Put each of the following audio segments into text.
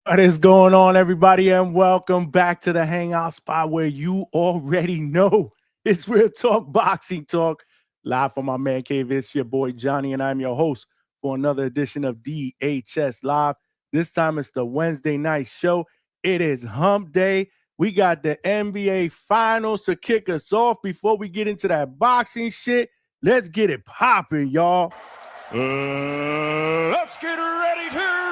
What is going on, everybody, and welcome back to the Hangout spot where you already know it's Real Talk Boxing Talk. Live from my man cave, it's your boy Johnny, and I'm your host for another edition of DHS Live. This time it's the Wednesday night show. It is Hump Day. We got the NBA Finals to kick us off. Before we get into that boxing shit, let's get it popping, y'all. Let's get ready to rumble!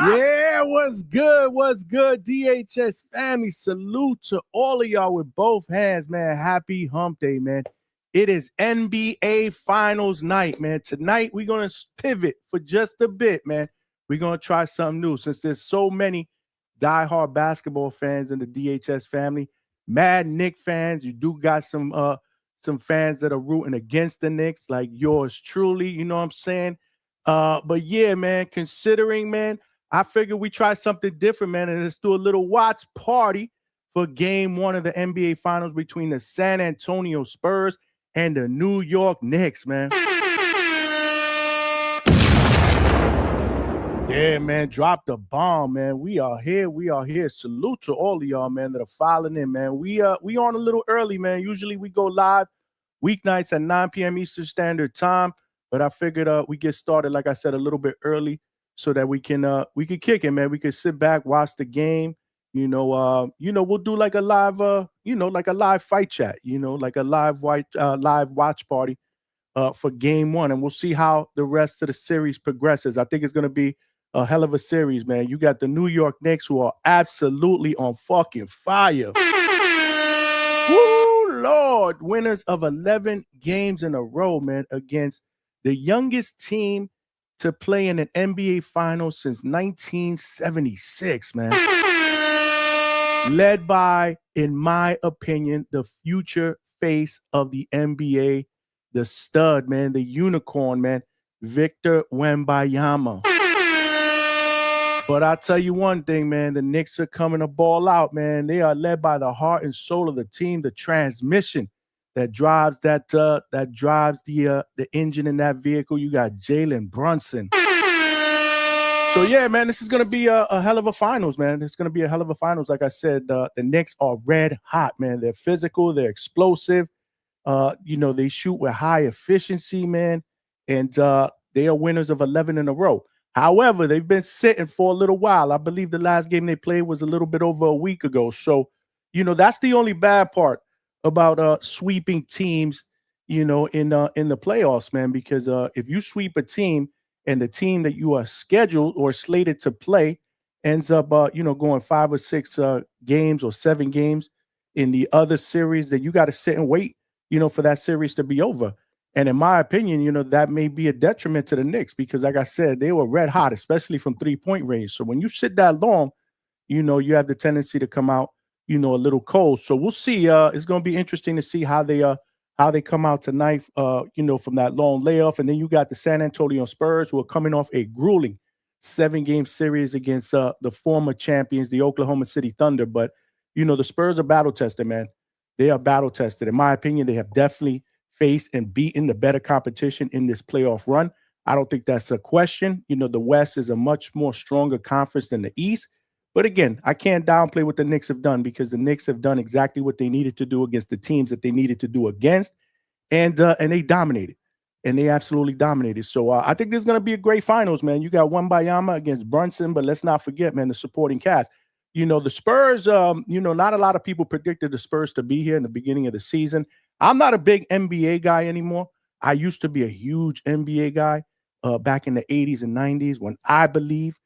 Yeah, what's good? What's good? DHS family, salute to all of y'all with both hands, man. Happy Hump Day, man. It is NBA Finals night, man. Tonight, we're going to pivot for just a bit, man. We're going to try something new since there's so many diehard basketball fans in the DHS family. Mad Knicks fans. You do got some fans that are rooting against the Knicks, like yours truly, you know what I'm saying? But yeah, man, considering, man, I figured we try something different, man, and let's do a little watch party for game one of the NBA Finals between the San Antonio Spurs and the New York Knicks, man. Yeah, man, drop the bomb, man. We are here. We are here. Salute to all of y'all, man, that are filing in, man. We on a little early, man. Usually we go live weeknights at 9 p.m. Eastern Standard Time, but I figured we get started, like I said, a little bit early so that we can kick it, man. We can sit back, watch the game. We'll do like a live, like a live fight chat. Like a live watch party for game one, and we'll see how the rest of the series progresses. I think it's going to be a hell of a series, man. You got the New York Knicks, who are absolutely on fucking fire. Woo, Lord. Winners of 11 games in a row, man, against the youngest team to play in an NBA Finals since 1976, man. Led by, in my opinion, the future face of the NBA, the stud, man, the unicorn, man, Victor Wembanyama. But I'll tell you one thing, man, the Knicks are coming to ball out, man. They are led by the heart and soul of the team, the transmission that drives the engine in that vehicle. You got Jalen Brunson. So yeah, man, this is gonna be a hell of a finals, man. It's gonna be a hell of a finals. Like I said, the Knicks are red hot, man. They're physical, they're explosive. They shoot with high efficiency, man, and they are winners of 11 in a row. However, they've been sitting for a little while. I believe the last game they played was a little bit over a week ago. So, that's the only bad part about sweeping teams, in the playoffs, man. Because if you sweep a team and the team that you are scheduled or slated to play ends up, going 5 or 6 games or 7 games in the other series, then you got to sit and wait, for that series to be over. And in my opinion, that may be a detriment to the Knicks because, like I said, they were red hot, especially from 3-point range. So when you sit that long, you have the tendency to come out, a little cold. So we'll see. It's going to be interesting to see how they come out tonight, from that long layoff. And then you got the San Antonio Spurs, who are coming off a grueling 7-game series against the former champions, the Oklahoma City Thunder. But, the Spurs are battle tested, man. They are battle tested. In my opinion, they have definitely faced and beaten the better competition in this playoff run. I don't think that's a question. The West is a much more stronger conference than the East. But again, I can't downplay what the Knicks have done because the Knicks have done exactly what they needed to do against the teams that they needed to do against, and they dominated, and they absolutely dominated. So I think this is going to be a great finals, man. You got Wembanyama against Brunson, but let's not forget, man, the supporting cast. The Spurs, not a lot of people predicted the Spurs to be here in the beginning of the season. I'm not a big NBA guy anymore. I used to be a huge NBA guy back in the 80s and 90s when I believe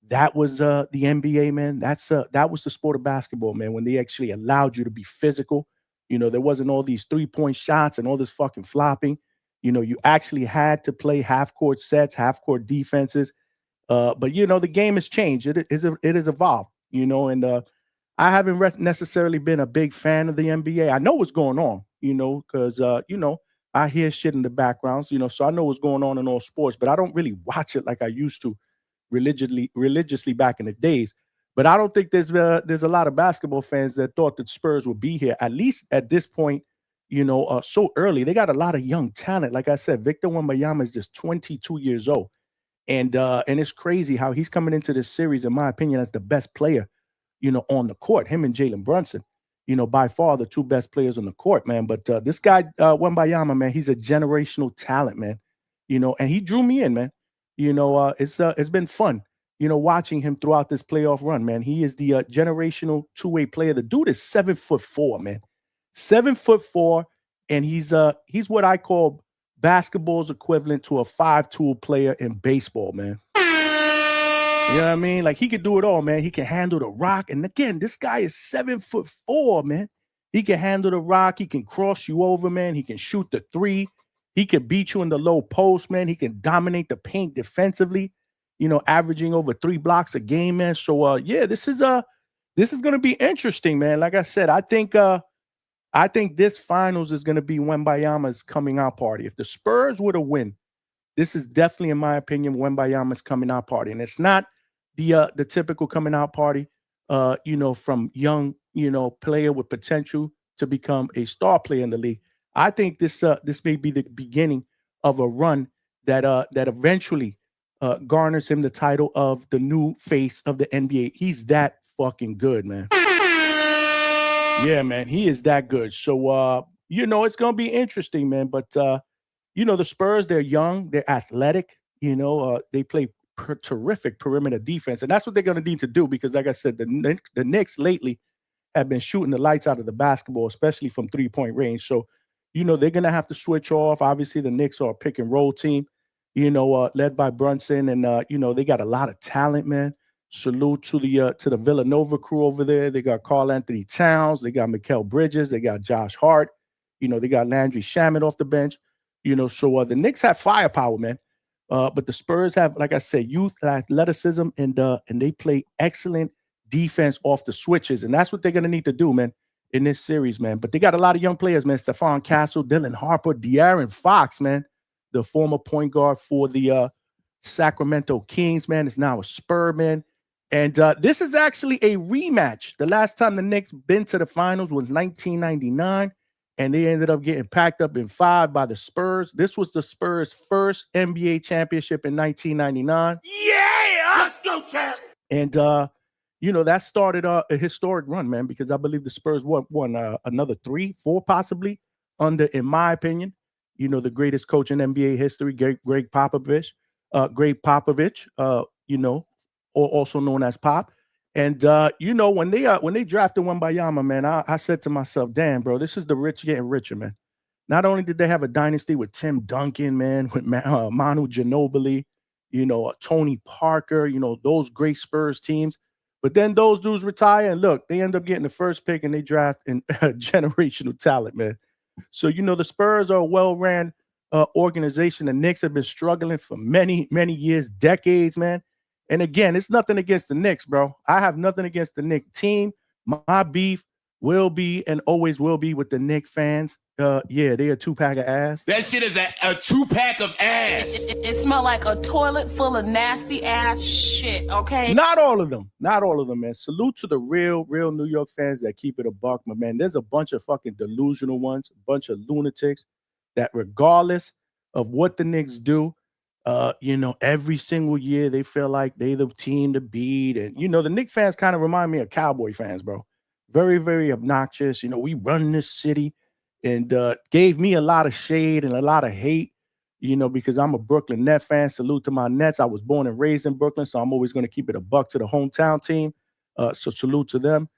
that was the NBA, man. That was the sport of basketball, man, when they actually allowed you to be physical. There wasn't all these 3-point shots and all this fucking flopping. You actually had to play half-court sets, half-court defenses. But the game has changed. It has evolved, and I haven't necessarily been a big fan of the NBA. I know what's going on, because I hear shit in the backgrounds, so I know what's going on in all sports, but I don't really watch it like I used to religiously back in the days. But I don't think there's a lot of basketball fans that thought that Spurs would be here, at least at this point, so early. They got a lot of young talent. Like I said, Victor Wembanyama is just 22 years old. And it's crazy how he's coming into this series, in my opinion, as the best player, on the court. Him and Jalen Brunson, by far the two best players on the court, man. But this guy, Wembayama, man, he's a generational talent, man. And he drew me in, man. It's been fun, watching him throughout this playoff run, man. He is the generational two-way player. The dude is 7'4", man. 7'4", and he's what I call basketball's equivalent to a 5-tool player in baseball, man. You know what I mean? Like, he could do it all, man. He can handle the rock. And again, this guy is 7'4", man. He can handle the rock. He can cross you over, man. He can shoot the three. He can beat you in the low post, man. He can dominate the paint defensively, averaging over 3 blocks a game, man. So this is gonna be interesting, man. Like I said, I think this finals is gonna be Wembayama's coming out party. If the Spurs were to win, this is definitely, in my opinion, Wembayama's coming out party. And it's not the typical coming out party, from young, player with potential to become a star player in the league. I think this may be the beginning of a run that eventually garners him the title of the new face of the NBA. He's that fucking good, man. Yeah, man, he is that good. So it's gonna be interesting, man. But the Spurs, they're young, they're athletic. They play terrific perimeter defense, and that's what they're gonna need to do because, like I said, the Knicks lately have been shooting the lights out of the basketball, especially from 3-point range. So, they're going to have to switch off. Obviously, the Knicks are a pick and roll team, led by Brunson. And, they got a lot of talent, man. Salute to the Villanova crew over there. They got Karl Anthony Towns. They got Mikal Bridges. They got Josh Hart. They got Landry Shamet off the bench. So the Knicks have firepower, man. But the Spurs have, like I said, youth, athleticism, and they play excellent defense off the switches. And that's what they're going to need to do, man, in this series, man. But they got a lot of young players, man. Stephon Castle, Dylan Harper, De'Aaron Fox, man, the former point guard for the Sacramento Kings, man, is now a Spur, man. And this is actually a rematch. The last time the Knicks been to the finals was 1999, and they ended up getting packed up in 5 by the Spurs. This was the Spurs' first NBA championship in 1999. Yeah! Let's go, champ! And, that started a historic run, man, because I believe the Spurs won another 3, 4 possibly under, in my opinion, the greatest coach in NBA history, Greg Popovich, or also known as Pop. And, when they drafted Wembayama, man, I said to myself, damn, bro, this is the rich getting richer, man. Not only did they have a dynasty with Tim Duncan, man, with Manu Ginobili, Tony Parker, those great Spurs teams. But then those dudes retire, and look, they end up getting the first pick, and they draft in generational talent, man. So, the Spurs are a well-ran organization. The Knicks have been struggling for many, many years, decades, man. And again, it's nothing against the Knicks, bro. I have nothing against the Knicks team. My beef will be and always will be with the Knicks fans. They a 2-pack of ass. That shit is a 2-pack of ass. It smell like a toilet full of nasty ass shit, okay? Not all of them, man. Salute to the real New York fans that keep it a buck, my man. There's a bunch of fucking delusional ones, a bunch of lunatics that regardless of what the Knicks do, every single year they feel like they the team to beat. And, the Knicks fans kind of remind me of Cowboy fans, bro. Very, very obnoxious. We run this city. And gave me a lot of shade and a lot of hate, because I'm a Brooklyn Net fan. Salute to my Nets. I was born and raised in Brooklyn, so I'm always going to keep it a buck to the hometown team. So salute to them,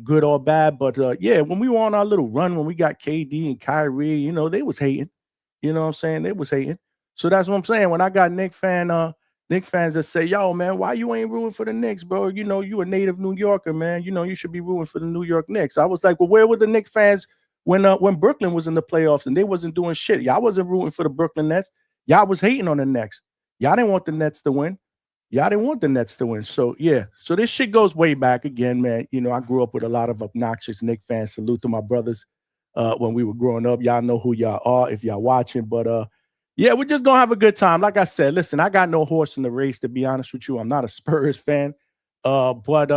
good or bad. But, when we were on our little run, when we got KD and Kyrie, they was hating. You know what I'm saying? They was hating. So that's what I'm saying. When I got Knicks fans that say, yo, man, why you ain't rooting for the Knicks, bro? You a native New Yorker, man. You should be rooting for the New York Knicks. I was like, well, where were the Knicks fans when Brooklyn was in the playoffs and they wasn't doing shit? Y'all wasn't rooting for the Brooklyn Nets. Y'all was hating on the Nets. Y'all didn't want the Nets to win. So, yeah. So this shit goes way back again, man. I grew up with a lot of obnoxious Knicks fans. Salute to my brothers when we were growing up. Y'all know who y'all are if y'all watching. But, we're just going to have a good time. Like I said, listen, I got no horse in the race, to be honest with you. I'm not a Spurs fan. But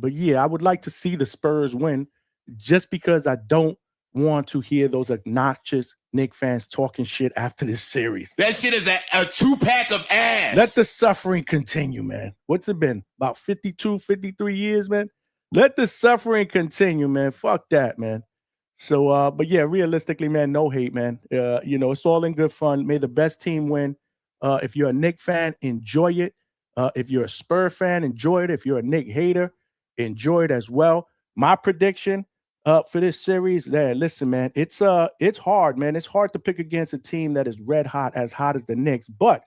yeah, I would like to see the Spurs win, just because I don't want to hear those obnoxious Knicks fans talking shit after this series. That shit is a two-pack of ass. Let the suffering continue, man. What's it been? About 52, 53 years, man? Let the suffering continue, man. Fuck that, man. So, but yeah, realistically, man, no hate, man. It's all in good fun. May the best team win. If you're a Knicks fan, enjoy it. If you're a Spurs fan, enjoy it. If you're a Knicks hater, enjoy it as well. My prediction for this series, listen, man, it's hard, man. It's hard to pick against a team that is red hot, as hot as the Knicks, but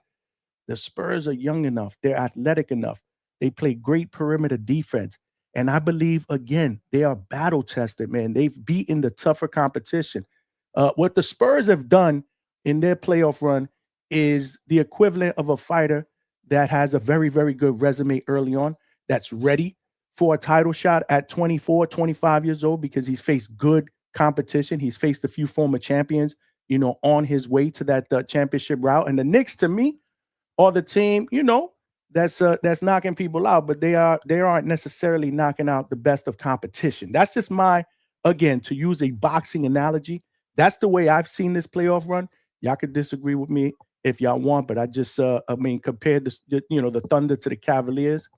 the Spurs are young enough. They're athletic enough. They play great perimeter defense. And I believe, again, they are battle tested, man. They've beaten the tougher competition. What the Spurs have done in their playoff run is the equivalent of a fighter that has a very, very good resume early on, that's ready for a title shot at 24, 25 years old, because he's faced good competition. He's faced a few former champions, on his way to that championship route. And the Knicks, to me, are the team, that's knocking people out, but they aren't necessarily knocking out the best of competition. That's just again, to use a boxing analogy, that's the way I've seen this playoff run. Y'all could disagree with me if y'all want, but I just, compared the Thunder to the Cavaliers,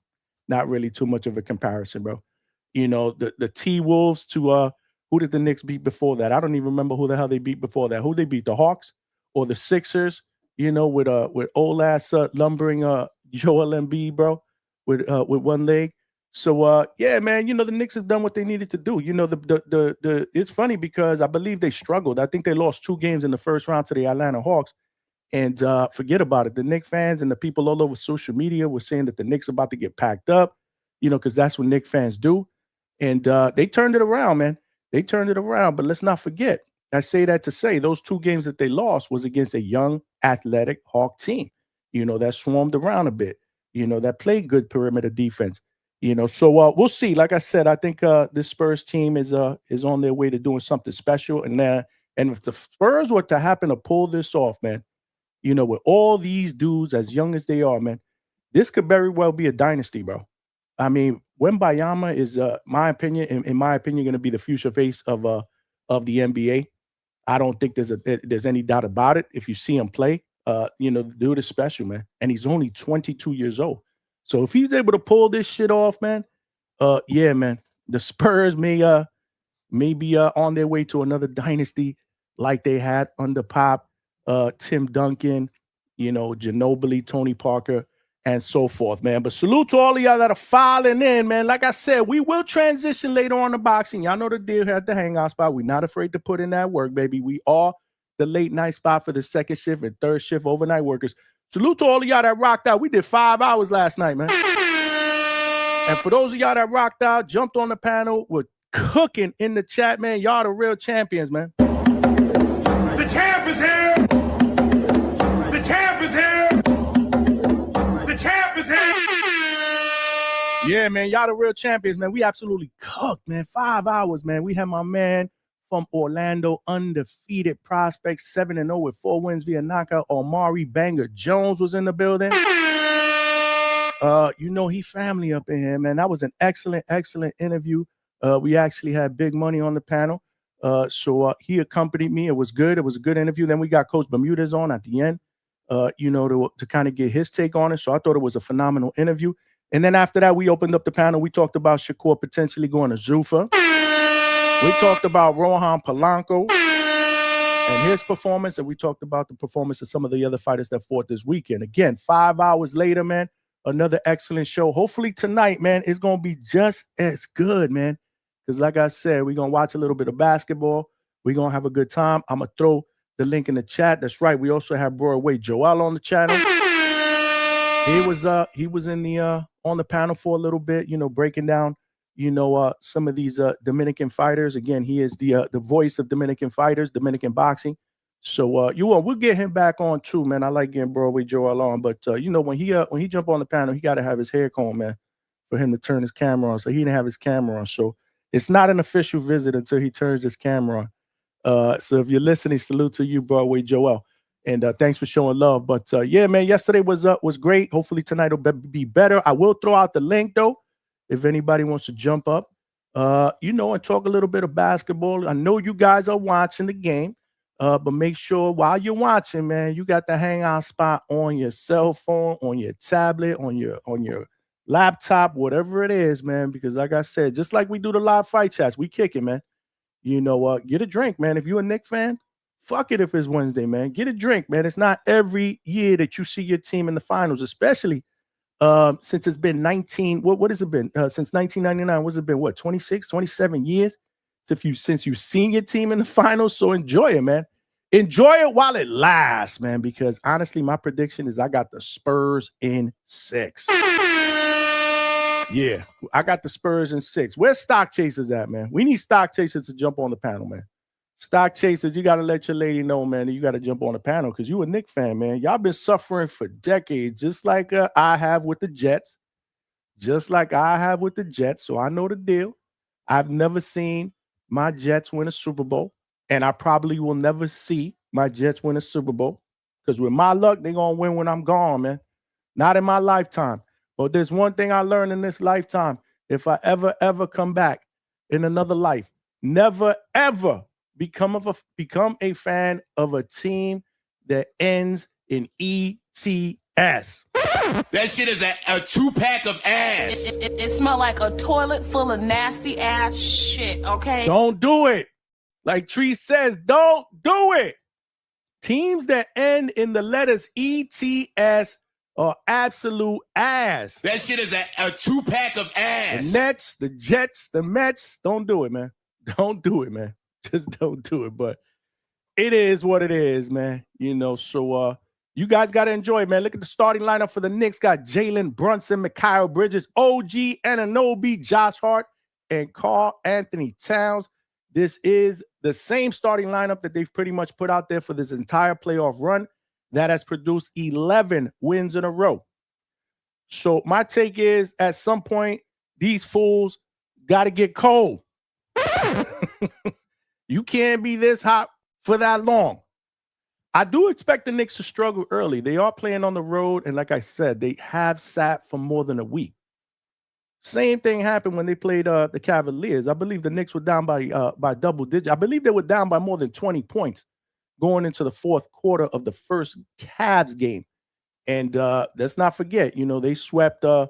not really too much of a comparison, bro. The T-Wolves to who did the Knicks beat before that? I don't even remember who the hell they beat before that. Who they beat? The Hawks or the Sixers? With old ass lumbering Joel Embiid, bro, with one leg. So yeah, man, the Knicks have done what they needed to do. It's funny because I believe they struggled. I think they lost 2 games in the first round to the Atlanta Hawks. And forget about it. The Knicks fans and the people all over social media were saying that the Knicks are about to get packed up, because that's what Knicks fans do. And they turned it around, man. They turned it around. But let's not forget, I say that to say those 2 games that they lost was against a young, athletic Hawk team, that swarmed around a bit, that played good perimeter defense, So we'll see. Like I said, I think this Spurs team is on their way to doing something special. And if the Spurs were to happen to pull this off, man, with all these dudes as young as they are, man, this could very well be a dynasty, bro. I mean, Wembanyama is, in my opinion, going to be the future face of the NBA. I don't think there's any doubt about it. If you see him play, the dude is special, man. And he's only 22 years old. So if he's able to pull this shit off, man, yeah, man, the Spurs may be on their way to another dynasty like they had under Pop, Tim Duncan, Ginobili, Tony Parker, and so forth, man. But salute to all of y'all that are filing in, man. Like I said, we will transition later on to boxing. Y'all know the deal here at the Hangout spot. We're not afraid to put in that work, baby. We are the late night spot for the second shift and third shift overnight workers. Salute to all of y'all that rocked out. We did 5 hours last night, man. And for those of y'all that rocked out, jumped on the panel, were cooking in the chat, man, y'all the real champions, man. The champ is here. The champ is here. The champ is here. Yeah, man, y'all the real champions, man. We absolutely cooked, man. 5 hours, man. We had my man from Orlando, undefeated prospect, 7-0 with 4 wins via knockout. Omari Banger Jones was in the building. He family up in here, man. That was an excellent interview. We actually had Big Money on the panel. So he accompanied me. It was good. It was a good interview. Then we got Coach Bermudez on at the end, to kind of get his take on it. So I thought it was a phenomenal interview. And then after that, we opened up the panel. We talked about Shakur potentially going to Zuffa. We talked about Rohan Polanco and his performance. And we talked about the performance of some of the other fighters that fought this weekend. Again, 5 hours later, man, another excellent show. Hopefully tonight, man, it's going to be just as good, man. Because like I said, we're going to watch a little bit of basketball. We're going to have a good time. I'm going to throw the link in the chat. That's right. We also have Broadway Joel on the channel. He was in the on the panel for a little bit, breaking down, some of these Dominican fighters. Again, he is the voice of Dominican fighters, Dominican boxing. So we'll get him back on too, man. I like getting Broadway Joel on, but when he jump on the panel, he got to have his hair combed, man, for him to turn his camera on. So he didn't have his camera on. So it's not an official visit until he turns his camera on. So if you're listening, salute to you, Broadway Joel. And thanks for showing love. But yeah, man, yesterday was great. Hopefully tonight will be better. I will throw out the link though, if anybody wants to jump up and talk a little bit of basketball. I know you guys are watching the game, but make sure while you're watching, man, you got the hangout spot on your cell phone, on your tablet, on your laptop, whatever it is, man. Because like I said, just like we do the live fight chats, we kick it, man. Get a drink, man. If you're a Knicks fan, fuck it if it's Wednesday, man. Get a drink, man. It's not every year that you see your team in the finals, especially since it's been 19, what has it been? Since 1999, what's it been? What, 26, 27 years? Since you've seen your team in the finals, so enjoy it, man. Enjoy it while it lasts, man, because honestly, my prediction is I got the Spurs in 6. Yeah, I got the Spurs in 6. Where's Stock Chasers at, man? We need Stock Chasers to jump on the panel, man. Stock Chasers, you got to let your lady know, man, that you got to jump on the panel because you a Knicks fan, man. Y'all been suffering for decades, just like I have with the Jets. Just like I have with the Jets, so I know the deal. I've never seen my Jets win a Super Bowl, and I probably will never see my Jets win a Super Bowl because with my luck, they're going to win when I'm gone, man. Not in my lifetime. But there's one thing I learned in this lifetime. If I ever come back in another life, never, ever become a fan of a team that ends in ETS. That shit is a 2-pack of ass. It smell like a toilet full of nasty ass shit, okay? Don't do it. Like Tree says, don't do it. Teams that end in the letters ETS are absolute ass. That shit is a 2-pack of ass. The Nets, the Jets, the Mets, don't do it, man. Don't do it, man. Just don't do it. But it is what it is, man. So you guys got to enjoy it, man. Look at the starting lineup for the Knicks. Got Jalen Brunson, Mikal Bridges, OG Anunoby, Josh Hart, and Karl Anthony Towns. This is the same starting lineup that they've pretty much put out there for this entire playoff run that has produced 11 wins in a row. So my take is at some point, these fools got to get cold. You can't be this hot for that long. I do expect the Knicks to struggle early. They are playing on the road, and like I said, they have sat for more than a week. Same thing happened when they played the Cavaliers. I believe the Knicks were down by double digits. I believe they were down by more than 20 points going into the fourth quarter of the first Cavs game. And let's not forget, they swept the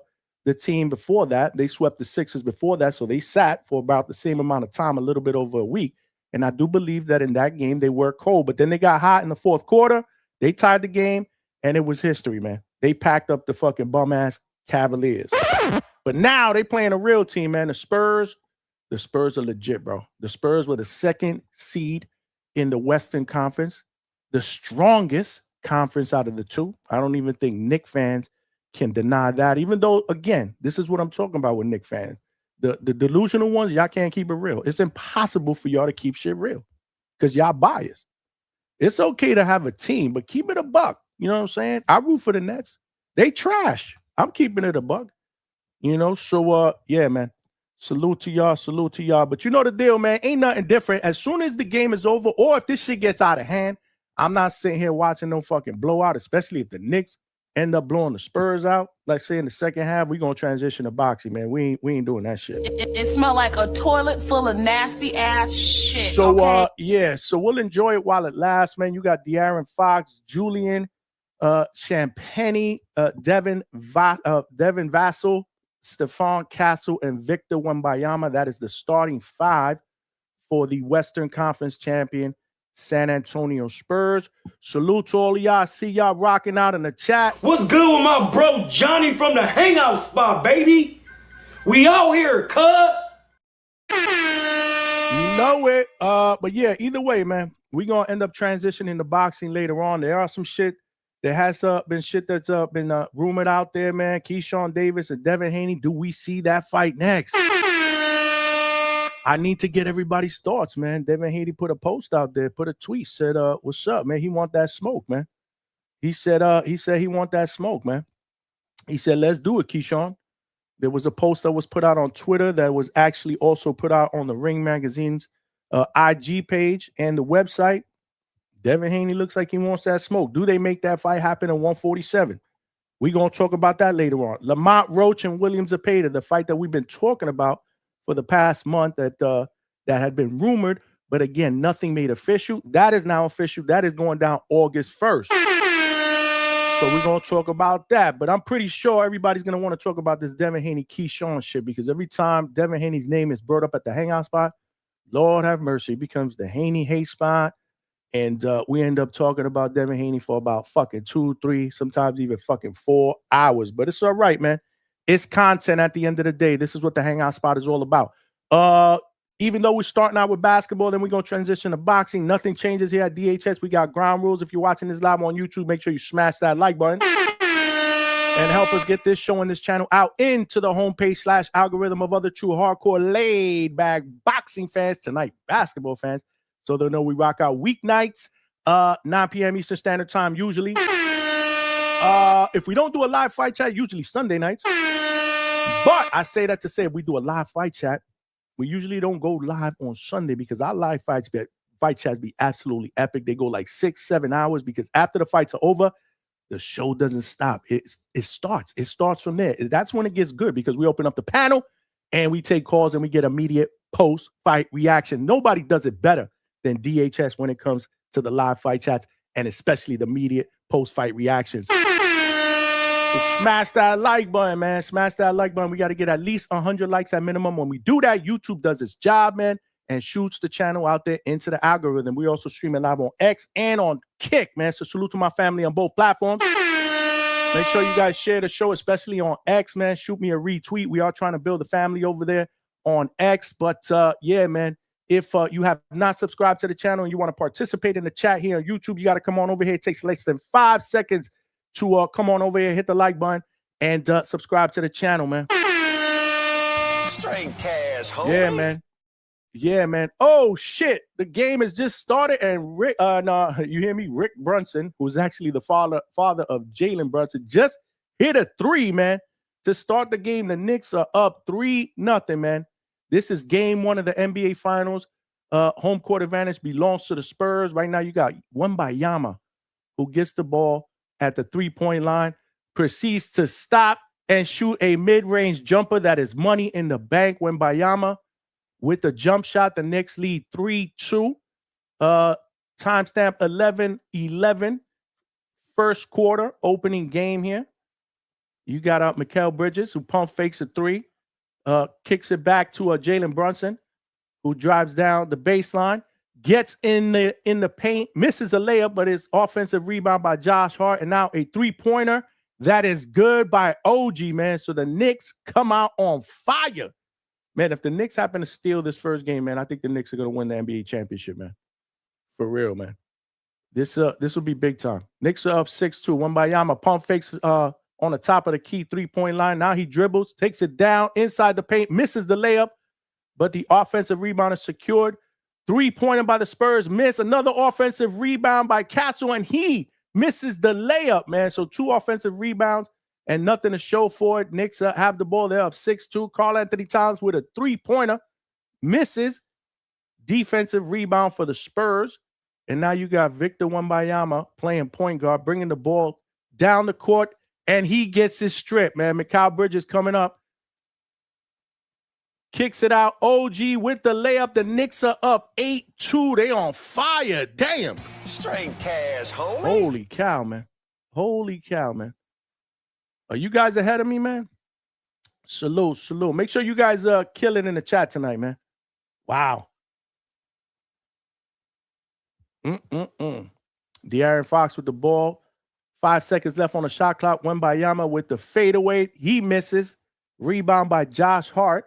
team before that. They swept the Sixers before that, so they sat for about the same amount of time, a little bit over a week. And I do believe that in that game, they were cold. But then they got hot in the fourth quarter. They tied the game, and it was history, man. They packed up the fucking bum-ass Cavaliers. But now they playing a real team, man. The Spurs are legit, bro. The Spurs were the second seed in the Western Conference, the strongest conference out of the two. I don't even think Knicks fans can deny that, even though, again, this is what I'm talking about with Knicks fans. The delusional ones, y'all can't keep it real. It's impossible for y'all to keep shit real because y'all biased. It's okay to have a team, but keep it a buck. You know what I'm saying? I root for the Nets. They trash. I'm keeping it a buck. So yeah, man. Salute to y'all. But you know the deal, man. Ain't nothing different. As soon as the game is over, or if this shit gets out of hand, I'm not sitting here watching no fucking blowout, especially if the Knicks end up blowing the Spurs out. Like say in the second half, we're gonna transition to boxing, man. We ain't doing that shit. It smell like a toilet full of nasty ass shit. So okay? yeah, so we'll enjoy it while it lasts, man. You got De'Aaron Fox, Julian Champagnie, Devin Vassell, Stephon Castle, and Victor Wembanyama. That is the starting 5 for the Western Conference champion San Antonio Spurs. Salute to all of y'all. See y'all rocking out in the chat. What's good with my bro Johnny from the Hangout spot, baby? We out here, cut. You know it. But yeah, either way, man, we're gonna end up transitioning to boxing later on. There are some shit that has been shit that's been rumored out there, man. Keyshawn Davis and Devin Haney. Do we see that fight next? I need to get everybody's thoughts, man. Devin Haney put a post out there, put a tweet, said, what's up, man? He want that smoke, man. He said he want that smoke, man. He said, let's do it, Keyshawn. There was a post that was put out on Twitter that was actually also put out on the Ring Magazine's IG page and the website. Devin Haney looks like he wants that smoke. Do they make that fight happen in 147? We're going to talk about that later on. Lamont Roach and William Zepeda, the fight that we've been talking about for the past month that had been rumored, but again, nothing made official. That is now official. That is going down August 1st. So we're going to talk about that. But I'm pretty sure everybody's going to want to talk about this Devin Haney Keyshawn shit, because every time Devin Haney's name is brought up at the Hangout spot, Lord have mercy, it becomes the Haney hate spot. And we end up talking about Devin Haney for about fucking 2, 3, sometimes even fucking 4 hours. But it's all right, man. It's content at the end of the day. This is what the Hangout spot is all about. Even though we're starting out with basketball, then we're going to transition to boxing. Nothing changes here at DHS. We got ground rules. If you're watching this live on YouTube, make sure you smash that like button and help us get this show and this channel out into the homepage / algorithm of other true hardcore laid back boxing fans, tonight basketball fans, so they'll know we rock out weeknights, 9 p.m. Eastern Standard Time usually. If we don't do a live fight chat, usually Sunday nights. But I say that to say, if we do a live fight chat, we usually don't go live on Sunday because our live fight chats be absolutely epic. They go like 6-7 hours because after the fights are over, the show doesn't stop. It starts. It starts from there. That's when it gets good because we open up the panel and we take calls and we get immediate post-fight reaction. Nobody does it better than DHS when it comes to the live fight chats and especially the immediate post-fight reactions. So smash that like button, man. Smash that like button. We got to get at least 100 likes at minimum. When we do that, YouTube does its job, man, and shoots the channel out there into the algorithm. We also stream it live on X and on Kick, man. So salute to my family on both platforms. Make sure you guys share the show, especially on X, man. Shoot me a retweet. We are trying to build a family over there on X. But yeah, man, if you have not subscribed to the channel and you want to participate in the chat here on YouTube, you got to come on over here. It takes less than 5 seconds to come on over here, hit the like button, and subscribe to the channel, man. Straight cash, homie. Yeah, man. Yeah, man. Oh, shit. The game has just started, and Rick, you hear me? Rick Brunson, who's actually the father of Jalen Brunson, just hit a 3, man, to start the game. The Knicks are up 3-0, man. This is game 1 of the NBA Finals. Home court advantage belongs to the Spurs. Right now, you got Wembayama, who gets the ball at the 3-point line, proceeds to stop and shoot a mid-range jumper that is money in the bank. Wembayama with the jump shot. The Knicks lead 3-2. Timestamp 11-11. First quarter, opening game here. You got Mikal Bridges, who pump fakes a 3. Kicks it back to Jalen Brunson, who drives down the baseline. Gets in the paint, misses a layup, but it's offensive rebound by Josh Hart, and now a 3-pointer that is good by OG, man. So the Knicks come out on fire. Man, if the Knicks happen to steal this first game, man, I think the Knicks are going to win the NBA championship, man. For real, man. This will be big time. Knicks are up 6-2. Wembayama pump fakes on the top of the key 3-point line. Now he dribbles, takes it down inside the paint, misses the layup, but the offensive rebound is secured. 3-pointer by the Spurs, miss. Another offensive rebound by Castle, and he misses the layup, man. So 2 offensive rebounds and nothing to show for it. Knicks have the ball. They're up 6-2. Karl-Anthony Towns with a 3-pointer, misses. Defensive rebound for the Spurs. And now you got Victor Wembanyama playing point guard, bringing the ball down the court, and he gets his strip, man. Mikal Bridges coming up. Kicks it out. OG with the layup. The Knicks are up 8-2. They on fire. Damn. Straight cash, homie. Holy cow, man. Holy cow, man. Are you guys ahead of me, man? Salute, salute. Make sure you guys kill it in the chat tonight, man. Wow. De'Aaron Fox with the ball. 5 seconds left on the shot clock. Wembayama with the fadeaway. He misses. Rebound by Josh Hart.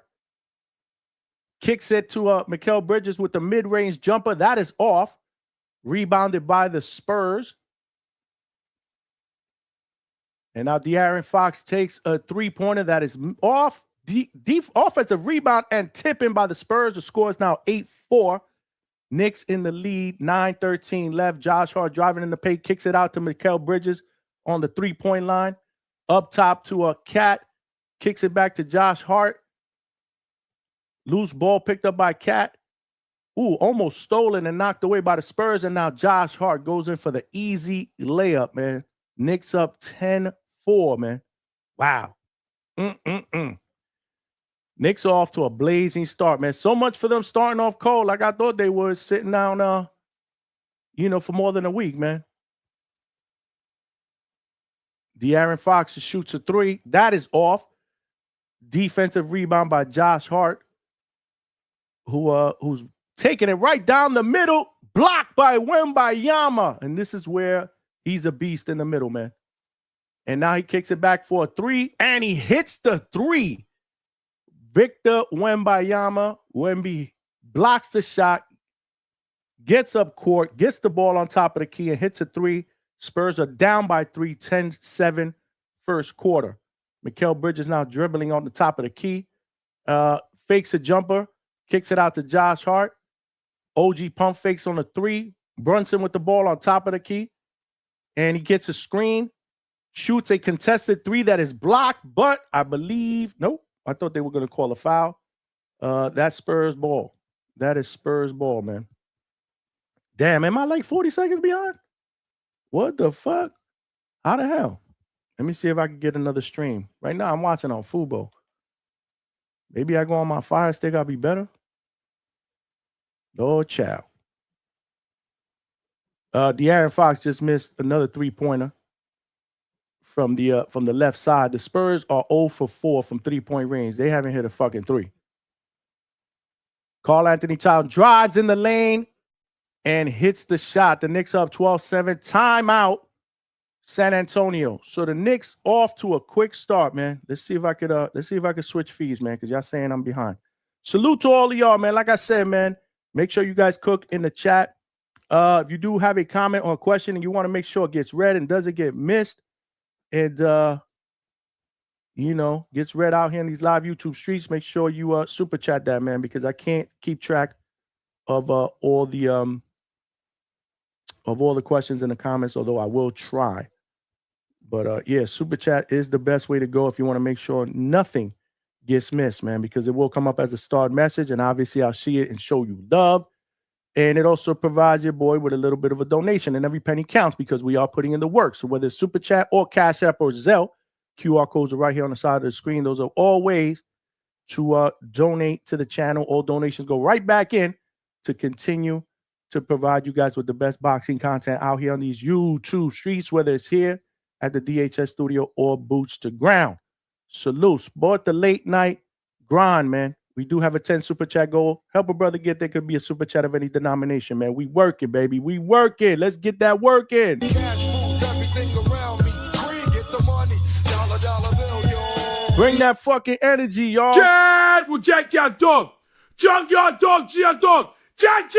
Kicks it to Mikal Bridges with the mid-range jumper. That is off. Rebounded by the Spurs. And now De'Aaron Fox takes a 3-pointer that is off. Offensive rebound and tipping by the Spurs. The score is now 8-4. Knicks in the lead. 9:13 left. Josh Hart driving in the paint. Kicks it out to Mikal Bridges on the 3-point line. Up top to a Cat. Kicks it back to Josh Hart. Loose ball picked up by Cat. Ooh, almost stolen and knocked away by the Spurs. And now Josh Hart goes in for the easy layup, man. Knicks up 10-4, man. Wow. Knicks are off to a blazing start, man. So much for them starting off cold like I thought they were, sitting down, for more than a week, man. De'Aaron Fox shoots a three. That is off. Defensive rebound by Josh Hart, who's taking it right down the middle, blocked by Wembayama. And this is where he's a beast in the middle, man. And now he kicks it back for a three, and he hits the three. Victor Wembayama, Wemby blocks the shot, gets up court, gets the ball on top of the key, and hits a three. Spurs are down by 3, 10-7 first quarter. Mikal Bridges now dribbling on the top of the key. Fakes a jumper, kicks it out to Josh Hart. OG pump fakes on a three. Brunson with the ball on top of the key. And he gets a screen, shoots a contested three that is blocked, but I believe, nope, I thought they were going to call a foul. That's Spurs ball. That is Spurs ball, man. Damn, am I like 40 seconds behind? What the fuck? How the hell? Let me see if I can get another stream. Right now, I'm watching on Fubo. Maybe I go on my Fire Stick, I'll be better. Lord child. De'Aaron Fox just missed another three-pointer from the left side. The Spurs are 0 for 4 from three-point range. They haven't hit a fucking three. Karl Anthony Towns drives in the lane and hits the shot. The Knicks up 12-7. Timeout, San Antonio. So the Knicks off to a quick start, man. Let's see if I could switch feeds, man, because y'all saying I'm behind. Salute to all of y'all, man. Like I said, man, make sure you guys cook in the chat. If you do have a comment or a question and you want to make sure it gets read and doesn't get missed, and gets read out here in these live YouTube streets, make sure you super chat that, man, because I can't keep track of all the questions in the comments, although I will try. But yeah, super chat is the best way to go if you want to make sure nothing gets missed, man, because it will come up as a starred message, and obviously I'll see it and show you love. And it also provides your boy with a little bit of a donation, and every penny counts because we are putting in the work. So whether it's super chat or Cash App or Zelle, QR codes are right here on the side of the screen. Those are all ways to donate to the channel. All donations go right back in to continue to provide you guys with the best boxing content out here on these YouTube streets, whether it's here at the DHS studio or Boots to Ground. Salute. Sport the late night grind, man. We do have a 10 super chat goal. Help a brother get there. Could be a super chat of any denomination, man. We working, baby. We working. Let's get that working. Cash moves everything around me. Green, get the money. Dollar bill, yo. Bring that fucking energy, y'all. Chad will jack your dog. Junkyard dog, G dog. Jack.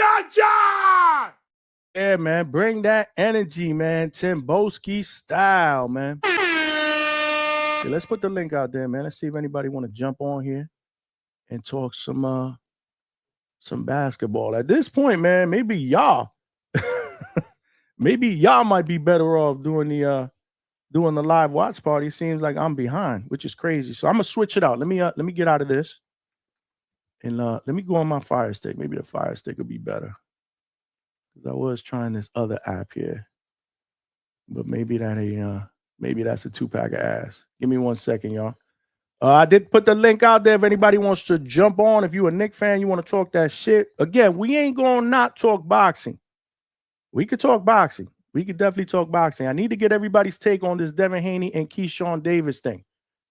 Yeah, man. Bring that energy, man. Timboski style, man. Okay, let's put the link out there, man. Let's see if anybody want to jump on here and talk some basketball. At this point, man, maybe y'all might be better off doing the live watch party. It seems like I'm behind, which is crazy. So I'm gonna switch it out. Let me get out of this and let me go on my Fire Stick. Maybe the Fire Stick would be better because I was trying this other app here, but maybe that's a 2-pack of ass. Give me 1 second, y'all. I did put the link out there if anybody wants to jump on. If you're a Knicks fan, you want to talk that shit. Again, we ain't going to not talk boxing. We could talk boxing. We could definitely talk boxing. I need to get everybody's take on this Devin Haney and Keyshawn Davis thing.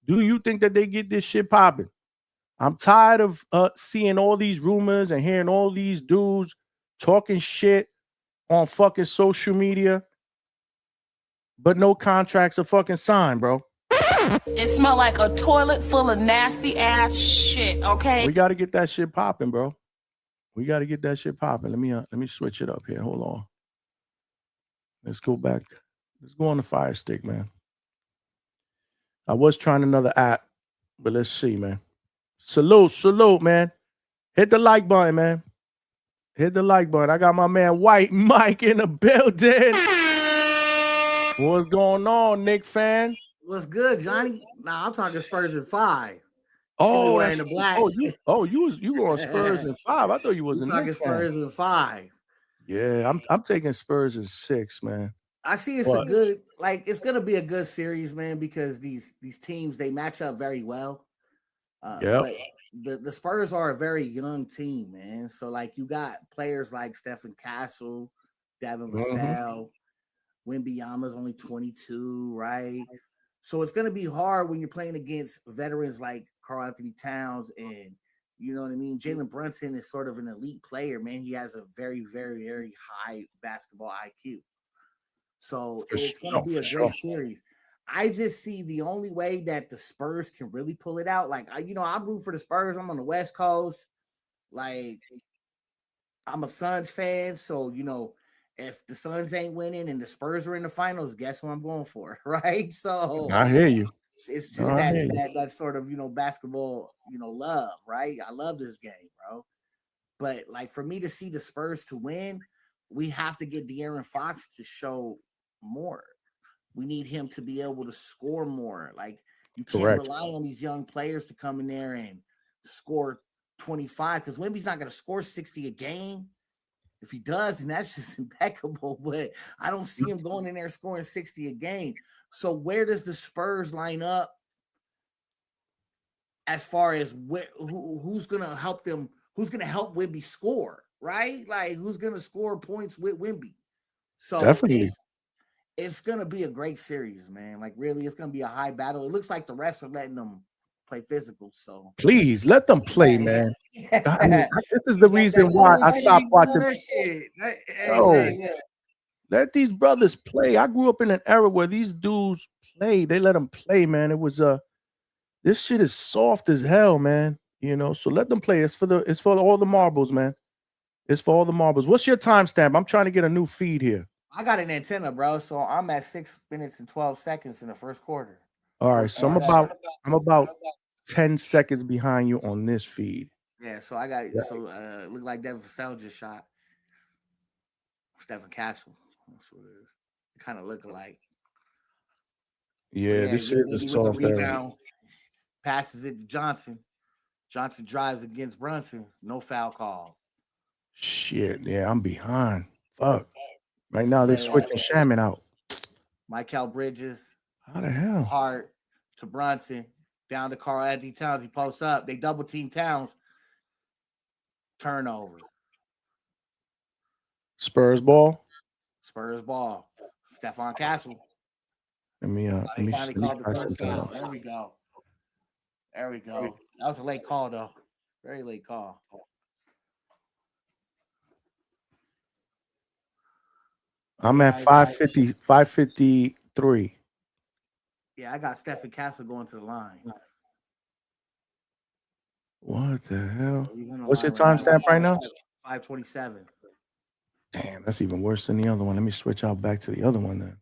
Do you think that they get this shit popping? I'm tired of seeing all these rumors and hearing all these dudes talking shit on fucking social media, but no contracts are fucking signed, bro. It smelled like a toilet full of nasty ass shit, okay? We got to get that shit popping, bro. We got to get that shit popping. Let me switch it up here. Hold on. Let's go back. Let's go on the Fire Stick, man. I was trying another app, but let's see, man. Salute, man. Hit the like button, man. Hit the like button. I got my man White Mike in the building. What's going on, Knick fan? What's good, Johnny? Nah, I'm talking Spurs in 5. Oh, wearing the black. you going Spurs in 5? I thought you was I'm a talking Knicks Spurs fan. in 5. Yeah, I'm taking Spurs in 6, man. I see it's it's gonna be a good series, man, because these teams they match up very well. Yeah. But the Spurs are a very young team, man. So like you got players like Stephen Castle, Devin Vassell, Wembanyama's only 22, right? So it's gonna be hard when you're playing against veterans like Karl Anthony Towns and you know what I mean. Jalen Brunson is sort of an elite player, man. He has a very, very, very high basketball IQ. So it's gonna be a great series. I just see the only way that the Spurs can really pull it out. Like I'm rooting for the Spurs. I'm on the West Coast. Like I'm a Suns fan, so if the Suns ain't winning and the Spurs are in the finals, guess who I'm going for, right? So I hear you. it's just that sort of basketball love, right? I love this game, bro. But like for me to see the Spurs to win, we have to get De'Aaron Fox to show more. We need him to be able to score more. Like you can't rely on these young players to come in there and score 25 because Wemby's not going to score 60 a game. If he does, then that's just impeccable. But I don't see him going in there scoring 60 a game. So where does the Spurs line up as far as who's going to help them? Who's going to help Wemby score, right? Like who's going to score points with Wemby? So definitely. It's going to be a great series, man. Like really, it's going to be a high battle. It looks like the refs are letting them play physical. So please let them play, man. I mean, this is the reason why I stopped watching. Let these brothers play. I grew up in an era where these dudes play. They let them play, man. It was this shit is soft as hell, man. So let them play. It's for all the marbles, man. It's for all the marbles. What's your timestamp? I'm trying to get a new feed here. I got an antenna, bro. So I'm at 6 minutes and 12 seconds in the first quarter. All right, so I'm about 10 seconds behind you on this feed. Yeah, so I got it looked like Devin Vassell just shot Stephen Castle. That's what it is. Kind of look alike. Yeah, this shit is soft. Rebound, passes it to Johnson. Johnson drives against Brunson. No foul call. Shit, yeah, I'm behind. Fuck. Right now they're switching Shaman out. Mikal Bridges. How the hell? Hart to Brunson. Down to Karl Anthony Towns. He posts up. They double team Towns. Turnover. Spurs ball. Stephon Castle. Let me try something else. There we go. That was a late call though. Very late call. I'm at 550, 553. Yeah, I got Stephen Castle going to the line. What the hell? What's your timestamp right now? 5:27. Damn, that's even worse than the other one. Let me switch out back to the other one then.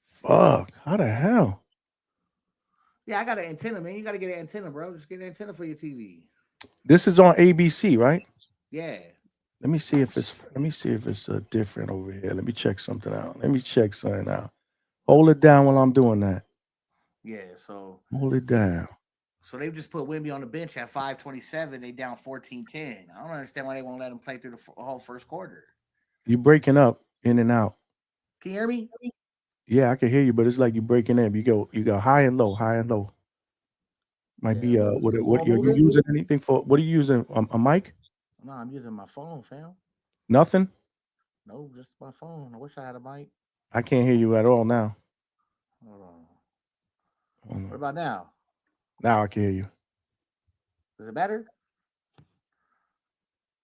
Fuck. How the hell? Yeah, I got an antenna, man. You got to get an antenna, bro. Just get an antenna for your TV. This is on ABC, right? Yeah. Let me see if it's different over here. Let me check something out. Hold it down while I'm doing that. Yeah, so hold it down. So they've just put Wemby on the bench at 5:27. They down 14-10. I don't understand why they won't let him play through the whole first quarter. You breaking up in and out. Can you hear me? Yeah, I can hear you, but it's like you breaking in. You go high and low. Might be what are you using anything for? What are you using? A mic? No, I'm using my phone, fam. Nothing? No, just my phone. I wish I had a mic. I can't hear you at all now. Hold on. What about now? Now I can hear you. Is it better?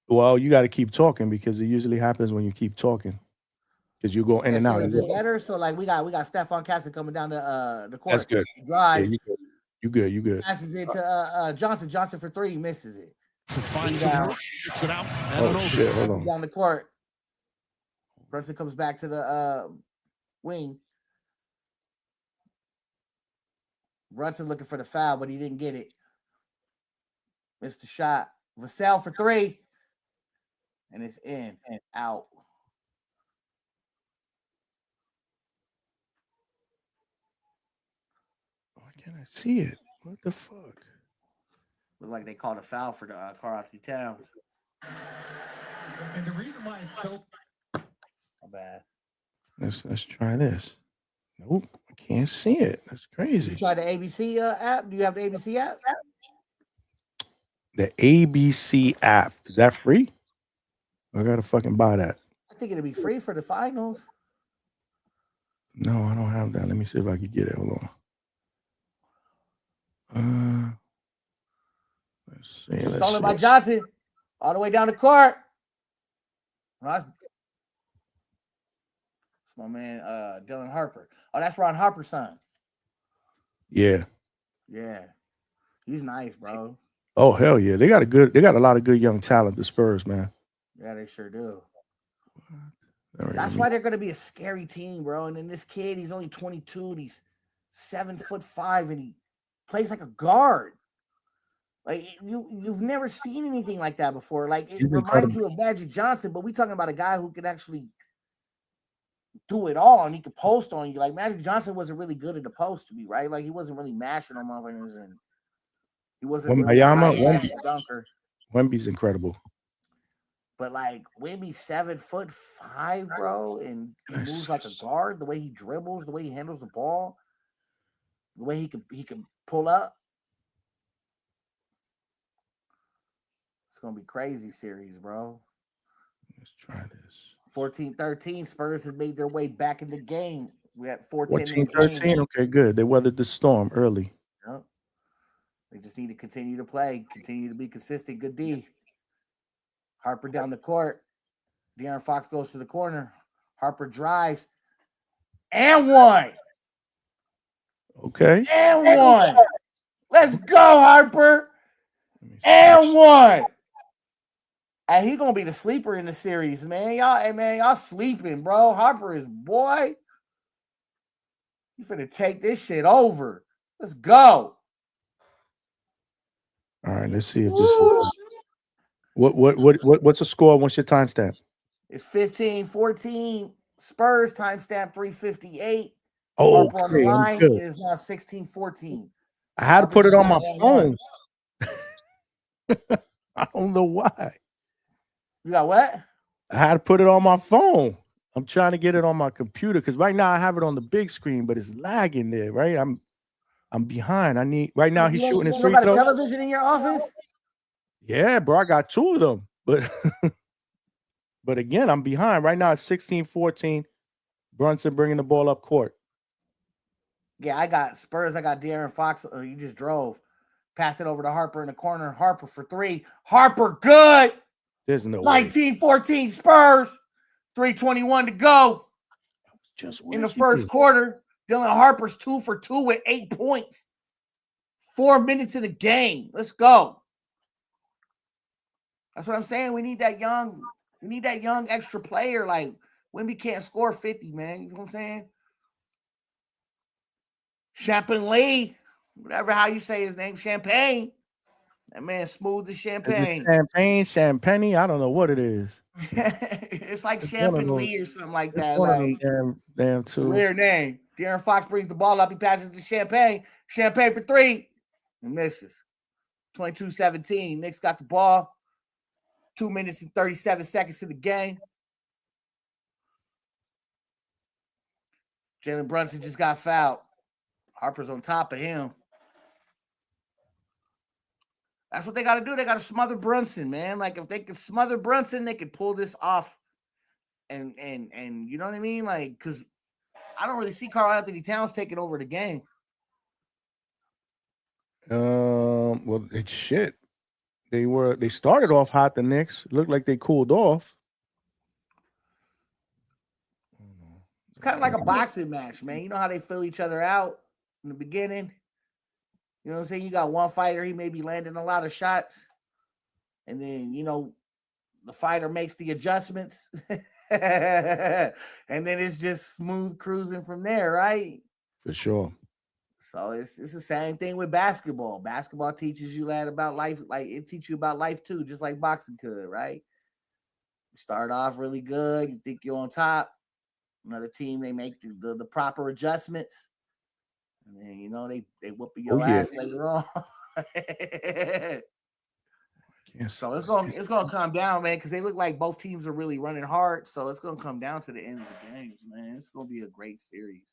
Well, you got to keep talking because it usually happens when you keep talking. Because you go in and out. Is it better? So like we got Stephon Castle coming down the court. That's good. Drive. Yeah, you good. Passes it to Johnson. Johnson for three, misses it. Oh shit! Hold on. Down the court. Brunson comes back to the wing. Brunson looking for the foul, but he didn't get it. Missed the shot. Vassell for three. And it's in and out. Why can't I see it? What the fuck? Look like they called a foul for the Karl Anthony Towns. And the reason why it's so bad. Let's try this. Nope, I can't see it. That's crazy. You try the ABC app? Do you have the ABC app? The ABC app. Is that free? I gotta fucking buy that. I think it'll be free for the finals. No, I don't have that. Let me see if I can get it. Hold on. Let's see. Stolen by Johnson. All the way down the court. That's my man, Dylan Harper. Oh, that's Ron Harper's son. Yeah. Yeah. He's nice, bro. Oh, hell yeah. They got a lot of good young talent, the Spurs, man. Yeah, they sure do. That's why they're going to be a scary team, bro. And then this kid, he's only 22, and he's 7'5", and he plays like a guard. Like you've never seen anything like that before. Like it reminds you of Magic Johnson, but we talking about a guy who can actually do it all, and he could post on you. Like Magic Johnson wasn't really good at the post to be right. Like he wasn't really mashing on motherfuckers, and he wasn't really a dunker. Wemby's incredible. But like Wemby's 7'5", bro, and he moves like a guard. The way he dribbles, the way he handles the ball, the way he can pull up. It's gonna be crazy series, bro. Let's try this. 14-13, Spurs have made their way back in the game. We had 14-13. Okay, good. They weathered the storm early. Yep. They just need to continue to play, continue to be consistent. Good D. Harper down the court. De'Aaron Fox goes to the corner. Harper drives. And one. Okay. And one. Let's go, Harper. And one. And he's gonna be the sleeper in the series, man. Y'all sleeping, bro. Harper is boy. You finna take this shit over. Let's go. All right, let's see if this is what's the score? What's your timestamp? It's 15-14. Spurs timestamp 3:58. Oh, Harper on the line is now 16-14. I had to put it on my phone. I don't know why. You got what? I had to put it on my phone. I'm trying to get it on my computer because right now I have it on the big screen, but it's lagging there. Right, I'm behind. I need right now. He's shooting his free throw. You got a television in your office? Yeah, bro. I got two of them, but again, I'm behind right now. It's 16-14. Brunson bringing the ball up court. Yeah, I got Spurs. I got De'Aaron Fox. You just drove. Pass it over to Harper in the corner. Harper for three. Harper good. There's no 19-14 Spurs. 3:21 to go. Just in the first quarter. Dylan Harper's 2 for 2 with 8 points. 4 minutes in the game. Let's go. That's what I'm saying. We need that young extra player. Like Wemby can't score 50, man. You know what I'm saying? Champagne, whatever how you say his name, Champagne. That man smooth as champagne. Champagne. I don't know what it is. It's like Champagne Lee or something like that. Like damn too. Weird name. De'Aaron Fox brings the ball up. He passes to Champagne. Champagne for three. And misses. 22-17. Knicks got the ball. 2 minutes and 37 seconds in the game. Jalen Brunson just got fouled. Harper's on top of him. That's what they got to do. They got to smother Brunson, man. Like if they can smother Brunson, they could pull this off. And you know what I mean? Like, because I don't really see Karl Anthony Towns taking over the game. Well, it's shit. They started off hot. The Knicks looked like they cooled off. It's kind of like a boxing match, man. You know how they fill each other out in the beginning. You know what I'm saying? You got one fighter, he may be landing a lot of shots. And then, you know, the fighter makes the adjustments. And then it's just smooth cruising from there, right? For sure. So it's the same thing with basketball. Basketball teaches you that about life. Like it teaches you about life too, just like boxing could, right? You start off really good. You think you're on top. Another team, they make the proper adjustments. And then, you know, they whoop your ass later on. Yes. So it's gonna come down, man, because they look like both teams are really running hard. So it's gonna come down to the end of the games, man. It's gonna be a great series.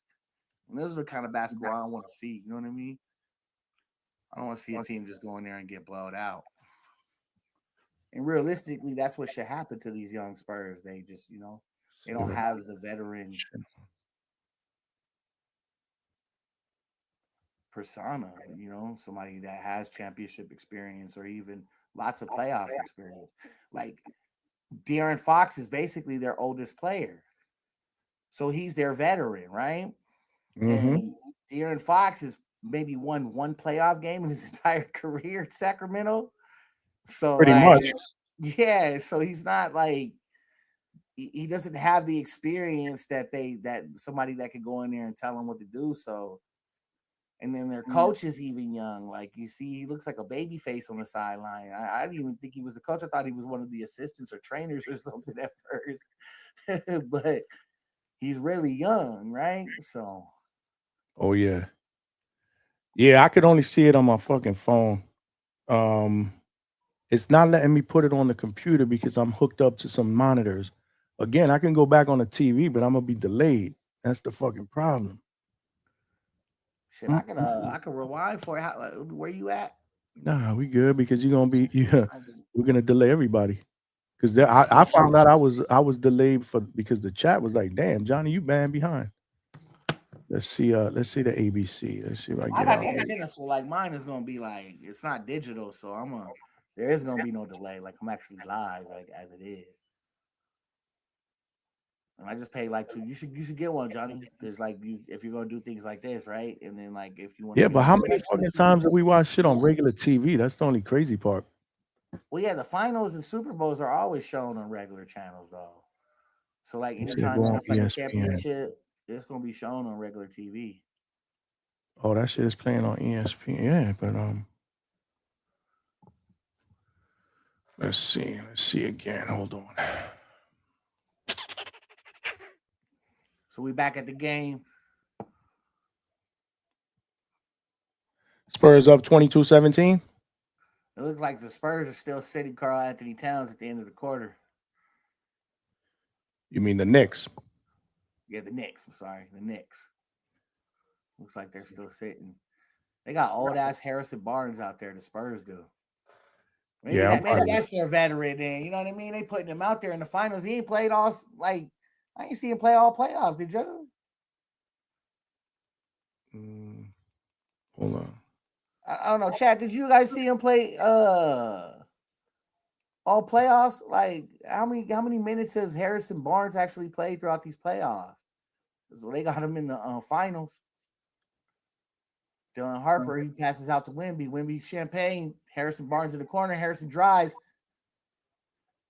And this is the kind of basketball I want to see. You know what I mean? I don't want to see a team just go in there and get blowed out. And realistically, that's what should happen to these young Spurs. They just, they don't have the veteran persona, somebody that has championship experience or even lots of playoff experience. Like De'Aaron Fox is basically their oldest player. So he's their veteran, right? Mm-hmm. And De'Aaron Fox has maybe won one playoff game in his entire career at Sacramento. So Pretty much. Yeah. So he's not like he doesn't have the experience that somebody that could go in there and tell him what to do. So, and then their coach is even young. Like you see, he looks like a baby face on the sideline. I didn't even think he was a coach. I thought he was one of the assistants or trainers or something at first. But he's really young, right? So. Oh yeah. Yeah, I could only see it on my fucking phone. It's not letting me put it on the computer because I'm hooked up to some monitors. Again, I can go back on the TV, but I'm gonna be delayed. That's the fucking problem. Shit, I can rewind for you. Where you at? Nah, we good because you're gonna be we're gonna delay everybody. Because I found out I was delayed because the chat was like, damn, Johnny, you banned behind. Let's see the ABC. Let's see if I get out. So like mine is gonna be like it's not digital, so there is gonna be no delay. Like I'm actually live, like as it is. And I just pay like $2. You should get one, Johnny, because like if you're gonna do things like this, right? And then like if you want. Yeah, but how many fucking times do we watch shit on regular TV? That's the only crazy part. Well, yeah, the finals and Super Bowls are always shown on regular channels, though. So like anytime it's like a championship, it's gonna be shown on regular TV. Oh, that shit is playing on ESPN. Yeah, but let's see again. Hold on. So we back at the game. Spurs up 22-17. It looks like the Spurs are still sitting Karl Anthony Towns at the end of the quarter. You mean the Knicks? Yeah, the Knicks. I'm sorry, the Knicks. Looks like they're still sitting. They got old ass Harrison Barnes out there. The Spurs do. Maybe that's their veteran. Then you know what I mean. They putting him out there in the finals. He ain't played all like I ain't see him play all playoffs. Did you? Hold on. I don't know, Chad. Did you guys see him play all playoffs? Like how many minutes has Harrison Barnes actually played throughout these playoffs? So they got him in the finals. Dylan Harper, he passes out to Wemby. Wemby Champagne. Harrison Barnes in the corner. Harrison drives.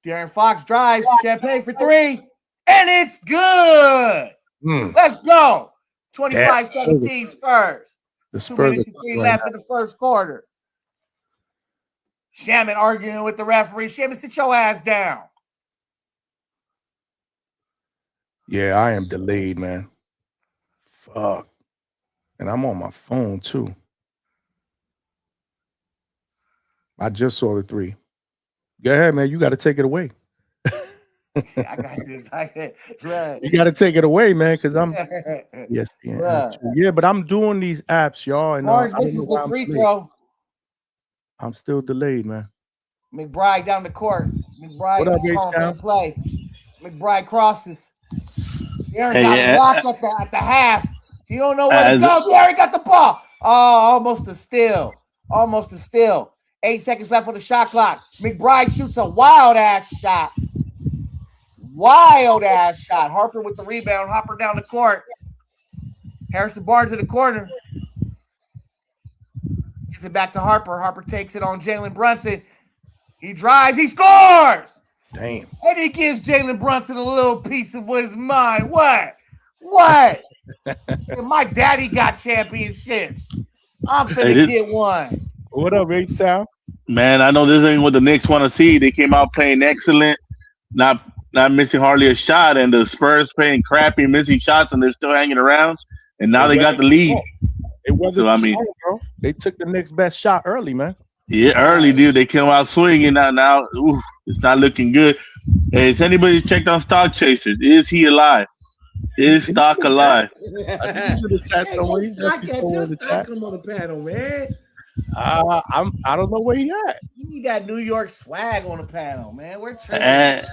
De'Aaron Fox drives. Champagne for three. And it's good. Let's go. 25-17 Spurs. The Spurs 2 minutes and 3 left in the first quarter. Shaman arguing with the referee. Shaman, sit your ass down. Yeah, I am delayed, man. Fuck. And I'm on my phone, too. I just saw the three. Go ahead, man. You got to take it away. I got this. You got to take it away, man, because I'm ESPN. Yeah, but I'm doing these apps, y'all. And this is the free throw. I'm still delayed, man. McBride down the court. McBride what up, H-Town? Play. McBride crosses. Aaron got blocked at the half. He don't know where to go. Aaron got the ball. Oh, almost a steal. 8 seconds left on the shot clock. McBride shoots a wild-ass shot. Harper with the rebound. Hopper down the court. Harrison Barnes in the corner. Gives it back to Harper. Harper takes it on Jalen Brunson. He drives. He scores. Damn. And he gives Jalen Brunson a little piece of his mind. What? My daddy got championships. I'm finna get one. What up, H-Town? Man, I know this ain't what the Knicks want to see. They came out playing excellent, not missing hardly a shot, and the Spurs playing crappy, missing shots, and they're still hanging around. And now they got the lead. It wasn't bro. They took the Knicks' best shot early, man. Yeah, early, dude. They came out swinging. Now it's not looking good. Hey, has anybody checked on Stock Chasers? Is he alive? Is Stock alive? I think you should have chat somewhere. He just be somewhere in the chat. On the panel, man. I don't know where he at. You need that New York swag on the panel, man. We're tripping.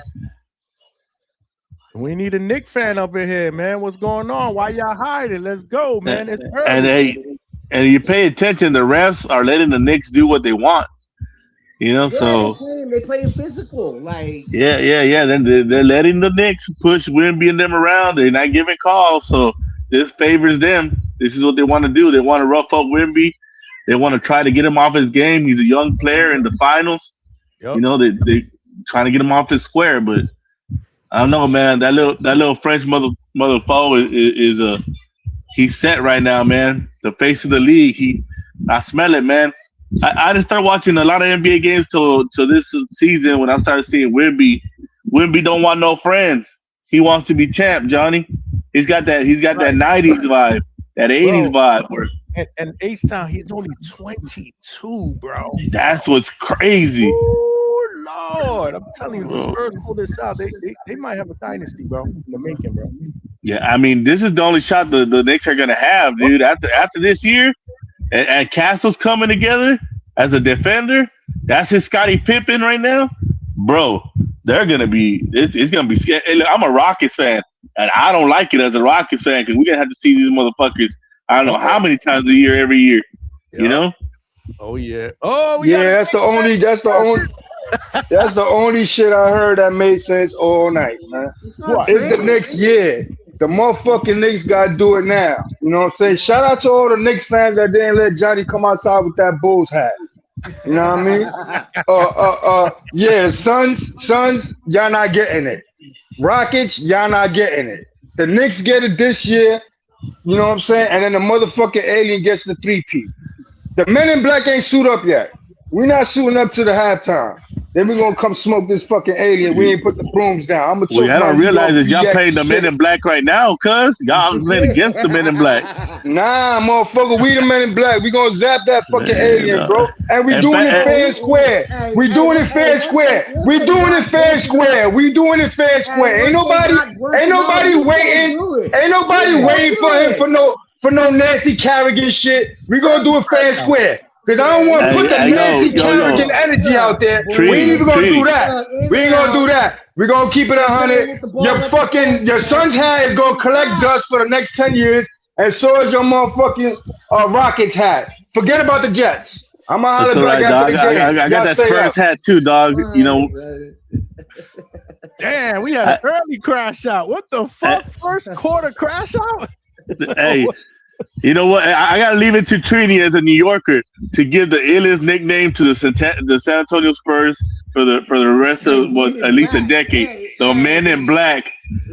We need a Knicks fan up in here, man. What's going on? Why y'all hiding? Let's go, man. It's early. And you pay attention, the refs are letting the Knicks do what they want. So they playing physical, like yeah. Then they're letting the Knicks push Wemby and them around. They're not giving calls, so this favors them. This is what they want to do. They want to rough up Wemby. They want to try to get him off his game. He's a young player in the finals. Yep. They trying to get him off his square, but I don't know, man. That little French mother foe is he's set right now, man. The face of the league. I smell it, man. I didn't start watching a lot of NBA games till this season when I started seeing Wemby. Wemby don't want no friends. He wants to be champ, Johnny. He's got that 90s vibe, that 80s vibe. And H-Town, he's only 22, bro. That's what's crazy. Oh Lord, I'm telling you, the Spurs pull this out. They might have a dynasty, bro, in the making, bro. Yeah, I mean, this is the only shot the Knicks are gonna have, dude. After this year, and Castle's coming together as a defender. That's his Scottie Pippen right now, bro. They're gonna be. It's gonna be. I'm a Rockets fan, and I don't like it as a Rockets fan because we're gonna have to see these motherfuckers. I don't know how many times a year, every year. Yep. Oh yeah. Oh yeah. That's the only shit I heard that made sense all night, man. It's the Knicks, yeah. The motherfucking Knicks gotta do it now. You know what I'm saying? Shout out to all the Knicks fans that didn't let Johnny come outside with that Bulls hat. You know what I mean? Yeah, Suns, y'all not getting it. Rockets, y'all not getting it. The Knicks get it this year. You know what I'm saying? And then the motherfucking alien gets the 3-peat. The Men in Black ain't suit up yet. We're not suiting up to the halftime. Then we're gonna come smoke this fucking alien. We ain't put the brooms down. I don't realize that y'all playing the Men in Black right now, cuz y'all playing against the Men in Black. Nah, motherfucker, we the Men in Black. We gonna zap that fucking alien, bro. And we doing it fair and square. We doing it fair and square. We doing it fair and square. We doing it fair and square. Ain't nobody waiting. Ain't nobody waiting for him for no Nancy Kerrigan shit. We gonna do it fair and square. Because I don't want to put the Nancy Kerrigan energy out there. We ain't even going to do that. We ain't going to do that. We're going to keep it 100. Your son's hat is going to collect dust for the next 10 years, and so is your motherfucking Rockets hat. Forget about the Jets. I'm going to holler back after the game. I got that Spurs hat too, dog. Damn, we had an early crash out. What the fuck? First quarter crash out? Hey. You know what? I gotta leave it to Trini as a New Yorker to give the illest nickname to the San Antonio Spurs for the rest of at least a decade. The Men in Black.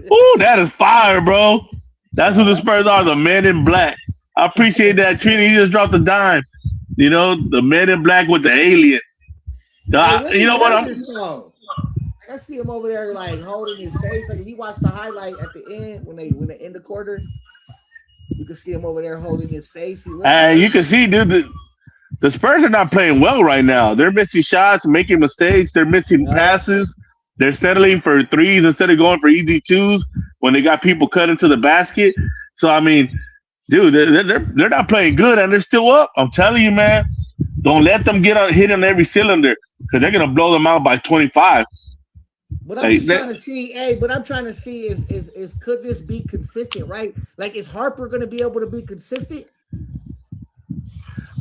Ooh, that is fire, bro. That's who the Spurs are. The Men in Black. I appreciate that, Trini. You just dropped a dime. The Men in Black with the alien. You know what? I see him over there like holding his face. Like he watched the highlight at the end when they end the quarter. You can see him over there holding his face. And you can see, dude, the Spurs are not playing well right now. They're missing shots, making mistakes. They're missing passes. They're settling for threes instead of going for easy twos when they got people cut into the basket. So, I mean, dude, they're not playing good, and they're still up. I'm telling you, man. Don't let them hit on every cylinder because they're going to blow them out by 25. But I'm trying to see, is could this be consistent, right? Like, is Harper going to be able to be consistent?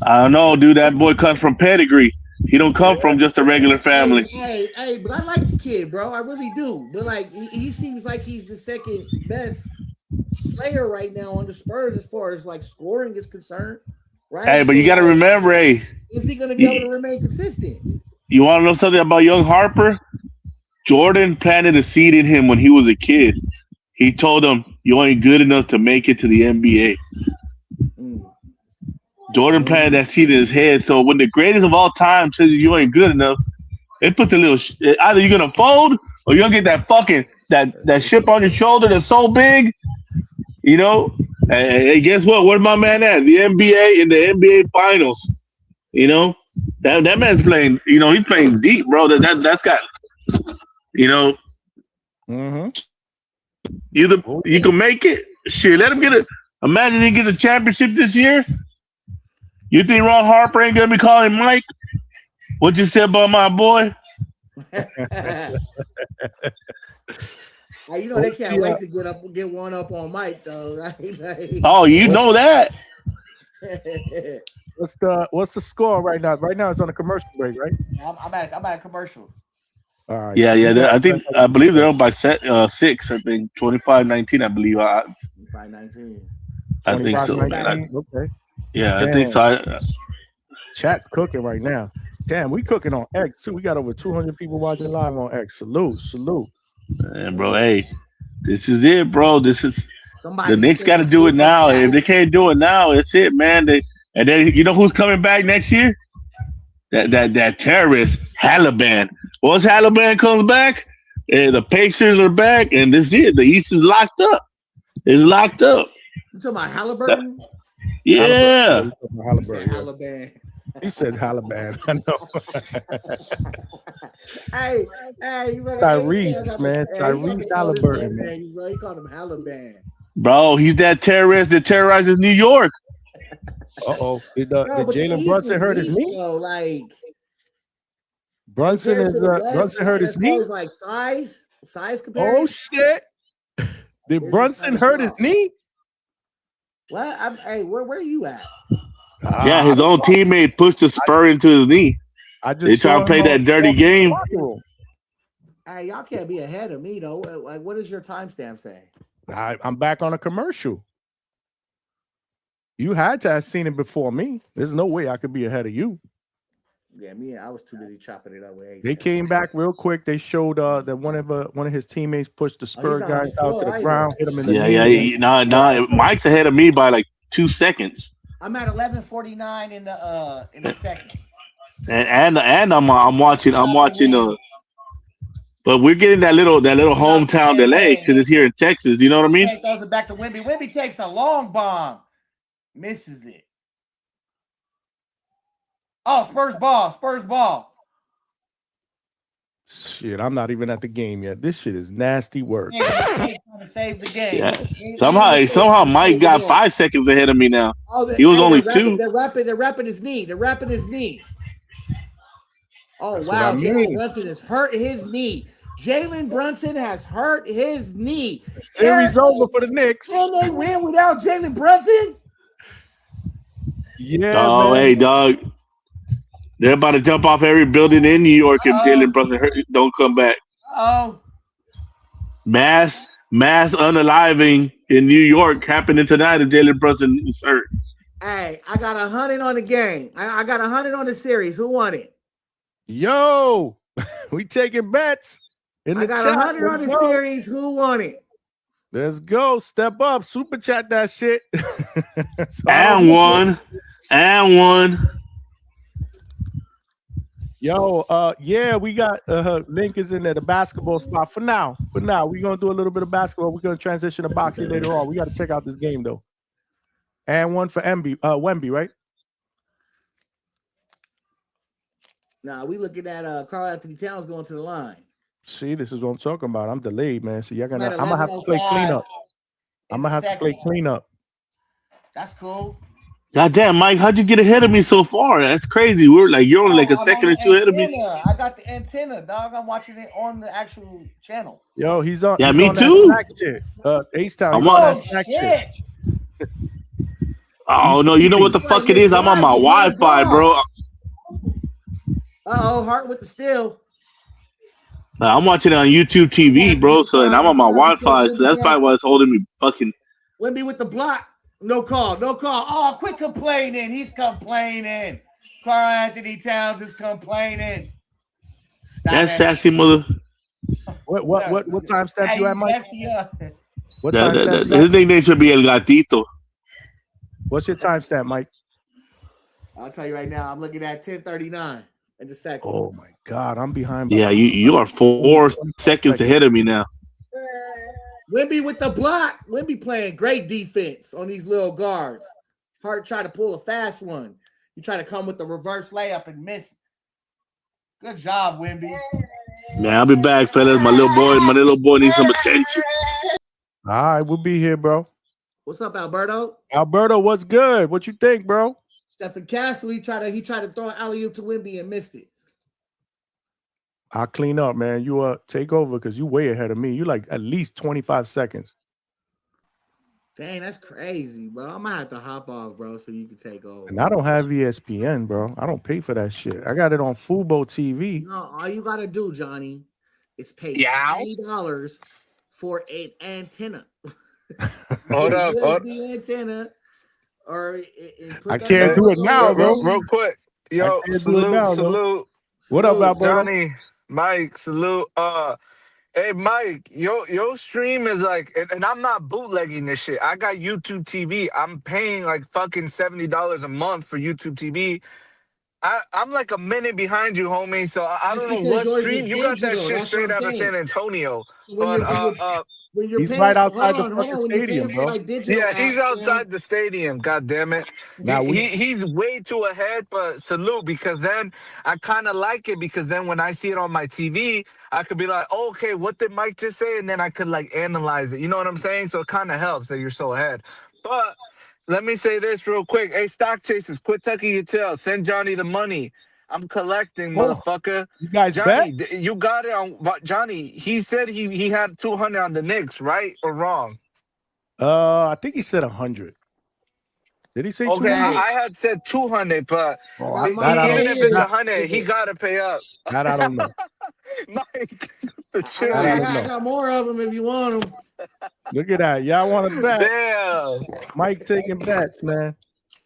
I don't know, dude. That boy comes from pedigree. He don't come from just a regular family. Hey, but I like the kid, bro. I really do. But like, he seems like he's the second best player right now on the Spurs as far as like scoring is concerned, right? Hey, but you got to remember, is he going to be able to remain consistent? You want to know something about young Harper? Jordan planted a seed in him when he was a kid. He told him, "You ain't good enough to make it to the NBA." Jordan planted that seed in his head. So when the greatest of all time says you ain't good enough, it puts a little. Either you're gonna fold or you're gonna get that fucking that ship on your shoulder that's so big, And guess what? Where's my man at? The NBA in the NBA Finals. That man's playing. He's playing deep, bro. That's got. Either you can make it. Shit, let him get it. Imagine he gets a championship this year. You think Ron Harper ain't gonna be calling Mike? What you said about my boy? Hey, you know they can't wait to get one up on Mike though, right? Oh, you know that. What's the score right now? Right now it's on a commercial break, right? I'm at a commercial. All right. Yeah, so we got- I believe they're up by 6. I think 25-19. I believe. 25-19. I think so. 25-19, okay. Yeah, Damn. I think so. Chat's cooking right now. Damn, we cooking on X too. We got over 200 people watching live on X. Salute. Man, bro, hey, this is it, bro. This is Somebody the Knicks send got to a do it super now. chat. If they can't do it now, it's it, man. And then you know who's coming back next year? That terrorist Halliburton. Once Halliburton comes back, the Pacers are back, and this is it. The East is locked up. It's locked up. You talking about Halliburton? Yeah. Halliburton. He said Halliburton. I know. Hey, you better Tyrese, man. Tyrese Halliburton, man. He called him Halliburton. Bro, he's that terrorist that terrorizes New York. Uh-oh. Did Jalen Brunson hurt his knee? Like Brunson hurt his knee? Like size comparison. Oh shit. Did Brunson hurt his knee? What? Where are you at? Yeah, his own teammate pushed a spur into his knee. They try to play that dirty game. Hey, y'all can't be ahead of me though. Like, what does your timestamp say? I'm back on a commercial. You had to have seen it before me. There's no way I could be ahead of you. Yeah, I was too busy chopping it up with. They came back real quick. They showed that one of his teammates pushed the Spur guy out to the ground, hit him in the knee. Yeah. Mike's ahead of me by like 2 seconds. I'm at 11:49 in the second. And I'm watching but we're getting that little hometown delay because it's here in Texas. You know what I mean? Throws it back to Wemby. Wemby takes a long bomb, misses it. Oh, Spurs ball. Shit, I'm not even at the game yet. This shit is nasty work. Trying to save the game. Yeah. Somehow Mike got 5 seconds ahead of me now. He was only 2. They're wrapping his knee. Oh, That's wow. what I mean. Jalen Brunson has hurt his knee. Jalen Brunson has hurt his knee. Series over for the Knicks. Can they win without Jalen Brunson? Yeah. Oh, man. hey, dog. They're about to jump off every building in New York if Jalen Brunson don't come back. Oh. Mass unaliving in New York happening tonight if Jalen Brunson is hurt. Hey, I got 100 on the game. I got 100 on the series. Who won it? Yo, we taking bets. I got 100 on the series. Who won it? Let's go. Step up. Super chat that shit. And one. Yo, yeah, we got Link is in there, the basketball spot. For now, we're gonna do a little bit of basketball. We're gonna transition to boxing later on. We got to check out this game though. And one for Wemby, right? Nah, we looking at Karl Anthony Towns going to the line. See, this is what I'm talking about. I'm delayed, man. So I'm gonna have to play cleanup. That's cool. God damn, Mike, how'd you get ahead of me so far? That's crazy. You're only like a second or two ahead of me. I got the antenna, dog. I'm watching it on the actual channel. Yo, he's on. Yeah, he's me on too. That shit. H-Town. Shit. Oh no, you know what the fuck it is? I'm on my Wi-Fi, bro. Hart with the steal. I'm watching it on YouTube TV, bro. So and I'm on my Wi-Fi, so that's probably why it's holding me fucking. Wemby with the block. No call. Oh, quit complaining. He's complaining. Karl Anthony Towns is complaining. That's sassy mother. What time stamp you at, Mike? What time stamp? His nickname should be El Gatito. What's your timestamp, Mike? I'll tell you right now. I'm looking at 10:39 in the second. Oh my God, I'm behind. Yeah, you are 4 seconds ahead of me now. Wemby with the block. Wemby playing great defense on these little guards. Hart try to pull a fast one. You try to come with the reverse layup and miss. Good job, Wemby. Man, I'll be back, fellas. My little boy needs some attention. All right, we'll be here, bro. What's up, Alberto? Alberto, what's good? What you think, bro? Stephen Castle, he tried to throw an alley-oop to Wemby and missed it. I'll clean up, man. You take over because you way ahead of me. You like at least 25 seconds. Dang, that's crazy, bro. I'm gonna have to hop off, bro, so you can take over. And I don't have ESPN, bro. I don't pay for that shit. I got it on Fubo TV. No, all you gotta do, Johnny, is pay $20 for an antenna. Hold up. The antenna, or I can't do it now, bro. Real quick. Yo, salute. What up, Alberto? Johnny, Mike, salute. Hey, Mike, your stream is like, and I'm not bootlegging this shit. I got YouTube TV. I'm paying like fucking $70 a month for YouTube TV. I'm like a minute behind you, homie. So I don't know what stream. You got that shit straight out of San Antonio. He's right outside the fucking stadium, bro. Yeah, he's outside the stadium. God damn it. He's way too ahead, but salute, because then I kind of like it, because then when I see it on my TV, I could be like, oh, okay, what did Mike just say? And then I could like analyze it. You know what I'm saying? So it kind of helps that you're so ahead. But let me say this real quick. Hey, stock chasers, quit tucking your tail. Send Johnny the money. I'm collecting, motherfucker. You guys Johnny, bet? you got it on Johnny. He said he had 200 on the Knicks, right or wrong? I think he said 100. Did he say 200? Okay, I had said 200, but even if it's 100, he gotta pay up. That I don't know. Mike, the chili. I got more of them if you want them. Look at that. Y'all want to bet? Damn. Mike taking bets, man.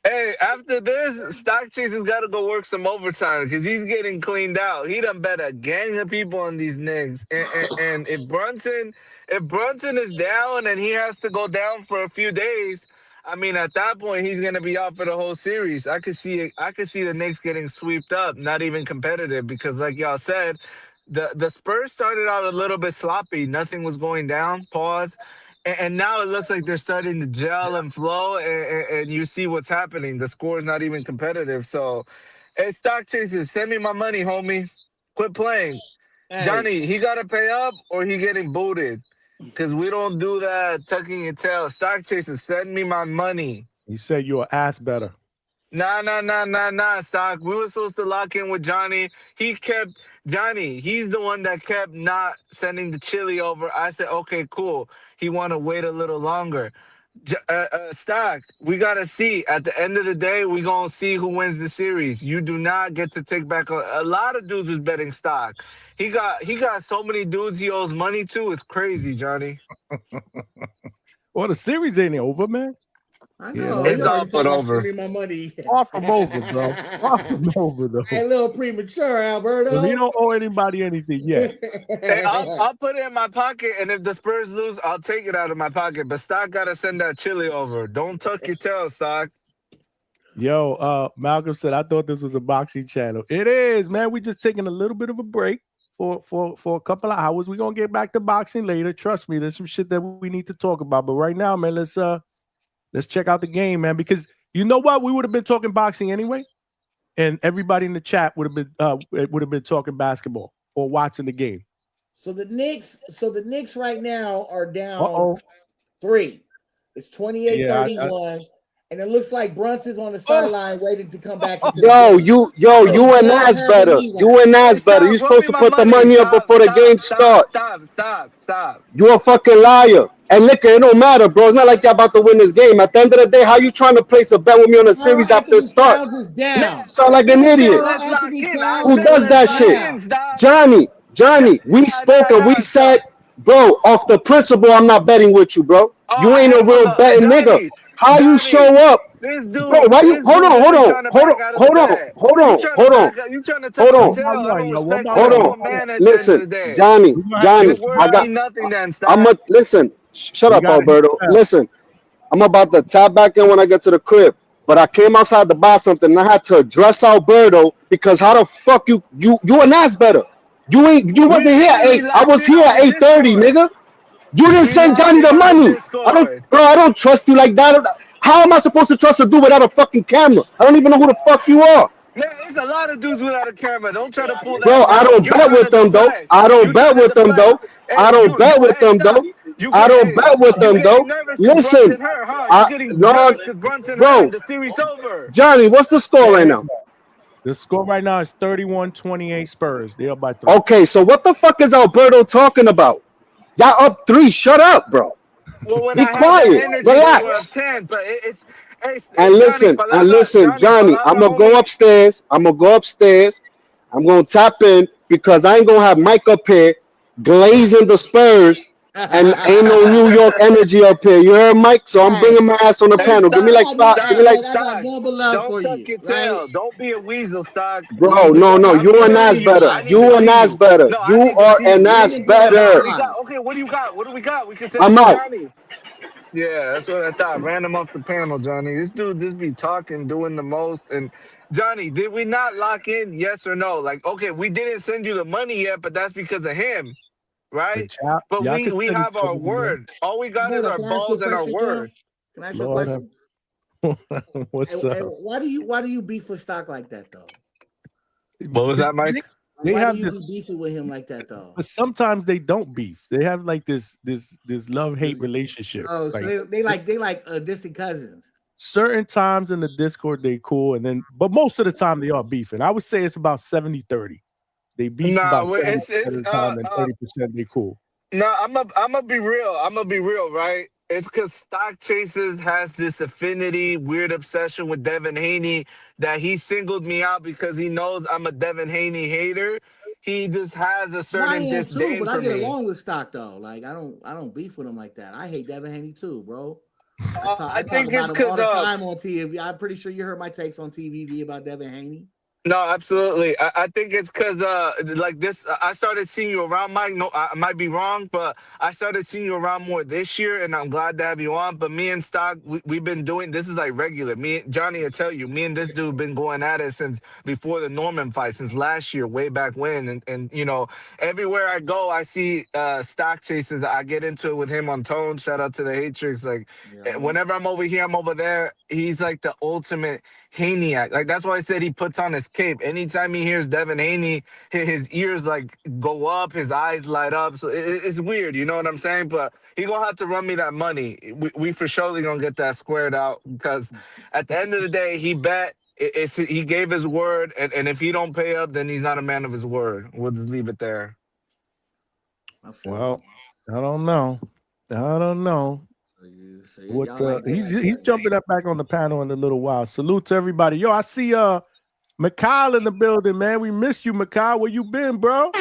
Hey, after this, Stock Chasers got to go work some overtime because he's getting cleaned out. He done bet a gang of people on these Knicks. And if Brunson is down and he has to go down for a few days, I mean, at that point, he's going to be out for the whole series. I could see the Knicks getting swept up, not even competitive, because like y'all said, the Spurs started out a little bit sloppy. Nothing was going down. Pause. And now it looks like they're starting to gel and flow, and you see what's happening. The score is not even competitive. So, hey, Stock Chasers, send me my money, homie. Quit playing. Hey. Johnny, he got to pay up or he getting booted? Because we don't do that tucking your tail. Stock Chasers, send me my money. You said you were ass better. Nah, Stock. We were supposed to lock in with Johnny. He's the one that kept not sending the chili over. I said, okay, cool. He want to wait a little longer. Stock, we got to see. At the end of the day, we going to see who wins the series. You do not get to take back. A lot of dudes was betting Stock. He got so many dudes he owes money to. It's crazy, Johnny. Well, the series ain't over, man. I know. It's all put over. My money. Off from over, bro. Off from over, though. Hey, a little premature, Alberto. He don't owe anybody anything yet. Hey, I'll put it in my pocket, and if the Spurs lose, I'll take it out of my pocket. But Stock got to send that chili over. Don't tuck your tail, Stock. Yo, Malcolm said, I thought this was a boxing channel. It is, man. We just taking a little bit of a break for a couple of hours. We're going to get back to boxing later. Trust me, there's some shit that we need to talk about. But right now, man, let's check out the game, man, because you know what? We would have been talking boxing anyway, and everybody in the chat would have been talking basketball or watching the game. So the Knicks right now are down 3. It's 28-31, and it looks like Brunson's on the sideline waiting to come back. You and Nas better. You and Nas better. You're supposed to put the money up before the game starts. Stop. You a fucking liar. And liquor, it don't matter, bro. It's not like y'all about to win this game. At the end of the day, how you trying to place a bet with me on a series after the start? Sound like an idiot. Who does that shit? Johnny, we spoke and we said, bro, off the principle, I'm not betting with you, bro. You ain't a real betting nigga. How you show up? This dude, bro, why you hold on. Listen, Johnny, listen. Shut up, Alberto. Listen, I'm about to tap back in when I get to the crib. But I came outside to buy something and I had to address Alberto because how the fuck you and that's better. You wasn't here at 8. I was here at 8:30, nigga. You didn't send Johnny the money. I don't trust you like that. How am I supposed to trust a dude without a fucking camera? I don't even know who the fuck you are. Man, there's a lot of dudes without a camera. Don't try to pull that. Bro, I don't bet with them though. I don't bet with them though. I don't bet with them though. Nervous Listen, Brunson hurt, huh? You getting no, nervous because Brunson hurt bro, and the series over. Johnny, what's the score right now? The score right now is 31-28 Spurs. They're up by 3. Okay, so what the fuck is Alberto talking about? Y'all up 3. Shut up, bro. Well, when Be I quiet. had that energy, Relax. they were up 10. But it's And listen, Johnny, I'm gonna go upstairs. I'm gonna tap in because I ain't gonna have Mike up here glazing the Spurs and ain't no New York energy up here. You heard, Mike? So I'm bringing my ass on the panel. Give me like 5. Give me like. Don't tuck your tail. Don't be a weasel, Stock. Bro, no. You and Nas better. You and Nas better. You are and Nas better. Okay, what do you got? What do we got? We can say I'm out. Johnny. Yeah, that's what I thought. Ran him off the panel, Johnny. This dude just be talking, doing the most. And Johnny, did we not lock in? Yes or no? Like, okay, we didn't send you the money yet, but that's because of him, right? But we have our word. All we got is our balls and our word. Can I ask you a question? What's up? Why do you beef with Stock like that though? What was that, Mike? Why do you be beefing with him like that though? But sometimes they don't beef. They have like this love-hate relationship. Oh, so like, they like distant cousins. Certain times in the Discord they cool, but most of the time they are beefing. I would say it's about 70-30. They beef about 70% of the time, and 30% they cool. No, I'm gonna be real. I'm gonna be real, right? It's because Stock Chasers has this affinity, weird obsession with Devin Haney that he singled me out because he knows I'm a Devin Haney hater. He just has a certain disdain but for I get me. along with Stock though. Like I don't beef with him like that. I hate Devin Haney too, bro. I think it's because because time on TV. I'm pretty sure you heard my takes on TV about Devin Haney. No, absolutely. I think it's because like this. I started seeing you around, Mike. No, I might be wrong, but I started seeing you around more this year, and I'm glad to have you on. But me and Stock, we've been doing this is like regular. Me, Johnny, will tell you, me and this dude been going at it since before the Norman fight, since last year, way back when. And you know, everywhere I go, I see Stock Chasers. I get into it with him on Tone. Shout out to the Hatrix. Like whenever I'm over here, I'm over there. He's like the ultimate Haney-act. Like that's why I said he puts on his cape. Anytime he hears Devin Haney, his ears like go up, his eyes light up. So it's weird, you know what I'm saying? But he gonna have to run me that money. We for surely gonna get that squared out because at the end of the day, he bet. He gave his word, and if he don't pay up, then he's not a man of his word. We'll just leave it there. Well, I don't know. He's jumping up back on the panel in a little while. Salute to everybody. Yo, I see Mikhail in the building, man. We missed you, Mikhail. Where you been, bro? We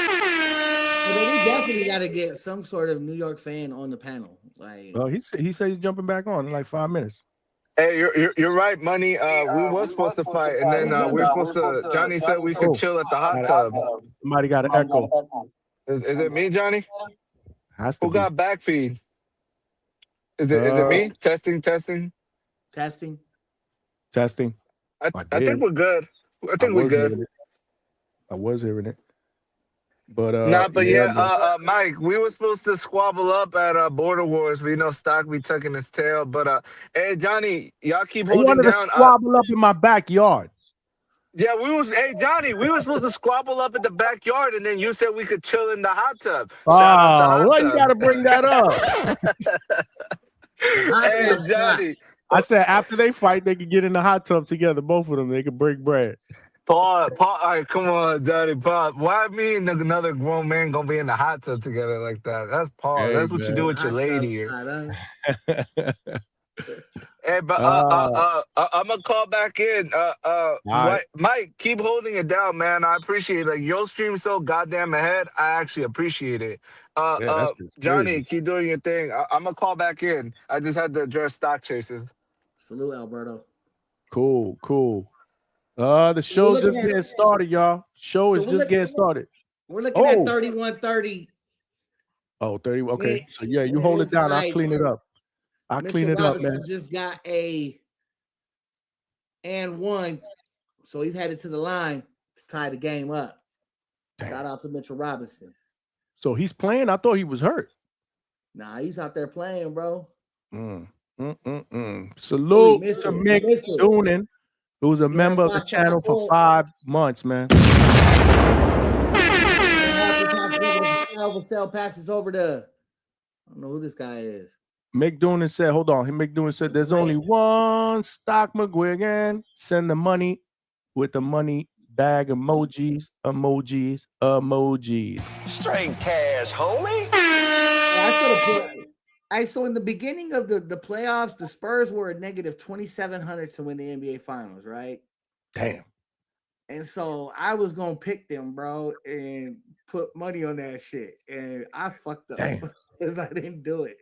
definitely got to get some sort of New York fan on the panel. Like, he said he's jumping back on in like 5 minutes. Hey, you're right, Money. We were supposed to fight, and then we were supposed to. Johnny said we could chill at the hot tub. Somebody got an echo. Is it me, Johnny? Who got backfeed? Is it me? Testing. I think we're good. I think we're good. I was hearing it. But Mike, we were supposed to squabble up at Border Wars, but you know, Stock be tucking his tail. But hey, Johnny, y'all keep holding down. You wanted to squabble up in my backyard. Yeah, Johnny, we were supposed to squabble up in the backyard, and then you said we could chill in the hot tub. You got to bring that up. Hey, Johnny. I said after they fight, they could get in the hot tub together. Both of them, they could break bread. Paul, all right, come on, Johnny. Paul, why me and another grown man gonna be in the hot tub together like that? That's Paul. Hey, that's what you do with your lady here. Hey, but I'm gonna call back in. Mike, keep holding it down, man. I appreciate it. Like your stream's so goddamn ahead. I actually appreciate it. Johnny, keep doing your thing. I'm gonna call back in. I just had to address Stock Chasers. Salute, Alberto. Cool. The show's just getting started, y'all. Show is just getting started. We're looking at 31-30. Oh, 30. Okay. So yeah, you hold it down. I'll clean it up. I'll clean it up, man. Just got a and one, so he's headed to the line to tie the game up. Damn. Shout out to Mitchell Robinson. So he's playing? I thought he was hurt. Nah, he's out there playing, bro. Salute to Mick Doonan, who's a member of the channel for 5 months, man. Passes over to I don't know who this guy is. Mick Doonan said, hold on. Mick Doonan said, there's only one stock McGuigan. Send the money with the money bag emojis. Straight cash, homie. So in the beginning of the playoffs, the Spurs were a negative 2,700 to win the NBA Finals, right? Damn. And so I was gonna pick them, bro, and put money on that shit, and I fucked up because I didn't do it.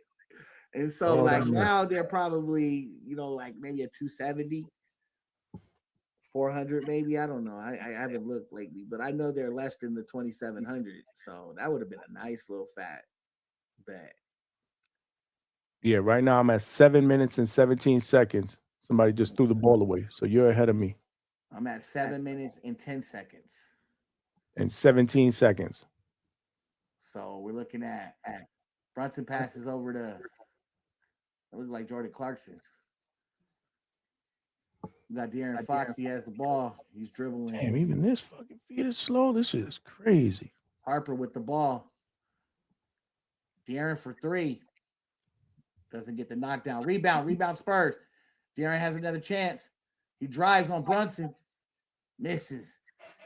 And so now they're probably, like maybe a 270, 400, maybe. I don't know. I haven't looked lately, but I know they're less than the 2,700. So that would have been a nice little fat bet. Yeah, right now I'm at 7 minutes and 17 seconds. Somebody just threw the ball away. So you're ahead of me. I'm at 7 minutes and 10 seconds. And 17 seconds. So we're looking at Brunson passes over to, it looks like Jordan Clarkson. We got De'Aaron Fox. He has the ball. He's dribbling. Damn, even this fucking feet is slow. This shit is crazy. Harper with the ball. De'Aaron for three. Doesn't get the knockdown. Rebound Spurs. De'Aaron has another chance. He drives on Brunson. Misses.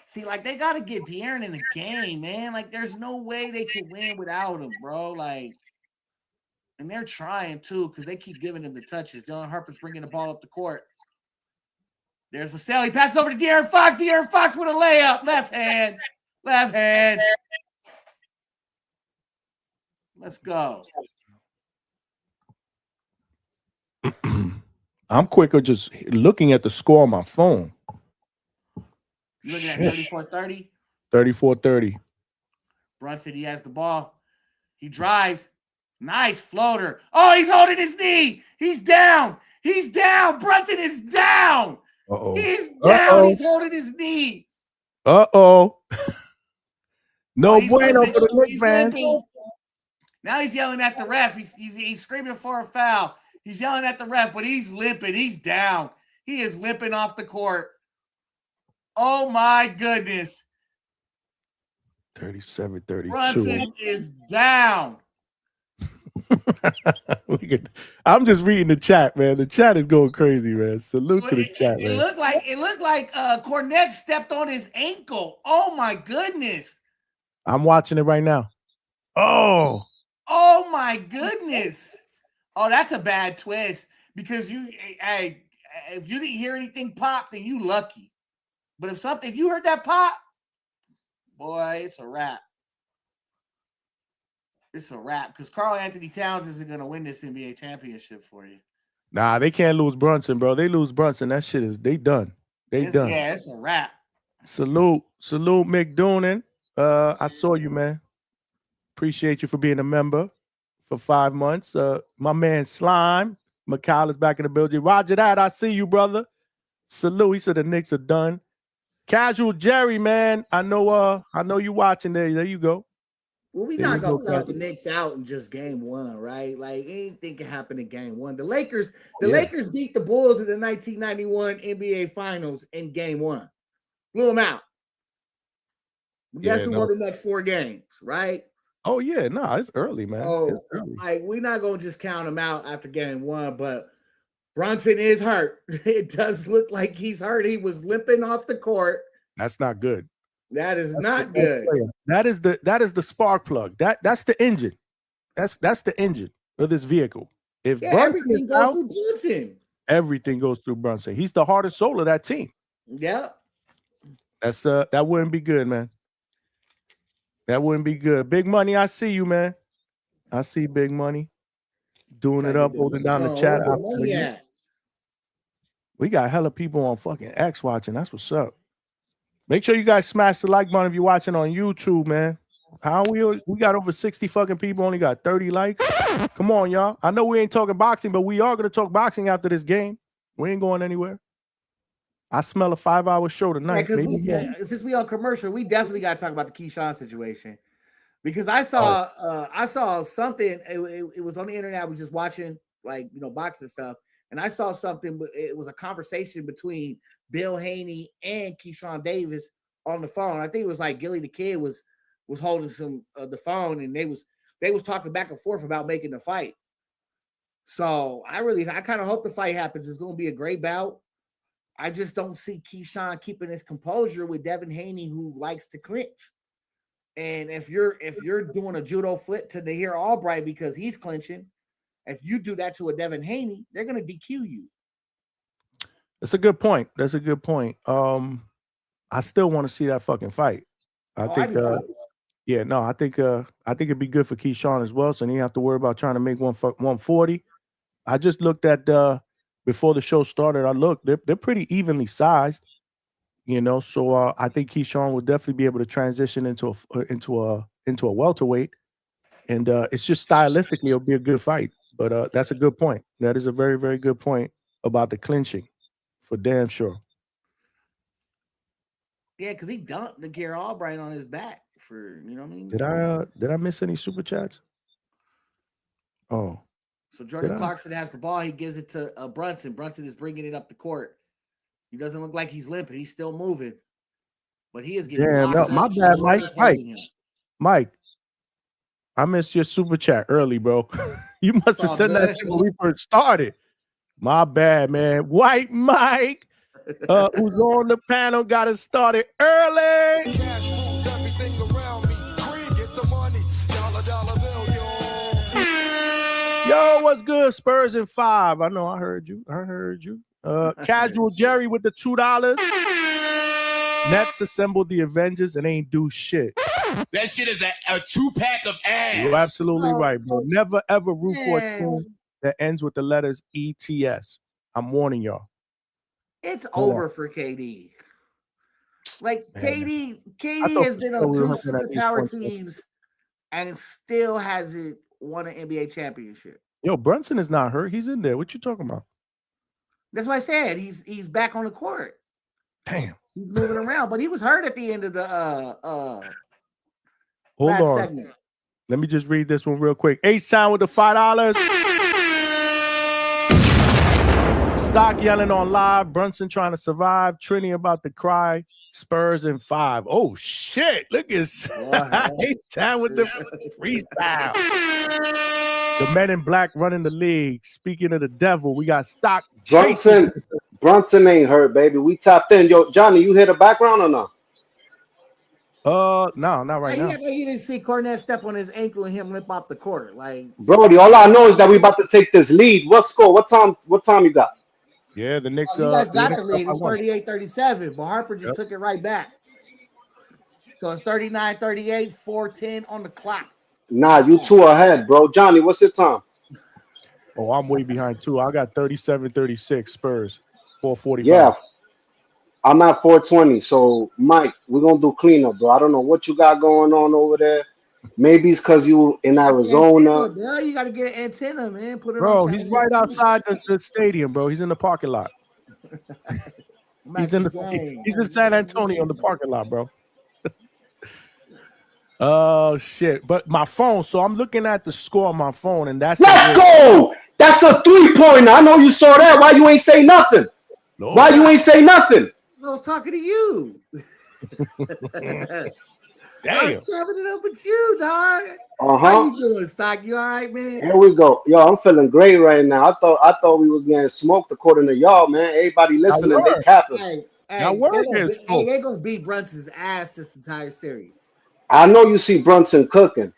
See, they got to get De'Aaron in the game, man. There's no way they can win without him, bro. And they're trying, too, because they keep giving him the touches. Dylan Harper's bringing the ball up the court. There's Vassell. He passes over to De'Aaron Fox. De'Aaron Fox with a layup. Left hand. Let's go. I'm quicker just looking at the score on my phone. You looking at 34-30? 34-30. Brunson, he has the ball. He drives. Nice floater. Oh, he's holding his knee. He's down. Brunson is down. Uh-oh. He's down. He's holding his knee. No bueno for the Knicks, man. Now he's yelling at the ref. He's screaming for a foul. He's yelling at the ref, but he's limping. He's down. He is limping off the court. Oh, my goodness. 37-32. Brunson is down. I'm just reading the chat, man. The chat is going crazy, man. Salute to the chat, man. It looked like Cornette stepped on his ankle. Oh, my goodness. I'm watching it right now. Oh, my goodness. Oh, that's a bad twist because if you didn't hear anything pop, then you lucky. But if you heard that pop, boy, it's a wrap. It's a wrap because Karl Anthony Towns isn't going to win this NBA championship for you. Nah, they can't lose Brunson, bro. They lose Brunson. That shit is, they done. Done. Yeah, it's a wrap. Salute, Mick Doonan. I saw you, man. Appreciate you for being a member for 5 months. My man Slime McCall is back in the building. Roger that. I see you, brother. Salute. He said the Knicks are done. Casual Jerry, man. I know you watching there. There you go. Well, we're not going to count the Knicks out in just game one, right? Anything can happen in game one. The Lakers beat the Bulls in the 1991 NBA Finals in game one. Blew them out. Guess who won the next 4 games, right? Oh, yeah. No, it's early, man. Oh, we're not going to just count them out after game one, but Brunson is hurt. It does look like he's hurt. He was limping off the court. That's not good. That is not good. That is the spark plug. That's the engine. That's the engine of this vehicle. If everything goes through Brunson. Everything goes through Brunson. He's the heart and soul of that team. Yeah. That wouldn't be good, man. That wouldn't be good. Big Money, I see you, man. I see Big Money doing it up, holding down the chat. We got hella people on fucking X watching. That's what's up. Make sure you guys smash the like button if you're watching on YouTube, man. We got over 60 fucking people, only got 30 likes. Come on, y'all. I know we ain't talking boxing, but we are going to talk boxing after this game. We ain't going anywhere. I smell a 5-hour show tonight. Since we on commercial, we definitely got to talk about the Keyshawn situation. Because I saw something, it was on the internet. I was just watching boxing stuff. And I saw something, it was a conversation between Bill Haney and Keyshawn Davis on the phone. I think it was Gilly the Kid was holding the phone, and they was they was talking back and forth about making the fight. So I kind of hope the fight happens. It's going to be a great bout. I just don't see Keyshawn keeping his composure with Devin Haney, who likes to clinch. And if you're doing a judo flip to Nahir Albright because he's clinching, if you do that to a Devin Haney, they're going to DQ you. That's a good point. I still want to see that fucking fight. I think it'd be good for Keyshawn as well. So then you have to worry about trying to make 140. I just looked at before the show started. I looked; they're pretty evenly sized, So I think Keyshawn will definitely be able to transition into a welterweight, and it's just stylistically it'll be a good fight. But that's a good point. That is a very, very good point about the clinching, for damn sure. Yeah, because he dumped the Nahir Albright on his back for, you know what I mean? Did I miss any super chats? Oh. So Jordan Clarkson has the ball. He gives it to Brunson. Brunson is bringing it up the court. He doesn't look like he's limping. He's still moving. But he is getting my bad, Mike. I missed your super chat early, bro. You must have sent that when we first started. My bad, man. White Mike. Who's on the panel, got us started early. Cash rules everything around me. Green, get the money. Dollar bill, Yo, what's good? Spurs in 5. I know I heard you. Casual Jerry with the $2. Nets assembled the Avengers and ain't do shit. That shit is a 2-pack of ass. You're absolutely right, bro. Never ever root for a team that ends with the letters ETS. I'm warning y'all. It's over for KD. Like KD has been on 2 superpower teams and still hasn't won an NBA championship. Yo, Brunson is not hurt. He's in there. What you talking about? That's what I said. He's back on the court. Damn. He's moving around, but he was hurt at the end of the Hold last on. segment. Let me just read this one real quick. H-Town with the $5. Stock yelling on live. Brunson trying to survive. Trini about to cry. Spurs in 5. Oh shit! Look at H-Town with the freestyle. The men in black running the league. Speaking of the devil, we got Stock. Brunson ain't hurt, baby. We tapped in. Yo, Johnny, you hear the background or no? No, not right now. He didn't see Cornette step on his ankle and him limp off the court. Like, Brody, all I know is that we about to take this lead. What score? What time you got? Yeah, the Knicks. You guys got the lead. It's 38-37, but Harper just took it right back. So it's 39-38, 4:10 on the clock. Nah, you 2 ahead, bro. Johnny, what's your time? Oh, I'm way behind too. I got 37-36 Spurs, 4:45. Yeah, I'm at 4:20. So, Mike, we're gonna do cleanup, bro. I don't know what you got going on over there. Maybe it's because you in Arizona. Antenna, you got to get an antenna, man. Put it bro, on. He's right outside the stadium, bro. He's in the parking lot. He's in San Antonio in the parking lot, bro. Oh shit! But my phone. So I'm looking at the score on my phone, and that's let's go. That's a 3-pointer. I know you saw that. Why you ain't say nothing? No. Why you ain't say nothing? I was talking to you. Damn. I was chopping it up with you, dog. Uh-huh. How you doing, Stock? You all right, man? Here we go. Yo, I'm feeling great right now. I thought we was getting smoked according to y'all, man. Everybody listening, they capping. They're gonna beat Brunson's ass this entire series. I know you see Brunson cooking.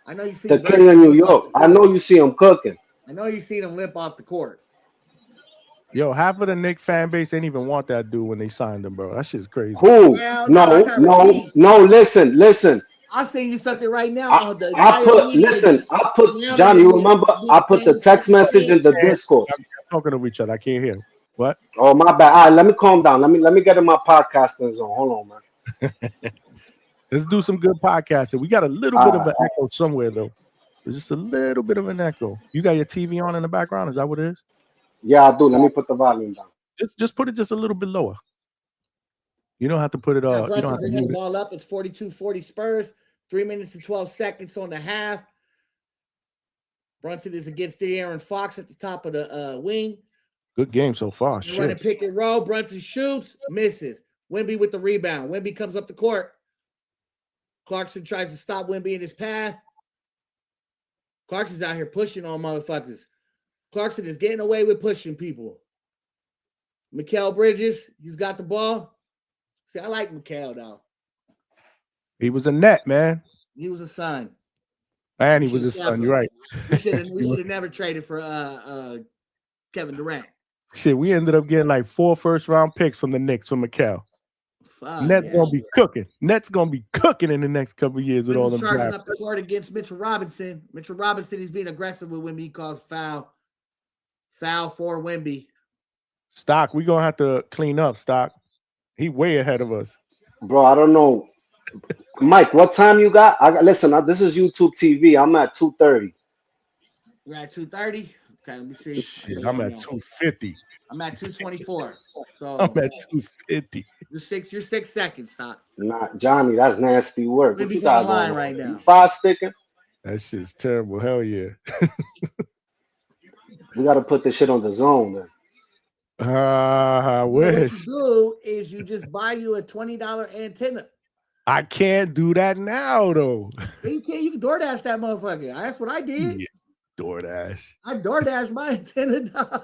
I know you see the king of New York. I know you see him cooking. I know you see him limp off the court. Yo, half of the Knicks fan base ain't even want that dude when they signed him, bro. That shit's crazy. Who? Well, no. Listen. I'll send you something right now. I put Johnny. You remember? I put the text message in the Discord. I'm talking to each other. I can't hear. What? Oh, my bad. All right, let me calm down. Let me get in my podcasting zone. Hold on, man. Let's do some good podcasting. We got a little bit of an echo somewhere, though. There's just a little bit of an echo. You got your TV on in the background? Is that what it is? Yeah, I do. Let me put the volume down. Just put it just a little bit lower. You don't have to put it up. You don't have to move the ball up. It's 42-40 Spurs. 3 minutes and 12 seconds on the half. Brunson is against De'Aaron Fox at the top of the wing. Good game so far. Running pick and roll. Brunson shoots, misses. Wemby with the rebound. Wemby comes up the court. Clarkson tries to stop Wemby in his path. Clarkson's out here pushing on motherfuckers. Clarkson is getting away with pushing people. Mikal Bridges, he's got the ball. See, I like Mikal though. He was a net, man. He was a son. And he was a son. You're right. We should have never traded for Kevin Durant. Shit, we ended up getting like 4 first-round picks from the Knicks from Mikal. Nets gonna be cooking. Nets gonna be cooking in the next couple of years with all them charging drafts. up the court against Mitchell Robinson. Mitchell Robinson is being aggressive with Wemby. He calls foul for Wemby. Stock, we gonna have to clean up. Stock, he way ahead of us, bro. I don't know, Mike. What time you got? Listen. This is YouTube TV. I'm at 2:30. You're at 2:30. Okay, let me see. Shit, I'm at 2:50. I'm at 2:24. So I'm at 2:50. You're 6 seconds, Stock. Nah, Johnny, that's nasty work. Wemby's on the line right now. You 5 sticking? That shit's terrible. Hell yeah. We got to put this shit on the zone, man. I wish. What you do is you just buy you a $20 antenna. I can't do that now, though. You can't. You can DoorDash that motherfucker. That's what I did. Yeah, DoorDash. I DoorDash my antenna.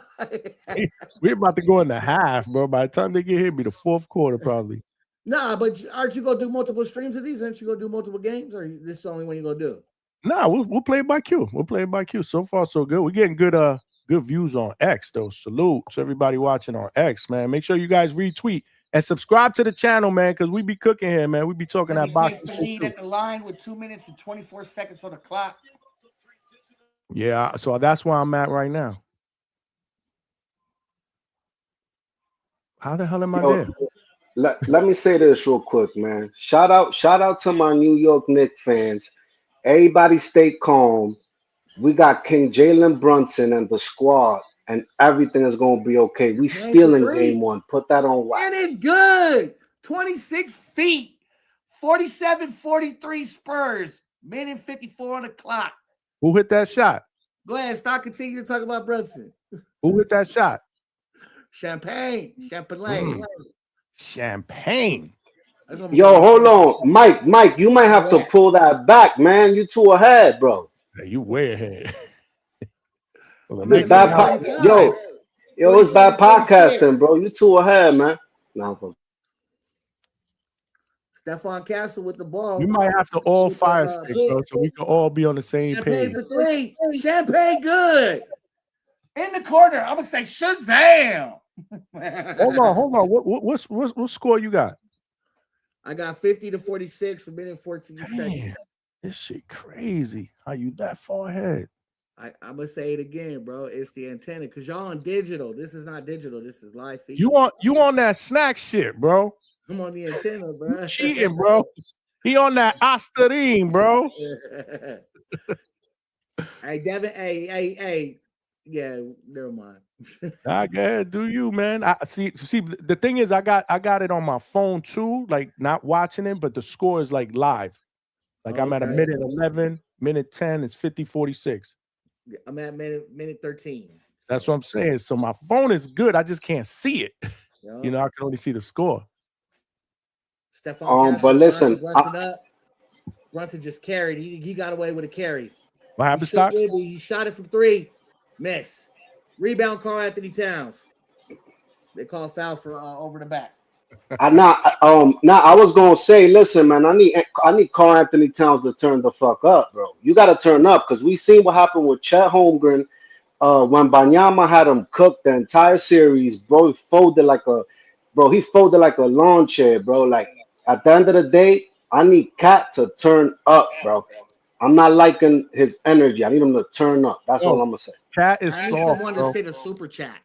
We're about to go in the half, bro. By the time they get here, it'll be the fourth quarter, probably. Nah, but aren't you gonna do multiple streams of these? Aren't you gonna do multiple games, or this is the only one you gonna do? Nah, we'll play it by Q. We'll play it by Q. So far, so good. We're getting good views on X, though. Salute to everybody watching on X, man. Make sure you guys retweet and subscribe to the channel, man, because we be cooking here, man. We be talking that box. The lead at the line with 2 minutes and 24 seconds on the clock. Yeah, so that's where I'm at right now. How the hell am I there? Let me say this real quick, man. Shout out to my New York Knicks fans. Everybody stay calm. We got King Jalen Brunson and the squad, and everything is going to be okay. We still in game 1. Put that on wax. And it's good. 26 feet. 47-43 Spurs. Minute 54 on the clock. Who hit that shot? Go ahead. Start continue to talk about Brunson. Who hit that shot? Champagne. Champagne. Yo, hold on. Mike, you might have to pull that back, man. You too ahead, bro. Yeah, you way ahead. It's bad it's bad podcasting, bro. You too ahead, man. No, Stephon Castle with the ball. We might have to all fire stick, bro, so we can all be on the same page. For 3. Champagne good. In the corner. I'm gonna say Shazam. Hold on. What score you got? I got 50-46, a minute 14 seconds. This shit crazy. How you that far ahead? I'm gonna say it again, bro. It's the antenna because y'all on digital. This is not digital. This is live feed. You on that snack shit, bro? I'm on the antenna, bro. You cheating, bro. He on that Asterine, bro. Hey, Devin. Hey. Yeah, never mind. I go ahead, do you, man? I see. The thing is, I got it on my phone too, like not watching it, but the score is like live. Like I'm at a minute 11, minute 10. It's 50-46. I'm at minute 13. That's what I'm saying. So my phone is good. I just can't see it. Yep. You know, I can only see the score. Stephon but listen, Brunson just carried. He got away with a carry. What happened, Stock? He shot it from 3. Miss. Rebound, Karl Anthony Towns. They call foul for over the back. I was gonna say, listen, man, I need Karl Anthony Towns to turn the fuck up, bro. You gotta turn up because we seen what happened with Chet Holmgren when Banyama had him cooked the entire series, bro. He folded like a lawn chair, bro. Like at the end of the day, I need Cat to turn up, bro. I'm not liking his energy. I need him to turn up. That's all I'm gonna say. Cat is I soft, someone bro. to say the super chat.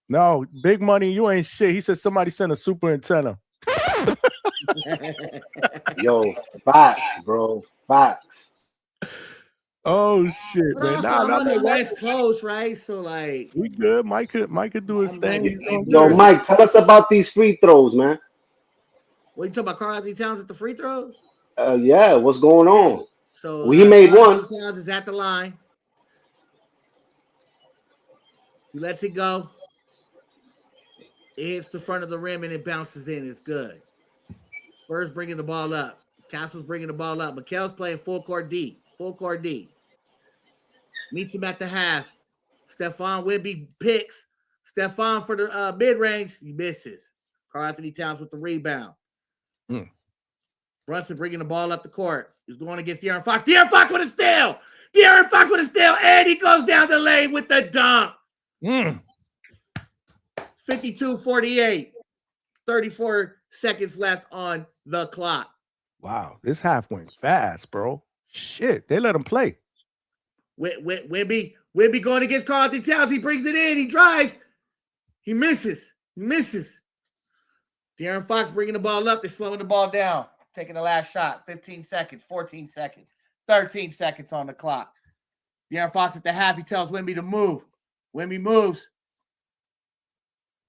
No, big money. You ain't shit. He said somebody sent a super antenna. Yo, facts, bro. Facts. Oh shit, man. I'm on the West Coast, right? So like, we good. Mike could do his thing. Yo, Mike, tell us about these free throws, man. What you talking about? Karl Anthony Towns at the free throws? Yeah. What's going on? So we made Karl one. Anthony Towns is at the line. He lets it go. It hits the front of the rim and it bounces in. It's good. Spurs bringing the ball up. Castle's bringing the ball up. Mikal's playing full court D. Meets him at the half. Stephon Wemby picks. Stephon for the mid-range. He misses. Karl-Anthony Towns with the rebound. Brunson bringing the ball up the court. He's going against De'Aaron Fox. De'Aaron Fox with a steal. De'Aaron Fox with a steal. And he goes down the lane with the dunk. 52-48. 34 seconds left on the clock. Wow, this half went fast, bro. Shit, they let him play. Wemby going against Karl-Anthony Towns. He brings it in. He drives. He misses. De'Aaron Fox bringing the ball up. They're slowing the ball down. Taking the last shot. 15 seconds, 14 seconds, 13 seconds on the clock. De'Aaron Fox at the half. He tells Wemby to move. Wemby moves.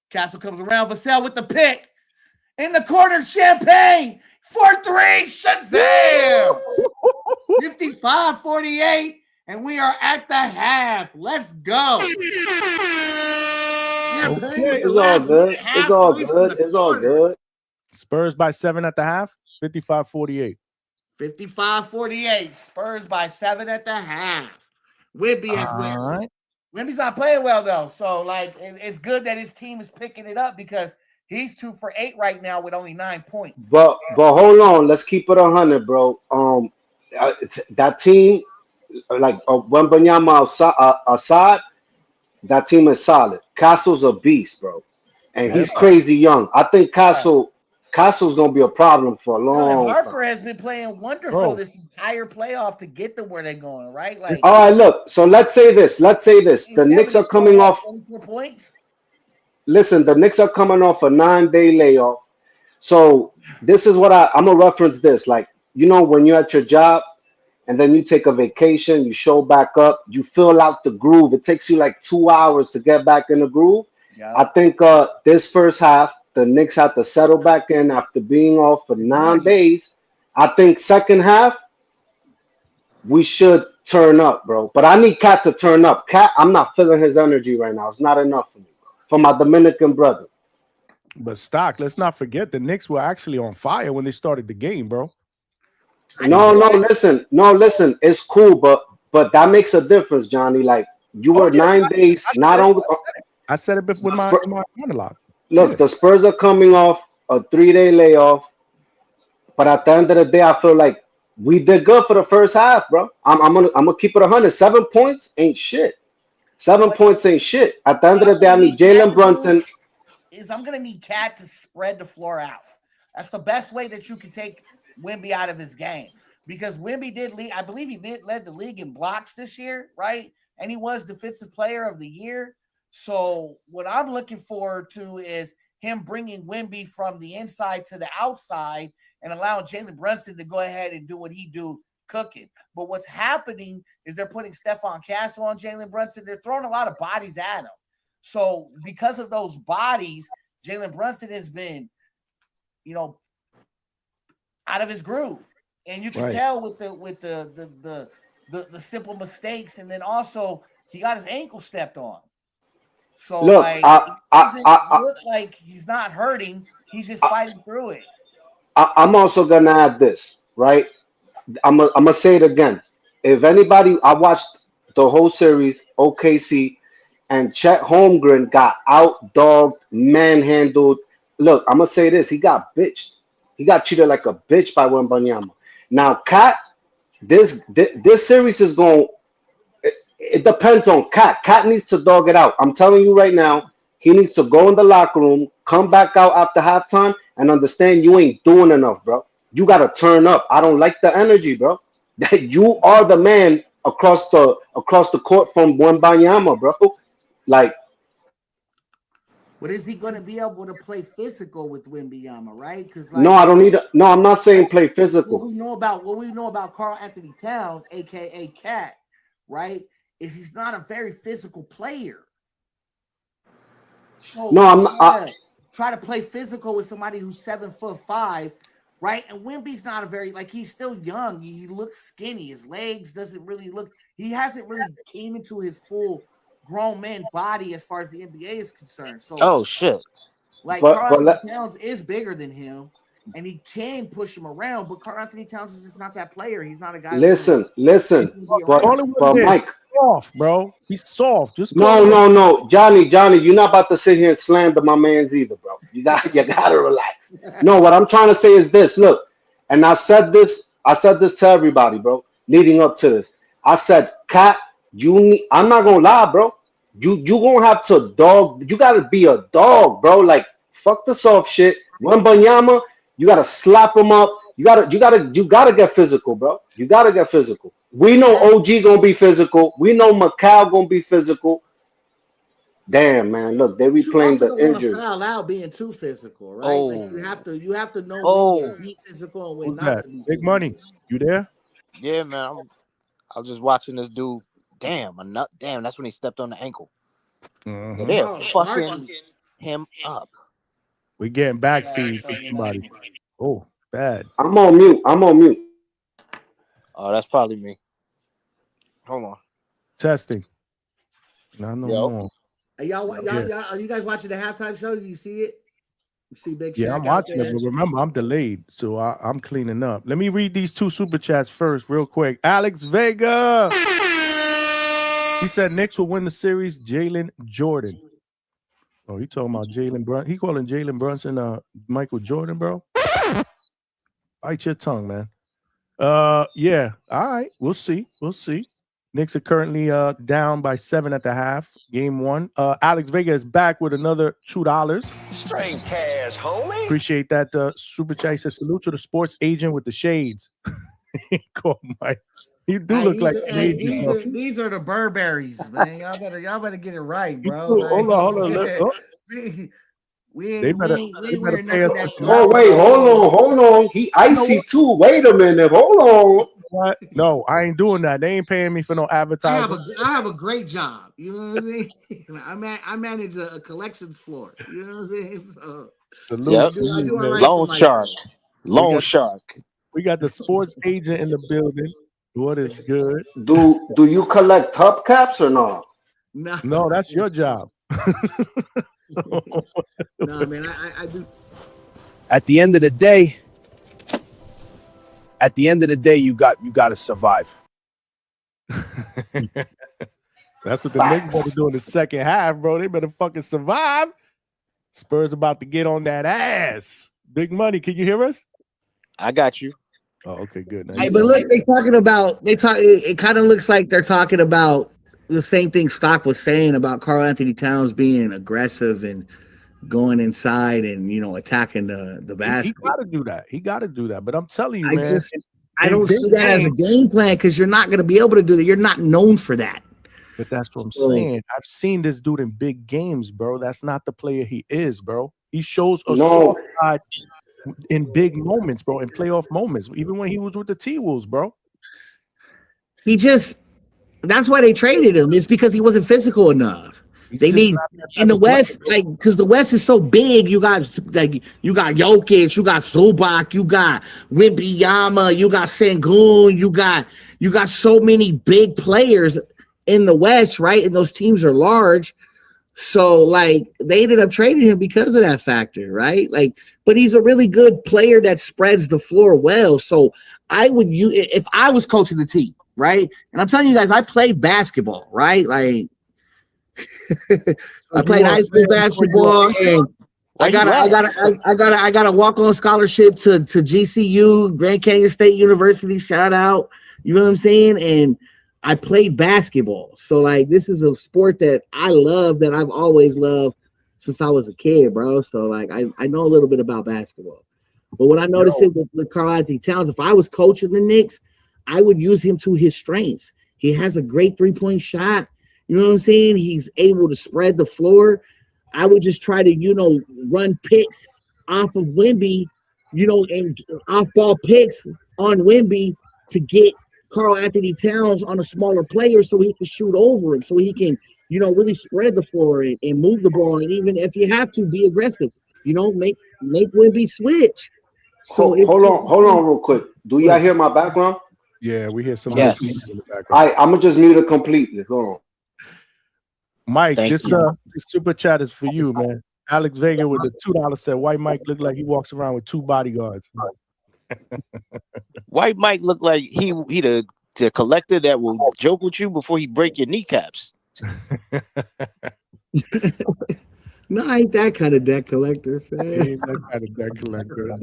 Castle comes around. Vassell with the pick. In the corner, Champagne for three. Shazam! 55-48. And we are at the half. Let's go. Okay. It's all good. It's all good. It's all good. Spurs by 7 at the half. 55-48. 55-48. Spurs by 7 at the half. Wemby has win. Right. Wemby's not playing well though, so like it's good that his team is picking it up because he's 2 for 8 right now with only 9 points. But hold on, let's keep it 100, bro. That team, like Wembanyama Assad, that team is solid. Castle's a beast, bro, and he's crazy young. I think Castle's gonna be a problem for a long Harper time. has been playing wonderful this entire playoff to get them where they're going, right? Like, all right, look. So let's say this. The Knicks are coming off 24 points. Listen, the Knicks are coming off a 9-day layoff. So this is what I'm gonna reference this. Like, you know, when you're at your job and then you take a vacation, you show back up, you fill out the groove. It takes you like 2 hours to get back in the groove. Yeah. I think this first half, the Knicks have to settle back in after being off for 9 days. I think second half, we should turn up, bro. But I need Cat to turn up. Cat, I'm not feeling his energy right now. It's not enough for me, for my Dominican brother. But Stock, let's not forget the Knicks were actually on fire when they started the game, bro. No, listen. It's cool, but that makes a difference, Johnny. Like, you were 9 days not on. I said it before my monologue. Look, the Spurs are coming off a 3-day layoff, but at the end of the day, I feel like we did good for the first half, bro. I'm gonna keep it 100. 7 points ain't shit. 7 points ain't shit. At the end of the day, I need Jalen Brunson. I'm gonna need Cat to spread the floor out. That's the best way that you can take Wemby out of his game because Wemby did lead. I believe he led the league in blocks this year, right? And he was Defensive Player of the Year. So what I'm looking forward to is him bringing Wemby from the inside to the outside and allowing Jalen Brunson to go ahead and do what he do, cooking. But what's happening is they're putting Stephon Castle on Jalen Brunson. They're throwing a lot of bodies at him. So because of those bodies, Jalen Brunson has been, out of his groove. And you can tell with the simple mistakes. And then also he got his ankle stepped on. So look, like, it doesn't look like he's not hurting. He's just fighting through it. I'm also gonna add this, right? I'm gonna say it again. If anybody, I watched the whole series, OKC, and Chet Holmgren got out-dogged, manhandled. Look, I'm gonna say this: he got bitched. He got treated like a bitch by Wembanyama. Now, Cat, this series is going. It depends on Cat. Cat needs to dog it out. I'm telling you right now, he needs to go in the locker room, come back out after halftime, and understand you ain't doing enough, bro. You gotta turn up. I don't like the energy, bro. That you are the man across the court from Wembanyama, bro. Like, but is he gonna be able to play physical with Wembanyama, right? Because no, I don't need. No, I'm not saying play physical. What we know about Karl-Anthony Towns, aka Cat, right? Is he's not a very physical player. So no, I'm not. Try to play physical with somebody who's 7'5", right? And Wemby's not a very he's still young. He looks skinny. His legs doesn't really look. He hasn't really came into his full grown man body as far as the NBA is concerned. So shit. Like Karl-Anthony Towns is bigger than him. And he can push him around, but Karl-Anthony Towns is just not that player. He's not a guy. Listen. But soft, bro. He's soft. Just No, Johnny, you're not about to sit here and slander my man's either, bro. You gotta relax. No, what I'm trying to say is this. Look, and I said this to everybody, bro, leading up to this. I said, Cat, I'm not gonna lie, bro. You gonna have to dog. You gotta be a dog, bro. Like fuck the soft shit. Wembanyama, you gotta slap him up. You gotta get physical, bro. You gotta get physical. We know OG gonna be physical. We know Macau gonna be physical. Damn, man. Look, they replaying the injuries. Foul out being too physical, right? Like you have to know when to be physical and when not to be Big Money. You there? Yeah, man. I was just watching this dude. Damn, that's when he stepped on the ankle. Mm-hmm. They're fucking him up. We getting back feed from somebody. Oh, bad. I'm on mute. Oh, that's probably me. Hold on. Testing. No more. Are you guys watching the halftime show? Do you see it? You see Big Shaq? Yeah, I'm watching it, but remember, I'm delayed, so I'm cleaning up. Let me read these 2 super chats first, real quick. Alex Vega. He said Knicks will win the series. Jalen Jordan. Oh, he talking about Jalen Brunson. He calling Jalen Brunson Michael Jordan, bro. Bite your tongue, man. Yeah. All right. We'll see. Knicks are currently down by 7 at the half. Game 1. Alex Vega is back with another $2. Straight cash, homie. Appreciate that super chat. He says salute to the sports agent with the shades. Call Mike. You do look like an agent. These are the Burberrys, man. Y'all better get it right, bro. Hold on. We ain't They better pay us. Oh wait, hold on. He icy too. Wait a minute. Hold on. What? No, I ain't doing that. They ain't paying me for no advertising. I have a great job. You know what I'm saying? I manage a collections floor. You know what I'm saying? So salute. Loan shark. We got the sports agent in the building. What is good? Do you collect hubcaps or not? No, that's your job. No, man, I do. At the end of the day, you got to survive. That's what the Knicks better do in the second half, bro. They better fucking survive. Spurs about to get on that ass. Big Money, can you hear us? I got you. Oh, okay, good. Hey, but look, it kind of looks like they're talking about the same thing Stock was saying about Karl Anthony Towns being aggressive and going inside and attacking the basket. He got to do that. But I'm telling you, I don't see that as a game plan because you're not going to be able to do that. You're not known for that. But that's what I'm saying. I've seen this dude in big games, bro. That's not the player he is, bro. He shows a soft side in big moments, bro, in playoff moments, even when he was with the T-Wolves, bro. That's why they traded him. It's because he wasn't physical enough. They need in the West, because the West is so big. You got Jokic, you got Zubac, you got Wembanyama, you got Sengun, you got so many big players in the West, right? And those teams are large. So they ended up trading him because of that factor, right? But he's a really good player that spreads the floor well. So if I was coaching the team, right? And I'm telling you guys, I played basketball, right? I played high school basketball, and I got a walk-on scholarship to GCU, Grand Canyon State University. Shout out, you know what I'm saying? And I played basketball, so this is a sport that I love, that I've always loved since I was a kid, bro. So I know a little bit about basketball. But what I noticed with Karl Anthony Towns, if I was coaching the Knicks, I would use him to his strengths. He has a great three-point shot. You know what I'm saying? He's able to spread the floor. I would just try to, run picks off of Wemby, and off-ball picks on Wemby to get Karl Anthony Towns on a smaller player so he can shoot over him, so he can, really spread the floor and move the ball. And even if you have to, be aggressive, make Wemby switch. So hold on real quick. Do y'all hear my background? Yeah, we hear some in the background. I'm going to just mute it completely. Go on. Mike, this super chat is for you, man. Alex Vega with the $2 said, White Mike looked like he walks around with 2 bodyguards. White Mike looked like he the The collector that will joke with you before he break your kneecaps. No, I ain't that kind of debt collector. He ain't that kind of debt collector.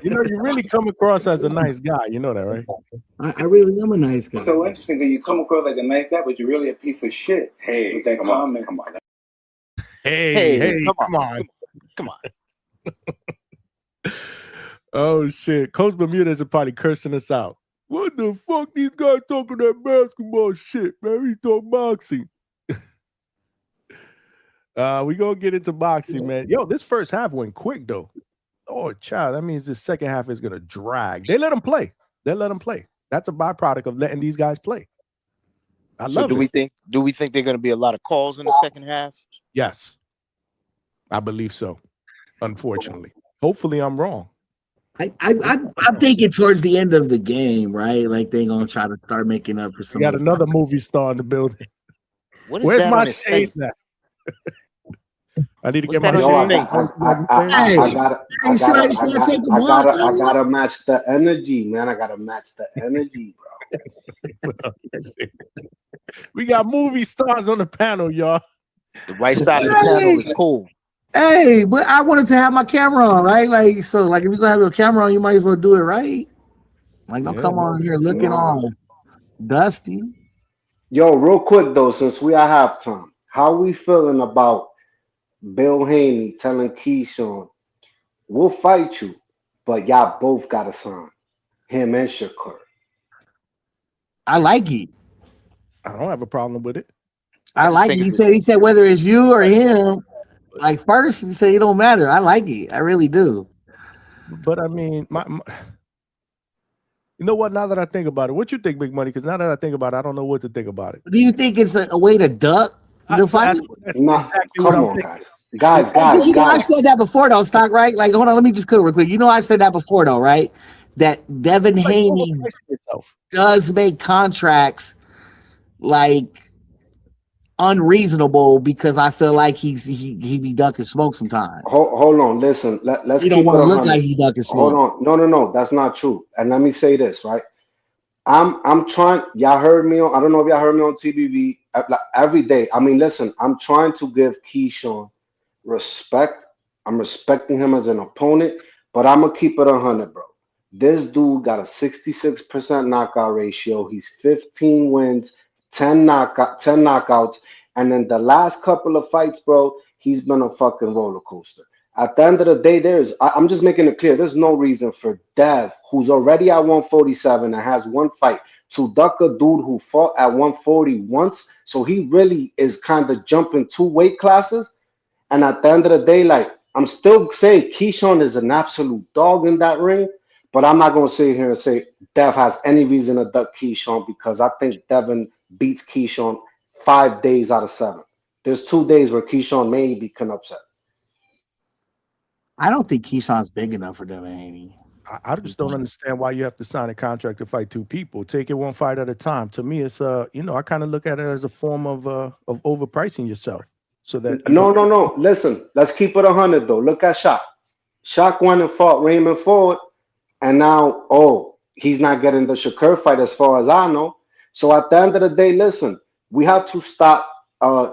You know, you really come across as a nice guy. You know that, right? I really am a nice guy. So interesting that you come across like a nice guy, but you're really a piece of shit. Hey, with that comment. Come on. Hey, come on. Oh shit. Coach Bermuda is a party cursing us out. What the fuck these guys talking that basketball shit, man? We talk boxing. We gonna get into boxing, man. Yo, this first half went quick though. Oh, child, that means the second half is gonna drag. They let them play. That's a byproduct of letting these guys play. I love it. Do we think they're gonna be a lot of calls in the second half? Yes, I believe so. Unfortunately, hopefully I'm wrong. I'm thinking towards the end of the game, right? Like they're gonna try to start making up for some. We got another movie star in the building. What is Where's that my on his shades face? at? I need to What's get my that on your I gotta match the energy, man. I gotta match the energy, bro. We got movie stars on the panel, y'all. The right side of the panel is cool. Hey, but I wanted to have my camera on, right? Like, so, like, if you're gonna have your camera on, you might as well do it right. Like, don't come on here looking all dusty. Yo, real quick though, since we are halftime, how we feeling about Bill Haney telling Keyshawn, we'll fight you, but y'all both gotta sign, him and Shakur? I like it. I don't have a problem with it. I like it. He said whether it's you or him, like first you say it don't matter. I like it. I really do. But I mean, you know what? Now that I think about it, what you think, Big Money? Because now that I think about it, I don't know what to think about it. Do you think it's a way to duck the fight? That's exactly what I'm thinking. Guys. I've said that before, though, Stock, right? Like, hold on, let me just real quick. You know, I've said that before, though, right? That Devin Haney does make contracts like unreasonable because I feel like he be ducking smoke sometimes. Hold on, listen. Let's He keep don't want to it look 100. like he ducking smoke. Hold on, no, that's not true. And let me say this, right? I'm trying. Y'all heard me on. I don't know if y'all heard me on TBV every day. I mean, listen. I'm trying to give Keyshawn respect. I'm respecting him as an opponent, but I'm gonna keep it 100, bro. This dude got a 66% knockout ratio. He's 15 wins, 10 knockouts, and then the last couple of fights, bro, he's been a fucking roller coaster. At the end of the day, I'm just making it clear, there's no reason for Dev, who's already at 147 and has one fight, to duck a dude who fought at 140 once. So he really is kind of jumping 2 weight classes. And at the end of the day, like, I'm still saying Keyshawn is an absolute dog in that ring, but I'm not going to sit here and say Dev has any reason to duck Keyshawn, because I think Devin beats Keyshawn 5 days out of 7. There's 2 days where Keyshawn maybe can upset. I don't think Keyshawn's big enough for Devin Haney. I just don't understand why you have to sign a contract to fight 2 people. Take it one fight at a time. To me, it's I kind of look at it as a form of overpricing yourself. So that No. Listen, let's keep it 100 though. Look at Shaq. Shaq went and fought Raymond Ford, and now he's not getting the Shakur fight as far as I know. So at the end of the day, listen, we have to stop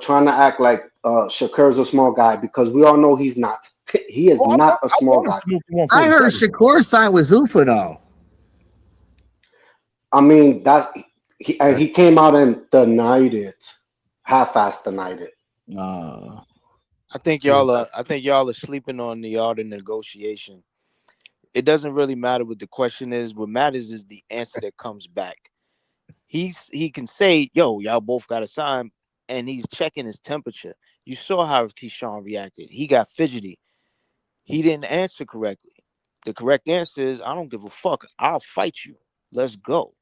trying to act like Shakur's a small guy, because we all know he's not. He is not a small guy. I heard Shakur signed with Zuffa though. I mean, he came out and denied it, half-assed denied it. I think y'all are sleeping on the art of negotiation. It doesn't really matter what the question is. What matters is the answer that comes back. He can say, "Yo, y'all both got to sign," and he's checking his temperature. You saw how Keyshawn reacted. He got fidgety. He didn't answer correctly. The correct answer is, "I don't give a fuck. I'll fight you. Let's go."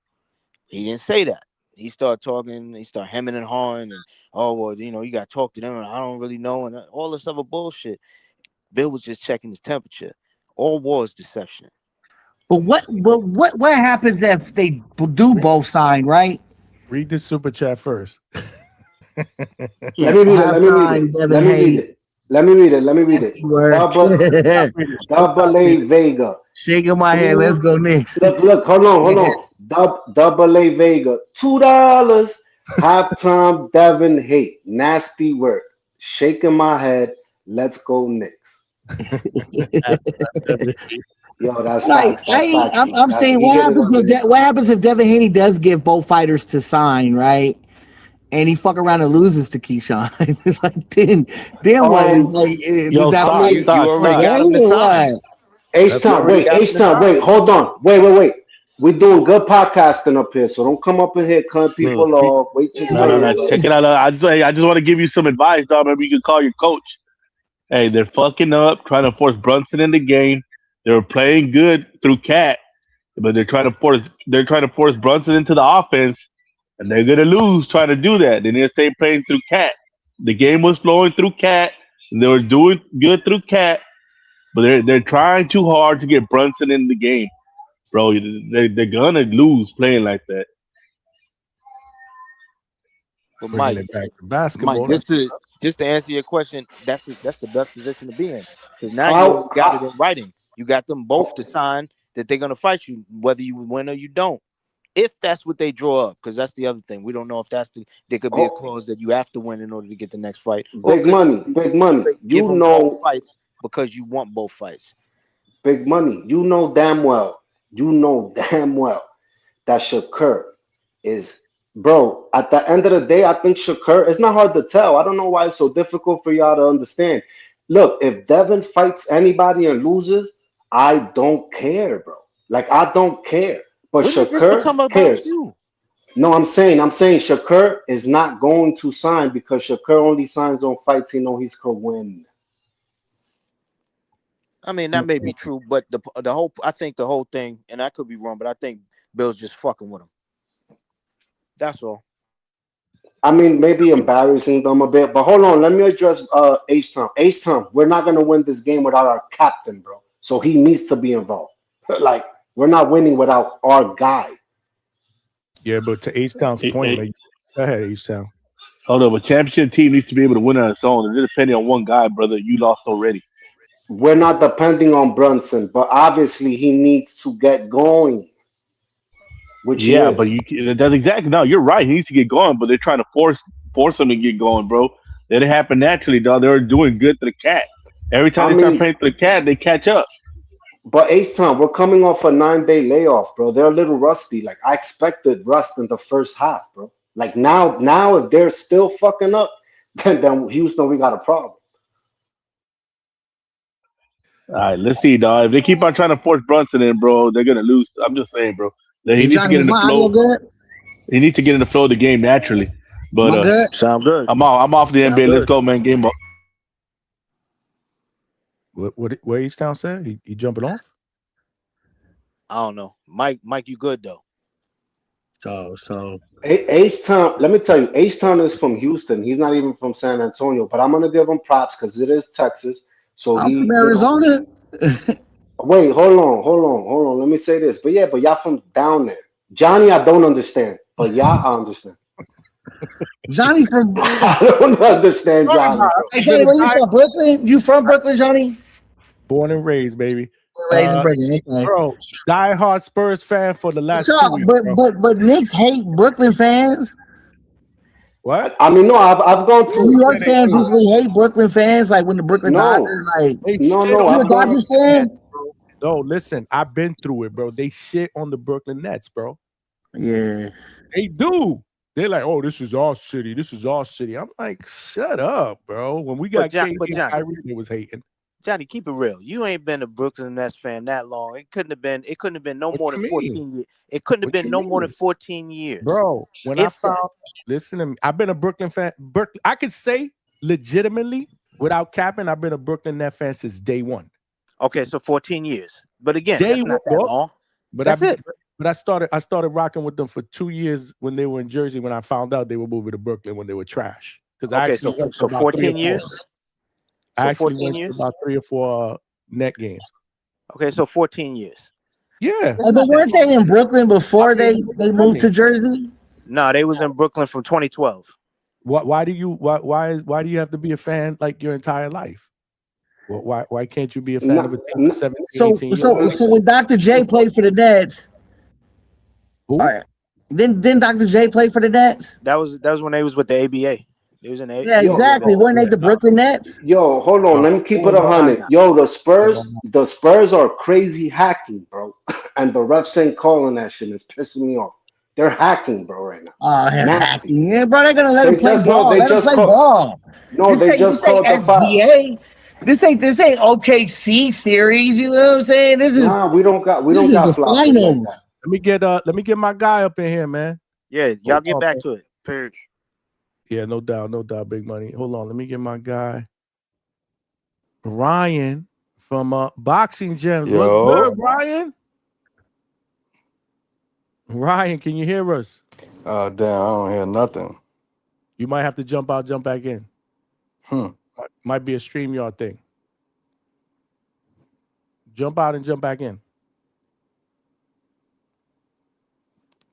He didn't say that. He started talking. He started hemming and hawing, and you got to talk to them. And I don't really know, and all this other bullshit. Bill was just checking his temperature. All war is deception. But what happens if they do both sign, right? Read the super chat first. Let me read it. Double A Vega. Shaking my head. Let's go next. Look, hold on. Double A Vega, $2. Halftime, Devin Hate. Nasty work. Shaking my head. Let's go Knicks. Yo, that's facts. That's facts. I'm saying what happens if Devin Haney does give both fighters to sign, right? And he fuck around and loses to Keyshawn. Like then what? Like, yo, stop. You already got him to sign. H-Town, wait, hold on. Wait. We're doing good podcasting up here, so don't come up in here cutting people off. Wait your turn. No. Check it out. I just want to give you some advice, dog. Maybe you can call your coach. Hey, they're fucking up, trying to force Brunson in the game. They were playing good through Cat, but they're trying to force Brunson into the offense, and they're gonna lose trying to do that. They need to stay playing through Cat. The game was flowing through Cat, and they were doing good through Cat, but they're trying too hard to get Brunson in the game, bro. They're gonna lose playing like that. But Mike, basketball. Mike, just to answer your question, that's the best position to be in, because now you got it in writing. You got them both to sign that they're gonna fight you, whether you win or you don't. If that's what they draw up, because that's the other thing. We don't know if there could be a clause that you have to win in order to get the next fight. Big money. You know both fights because you want both fights. Big money. You know damn well that Shakur is, bro, at the end of the day, I think Shakur, it's not hard to tell. I don't know why it's so difficult for y'all to understand. Look, if Devin fights anybody and loses, I don't care, bro. Like, I don't care. But Shakur cares. No, I'm saying Shakur is not going to sign because Shakur only signs on fights he know he's gonna win. I mean, that may be true, but I think the whole thing, and I could be wrong, but I think Bill's just fucking with him. That's all. I mean, maybe embarrassing them a bit, but hold on. Let me address H-Town. H-Town, we're not going to win this game without our captain, bro. So he needs to be involved. Like, we're not winning without our guy. Yeah, but to H-Town's point, like, go ahead, H-Town. Hold on, a championship team needs to be able to win on its own. If they're depending on one guy, brother, you lost already. We're not depending on Brunson, but obviously he needs to get going. But that's exactly no. You're right. He needs to get going, but they're trying to force him to get going, bro. That didn't happen naturally, dog. They were doing good to the Cat. Every time they start playing to the Cat, they catch up. But H-Town, we're coming off a 9-day layoff, bro. They're a little rusty. Like, I expected rust in the first half, bro. Like, now if they're still fucking up, then Houston, we got a problem. All right, let's see, dog. If they keep on trying to force Brunson in, bro, they're gonna lose. I'm just saying, bro. He needs to get in the flow. He needs to get in the flow of the game naturally. But sound good. I'm off the NBA. Let's go, man. Game up. What H-Town said? He jumping off? I don't know. Mike, you good though? So H-Town, let me tell you, H-Town is from Houston. He's not even from San Antonio, but I'm gonna give him props because it is Texas. So I'm from Arizona. Wait, hold on. Let me say this. But y'all from down there. Johnny, I don't understand. But y'all, I understand. Johnny from I don't understand Johnny. Hey, Johnny, where you from? Brooklyn? You from Brooklyn, Johnny? Born and raised, baby. Raised in Brooklyn. Okay. Bro, diehard Spurs fan for the last 2 weeks. But Knicks hate Brooklyn fans. What? I mean, no, I've gone through. New York fans usually hate Brooklyn fans, like when the Brooklyn Dodgers, like no, a Dodgers fan. No, listen, I've been through it, bro. They shit on the Brooklyn Nets, bro. Yeah, they do. They're like, "Oh, this is our city. This is our city." I'm like, "Shut up, bro." When we got KD and Kyrie, they was hating. Johnny, keep it real. You ain't been a Brooklyn Nets fan that long. It couldn't have been no more than 14 years. It couldn't have been no more than 14 years. Bro, listen to me. I've been a Brooklyn fan. I could say legitimately, without capping, I've been a Brooklyn Nets fan since day one. Okay, so 14 years. But again, that's not that long. But I started rocking with them for 2 years when they were in Jersey. When I found out they were moving to Brooklyn when they were trash. Because I actually so 14 years. I actually went to about 3 or 4 net games. Okay, so 14 years. Yeah. But weren't they in Brooklyn before they moved to Jersey? No, they was in Brooklyn from 2012. Why do you have to be a fan like your entire life? Well, why can't you be a fan of a team for 17, 18 years? So when Dr. J played for the Nets, Who? All right. Didn't Dr. J play for the Nets? That was when they was with the ABA. They was in the Yeah, Yo, exactly. Weren't they the Brooklyn Nets? Yo, hold on. Let me keep it 100. Yo, the Spurs are crazy hacking, bro. And the refs ain't calling that shit. It's pissing me off. They're hacking, bro, right now. Oh, they're Nasty. hacking. Yeah, bro, they're gonna let They him play just ball. Let him play ball. No, they just called the foul. SGA. This ain't OKC series. You know what I'm saying? This is we don't got the floppers like finals. that. Let me get my guy up in here, man. Yeah, y'all get back to it. Period. Yeah, no doubt, big money. Hold on, let me get my guy Ryan from Boxing Gems. What's good, Ryan? Ryan, can you hear us? Damn, I don't hear nothing. You might have to jump out, jump back in. Might be a StreamYard thing. Jump out and jump back in.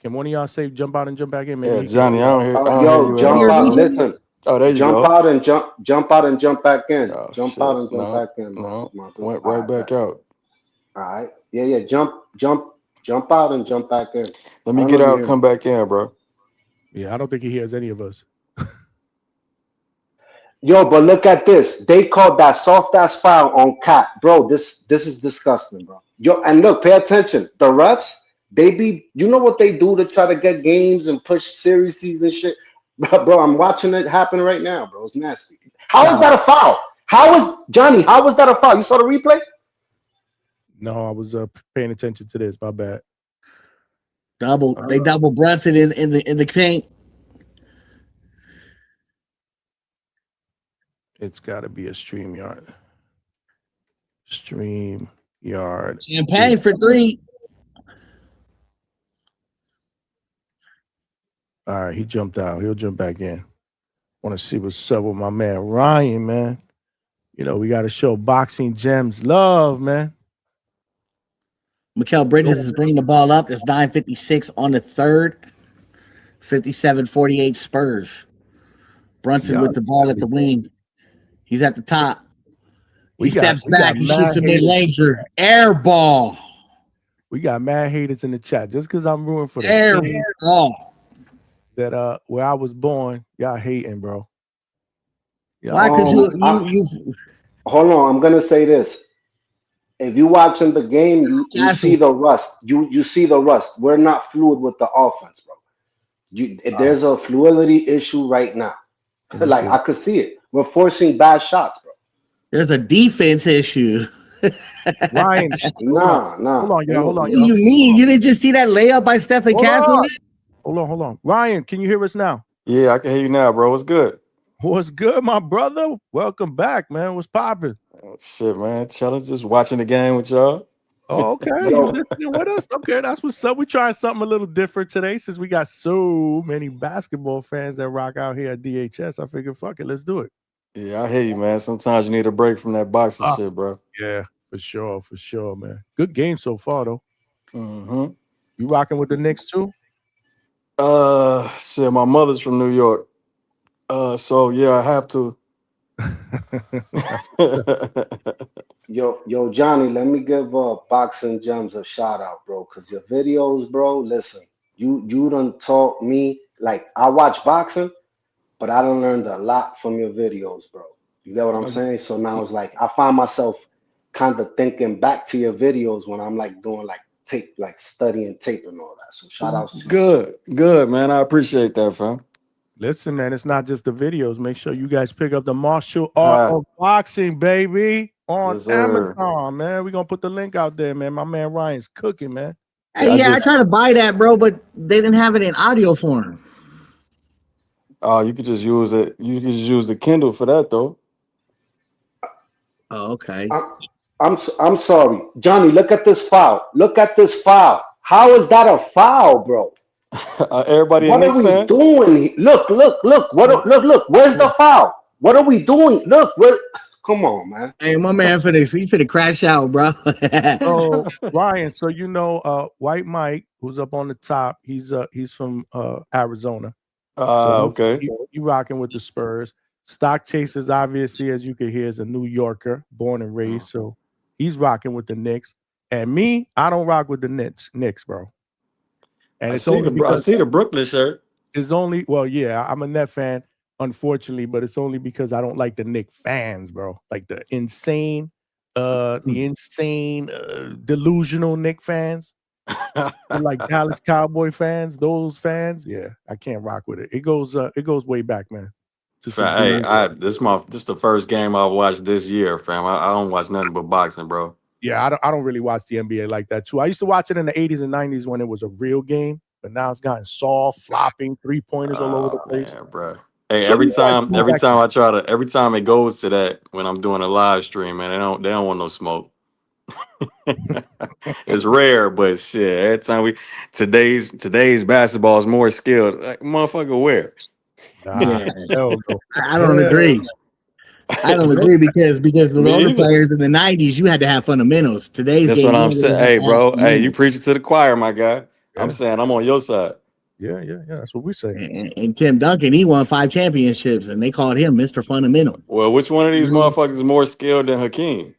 Can one of y'all say jump out and jump back in? Maybe Johnny, I don't hear. Yo, jump out. Listen. Oh, there you jump go. out and jump out and jump back in. Oh, jump shit. out and jump No, back in. No, Come on, went right back out. All right. Yeah. Jump out and jump back in. Let me get out, come back in, bro. Yeah, I don't think he hears any of us. Yo, but look at this. They called that soft ass foul on Cat, bro. This is disgusting, bro. Yo, and look, pay attention. The refs, you know what they do to try to get games and push series and shit, bro. I'm watching it happen right now, bro. It's nasty. How is that a foul? How was that a foul? You saw the replay? No, I was paying attention to this. My bad. They double Brunson in the paint. It's got to be a StreamYard. StreamYard. Champagne for 3. All right, he jumped out. He'll jump back in. Want to see what's up with my man Ryan, man. You know, we got to show Boxing Gems love, man. Mikal Bridges is bringing the ball up. It's 9:56 on the third. 57-48 Spurs. Brunson with the ball at the wing. He's at the top. He steps back. He shoots a mid-ranger. Air ball. We got mad haters in the chat. Just because I'm rooting for the air team ball. That where I was born, y'all hating, bro. Why could you hold on, I'm gonna say this. If you watching the game, you see the rust. You see the rust. We're not fluid with the offense, bro. There's a fluidity issue right now. Like I could see it. We're forcing bad shots, bro. There's a defense issue. Ryan, nah. Hold on, y'all. What do you mean? You didn't just see that layup by Stephen Castle? Hold on. Ryan, can you hear us now? Yeah, I can hear you now, bro. What's good? What's good, my brother? Welcome back, man. What's popping? Oh, shit, man. Chilling, just watching the game with y'all. Oh, okay. You listening with us? Okay, that's what's up. We're trying something a little different today since we got so many basketball fans that rock out here at DHS. I figured, fuck it, let's do it. Yeah, I hear you, man. Sometimes you need a break from that boxing shit, bro. Yeah, for sure, man. Good game so far, though. Mm-hmm. You rocking with the Knicks too? Shit, my mother's from New York. So yeah, I have to. Yo, Johnny, let me give Boxing Gems a shout out, bro. Cause your videos, bro. Listen, you done taught me. Like I watch boxing, but I done learned a lot from your videos, bro. You get what I'm saying? So now it's like I find myself kind of thinking back to your videos when I'm like doing like tape, like studying tape and all that. So shout out to you. Good, man. I appreciate that, fam. Listen, man, it's not just the videos. Make sure you guys pick up the martial art of boxing, baby, on Amazon, man. We're gonna put the link out there, man. My man Ryan's cooking, man. Hey, I tried to buy that, bro, but they didn't have it in audio form. Oh, you could just use it. You could just use the Kindle for that, though. Oh, okay. I'm sorry, Johnny. Look at this foul. Look at this foul. How is that a foul, bro? Everybody, what are we doing? Look. Look. Where's the foul? What are we doing? Look. Come on, man. Hey, my man finna crash out, bro. So Ryan, so you know, White Mike, who's up on the top, he's from Arizona. Okay. You rocking with the Spurs. Stock Chasers, obviously, as you can hear, is a New Yorker, born and raised. So he's rocking with the Knicks. And me, I don't rock with the Knicks, bro. And I it's see only the because Brooklyn shirt. it's only I'm a Net fan, unfortunately, but it's only because I don't like the Knicks fans, bro. Like the insane, delusional Knicks fans. And like Dallas Cowboy fans, those fans, yeah, I can't rock with it. It goes way back, man. Hey, this is the first game I've watched this year, fam. I don't watch nothing but boxing, bro. Yeah, I don't really watch the NBA like that too. I used to watch it in the 80s and 90s when it was a real game, but now it's gotten soft, flopping, 3-pointers all over the place. Man, bro. Hey, So every you guys time go back every time it goes to that when I'm doing a live stream, man, they don't want no smoke. It's rare, but shit. Every time today's basketball is more skilled. Like, motherfucker, where? Yeah. I don't agree. I don't agree because the Me older either. players in the 90s, you had to have fundamentals. Today's That's game, what I'm you saying. really Hey, have to have bro. Hey, you fundamentals. preaching to the choir, my guy. I'm saying I'm on your side. Yeah. That's what we say. And Tim Duncan, he won 5 championships, and they called him Mr. Fundamental. Well, which one of these motherfuckers is more skilled than Hakeem?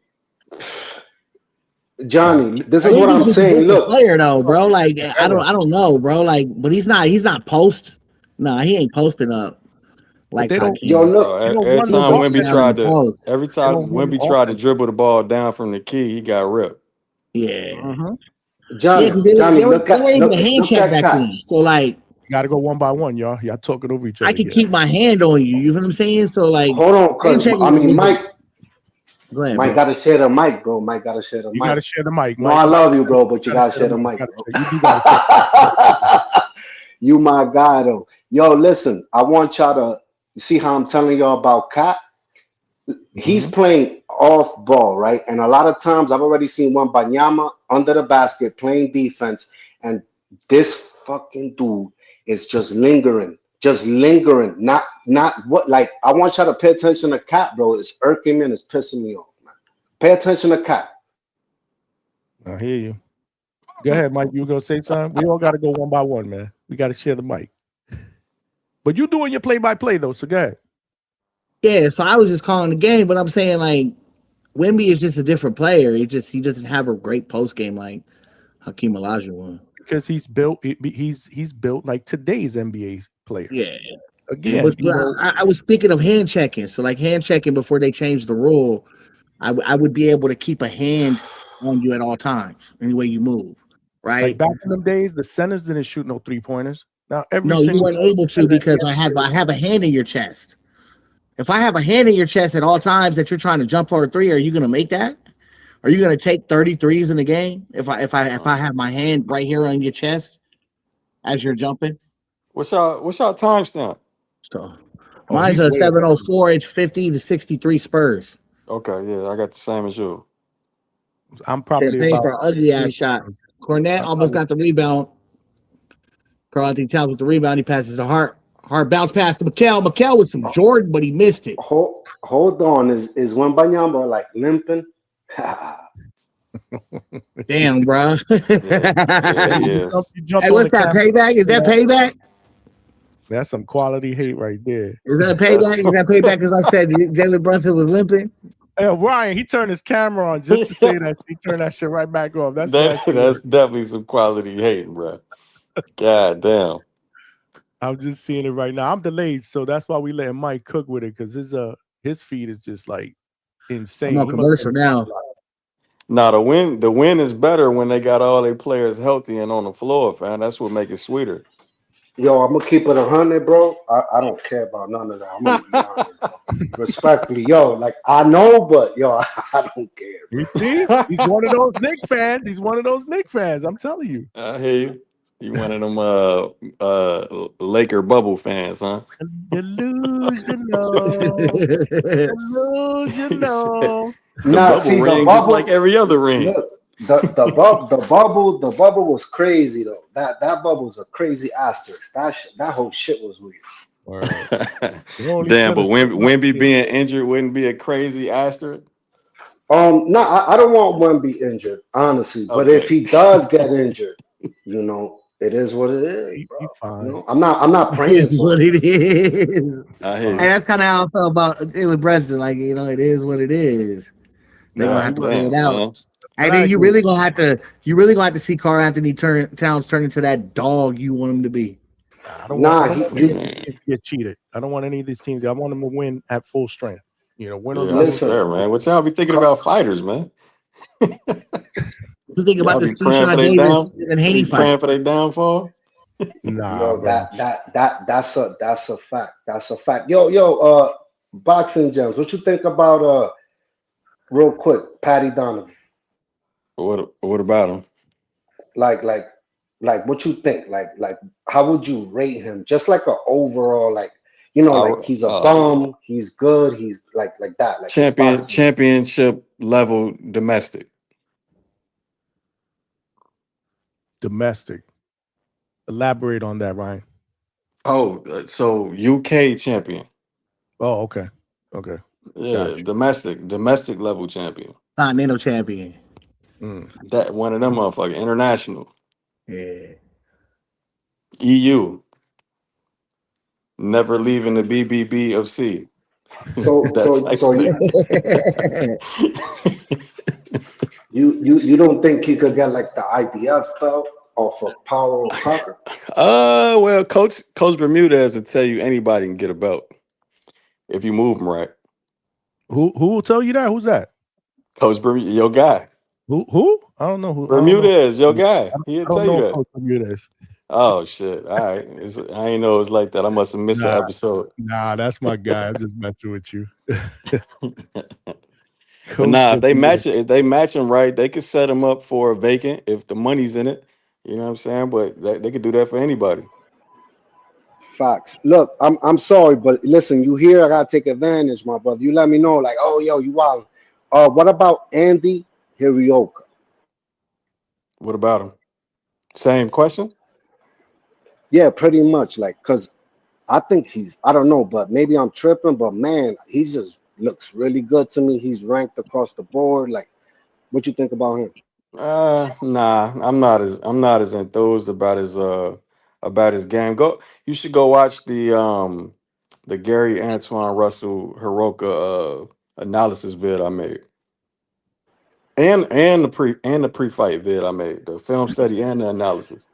Johnny, this I is think what I'm he's just a saying. different Look, player though, bro. Like I don't know, bro. Like, but he's not post. No, he ain't posting up like they don't. Hakeem. yo, look. Every He's time walking Wemby out in the post. every They time don't run Wemby tried to offense. dribble the ball down from the key, he got ripped. Yeah. Johnny, Yeah, because Johnny, they were able to hand check back Cat. then. So like, You got to go one by one, y'all. Y'all talking over each other. I can keep my hand on you. You know what I'm saying? So like, Hold on, hand because checking I mean, was Mike Mike got to share the mic, bro. Mike got to share the You mic. got to share the mic. No, Mike. I love you, bro, but you got to share the mic, bro. You do gotta You my guy, though. Yo, listen, I want y'all to see how I'm telling y'all about Cat. He's playing off ball, right? And a lot of times I've already seen Wembanyama under the basket playing defense, and this fucking dude is just lingering. Not what, like, I want y'all to pay attention to Cat, bro. It's irking me and it's pissing me off, man. Pay attention to Cat. I hear you. Go ahead, Mike. You gonna say something? We all got to go one by one, man. We got to share the mic. But you doing your play-by-play though, so go ahead. Yeah, so I was just calling the game, but I'm saying like Wemby is just a different player. He doesn't have a great post game like Hakeem Olajuwon. Because he's built like today's NBA player. Yeah. Again, I was speaking of hand checking. So like hand checking before they changed the rule, I would be able to keep a hand on you at all times, any way you move. Right. Like back in them days, the centers didn't shoot no 3-pointers. Now you weren't able to because I have a hand in your chest. If I have a hand in your chest at all times that you're trying to jump for a 3, are you going to make that? Are you going to take 33s in the game if I have my hand right here on your chest as you're jumping? What's y'all timestamp? So mine's a 704. It's 50 to 63 Spurs. Okay, yeah, I got the same as you. I'm probably paying for an ugly ass shot. Cornette almost got the rebound. Karl Anthony Towns with the rebound. He passes to Hart. Hard bounce pass to Mikal. Mikal with some Jordan, but he missed it. Hold on. Is Wembanyama like limping? Damn, bro. Yeah, hey, what's that? Payback? Is that payback? That's some quality hate right there. Is that payback? Is that payback? Because I said Jalen Brunson was limping. Hey, Ryan, he turned his camera on just to say that. He turned that shit right back off. That's definitely some quality hate, bro. God damn. I'm just seeing it right now. I'm delayed, so that's why we letting Mike cook with it because his feed is just like insane. I'm on commercial now. Nah, the win is better when they got all their players healthy and on the floor, fam. That's what makes it sweeter. Yo, I'm gonna keep it 100, bro. I don't care about none of that. I'm gonna be honest, bro. Respectfully, yo, like I know, but yo, I don't care. You see, he's one of those Knicks fans. He's one of those Knicks fans. I'm telling you. I hear you. You one of them Laker bubble fans, huh? Delusional. Nah, bubble see, ring the bubble, just like every other ring. Look, the bubble was crazy though. That bubble was a crazy asterisk. That whole shit was weird. Damn, but Wemby being injured wouldn't be a crazy asterisk. No, I don't want Wemby injured, honestly. But if he does get injured, you know, it is what it is, bro. You know, I'm not praying. It is what it is. I hear you. And that's kind of how I felt about it with Brunson. Like, you know, it is what it is. They're gonna have to figure it out. And then you really gonna have to see Karl Anthony Towns turn into that dog you want him to be. I don't want any of these teams to get cheated. I don't want any of these teams. I want them to win at full strength. You know, win or Yeah, lose. that's fair, man. What y'all be thinking about fighters, man? You think Y'all about be this praying for Keyshawn their Davis down. and Haney Be fight. praying for their downfall. Nah, Yo, bro. that's a fact. That's a fact. Boxing gems. What you think about real quick, Patty Donovan? What about him? Like what you think? Like how would you rate him? Just like a overall, like like he's a Yeah. bum, he's good, he's like that, like his boxing. Championship level domestic. Domestic. Elaborate on that, Ryan. Oh, so UK champion. Oh, okay. Okay. Yeah, Gotcha. domestic level champion. Continental champion. That one of them motherfucking international. Yeah. EU. Never leaving the BBB of C. So That so type so of you don't think he could get like the IBF belt off of Power of Tucker? well, Coach Bermudez will tell you anybody can get a belt if you move them right. Who will tell you that? Who's that? Coach Bermudez, your guy. Who? I don't know who. Bermudez, your guy. He'll I don't tell you know that. Coach Bermudez. Oh shit! All right, I ain't know it was like that. I must have missed an episode. Nah, that's my guy. I'm just messing with you. But nah, if they match him right, they could set him up for a vacant if the money's in it. You know what I'm saying? But they could do that for anybody. Facts. Look, I'm sorry, but listen, you here, I gotta take advantage, my brother. You let me know, like, oh yo, you wild. What about Andy Hirioka? What about him? Same question? Yeah, pretty much. Like, cause I think I don't know, but maybe I'm tripping, but man, he just looks really good to me. He's ranked across the board. Like, what you think about him? Nah, I'm not as enthused about his game. You should go watch the Gary Antoine Russell Hiroka analysis vid I made. And the pre-fight vid I made, the film study and the analysis.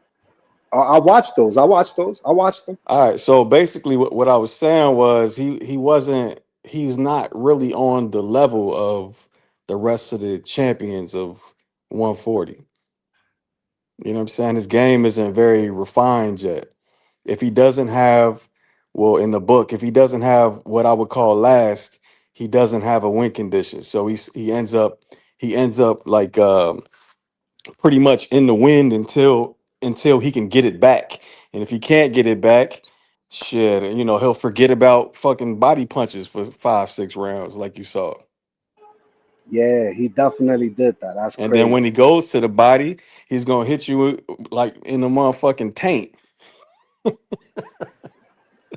I watched those. I watched them. All right, so basically what I was saying was he's not really on the level of the rest of the champions of 140. You know what I'm saying? His game isn't very refined yet. If he doesn't have, well, in the book, if he doesn't have what I would call last, he doesn't have a win condition. So he ends up like pretty much in the wind until he can get it back. And if he can't get it back, shit, he'll forget about fucking body punches for 5-6 rounds like you saw. Yeah, he definitely did that. That's And crazy. then when he goes to the body, he's gonna hit you like in the motherfucking taint.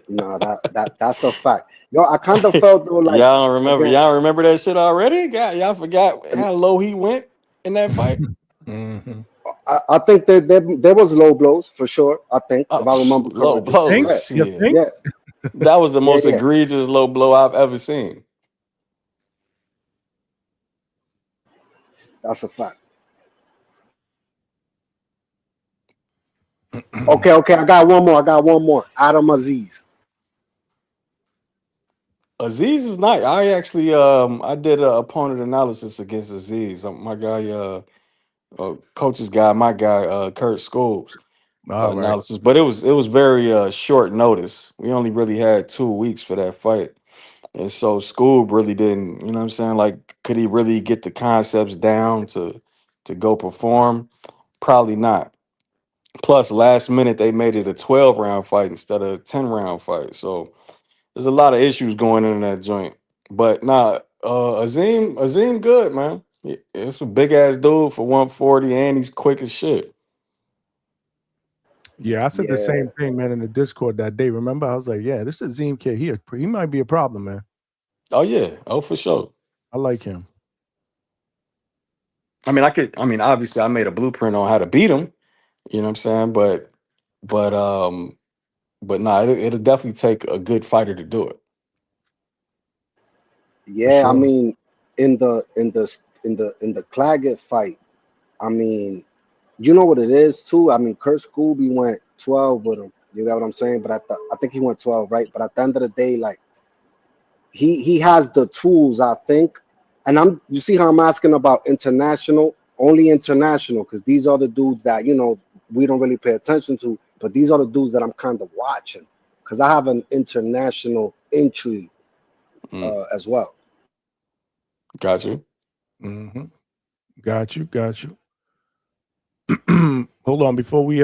No, that's a fact. Yo, I kind of felt though, like Y'all remember? again, Y'all remember that shit already? Y'all forgot how low he went in that fight. I think that there was low blows for sure. I think if I remember Low correctly. blows. Shit. Yeah, That was the most yeah. egregious low blow I've ever seen. That's a fact. Okay. I got one more. Adam Aziz. Aziz is nice. I actually I did an opponent analysis against Aziz. My guy coach's guy, my guy Kurt Scholes All right. analysis, but it was very short notice. We only really had 2 weeks for that fight. And so Scoob really didn't, you know what I'm saying? Like, could he really get the concepts down to go perform? Probably not. Plus, last minute they made it a 12-round fight instead of a 10-round fight. So there's a lot of issues going in that joint. But nah, Azim good, man. It's a big ass dude for 140, and he's quick as shit. Yeah, I said the same thing, man, in the Discord that day. Remember, I was like, "Yeah, this is Zim kid. He might be a problem, man." Oh yeah, for sure. I like him. I mean, obviously, I made a blueprint on how to beat him. You know what I'm saying? But nah, it'll definitely take a good fighter to do it. Yeah, sure. I mean, in the in the Claggett fight, I mean, you know what it is too. I mean, Kurt Scooby went 12 with him. You got what I'm saying? But I think he went 12, right? But at the end of the day, like he has the tools, I think. And you see how I'm asking about international, only international, because these are the dudes that we don't really pay attention to. But these are the dudes that I'm kind of watching, because I have an international intrigue as well. Got you. Mm-hmm. Got you. Hold on, before we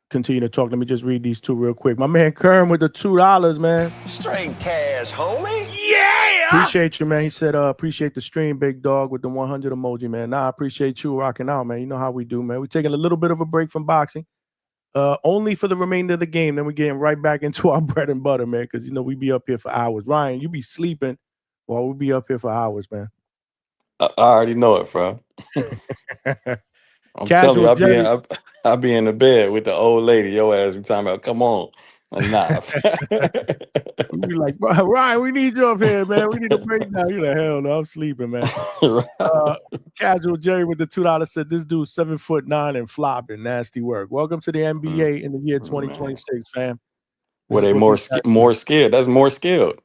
continue to talk, let me just read these two real quick. My man Kern with the $2, man. Straight cash, homie. Yeah. Appreciate you, man. He said, appreciate the stream, big dog, with the 100 emoji, man. Nah, I appreciate you rocking out, man. You know how we do, man. We're taking a little bit of a break from boxing. Only for the remainder of the game. Then we're getting right back into our bread and butter, man, because we be up here for hours. Ryan, you be sleeping while we be up here for hours, man. I already know it, bro. I'm Casual telling you, I be in the bed with the old lady. Your ass be talking about, come on. Nah. We be like, Ryan, we need you up here, man. We need a breakdown. You're like, hell no, I'm sleeping, man. Casual Jerry with the $2 said, this dude's 7'9" and flopping. Nasty work. Welcome to the NBA in the year 2026, fam. Were they more skilled? That's more skilled.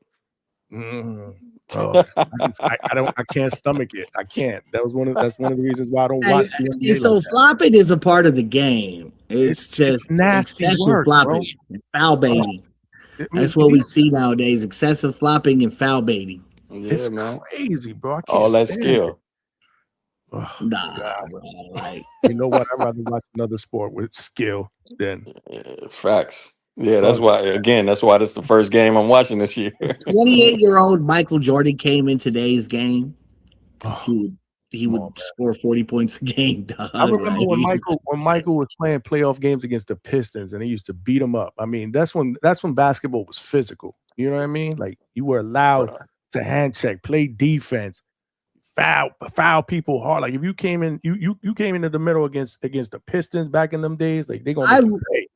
Oh, I can't stomach it. I can't. That's one of the reasons why I don't watch the NBA. So flopping is a part of the game. It's nasty work, flopping, and foul baiting. That's what we see nowadays: excessive flopping and foul baiting. Yeah, it's man. Crazy, bro. I can't all that skill. Oh, nah, bro. Like, you know what? I'd rather watch another sport with skill than facts. Yeah, that's why. Again, that's why this is the first game I'm watching this year. 28-year-old Michael Jordan came in today's game. He would score 40 points a game. Dog. I remember when Michael was playing playoff games against the Pistons, and he used to beat them up. I mean, that's when basketball was physical. You know what I mean? Like, you were allowed to hand check, play defense, foul people hard. Like, if you came in, you came into the middle against the Pistons back in them days, like, they gonna make you pay.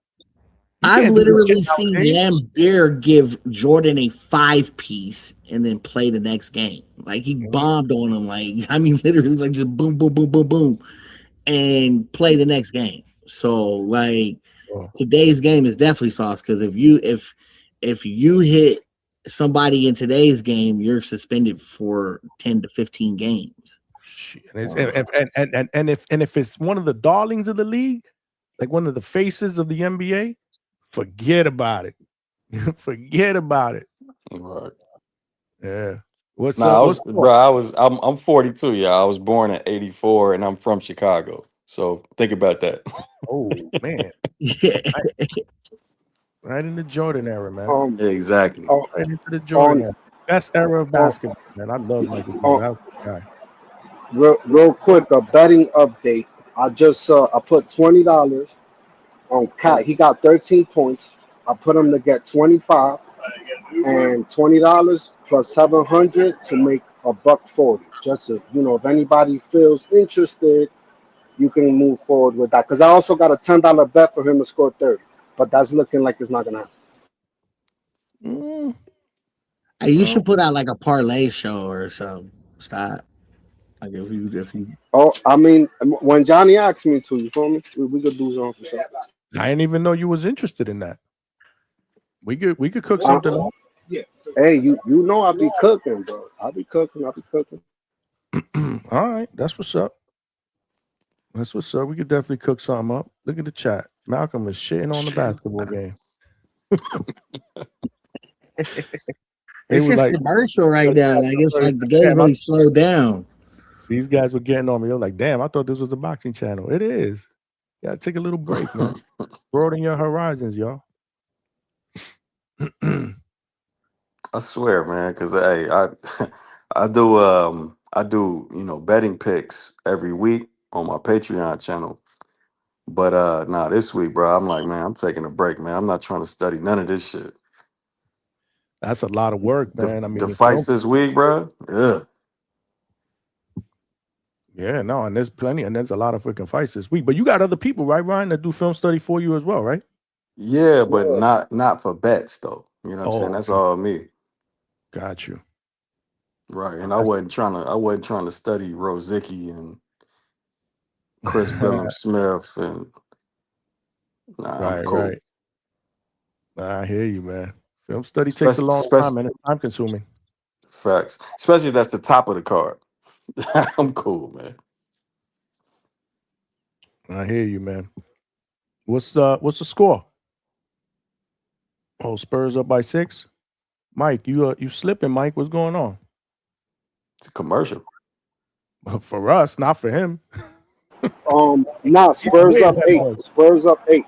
I've literally seen Lambert give Jordan a 5-piece and then play the next game. Like, he bombed on him. Like, I mean, literally, like, just boom, boom, boom, boom, boom, and play the next game. So, like, today's game is definitely sauce, because if you hit somebody in today's game, you're suspended for 10 to 15 games. And if it's one of the darlings of the league, like one of the faces of the NBA, forget about it. Forget about it. Right. Yeah. I'm 42. Yeah, I was born in '84, and I'm from Chicago. So think about that. Oh man. Yeah. Right in the Jordan era, man. Exactly. Right into the Jordan era. Best era of basketball, man. I love Michael Jordan. That was guy. Real quick, a betting update. I just I put $20 on Cat. He got 13 points. I put him to get 25, and $20 plus 700 to make $140. Just if anybody feels interested, you can move forward with that. Because I also got a $10 bet for him to score 30, but that's looking like it's not gonna happen. Hey, you should put out like a parlay show or something. Stop. Like if you. Oh, I mean, when Johnny asked me to, you feel me? We could do something for sure. I didn't even know you was interested in that. We could cook something up. Hey, you know I be cooking, bro. I be cooking. All right, that's what's up. That's what's up. We could definitely cook something up. Look at the chat. Malcolm is shitting on the basketball game. It's just commercial right now. Like, it's like the game really slowed down. These guys were getting on me. They're like, damn, I thought this was a boxing channel. It is. You gotta take a little break, man. Broaden your horizons, y'all. I swear, man, because hey, I do betting picks every week on my Patreon channel. But this week, bro, I'm like, man, I'm taking a break, man. I'm not trying to study none of this shit. That's a lot of work, man. I mean, the fights this week, bro. Ugh. Yeah, no, and there's plenty, and there's a lot of freaking fights this week. But you got other people, right, Ryan, that do film study for you as well, right? Yeah, but not for bets though. You know what I'm saying? That's all me. Got you. Right, and I wasn't trying to study Rosicky and Chris Billum Smith, and nah, I'm cool. Right. I hear you, man. Film study takes a Especially, long especially time and it's time consuming. facts, especially if that's the top of the card. I'm cool, man. I hear you, man. What's the score? Oh, Spurs up by 6. Mike, you slipping, Mike. What's going on? It's a commercial. For us, not for him. Nah, He's Spurs way up ahead 8. of us. Spurs up 8.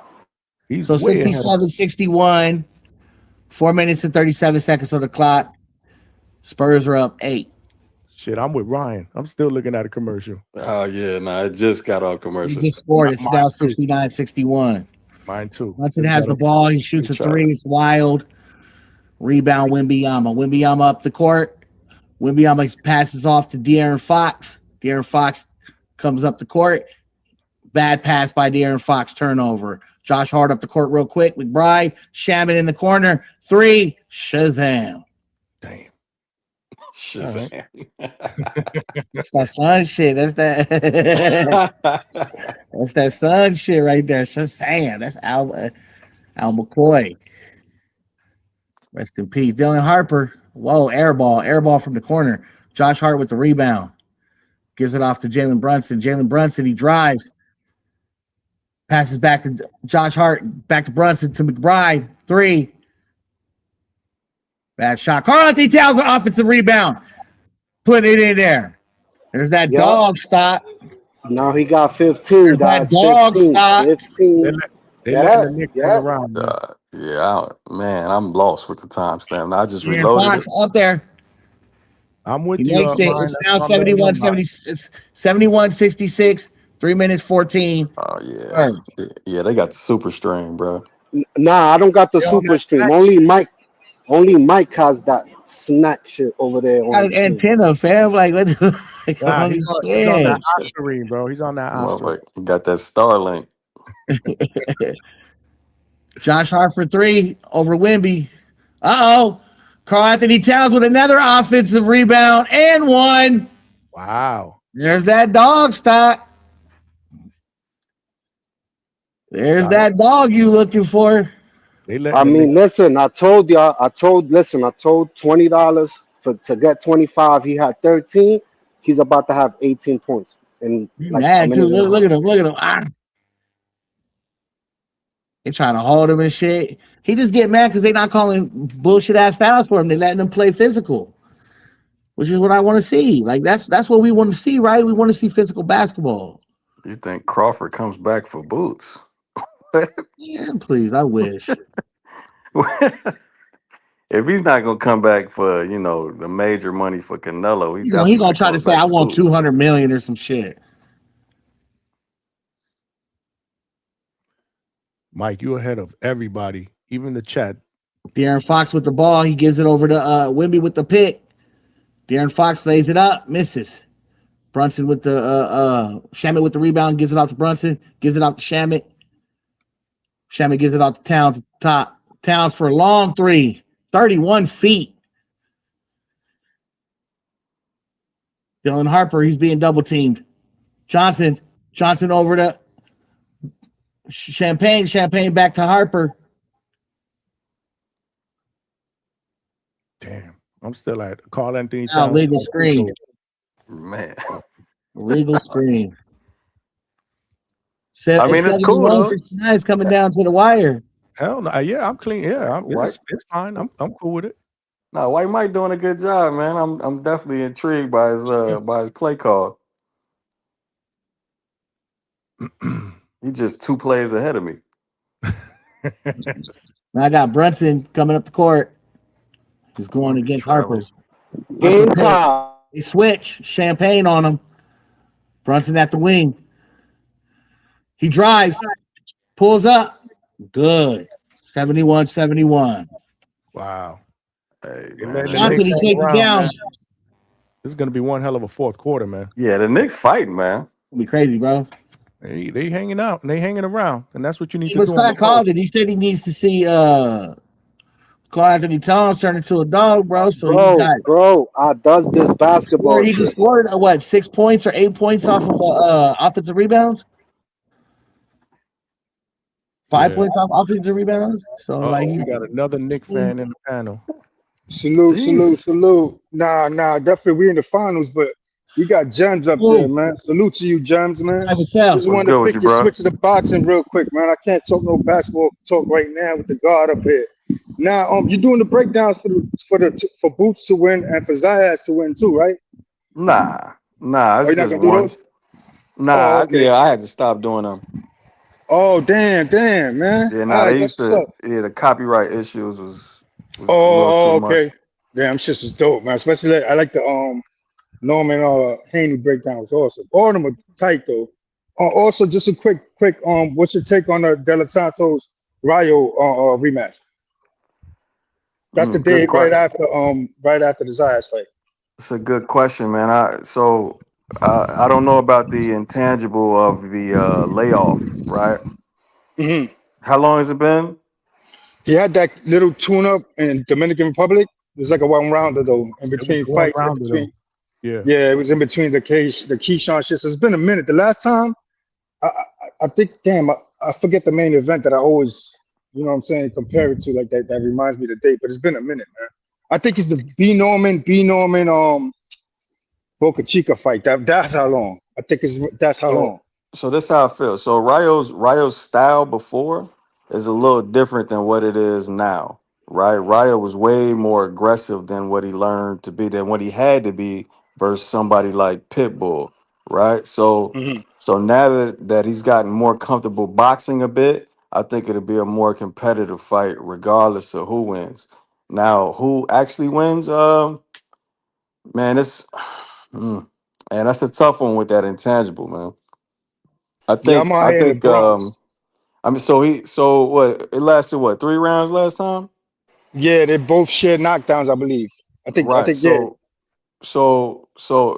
He's So way ahead of us. 67-61, 4 minutes and 37 seconds on the clock. Spurs are up 8. Shit, I'm with Ryan. I'm still looking at a commercial. Oh yeah, nah, it just got off He commercial. just scored. It's Mine now too. 69-61. Mine too. Brunson Just has got the off- ball. He shoots a Good try. 3. It's wild. Rebound, Wembanyama. Wembanyama up the court. Wembanyama passes off to De'Aaron Fox. De'Aaron Fox comes up the court. Bad pass by De'Aaron Fox. Turnover. Josh Hart up the court real quick. McBride. Shaman in the corner. 3. Shazam. Damn. Shazam. That's that son shit. That's that. That's that son shit right there. Shazam. That's Al McCoy. Rest in peace. Dylan Harper. Whoa, air ball from the corner. Josh Hart with the rebound. Gives it off to Jalen Brunson. Jalen Brunson, he drives. Passes back to Josh Hart. Back to Brunson to McBride. 3. Bad shot. Karl-Anthony Towns, offensive rebound. Put it in there. There's that Yup. dog stop. Now he got 15, There's that guys. dog 15. stop. 15. They Yeah, letting the Knicks yeah. run around. Man. Yeah, man, I'm lost with the timestamp. I just De'Aaron reloaded Fox it. up there. I'm with He you. makes it. Ryan. It's That's now my man, 71 Ryan. 66. 3 minutes 14. Oh yeah, Spurs. yeah, they got the super stream, bro. Nah, I don't got the They on super that stream. snack Only Mike has that snack shit over there Got on an his screen. antenna, fam. Like, what the I don't Nah, he's on that understand. Oscarine, bro. He's on that Oscarine. Motherfucker, got that Starlink. Josh Hart for 3 over Wemby. Uh-oh. Karl-Anthony Towns with another offensive rebound and 1. Wow. There's that dog stock. There's Stop. that dog you looking for. They let I the mean, Knicks. listen, I told $20 to get 25. He had 13. He's about to have 18 points in He like a mad too. minute and a Look half. at him. Look at him. Ah. They trying to hold him and shit. He just get mad because they not calling bullshit ass fouls for him. They letting him play physical, which is what I want to see. Like that's what we want to see, right? We want to see physical basketball. You think Crawford comes back for boots? Yeah, please. I wish. If he's not gonna come back for the major money for Canelo, he He definitely gonna try to comes say back I for want boots. 200 million or some shit. Mike, you ahead of everybody, even the chat. De'Aaron Fox with the ball. He gives it over to Wemby with the pick. De'Aaron Fox lays it up, misses. Brunson with the Shamet with the rebound, gives it off to Brunson, gives it off to Shamet. Shamet gives it off to Towns at the top. Towns for a long 3, 31 feet. Dylan Harper, he's being double teamed. Johnson over to Champagne back to Harper. Damn. I'm still at Karl-Anthony Now Towns. legal screen. Man, Legal screen. I mean it's cool though. 69 is coming down to the wire. Hell no. Yeah, I'm clean. Yeah, White, it's fine. I'm cool with it. no, White Mike doing a good job, man. I'm definitely intrigued by his play call. He's just 2 plays ahead of me. Now I got Brunson coming up the court. He's going against Harper. Game time. They switch. Champagne on him. Brunson at the wing. He drives. Pulls up. Good. 71-71. Wow. Hey, Johnson, he takes it down. Man. This is going to be one hell of a fourth quarter, man. Yeah, the Knicks fighting, man. It'll be crazy, bro. They hanging out and they hanging around, and that's what you need to But do. Scott called it. He said he needs to see what's Carl Anthony Towns turned into a dog, bro. So he Bro, got does this basketball scored. He just shit. scored what 6 points or 8 points off of offensive rebounds. 5 Yeah. points off offensive rebounds. So like Oh, he we got another Nick fan in the panel. Salute. Nah, definitely we in the finals, but we got Gems up there, man. Salute to you, Gems, man. Just What's want to good with pick you, your bro? switch to the boxing real quick, man. I can't talk no basketball talk right now with the guard up here. Now, you're doing the breakdowns for Boots to win and for Zayas to win too, right? Nah, Oh, it's you're not just gonna do one. those? Oh, Nah, okay. yeah, I had to stop doing them. Oh, damn, man. Yeah, All nah, right, they used that's what's to. up. Yeah, the copyright issues was a little too Oh, much. okay. Damn, shit was dope, man. Especially I like the Norman Haney breakdown was awesome. All of them are tight though. Also, just a quick, what's your take on the De Los Santos Rayo rematch? That's the Good day question. right after the Zayas fight. It's a good question, man. I don't know about the intangible of the layoff, right? Mm-hmm. How long has it been? He had that little tune-up in Dominican Republic. It's like a one rounder though, in It was between a one fights, in rounder though. between. Yeah. Yeah, it was in between the Keyshawn shit. So it's been a minute. The last time I think, damn, I forget the main event that I always, you know what I'm saying, compare it to like that. That reminds me of the date, but it's been a minute, man. I think it's the B Norman, Boca Chica fight. That's how long. I think that's how So long. so this how I feel. So Rayo's style before is a little different than what it is now, right? Rayo was way more aggressive than what he learned to be, than what he had to be versus somebody like Pitbull, right? Hmm. So now that he's gotten more comfortable boxing a bit, I think it'll be a more competitive fight regardless of who wins. Now, who actually wins? Man, it's man, that's a tough one with that intangible, man. I Yeah, I'm think out I here in the think Bronx. I mean so what it lasted what 3 rounds last time? Yeah, they both shared knockdowns, I believe. I Right. think yeah. So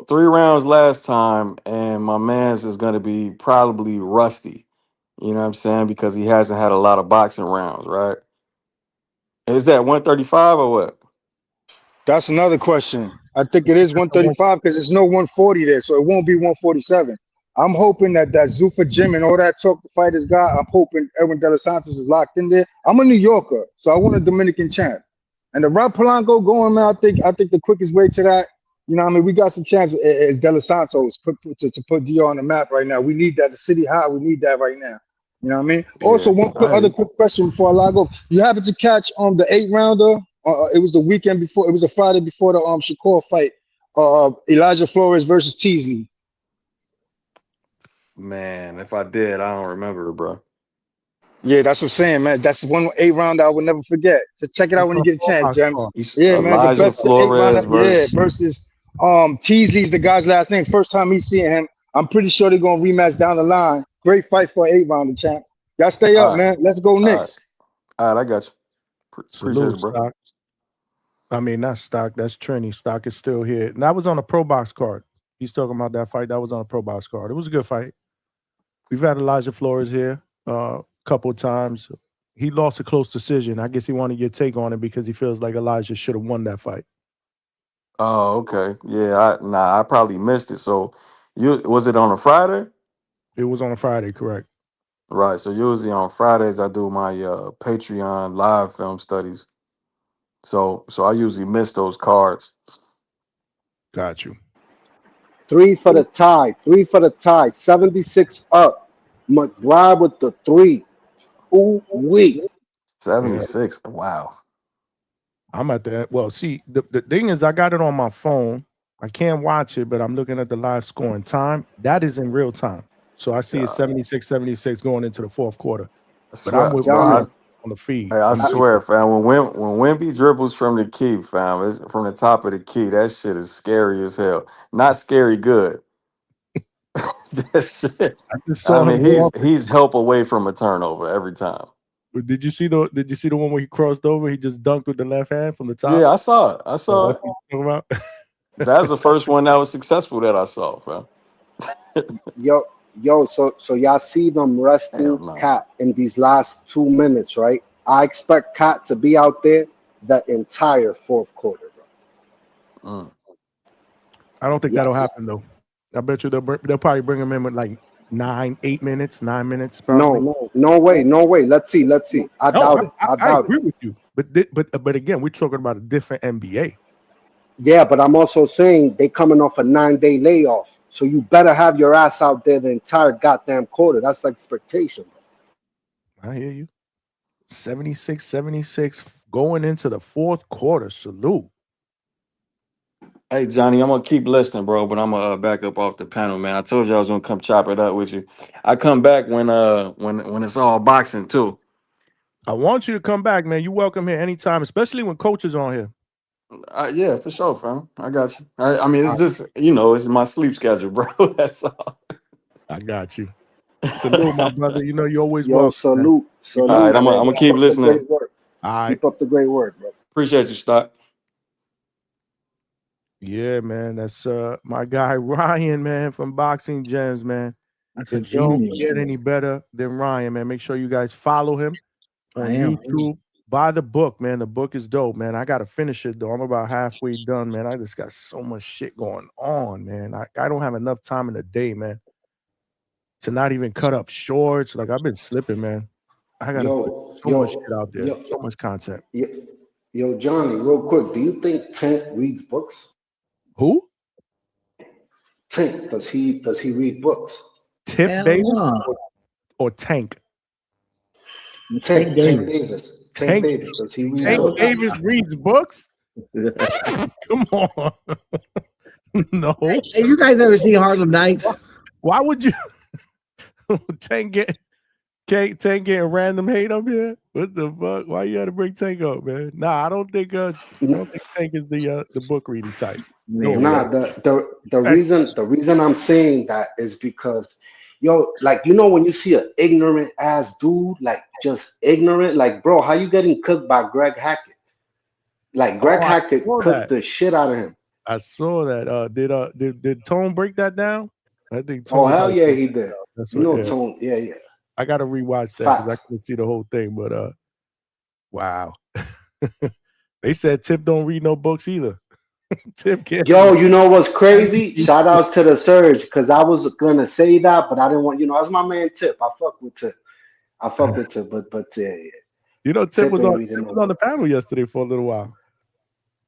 3 rounds last time and my man's is gonna be probably rusty. You know what I'm saying? Because he hasn't had a lot of boxing rounds, right? Is that 135 or what? That's another question. I think it is 135 because there's no 140 there, so it won't be 147. I'm hoping that Zuffa Jim and all that talk the fighters got. I'm hoping Edwin De Los Santos is locked in there. I'm a New Yorker, so I want a Dominican champ. And the route Polanco going, man, I think the quickest way to that, you know what I mean, we got some champs is De Los Santos to put DR on the map right now. We need that. The city high, we need that right now. You know what I mean? Also, Yeah. one I hear other you. quick question before I log off. You happen to catch the 8 rounder? It was the weekend before. It was a Friday before the Shakur fight. Elijah Flores versus Teasley. Man, if I did, I don't remember, bro. Yeah, that's what I'm saying, man. That's one 8 rounder I will never forget. Just check it out It's when on you get a chance, Clubhouse Gems. card. Yeah, man. The Elijah best 8 rounder. Flores Yeah, versus versus Teasley's the guy's last name. First time he's seeing him. I'm pretty sure they're gonna rematch down the line. Great fight for an 8 rounder, champ. Y'all stay all up, right, man. Let's go all right, Knicks. all right, I got you. Appreciate Salute, it, bro. Stock. I mean, not Stock. That's Trini. Stock is still here. And that was on a pro box card. He's talking about that fight. That was on a pro box card. It was a good fight. We've had Elijah Flores here a couple of times. He lost a close decision. I guess he wanted your take on it because he feels like Elijah should have won that fight. Oh, okay. Yeah, I probably missed it. So you was it on a Friday? It was on a Friday, correct? Right. So usually on Fridays I do my Patreon live film studies. So I usually miss those cards. Got you. 3 for the tie. 76 up. McBride with the 3. Ooh wee. 76. Wow. I'm at the well. See, the thing is, I got it on my phone. I can't watch it, but I'm looking at the live scoring time. That is in real time. So I see it God, 76 going into the fourth quarter. I But I'm swear, with bro. William Johnny. on the feed. I I'm with swear, you. fam. When Wimby dribbles from the key, fam, it's from the top of the key. That shit is scary as hell. Not scary good. That shit. I just I saw him mean, go up. he's help away from a turnover every time. Did you see the one where he crossed over? He just dunked with the left hand from the top. Yeah, I saw it. I Oh, saw that's it. what you're talking about. That's the first one that was successful that I saw, fam. So y'all see them resting Hell no. Cat in these last 2 minutes, right? I expect Cat to be out there the entire fourth quarter, bro. I don't think that'll Yes. happen though. I bet you they'll probably bring him in with like 9 minutes probably. No way. Let's see. I doubt it. I agree with you, but again, we're talking about a different NBA. Yeah, but I'm also saying they coming off a 9-day layoff, so you better have your ass out there the entire goddamn quarter. That's like expectation. I hear you. 76 going into the fourth quarter. Salute. Hey Johnny, I'm gonna keep listening, bro, but I'm gonna back up off the panel, man. I told you I was gonna come chop it up with you. I come back when it's all boxing too. I want you to come back, man. You welcome here anytime, especially when Coach is on here. Yeah, for sure, fam. I got you. I mean, it's just it's my sleep schedule, bro. That's all. I got you. Salute, my brother. You know you always Yo, welcome. salute. All right, I'm gonna keep listening. All right. Keep up the great work, bro. Appreciate you, Stock. Yeah, man. That's my guy Ryan, man, from Boxing Gems, man. That's it don't get any better than Ryan, man. Make sure you guys follow him on YouTube. Buy the book, man. The book is dope, man. I gotta finish it though. I'm about halfway done, man. I just got so much shit going on, man. I don't have enough time in the day, man, to not even cut up shorts. Like I've been slipping, man. I gotta put so much shit out there, so much content. Yo, Johnny, real quick, do you think Tank reads books? Who? Tank, does he read books? Tip Davis or Tank? Tank Davis. Tank Davis. Does he read Tank books? Davis reads books? Come on. No. Hey, you guys ever seen Harlem Nights? Why would you Tank getting random hate up here? What the fuck? Why you had to bring Tank up, man? Nah, I don't think Tank is the book reading type. No, Nah, the reason I'm saying that is because like when you see an ignorant ass dude, like just ignorant, like bro, how you getting cooked by Greg Hackett? Like Greg Hackett cooked the shit out of him. I saw that. Did Tone break that down? I think Tone. Oh hell yeah, he did. That's Tone. Yeah. I gotta rewatch that because I couldn't see the whole thing. But wow. They said Tip don't read no books either. Tip can't. Yo, you know what's crazy? Shout outs to the Surge, because I was gonna say that, but I didn't want. That's my man Tip. I fuck with Tip, but yeah. You know, Tip was on the panel yesterday for a little while.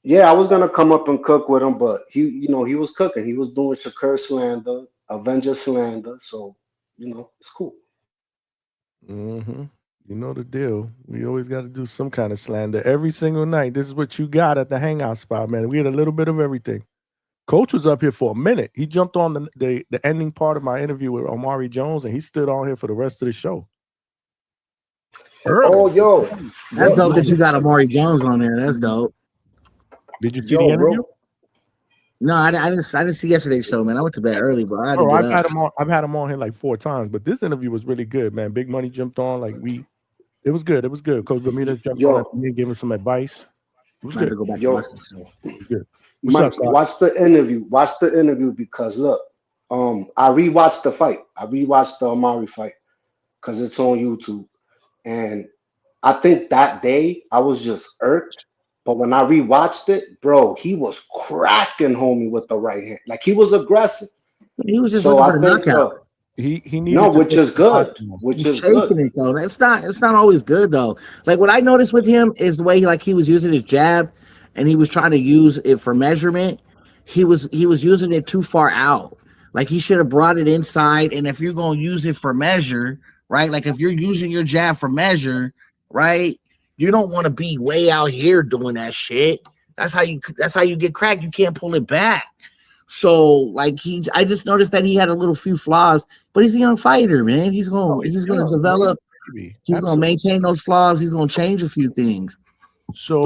Yeah, I was gonna come up and cook with him, but he was cooking. He was doing Shakur slander, Avenger slander, so it's cool. Mm-hmm. You know the deal. We always got to do some kind of slander every single night. This is what you got at the Hangout spot, man. We had a little bit of everything. Coach was up here for a minute. He jumped on the ending part of my interview with Omari Jones, and he stood on here for the rest of the show. Oh, yo, that's dope that you got Omari Jones on there. That's dope. Did you see the interview? No, I didn't see yesterday's show, man. I went to bed early, but I've had him on here like 4 times, but this interview was really good, man. Big Money jumped on, it was good. It was good. Coach Bermuda jumped on and gave him some advice. It was good. To go back to watch the show. It was good. Mike, watch the interview. Watch the interview because look, I rewatched the fight. I rewatched the Omari fight because it's on YouTube, and I think that day I was just irked. But when I rewatched it, bro, he was cracking homie with the right hand. Like he was aggressive. He was just looking for the knockout. He needed which is good. Which is good. It, though. It's not always good though. Like what I noticed with him is the way he was using his jab, and he was trying to use it for measurement. He was using it too far out. Like he should have brought it inside. And if you're gonna use it for measure, right? Like if you're using your jab for measure, right? You don't want to be way out here doing that shit. That's how you get cracked. You can't pull it back. So like I just noticed that he had a little few flaws, but he's a young fighter, man. He's gonna develop. He's gonna maintain those flaws. He's gonna change a few things. So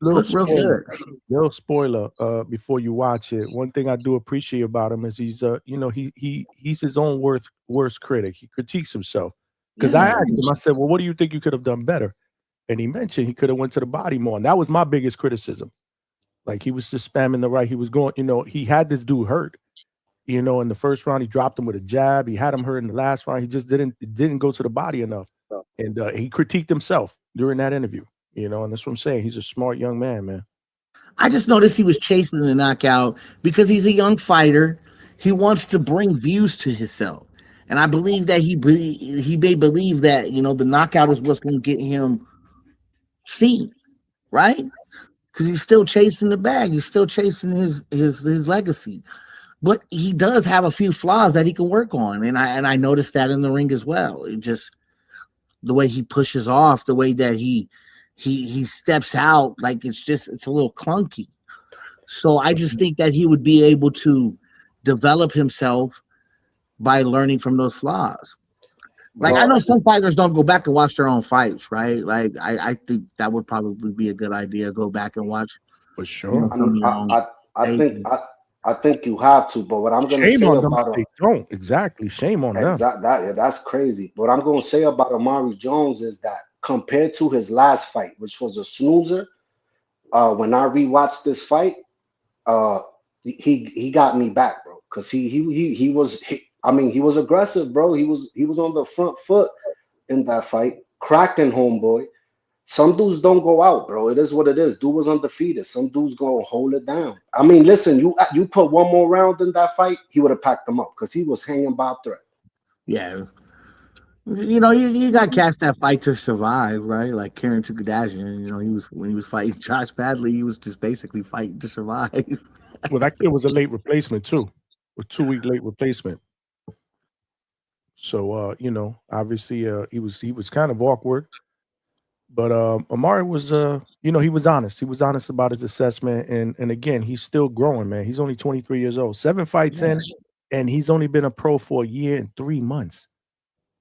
real good. Little spoiler before you watch it. One thing I do appreciate about him is he's he's his own worst critic. He critiques himself. Because I asked him, I said, well, what do you think you could have done better? And he mentioned he could have went to the body more. And that was my biggest criticism. Like he was just spamming the right. He was going, he had this dude hurt. In the first round, he dropped him with a jab. He had him hurt in the last round. He just didn't go to the body enough. And he critiqued himself during that interview. You know, and that's what I'm saying. He's a smart young man. I just noticed he was chasing the knockout because he's a young fighter. He wants to bring views to himself, and I believe that he may believe that the knockout is what's going to get him seen, right? Because he's still chasing the bag. He's still chasing his legacy. But he does have a few flaws that he can work on, and I noticed that in the ring as well. It just the way he pushes off, the way that he steps out, like it's a little clunky. So I just think that he would be able to develop himself by learning from those flaws. Like I know some fighters don't go back and watch their own fights, right? Like I think that would probably be a good idea. Go back and watch for sure. I think you have to, but what I'm going to say about they don't exactly. Shame on them. That's crazy. What I'm going to say about Amari Jones is that compared to his last fight, which was a snoozer, when I rewatched this fight, he got me back, bro. Because he was aggressive, bro. He was on the front foot in that fight, cracking homeboy. Some dudes don't go out, bro. It is what it is. Dude was undefeated. Some dudes gonna hold it down. I mean, listen, you put one more round in that fight, he would have packed them up because he was hanging by a thread. Yeah. You got to catch that fight to survive, right? Like Karen Tukadashian, when he was fighting Josh Badley, he was just basically fighting to survive. Well, that kid was a late replacement too, a 2-week late replacement. So obviously he was kind of awkward. But Amari was, he was honest. He was honest about his assessment, and again, he's still growing, man. He's only 23 years old, 7 fights in, and he's only been a pro for a year and 3 months.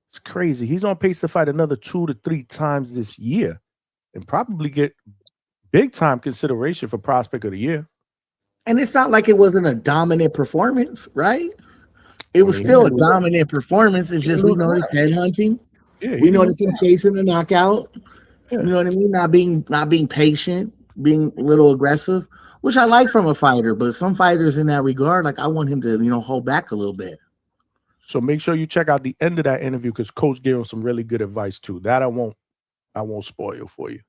It's crazy. He's on pace to fight another 2 to 3 times this year, and probably get big time consideration for prospect of the year. And it's not like it wasn't a dominant performance, right? It was still a dominant performance. It's just we noticed headhunting. Yeah, we noticed him chasing the knockout. Yeah. You know what I mean? Not being patient, being a little aggressive, which I like from a fighter. But some fighters in that regard, like I want him to, hold back a little bit. So make sure you check out the end of that interview because Coach gave him some really good advice too. That I won't spoil for you.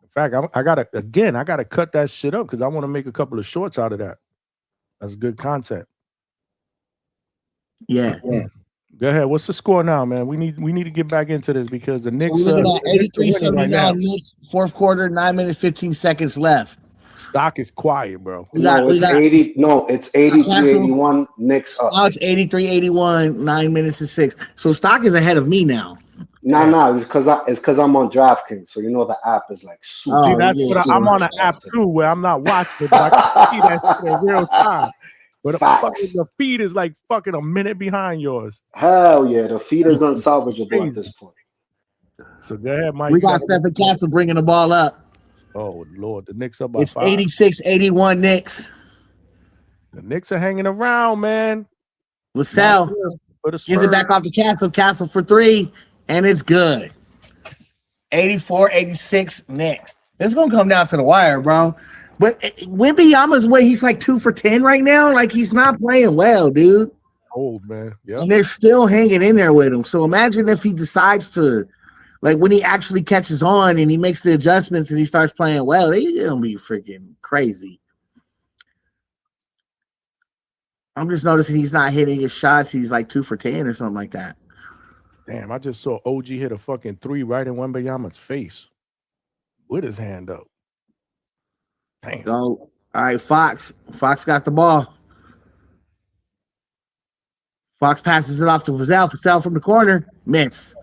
In fact, I gotta cut that shit up because I want to make a couple of shorts out of that. That's good content. Yeah. Go ahead. What's the score now, man? We need to get back into this because the Knicks. So we're looking at 83-79 Knicks, fourth quarter, 9 minutes, 15 seconds left. Stock is quiet, bro. It's 83-81 Knicks up. Now it's 83-81, 9 minutes and 6. So stock is ahead of me now. No, it's because I'm on DraftKings, so the app is like super. See, that's what I'm on an app too, where I'm not watching it, but I can see that shit in real time. But the feed is like fucking a minute behind yours. Hell yeah, the feed is unsalvageable at this point. So go ahead, Mike. We got Stephen Castle bringing the ball up. Oh Lord, the Knicks up by 5. It's 86-81 Knicks. The Knicks are hanging around, man. LaSalle gives it back off to Castle. Castle for 3, and it's good. 84-86 Knicks. It's gonna come down to the wire, bro. But Wembanyama's way, he's like 2 for 10 right now. Like he's not playing well, dude. Old man, yeah. And they're still hanging in there with him. So imagine if he decides to, like, when he actually catches on and he makes the adjustments and he starts playing well, they're gonna be freaking crazy. I'm just noticing he's not hitting his shots. He's like 2 for 10 or something like that. Damn, I just saw OG hit a fucking 3 right in Wembanyama's face with his hand up. Damn. So, all right, Fox. Fox got the ball. Fox passes it off to Vassell. Vassell from the corner. Miss.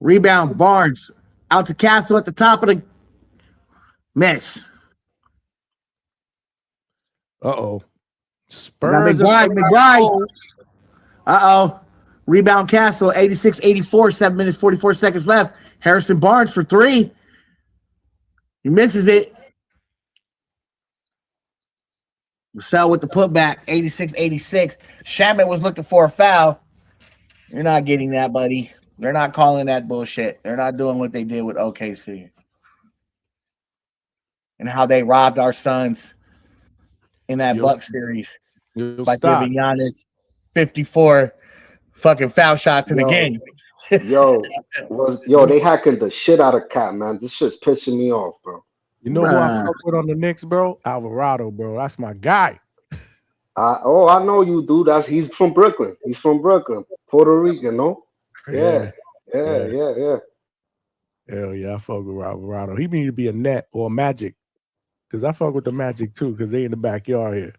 Rebound, Barnes. Out to Castle at the top of the miss. Uh-oh. Spurs. McBride. Uh-oh. Rebound Castle, 86-84, 7 minutes, 44 seconds left. Harrison Barnes for 3. He misses it. Vassell with the putback, 86-86. Shaman was looking for a foul. You're not getting that, buddy. They're not calling that bullshit. They're not doing what they did with OKC. And how they robbed our Suns in that Bucks series by giving Giannis 54 fucking foul shots in the game. They hacking the shit out of Cat, man. This shit's pissing me off, bro. You know who I fuck with on the Knicks, bro? Alvarado, bro. That's my guy. I know you, dude. He's from Brooklyn. He's from Brooklyn, Puerto Rican, no? Yeah. Hell yeah, I fuck with Alvarado. He need to be a Net or a Magic. Because I fuck with the Magic too, because they in the backyard here.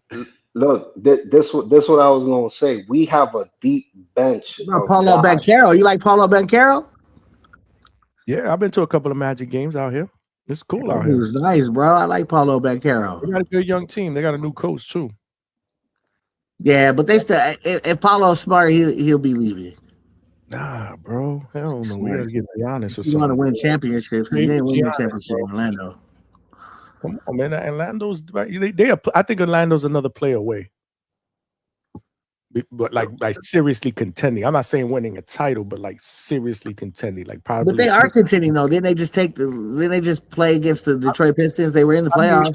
Look, this what I was gonna say. We have a deep bench. Paulo Banchero. You like Paulo Banchero? Yeah, I've been to a couple of Magic games out here. It's cool out here. It's nice, bro. I like Paulo Banchero. They got a good young team. They got a new coach too. Yeah, but they still. If Paulo's smart, he'll be leaving. Nah, bro. Hell no. We gotta get Giannis or You want to something. win championships? He didn't win the championship in Orlando. Come on, man. Orlando's I think Orlando's another player away. But like seriously contending. I'm not saying winning a title, but like seriously contending. Like probably. But they are contending though. Didn't they just play against the Detroit Pistons? They were in the playoffs.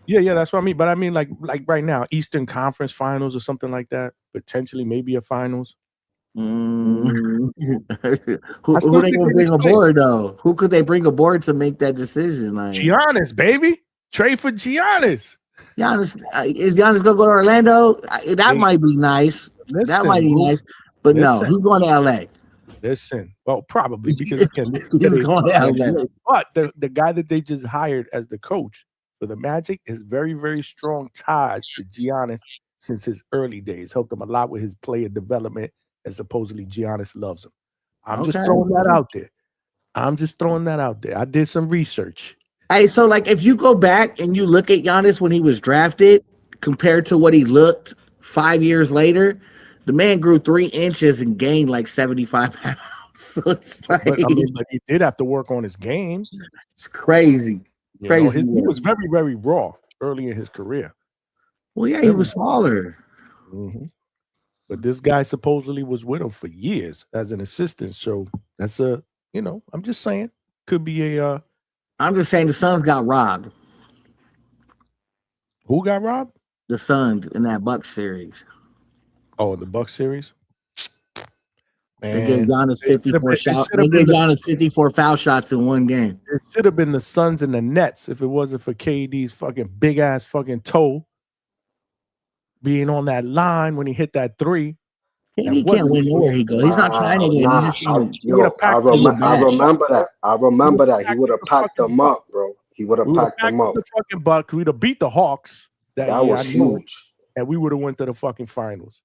Yeah, that's what I mean. But I mean, like right now, Eastern Conference Finals or something like that. Potentially, maybe a finals. Who they gonna bring aboard though? Who could they bring aboard to make that decision? Like Giannis, baby. Trade for Giannis. Giannis is Giannis gonna go to Orlando? That might be nice. That might be nice. But no, he's going to LA. Listen, well, probably because again, he's going to LA. But the guy that they just hired as the coach for the Magic is very, very strong ties to Giannis since his early days. Helped him a lot with his player development, and supposedly Giannis loves him. I'm just throwing that out there. I did some research. Hey, so like if you go back and you look at Giannis when he was drafted compared to what he looked 5 years later, the man grew 3 inches and gained like 75 pounds. So it's like, but he did have to work on his game. It's crazy. He was very, very raw early in his career. Well, yeah, he was smaller. Mm-hmm. But this guy supposedly was with him for years as an assistant. So that's I'm just saying, could be a. I'm just saying the Suns got robbed. Who got robbed? The Suns in that Bucks series. Oh, the Bucks series? Man, they gave Giannis 54 shots. They gave Giannis 54 foul shots in one game. It should have been the Suns and the Nets if it wasn't for KD's fucking big ass fucking toe being on that line when he hit that three. KD can't win nowhere he goes. He's not trying to win. I remember that. I remember that. He would have packed them up, bro. He would have packed them up. The fucking Bucks. We'd have beat the Hawks that year. Was huge. And we would have went to the fucking finals.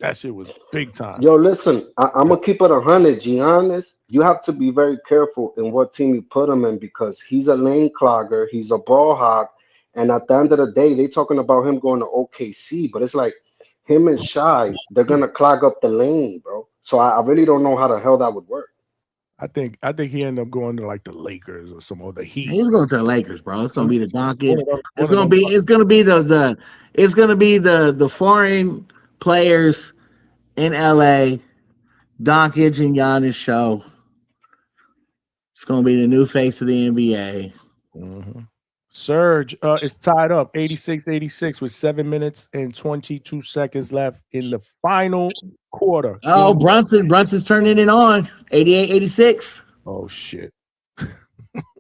That shit was big time. Yo, listen, I'm gonna keep it 100. Giannis, you have to be very careful in what team you put him in because he's a lane clogger, he's a ball hog, and at the end of the day, they talking about him going to OKC, but it's like him and Shai, they're gonna clog up the lane, bro. So I really don't know how the hell that would work. I think he ended up going to like the Lakers or some other Heat. He's going to the Lakers, bro. It's going to be the Doncic. It's going to be the foreign players in LA, Doncic and Giannis show. It's going to be the new face of the NBA. Mm-hmm. Surge is tied up 86-86 with 7 minutes and 22 seconds left in the final quarter. Oh, Brunson's turning it on 88-86. Oh shit.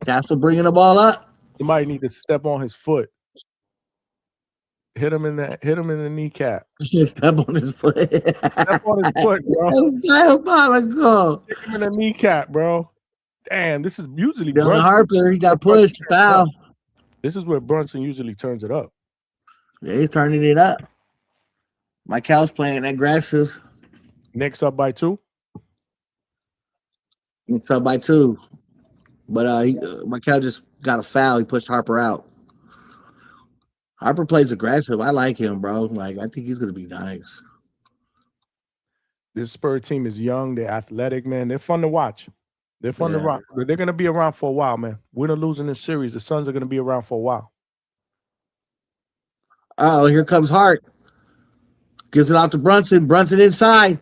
Castle bringing the ball up. Somebody need to step on his foot. Hit him in the kneecap. Step on his foot. Step on his foot, bro. That's diabolical. Hit him in the kneecap, bro. Damn, this is usually Dylan Harper. He got pushed. Foul. This is where Brunson usually turns it up. Yeah, he's turning it up. Michael's playing aggressive. Knicks up by 2. It's up by 2. But Michael just got a foul. He pushed Harper out. Harper plays aggressive. I like him, bro. Like, I think he's going to be nice. This Spurs team is young. They're athletic, man. They're fun to watch. They're fun to rock. They're going to be around for a while, man. Win or lose in this series, the Suns are going to be around for a while. Oh, here comes Hart. Gives it out to Brunson. Brunson inside.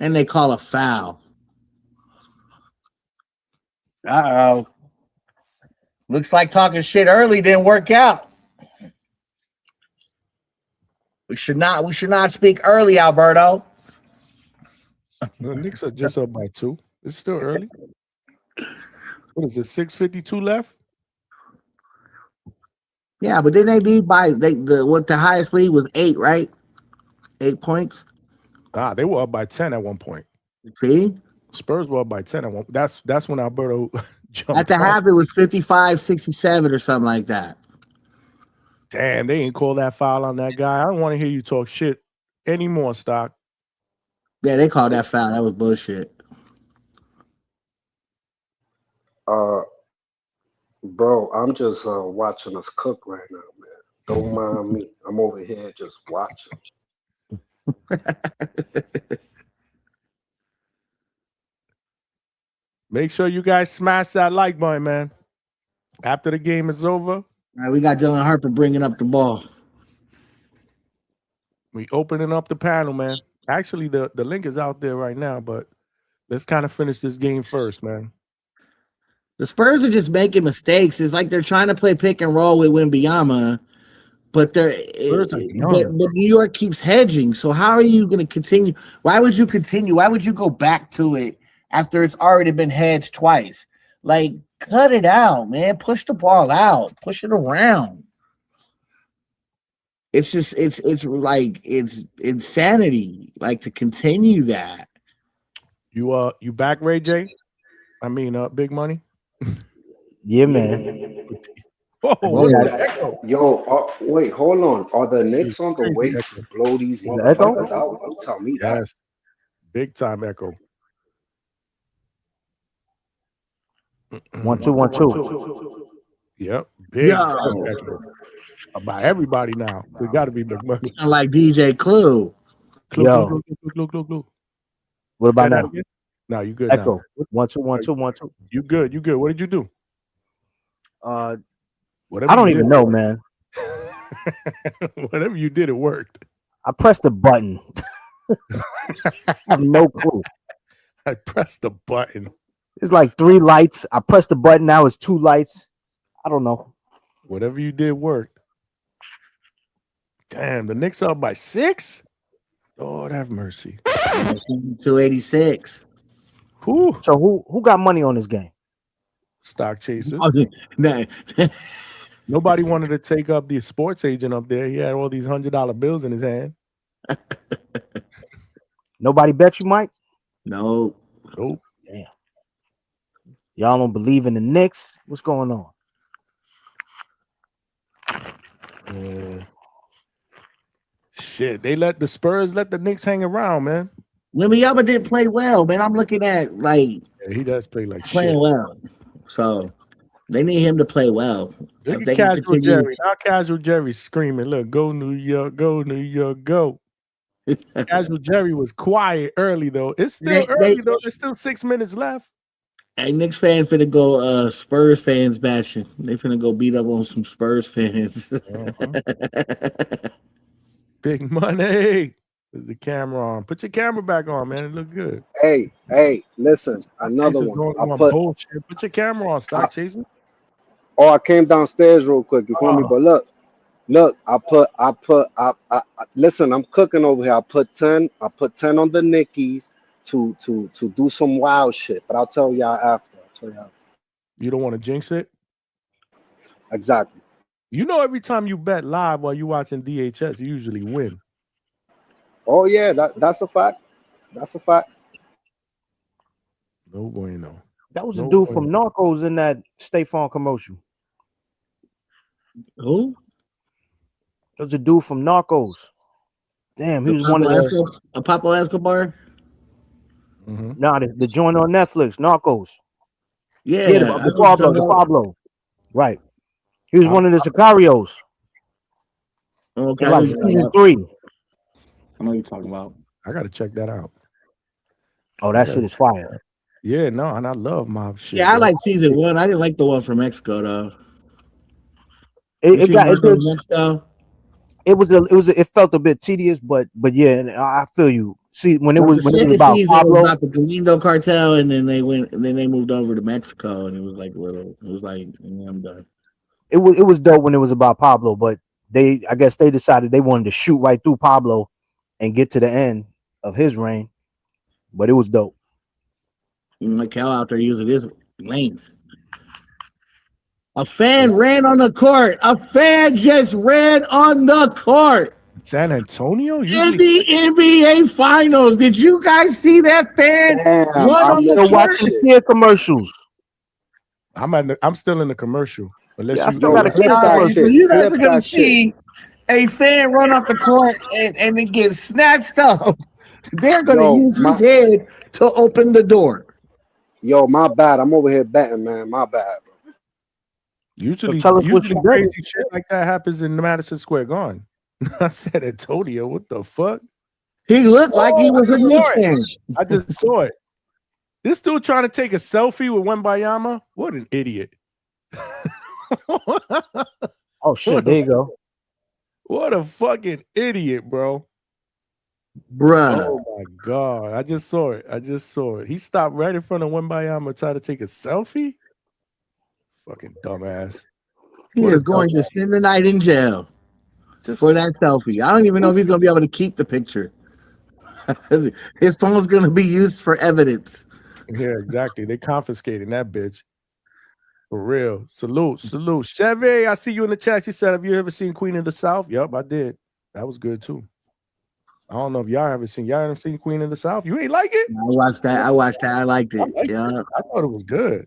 And they call a foul. Uh-oh. Looks like talking shit early didn't work out. We should not speak early, Alberto. The Knicks are just up by 2. It's still early. What is it? 6:52 left. Yeah, but then they lead by the highest lead was 8, right? 8 points. They were up by 10 at one point. See, Spurs were up by 10 at one. That's when Alberto jumped. at the half it was 55-67 or something like that. Damn, they ain't call that foul on that guy. I don't want to hear you talk shit anymore, Stock. Yeah, they called that foul. That was bullshit. Bro, I'm just watching us cook right now, man. Don't mind me. I'm over here just watching. Make sure you guys smash that like button, man. After the game is over. All right, we got Dylan Harper bringing up the ball. We opening up the panel, man. Actually, the link is out there right now, but let's kind of finish this game first, man. The Spurs are just making mistakes. It's like they're trying to play pick and roll with Wembanyama, but but New York keeps hedging. So how are you going to continue? Why would you continue? Why would you go back to it after it's already been hedged twice? Like, cut it out, man. Push the ball out. Push it around. It's just it's like it's insanity. Like, to continue that. You back, Ray J? I mean, Big Money. Yeah, man. Whoa, what's the echo? Yo, wait, hold on. Are the Knicks on the way to blow these motherfuckers out? Don't tell me that. Yes, big time echo. 1 2 1 2. Yep, big time echo. By everybody now. So it got to be Big Money. Sound like DJ Clue. Yo. Clue. What about now? No, you good Echo. now. 1 2 1 2 1 2. You good. What did you do? I don't even know, man. Whatever you did, it worked. I pressed the button. I have no clue. I pressed the button. It's like 3 lights. I pressed the button. Now it's 2 lights. I don't know. Whatever you did worked. Damn, the Knicks up by 6? Lord have mercy. 286. So who got money on this game? Stock chasers. Nobody wanted to take up the sports agent up there. He had all these $100 bills in his hand. Nobody bet you, Mike? No. Nope. Damn. Y'all don't believe in the Knicks? What's going on? Shit, the Spurs let the Knicks hang around, man. Wembanyama didn't play well, man. I'm looking at he does play like playing shit. well. So they need him to play well. Look at Casual Jerry. Now Casual Jerry's screaming, look, go New York, go. Casual Jerry was quiet early, though. It's still early, though. There's still 6 minutes left. Hey, Knicks fans finna go Spurs fans bashing. They finna go beat up on some Spurs fans. Big Money. Put the camera on. Put your camera back on, man. It look good. Hey, listen. Another one. Put your camera on, Stock Chaser. Oh, I came downstairs real quick. You feel me? But look. Listen. I'm cooking over here. I put 10 on the Knickies to do some wild shit. But I'll tell y'all after. You don't want to jinx it? Exactly. You know, every time you bet live while you watching DHS, you usually win. Oh yeah, that's a fact. That's a fact. No bueno. That was a dude from Narcos in that State Farm commercial. Who? That was a dude from Narcos. Damn, he was one of the Pablo Escobar. Nah, the joint on Netflix, Narcos. Yeah, the Pablo. Right. He was one of the Sicarios. Okay, like season 3. I know what you're talking about. I gotta check that out. Oh, that shit is fire. Yeah, no, and I love mob shit. Yeah, I like season 1. I didn't like the one from Mexico though. It felt a bit tedious, but yeah, I feel you. See, when it was about Pablo, was about the Galindo cartel, and then they moved over to Mexico, and it was like I'm done. It was dope when it was about Pablo, but I guess they decided they wanted to shoot right through Pablo and get to the end of his reign. but it was dope. Mikel out there using his length. A fan ran on the court. A fan just ran on the court. San Antonio? In the NBA Finals. Did you guys see that fan Damn, run I'm on the still court? watching kid commercials. I'm still in the commercial. Unless Yeah, I you still got a kid commercial. So you guys are gonna see a fan run off the court and it gets snatched up. They're gonna use his head to open the door. Yo, my bad. I'm over here betting, man. My bad, bro. Usually, tell us what you crazy bet. shit like that happens in Madison Square Garden. I said Antonio. What the fuck? He looked like he was a Knicks fan. I just saw it. This dude trying to take a selfie with Wembayama. What an idiot! Oh shit! There you go. What a fucking idiot, bro. Bruh. Oh my god! I just saw it. He stopped right in front of Wembayama, trying to take a selfie. Fucking dumbass. He is going to spend the night in jail for that selfie. I don't even know if he's going to be able to keep the picture. His phone's going to be used for evidence. Yeah, exactly. They confiscating that bitch. For real. Salute. Chevy, I see you in the chat. She said, have you ever seen Queen of the South? Yup, I did. That was good too. I don't know if y'all ever seen Queen of the South. You ain't like it? I watched that. I liked it. Yeah. I thought it was good.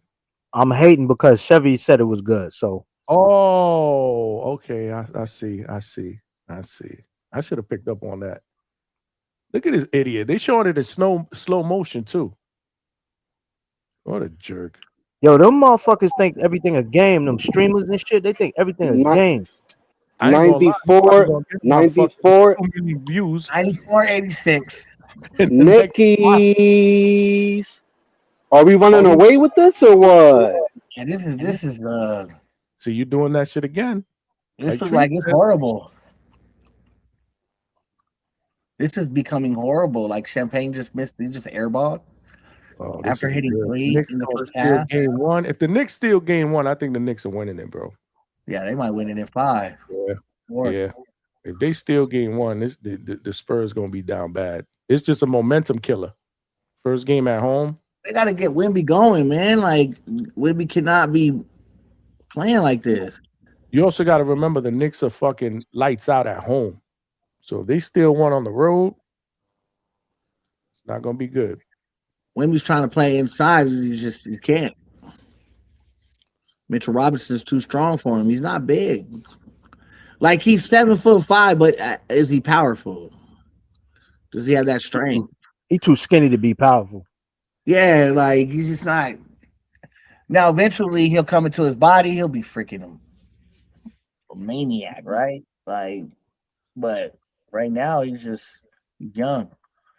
I'm hating because Chevy said it was good. So Oh, okay. I see. I should have picked up on that. Look at this idiot. They showing it in slow motion too. What a jerk. Yo, them motherfuckers think everything a game. Them streamers and shit, they think everything a game. 94 views. 94.86. Nickies. Are we running away with this or what? Yeah, this is See you doing that shit again. This is like it's horrible. This is becoming horrible. Like Champagne just missed, he just airballed after hitting 3 in the first half. Game 1. If the Knicks steal game 1, I think the Knicks are winning it, bro. Yeah, they might win it in 5. Yeah. Yeah. If they steal game 1, the Spurs gonna be down bad. It's just a momentum killer. First game at home. They gotta get Wemby going, man. Like Wemby cannot be playing like this. You also got to remember the Knicks are fucking lights out at home. So if they steal 1 on the road, it's not gonna be good. Wemby's trying to play inside, you can't. Mitchell Robinson's too strong for him. He's not big. Like he's 7'5", but is he powerful? Does he have that strength? He too skinny to be powerful. Yeah, like he's just not. Now eventually he'll come into his body. He'll be freaking a maniac, right? Like, but right now he's just young.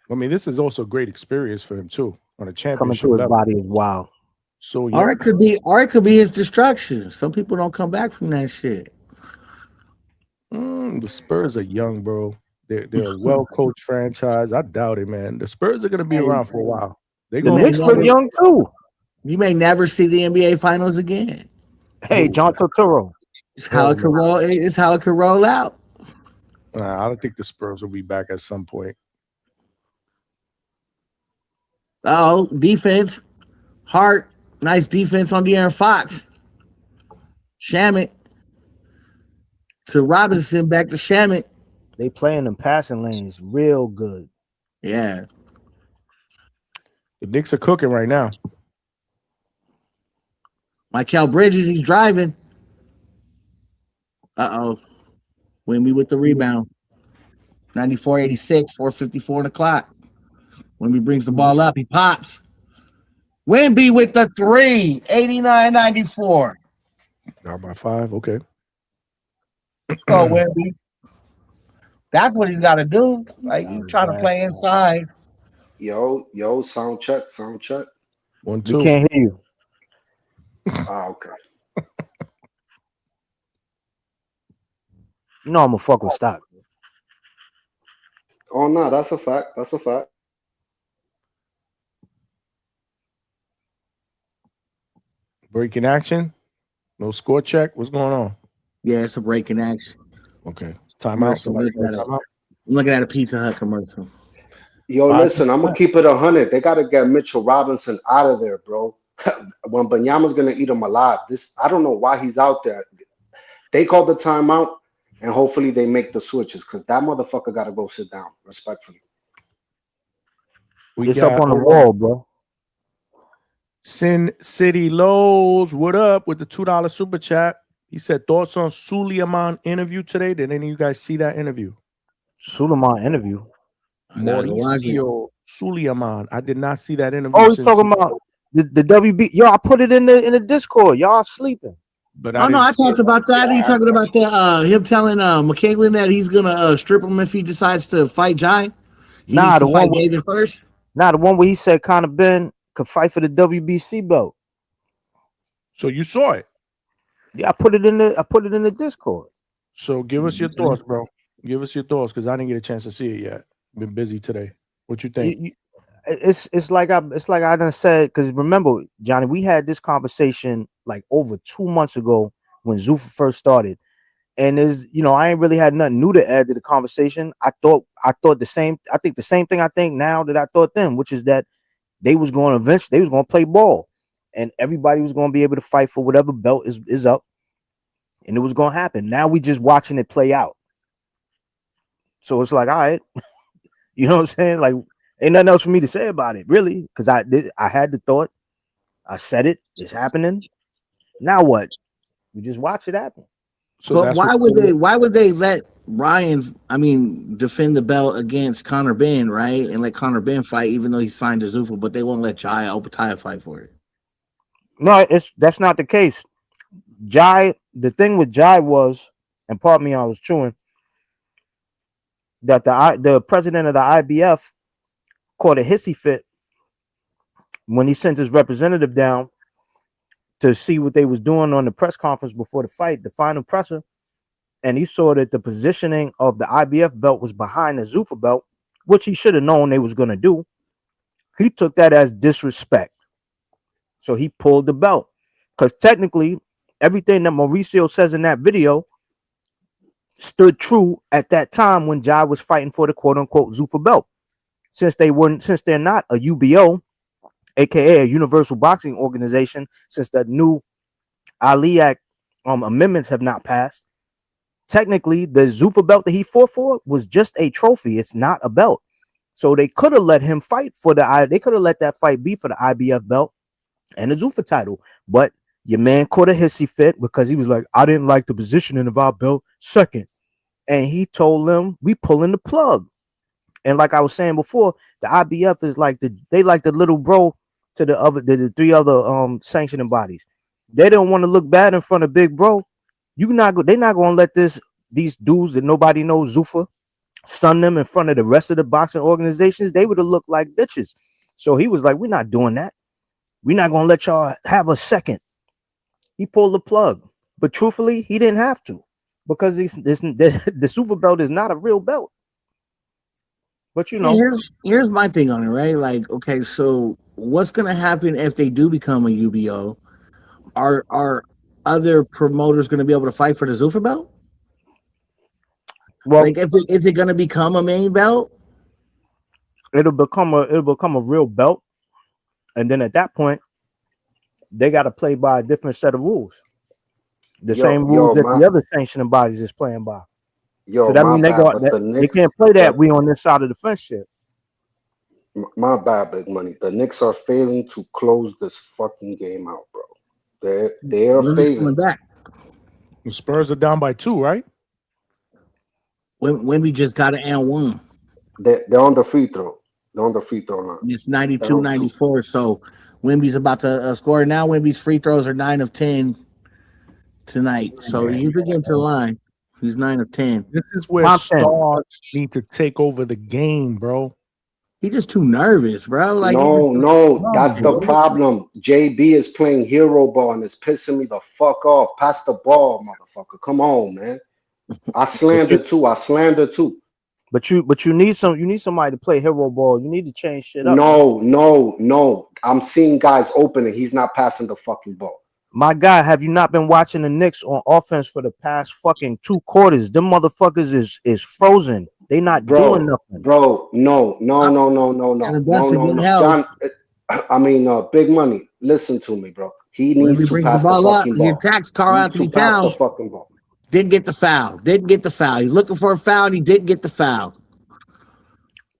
I mean, this is also a great experience for him too on a championship Coming to his level. body is wild. So Or it could be his destruction. Some people don't come back from that shit. The Spurs are young, bro. They're a well-coached franchise. I doubt it, man. The Spurs are gonna be around for a while. The Knicks look young too. You may never see the NBA Finals again. Hey, John Turturro. It's how it could roll. It's how it could roll out. I don't think the Spurs will be back at some point. Oh, defense. Hart. Nice defense on De'Aaron Fox. Shamet. To Robinson, back to Shamet. They playing them passing lanes real good. Yeah. The Knicks are cooking right now. Mikal Bridges, he's driving. Uh-oh. Wemby with the rebound. 94-86, 4:54 on the clock. Wemby brings the ball up. He pops. Wemby with the 3, 89-94. Down by 5, okay. Oh, Wemby. That's what he's got to do. Like, he's trying to play inside. Yo, sound check. 1, 2. We can't hear you. Okay. No, I'm gonna fuck with stock. Oh no, that's a fact. Breaking action. No score check. What's going on? Yeah, it's a break in action. Okay. Timeout. I'm looking at a Pizza Hut commercial. Yo, listen, I'm gonna keep it 100. They gotta get Mitchell Robinson out of there, bro. When Banyama's gonna eat him alive. I don't know why he's out there. They called the timeout, and hopefully they make the switches because that motherfucker gotta go sit down, respectfully. We It's got up on the wall, bro. Sin City Lowe's. What up with the $2 super chat? He said thoughts on Suleiman interview today. Did any of you guys see that interview? Suleiman interview. Mauricio Suleiman. I did not see that interview. Oh, he's talking about the WB. Yo, I put it in the Discord. Y'all sleeping. But I talked about that. Are you talking about the him telling McKagan that he's gonna strip him if he decides to fight Jai? He needs to fight David first. Nah, the one where he said Conor Ben could fight for the WBC belt. So you saw it? Yeah, I put it in the Discord. So give us your thoughts, bro. Give us your thoughts because I didn't get a chance to see it yet. Been busy today. What you think? It's like I done said, because remember, Johnny, we had this conversation like over 2 months ago when Zuffa first started. And I ain't really had nothing new to add to the conversation. I thought the same. I think the same thing I think now that I thought then, which is that they was going to play ball, and everybody was going to be able to fight for whatever belt is up, and it was going to happen. Now we just watching it play out. So it's like, all right, you know what I'm saying? Like, ain't nothing else for me to say about it, really, because I had the thought, I said it, it's happening. Now what? We just watch it happen. So but why would they let Ryan, defend the belt against Conor Ben, right? And let Conor Ben fight, even though he signed to Zuffa, but they won't let Jai Opetaia fight for it. No, that's not the case. Jai, the thing with Jai was, and pardon me, I was chewing, that the president of the IBF caught a hissy fit when he sent his representative down to see what they was doing on the press conference before the fight, the final presser, and he saw that the positioning of the IBF belt was behind the Zuffa belt, which he should have known they was going to do. He took that as disrespect. So he pulled the belt. Because technically, everything that Mauricio says in that video stood true at that time when Jai was fighting for the quote-unquote Zuffa belt. Since they're not a UBO, aka a Universal Boxing Organization, since the new Ali Act amendments have not passed, technically the Zuffa belt that he fought for was just a trophy. It's not a belt. So they could have let him fight for they could have let that fight be for the IBF belt and the Zuffa title. But your man caught a hissy fit because he was like, I didn't like the positioning of our belt second. And he told them, we pulling the plug. And like I was saying before, the IBF is like the little bro to the three other sanctioning bodies. They don't want to look bad in front of big bro. They're not gonna let these dudes that nobody knows, Zuffa, sun them in front of the rest of the boxing organizations. They would have looked like bitches. So he was like, we're not doing that. We're not gonna let y'all have a second. He pulled the plug. But truthfully, he didn't have to, because the Zuffa belt is not a real belt. But here's my thing on it, right? Like, okay, so what's gonna happen if they do become a UBO? Are other promoters gonna be able to fight for the Zuffa belt? Well, like, is it gonna become a main belt? It'll become a real belt, and then at that point, they got to play by a different set of rules. The same rules that the other sanctioning bodies is playing by. So that means they can't play that we on this side of the fence shit. My bad, Big Money. The Knicks are failing to close this fucking game out, bro. They are failing. Back. The Spurs are down by 2, right? When we just got an and 1. They're on the free throw. They're on the free throw line. It's 92-94. So Wemby's about to score now. Wemby's free throws are 9 of 10 tonight. So he's getting to the line. He's 9 of 10. This is where stars need to take over the game, bro. He's just too nervous, bro. Like, no, that's the problem. JB is playing hero ball and it's pissing me the fuck off. Pass the ball, motherfucker. Come on, man. I slander too. But you need somebody to play hero ball. You need to change shit up. No. I'm seeing guys open and he's not passing the fucking ball. My guy, have you not been watching the Knicks on offense for the past fucking 2 quarters? Them motherfuckers is frozen. They not Bro, doing nothing. bro, no. John, Big Money, listen to me, bro. He When needs we to bring the pass the ball up, fucking he ball. attacks Carl He needs to Anthony pass the Towns. fucking ball. Didn't get the foul. He's looking for a foul, and he didn't get the foul.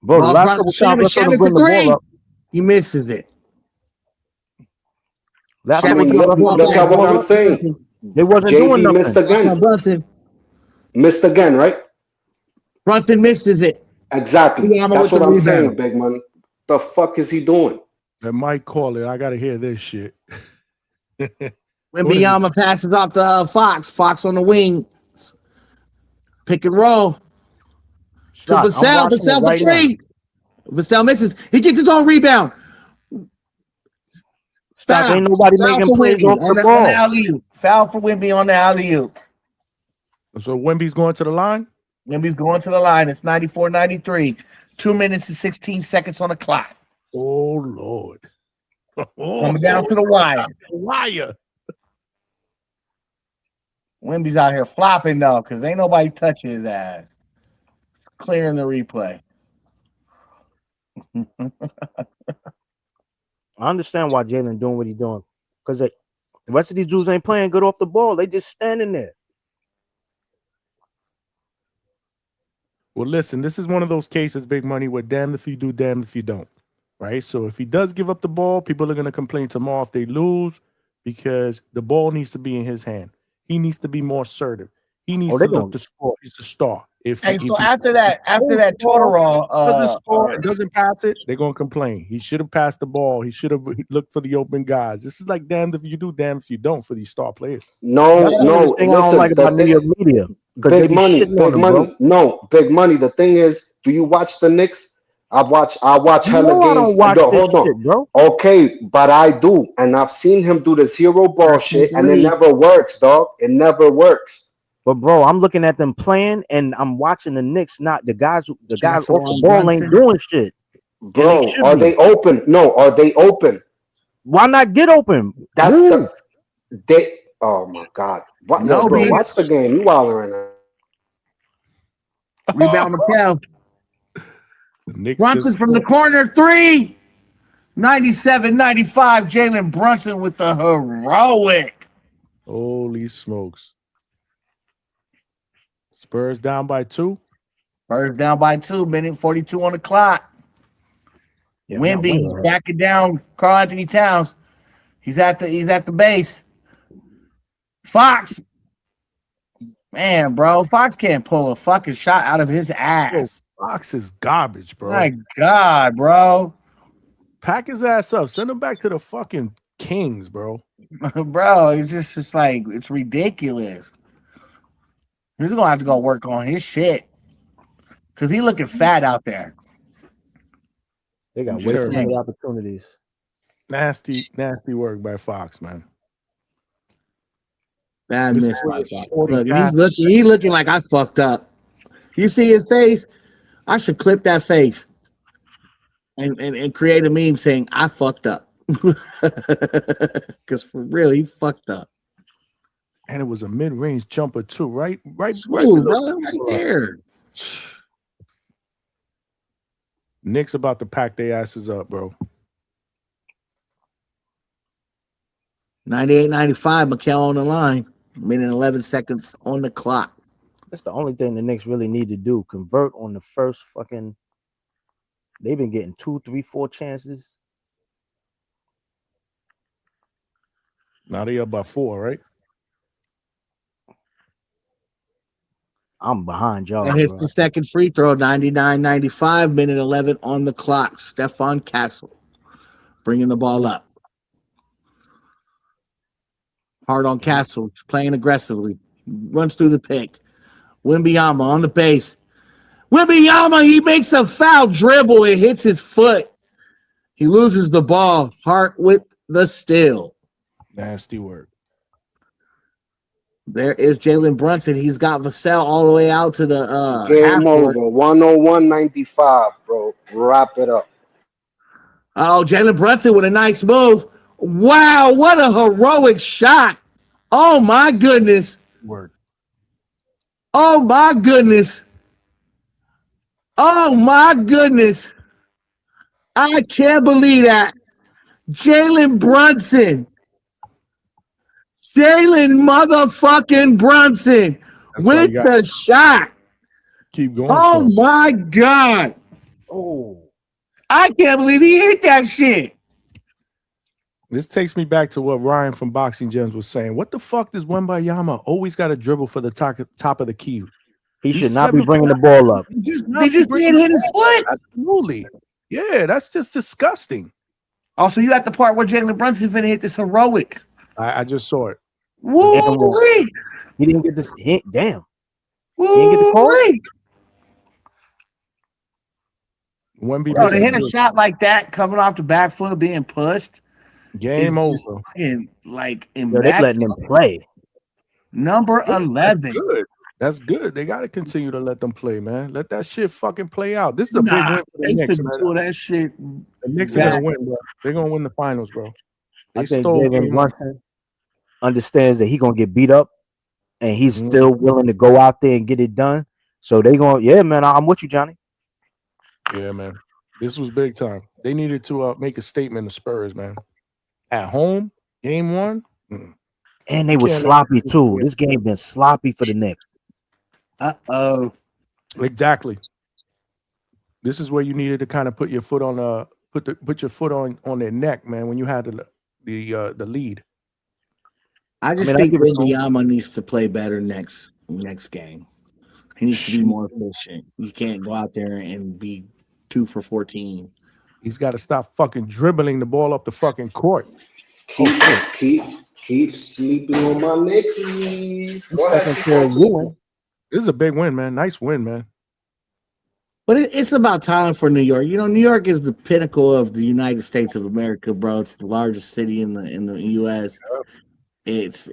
Bro, the Ball last brought couple Shannon, times I saw them Shannon for bring the ball three. up. He misses it. Last Shannon couple gets times the I saw ball them Look bring back. at the what ball I'm up. saying. They wasn't doing JB missed nothing. again. Brunson. Missed again, right? Brunson misses it. Exactly. Wembanyama That's with what the I'm saying, rebound. Big Money. The fuck is he doing? They might call it. I gotta hear this shit. Wembanyama passes off to Fox. Fox on the wing. Pick and roll. To Shot. I'm Vassell. watching it Vassell for right now. three. Vassell misses. He gets his own rebound. Stock, ain't nobody making for plays Wemby off the on the ball. alley-oop. Foul for Wemby on the alley-oop. So Wemby's going to the line? Wemby's going to the line. It's 94-93. 2 minutes and 16 seconds on the clock. Oh, Lord. Coming down to the wire. Wire. Wemby's out here flopping, though, because ain't nobody touching his ass. It's clearing the replay. I understand why Jalen doing what he's doing. Because the rest of these dudes ain't playing good off the ball. They just standing there. Well, listen, this is one of those cases, Big Money, where damned if you do, damned if you don't. Right? So if he does give up the ball, people are going to complain tomorrow if they lose because the ball needs to be in his hand. He needs to be more assertive. He needs to look to score. He's the star. After that total doesn't pass it, they're gonna complain. He should have passed the ball. He should have looked for the open guys. This is like damned if you do, damned if you don't for these star players. No. I don't like about media. Big Money. No, Big Money. The thing is, do you watch the Knicks? I watch hella games. I don't watch this shit, bro. Okay, but I do, and I've seen him do this hero ball shit, and it never works, dog. It never works. But bro, I'm looking at them playing, and I'm watching the Knicks. Not the guys. The guys off the ball ain't doing shit. Bro, are they open? No, are they open? Why not get open? Oh my God! Bro, watch the game. You wilding right now. Rebound to Brunson from the corner, three. 97-95. Jalen Brunson with the heroic. Holy smokes. Spurs down by 2. Spurs down by 2. Minute 42 on the clock. Yeah, Wemby's backing down Karl Anthony Towns. He's at the base. Fox. Man, bro. Fox can't pull a fucking shot out of his ass. Fox is garbage, bro. My God, bro. Pack his ass up. Send him back to the fucking Kings, bro. Bro, it's just like, it's ridiculous. He's going to have to go work on his shit. Because he looking fat out there. They got way too many opportunities. Nasty work by Fox, man. Bad miss by Fox. Look, he's looking like I fucked up. You see his face? I should clip that face and create a meme saying I fucked up. Because for real, he fucked up. And it was a mid-range jumper too, right? Smooth, right there. Knicks about to pack their asses up, bro. 98-95, Mikel on the line. Minute 11 seconds on the clock. That's the only thing the Knicks really need to do. Convert on the first fucking. They've been getting 2, 3, 4 chances. Now they up by 4, right? I'm behind y'all. Hits the second free throw, 99-95, minute 11 on the clock. Stephon Castle bringing the ball up. Hard on Castle, playing aggressively. Runs through the pick. Wembanyama on the base. Wembanyama, he makes a foul dribble. It hits his foot. He loses the ball. Hart with the steal. Nasty work. There is Jalen Brunson. He's got Vassell all the way out to the game over. 101-95, bro. Wrap it up. Oh, Jalen Brunson with a nice move. Wow, what a heroic shot. Oh my goodness. Word. Oh my goodness. Oh my goodness. I can't believe that. Jalen Brunson. Jalen motherfucking Brunson with the shot. Keep going. Oh my God. Oh. I can't believe he hit that shit. This takes me back to what Ryan from Boxing Gems was saying. What the fuck does Wembayama always got to dribble for the top of the key? He should not be bringing the ball up. They just can't hit his foot. Absolutely. Yeah, that's just disgusting. Also, you got the part where Jalen Brunson finna hit this heroic. I just saw it. Woo! He didn't get this hit. Damn. Woo! He didn't get the call. Wemby, Bro, to hit a shot like that coming off the back foot being pushed. Game over. Like They're letting him play. Number 11. That's good. That's good. They got to continue to let them play, man. Let that shit fucking play out. This is a big win for the Knicks, man. Do that shit. The Knicks are gonna win, bro. They're gonna win the finals, bro. I think Jalen Brunson understands that he's gonna get beat up, and he's still willing to go out there and get it done. So they going, yeah, man. I'm with you, Johnny. Yeah, man. This was big time. They needed to make a statement to Spurs, man. At home, game one. And they were sloppy too. This game been sloppy for the Knicks. Exactly. This is where you needed to kind of put your foot on put your foot on their neck, man, when you had the lead. I think Wembanyama needs to play better next game. He needs to be more efficient. You can't go out there and be 2 for 14. He's got to stop fucking dribbling the ball up the fucking court. Keep sleeping on my Knickies. This is a big win, man. Nice win, man. But it's about time for New York. You know, New York is the pinnacle of the United States of America, bro. It's the largest city in the U.S. It's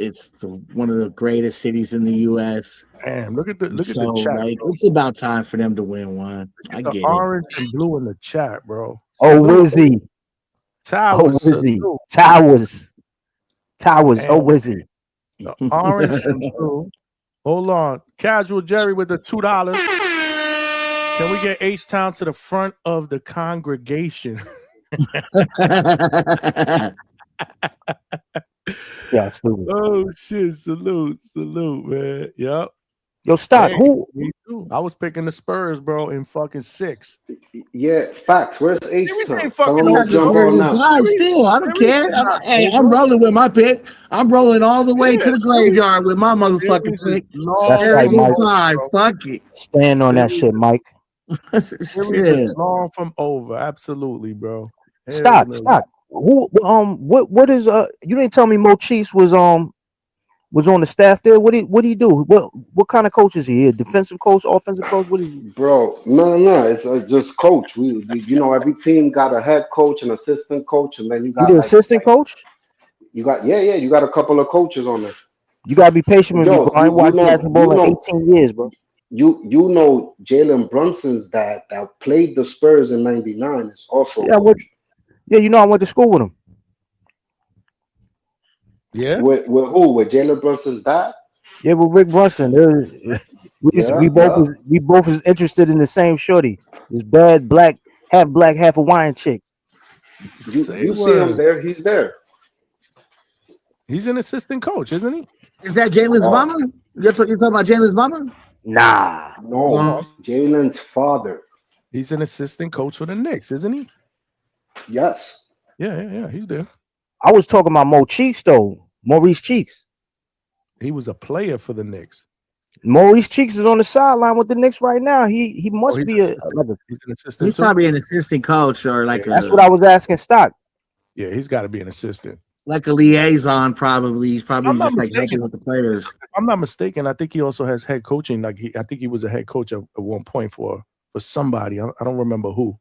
one of the greatest cities in the U.S. Damn, look at the chat. Like, it's about time for them to win one. I get it. Orange and blue in the chat, bro. Oh, Wizzy. Towers. Oh, Wizzy. The orange and blue. Hold on. Casual Jerry with the $2. Can we get H-Town to the front of the congregation? Yeah, stupid. Oh shit! Salute, man. Yep. Yo, stop. Who? Me too. I was picking the Spurs, bro, in fucking 6. Yeah, facts. Where's H-Town? Still, I don't care. I'm rolling with my pick. I'm rolling all the way to the graveyard with my motherfucking pick. That's right, Mike. Fuck it. Stand on that shit, Mike. Is long from over. Absolutely, bro. Stop. Who? What is you didn't tell me Mo Chiefs was on the staff there. What do he do? What kind of coach is he? A defensive coach, offensive coach? What is he? Bro, no. It's just coach. We every team got a head coach, an assistant coach, and then you got assistant coach. You got you got a couple of coaches on there. You gotta be patient with me, bro. I ain't watched basketball in 18 years, bro. You know Jalen Brunson's dad that played the Spurs in '99 is also I went to school with him. Yeah. With who? With Jalen Brunson's dad? Yeah, with Rick Brunson. We both is interested in the same shorty. This bad black, half Hawaiian chick. You see him there? He's there. He's an assistant coach, isn't he? Is that Jalen's mama? You're talking about Jalen's mama? Nah. No, Jalen's father. He's an assistant coach for the Knicks, isn't he? Yes. Yeah. He's there. I was talking about Mo Cheeks, though. Maurice Cheeks. He was a player for the Knicks. Maurice Cheeks is on the sideline with the Knicks right now. He must be he's an assistant. He's probably an assistant coach or like that's what I was asking Stock. Yeah, he's got to be an assistant. Like a liaison, probably. He's probably just like working with the players. If I'm not mistaken, I think he also has head coaching. I think he was a head coach at one point for somebody. I don't remember who.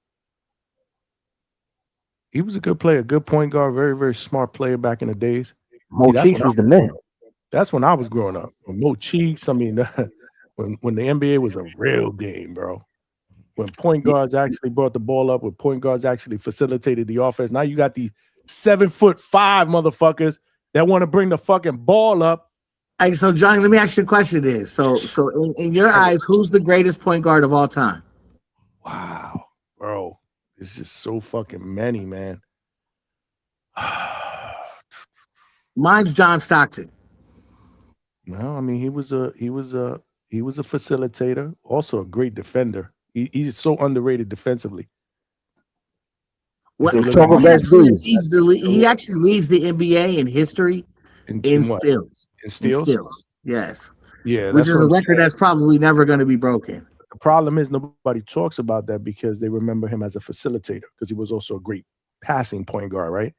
He was a good player, good point guard, very, very smart player back in the days. Mo Cheeks was the man. That's when I was growing up. Mo Cheeks, I mean, when the NBA was a real game, bro. When point guards actually brought the ball up, when point guards actually facilitated the offense. Now you got these 7'5" motherfuckers that want to bring the fucking ball up. Hey, so Johnny, let me ask you a question. So in your eyes, who's the greatest point guard of all time? Wow, bro. It's just so fucking many, man. Mine's John Stockton. No, I mean he was a facilitator, also a great defender. He's so underrated defensively. What If you look Talk at he about actually dudes. leads he actually leads the NBA in history in what? steals. In In steals? steals, yes. Yeah, Which that's is what a I'm record saying. that's probably never going to be broken. The problem is nobody talks about that because they remember him as a facilitator because he was also a great passing point guard, right?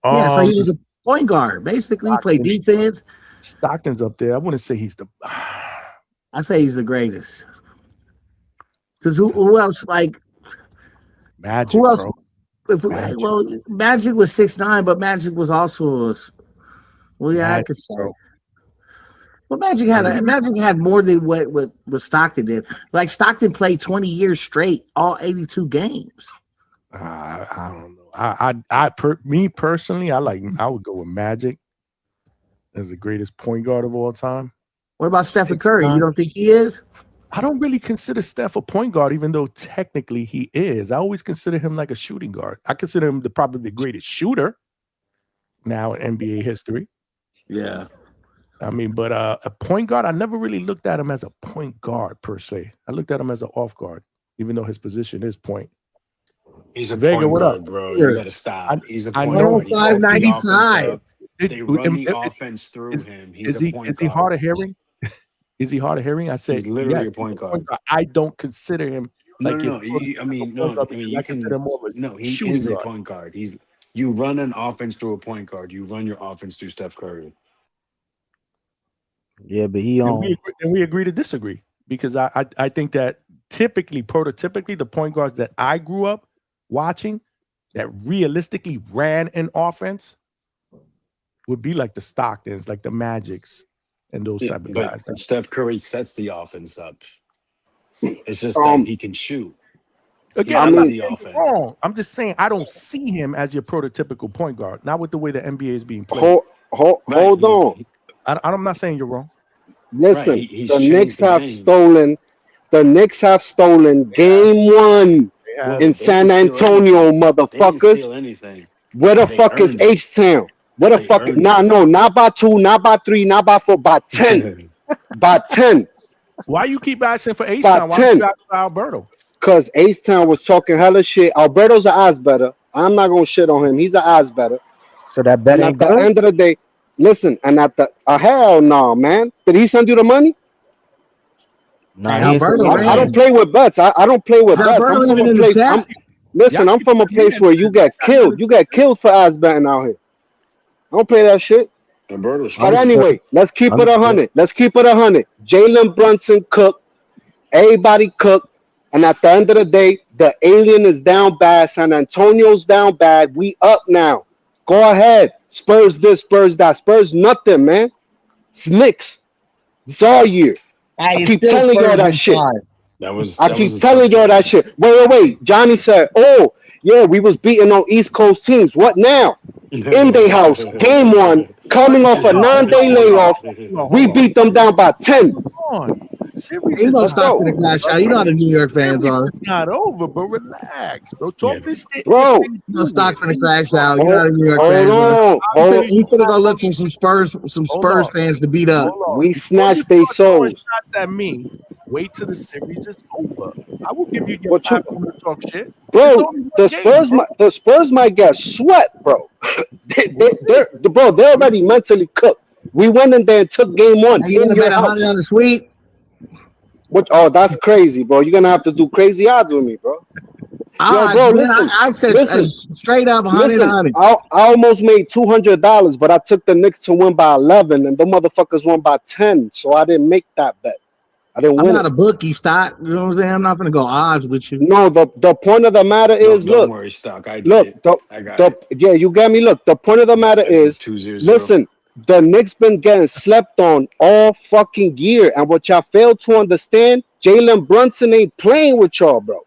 Yeah, so he was a point guard. Basically, he played defense. Stockton's up there. I wouldn't say he's the I say he's the greatest. Because who else like Magic, who else? bro. Magic. Well, Magic was 6'9", but Magic was also I Magic, could say. bro. Well, Magic had more than what Stockton did. Like Stockton played 20 years straight, all 82 games. I don't know. Me personally, I would go with Magic as the greatest point guard of all time. What about Stephen Curry? You don't think he is? I don't really consider Steph a point guard, even though technically he is. I always consider him like a shooting guard. I consider him probably the greatest shooter now in NBA history. Yeah. I mean, but a point guard, I never really looked at him as a point guard per se. I looked at him as an off guard, even though his position is point. He's a Vega, point what guard, up? bro. Here. You got to stop. He's a I point know. guard. He sets the offense 95. up. They run the offense through him. He's a point guard. Is he hard of hearing? Is he hard of hearing? I said He's literally yes, a point guard. I don't consider him like No. You consider him more of a he shooting is a guard. point guard. You run an offense through a point guard. You run your offense through Steph Curry. Yeah, but he And we agree to disagree because I think that prototypically, the point guards that I grew up watching that realistically ran an offense would be like the Stocktons, like the Magics, and those type of guys. But Steph Curry sets the offense up. It's just that he can shoot. Again, I'm not saying you're wrong. I'm just saying I don't see him as your prototypical point guard, not with the way the NBA is being played. Hold on. I'm not saying you're wrong. Listen, He's the Knicks changed the have game. stolen. The Knicks have stolen game one in San Antonio, They motherfuckers. didn't steal anything. Where the They fuck is earned it. H-Town? Where the fuck? earned No, not by 2, not by 3, not by 4, by 10. By 10. Why you keep asking for By H-Town? Why 10. you asking for Alberto? Because H-Town was talking hella shit. Alberto's an ass better. I'm not gonna shit on him. He's an ass better. So that bet And ain't at the good? end of the day, listen, and at the hell no, man. Did he send you the money? Nah, Hey, Alberto I don't play with bets. I don't play with Is bets. Alberto I'm from even a in the place. chat? Listen, I'm from a place where you get killed. You get killed for ass betting out here. I don't play that shit. Alberto's But anyway, let's keep it 100. Let's keep it 100. Jalen Brunson cooked. Everybody cooked. And at the end of the day, the alien is down bad. San Antonio's down bad. We up now. Go ahead. Spurs this, Spurs that. Spurs nothing, man. It's Knicks. It's all year. I keep telling y'all that shit. I keep telling y'all that shit. Wait. Johnny said, oh, yeah, we was beating on East Coast teams. What now? In their house, game one, coming off a 9-day layoff. We beat them down by 10. Come on. The series Ain't is no not Stockton and Clash out. You know how the New York fans are. It's not over, but relax, bro. Talk this shit. Bro. No Stockton and Clash out. You know how the New York Hold fans on. are. He's gonna go look for some Spurs fans to beat up. We snatched their souls. Shots at me. Wait till the series is over. I will give you your platform to talk shit. Bro, the Spurs might get swept, bro. They're already mentally cooked. We went in there and took game one. Are you gonna bet 100 on the sweep? Oh, that's crazy, bro. You're gonna have to do crazy odds with me, bro. Yo, bro, listen. I said straight up 100. I almost made $200, but I took the Knicks to win by 11, and the motherfuckers won by 10. So I didn't make that bet. I didn't win. I'm not a bookie, Stock. You know what I'm saying? I'm not gonna go odds with you. No, the point of the matter is, Don't worry, Stock. I got it. Yeah, you get me. Look, the point of the matter is, 2-0. listen, the Knicks been getting slept on all fucking year, and what y'all fail to understand, Jalen Brunson ain't playing with y'all, bro.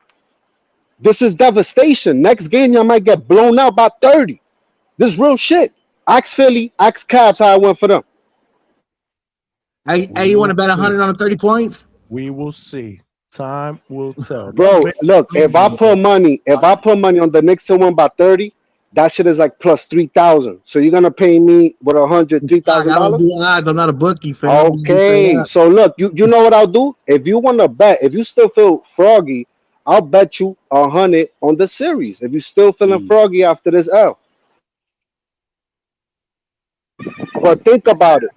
This is devastation. Next game, y'all might get blown out by 30. This is real shit. Ask Philly, ask Cavs how I went for them. Hey, you want to bet 100 on the 30 points? We will see. Time will tell. Bro, look, if I put money on the Knicks to win by 30, that shit is like plus 3,000. So you're gonna pay me with Stock, I don't $103,000? do odds. I'm not a bookie, fam. I'm just straight Okay, up. so look, you know what I'll do? If you wanna bet, if you still feel froggy, I'll bet you 100 on the series. If you still feeling froggy after this L, but think about it.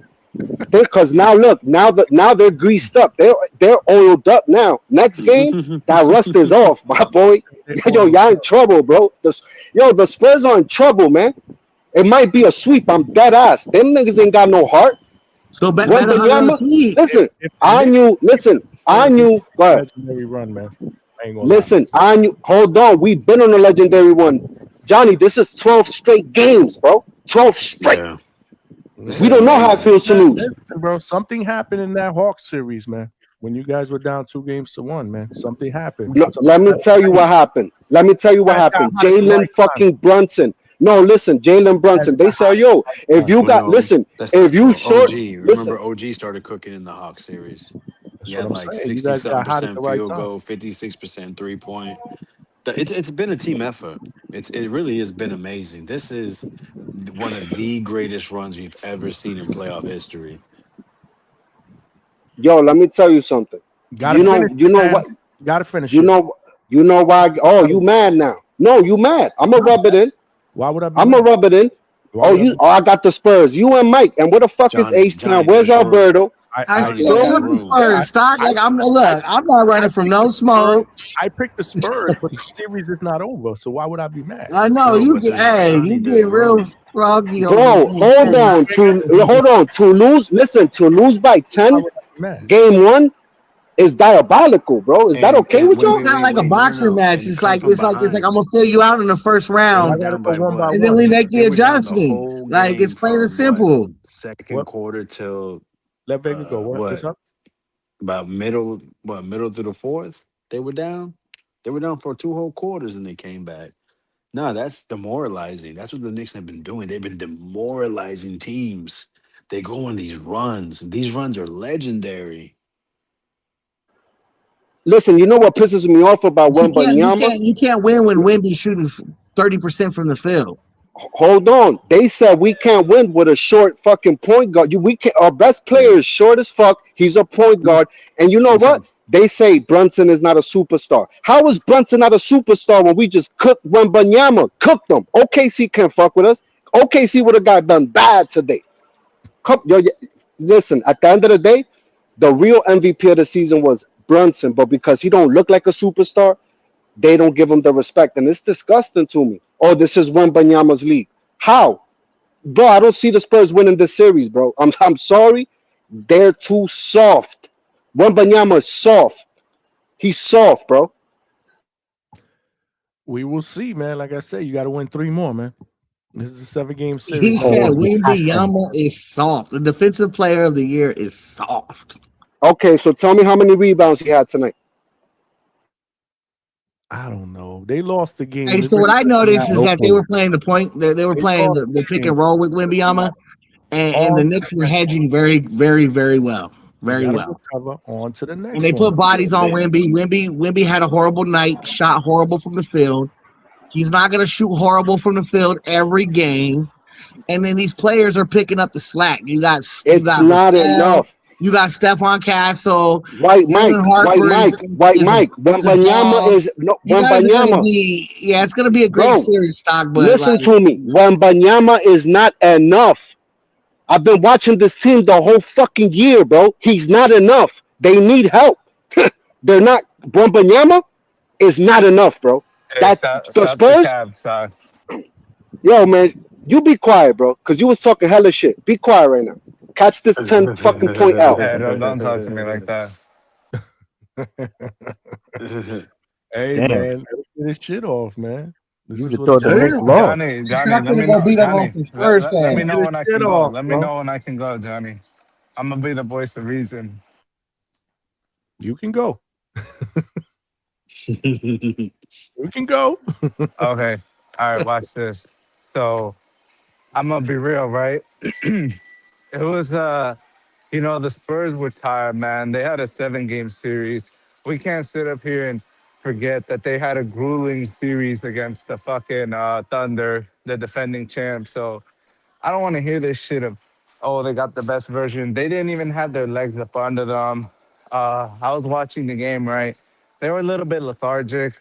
Because now look, now they're greased up. They're oiled up now. Next game, that rust is off, my boy. Yo, y'all in trouble, bro. The Spurs are in trouble, man. It might be a sweep. I'm dead ass. Them niggas ain't got no heart. So bet 100 on the Wembanyama, sweep. listen, If the I Knicks knew. Listen, I knew. Go ahead. legendary run, man. I ain't gonna lie. Listen, I knew. Hold on, we've been on a legendary one, Johnny. This is 12 straight games, bro. 12 straight. Yeah. This We is don't know how it amazing. feels to lose. Listen, bro, something happened in that Hawks series, man. When you guys were down 2-1, man, something happened. Let me tell you what happened. Let me tell you what Guys got happened. hot at the Jalen right time. fucking Brunson. No, listen, Jalen Brunson. They say, yo, if you Well, got, no, listen, that's if you short, OG. listen. Remember, OG started cooking in the Hawks series. That's He what had I'm like saying. You 60 guys something got hot at the percent right field time. goal, 56% 3-point. It's been a team effort. It really has been amazing. This is one of the greatest runs we've ever seen in playoff history. Yo, let me tell you something. Gotta finish You it, know man. what? Gotta finish You it. know why? Oh, you mad now? No, you mad. I'm gonna rub it in. Why would I be I'm mad? gonna rub it in. Why Oh, would I be I got the Spurs. You and Mike. And where the fuck is Ace Town? Where's There's room. Alberto? I Johnny, still there's got the room. Spurs stock. Like I'm not running from no smoke. I picked the Spurs, but the series is not over. So why would I be mad? I know No, you but get. there's Hey, Johnny, you there's getting real room. froggy over Bro, hold there. on. Hold on. To lose, listen, to lose by Why 10, would I be mad? game one is diabolical, bro. Is that okay And with wait, y'all? wait, It's kind of wait, like a wait. No, no, boxing no. match. And come from It's like I'm behind. gonna fill you out in the first They Why were round, gotta down go by one by what? and then one, we man? make They the were down the adjustments. whole Like it's game plain and from what? simple. Second What? quarter till Let Vega go. What's what? up? About middle to the fourth? They were down. They were down for 2 whole quarters and they came back. No, that's demoralizing. That's what the Knicks have been doing. They've been demoralizing teams. They go on these runs, and these runs are legendary. Listen, you know what pisses me off about But Wembanyama? you can't win when Wemby's shooting 30% from the field. Hold on. They said we can't win with a short fucking point guard. We can Our best player Yeah. is short as fuck. He's a point guard. And you know what? Listen, They say Brunson is not a superstar. How is Brunson not a superstar when we just cooked Wembanyama? Cooked them. OKC can't fuck with us. OKC would have got done bad today. Listen, at the end of the day, the real MVP of the season was Brunson, but because he don't look like a superstar, they don't give him the respect, and it's disgusting to me. Oh, this is Wembanyama's league. How, bro? I don't see the Spurs winning this series, bro. I'm sorry, they're too soft. Wembanyama is soft. He's soft, bro. We will see, man. Like I said, you got to win 3 more, man. This is a 7-game He series. said Wembanyama is soft. The defensive player of the year is soft. Okay, so tell me how many rebounds he had tonight. I don't know. They lost the game. Hey, so what I noticed is that they were playing the point. They were playing the pick and roll with Wembanyama, and the Knicks were hedging very, very, very well, very well. Recover on to the next And they one. put bodies on Wemby. Wemby had a horrible night. Shot horrible from the field. He's not going to shoot horrible from the field every game. And then these players are picking up the slack. You got not Vassell, enough. You got Stephon Castle, White Mike. Wembanyama is no you guys are gonna Wembanyama. be it's gonna be a great Bro, series, stock. But listen to me. Wembanyama is not enough. I've been watching this team the whole fucking year, bro. He's not enough. They need help. They're not. Wembanyama is not enough, bro. Hey, That the stop the Spurs, cab, son. yo, man, you be quiet, bro, because you was talking hella shit. Be quiet right now. Catch this 10 fucking point out. Hey, don't talk to me like that. Hey, Damn. man, let's get his shit off, man. This You is just what thought it's the all Knicks about. lost. Johnny, let me go know. beat up on some Spurs Let me fans. know Get when I his can shit go. off, Let me bro. know when I can go, Johnny. I'm gonna be the voice of reason. You can go. You can go. Okay. All right, watch this. So I'm gonna be real, right? It was the Spurs were tired, man. They had a 7-game series. we can't sit up here and forget that they had a grueling series against the fucking Thunder, the defending champs. So I don't want to hear this shit of, oh, they got the best version. They didn't even have their legs up under them. I was watching the game, right? They were a little bit lethargic.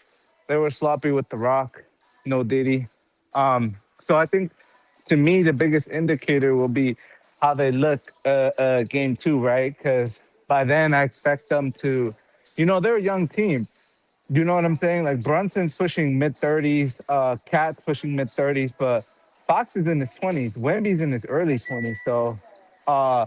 They were sloppy with the rock, no Diddy. So I think to me, the biggest indicator will be how they look game two, right? Because by then I expect them to, they're a young team. You know what I'm saying? Like Brunson's pushing mid 30s, Cat's pushing mid 30s, but Fox is in his 20s. Wemby's in his early 20s. So uh,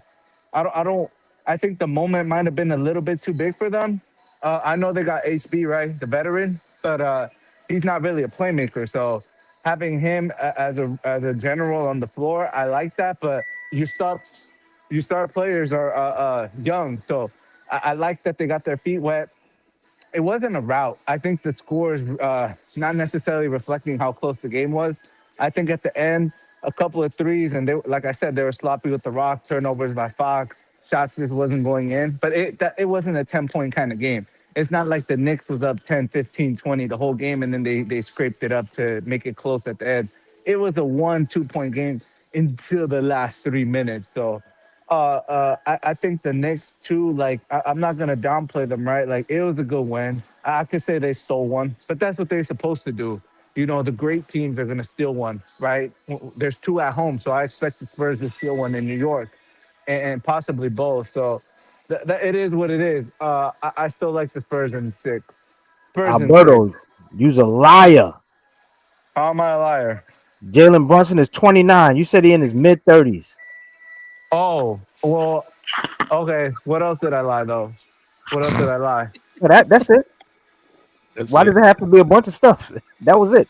I don't. I think the moment might have been a little bit too big for them. I know they got HB, right, the veteran, but he's not really a playmaker. So having him as a general on the floor, I like that. But you start players are young, so I like that they got their feet wet. It wasn't a rout. I think the score is not necessarily reflecting how close the game was. I think at the end, a couple of threes, and they, like I said, they were sloppy with the rock, turnovers by Fox, shots just wasn't going in. But it wasn't a 10-point kind of game. It's not like the Knicks was up 10, 15, 20 the whole game, and then they scraped it up to make it close at the end. It was a 1-2 point game until the last 3 minutes. So I think the Knicks too. Like I'm not gonna downplay them, right? Like it was a good win. I could say they stole one, but that's what they're supposed to do. The great teams are gonna steal one, right? There's two at home, so I expect the Spurs to steal one in New York, and possibly both. So it is what it is. I still like the Spurs in six. Spurs in Alberto, six. you's a liar. How am I a liar? Jalen Brunson is 29. You said he in his mid 30s. Oh well, okay. What else did I lie though? What else did I lie? Yeah, that's it. That's Why does it. it have to be a bunch of stuff? That was it.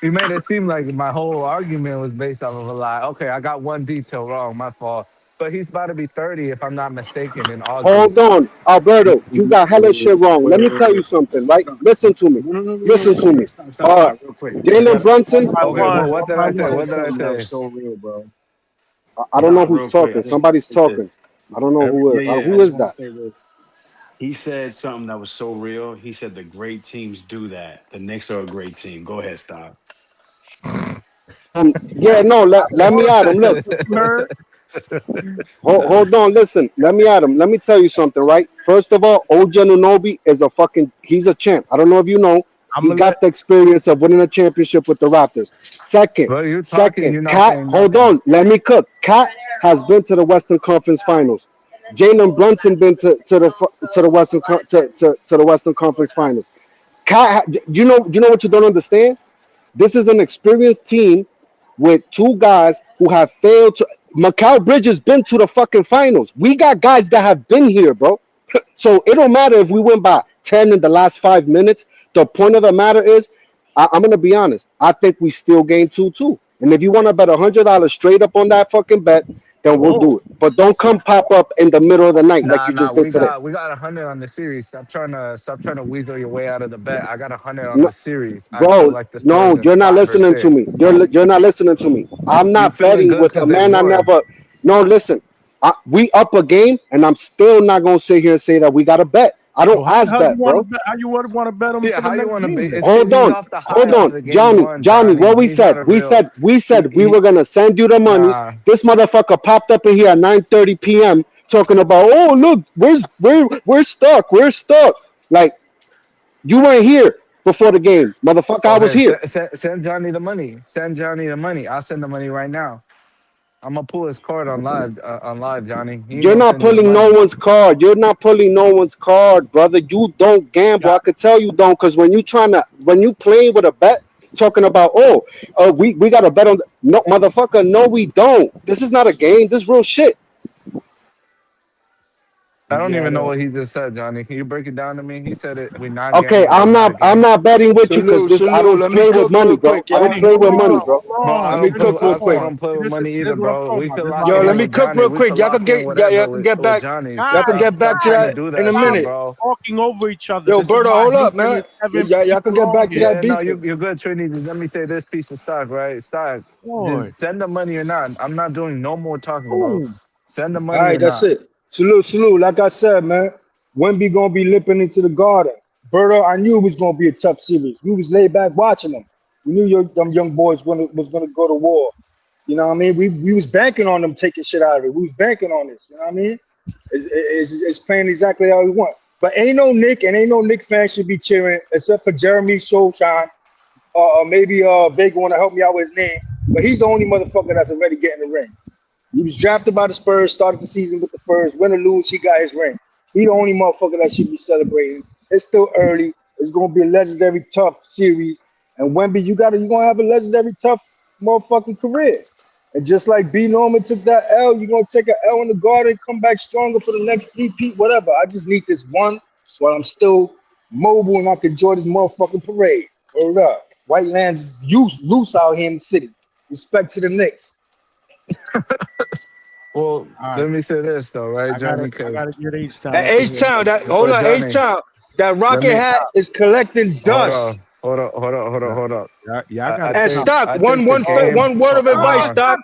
You made it seem like my whole argument was based off of a lie. Okay, I got one detail wrong, my fault. But he's about to be 30, if I'm not mistaken, in Hold August. on, Alberto. You got hella shit wrong. Let me tell you Wait. something, right? No, Listen to me. no, no, no, no, Listen no, to no. me. Stop, real quick. Jalen Brunson. By Okay, one. what did By I He say? one. said What did I something that was say? so real, bro. I don't know Stop, who's real quick. talking. I just want to Somebody's say talking. this. I don't know who Yeah, is. yeah. I Who just is want to that? say this. He said something that was so real. He said the great teams do that. The Knicks are a great team. Go ahead, stop. Yeah, no. Let me at him. Look. You heard? Hold on, listen. Let me at him. Let me tell you something, right? First of all, OG Anunoby is he's a champ. I don't know if you know. I'm He gonna let got the experience of winning a championship with the Raptors. Second, Well, you're talking, you're not Cat, saying hold nothing. on, let me cook. Cat has been to the Western Conference Finals. Jalen Brunson been to the to the Western Conference Finals. You know what you don't understand? This is an experienced team with two guys who have failed to. Mikal Bridges been to the fucking finals. We got guys that have been here, bro. So it don't matter if we win by 10 in the last 5 minutes. The point of the matter is, I'm gonna be honest. I think we still gain 2-2. And if you want to bet $100 straight up on that fucking bet, then we'll whoa. do it. But don't come pop up in the middle of the night like Nah, you nah, just did we today. got we got 100 on the series. Stop trying to weasel your way out of the bet. I got 100 on No, the series. I still bro, like the no, Spurs in you're not five or listening to six. me. You're not listening to me. I'm You not feeling betting good with a because they man I won. never. No, listen. We up a game, and I'm still not gonna sit here and say that we got to bet. I don't So how the ask hell you bet, want to bro. bet? How you want to bet him Yeah, for the how you next want to be? game then? It's because Hold he's on, off the high hold off on, of the game Johnny, one, Johnny. Johnny. What we He's not said? a We real. said we He, said we he were gonna send you the money. nah. This motherfucker popped up in here at 9:30 p.m. talking about, oh look, we're stuck, we're stuck. Like you weren't here before the game, motherfucker. I was Okay, here. send Johnny the money. Send Johnny the money. I'll send the money right now. I'm gonna pull his card on live, Johnny. He ain't You're gonna not send you the pulling no money. one's card. You're not pulling no one's card, brother. You don't gamble. Yeah. I could tell you don't, because when you play with a bet, talking about we got to bet on no motherfucker. No, we don't. This is not a game. This is real shit. I You don't even know gotta. what he just said, Johnny. Can you break it down to me? He said it. We're not Okay, gambling. It's not a I'm game. not betting with you because Salute, this I salute. don't Let me play with cook money, real bro. quick, I don't y'all. Wait, play hold with money, on, bro. hold Bro, on. I Let me don't This is play. cook With, the real I, I quick. point. don't play with This is money this either, is what I'm bro. talking We about. could This is what lock I'm Yo, let in me talking with about. cook Johnny. real We quick. could Y'all lock can in whatever get with back. Johnny. Y'all can Guys, get back Stop to trying to that guys, do in that a stop shit, minute. bro. talking over each other. Yo, This is Berto, why hold up, Victor man. is having Y'all can people get on back to here. that Yeah, no, beefing. you're good, Trinity. Just let me say this piece of stock, right? Stock. Lord. Just send the money or not. I'm not doing no more talking, bro. Ooh. Send the All money right, or that's not. it. Salute, salute. Like I said, man. Wemby gonna be limping into the Garden. Berto, I knew it was gonna be a tough series. We was laid back watching them. We knew them young boys was gonna go to war. You know what I mean? We was banking on them taking shit out of it. We was banking on this. You know what I mean? It's playing exactly how we want. But ain't no Nick fan should be cheering except for Jeremy Showshine. Maybe Vega want to help me out with his name. But he's the only motherfucker that's already getting the ring. He was drafted by the Spurs, started the season with the Spurs. Win or lose, he got his ring. He the only motherfucker that should be celebrating. It's still early. It's gonna be a legendary tough series. And Wemby, you're gonna have a legendary tough motherfucking career. And just like B Norman took that L, you're gonna take an L in the Garden, come back stronger for the next repeat, whatever. I just need this one while I'm still mobile and I can enjoy this motherfucking parade. Hold up. White land's loose out here in the city. Respect to the Knicks. Well, let me say this though, right, Johnny? I gotta get H-Town. That H-Town, hold on, H-Town. That rocket hat is collecting dust. Hold up. Y'all gotta and Stock, one word of advice, Stock.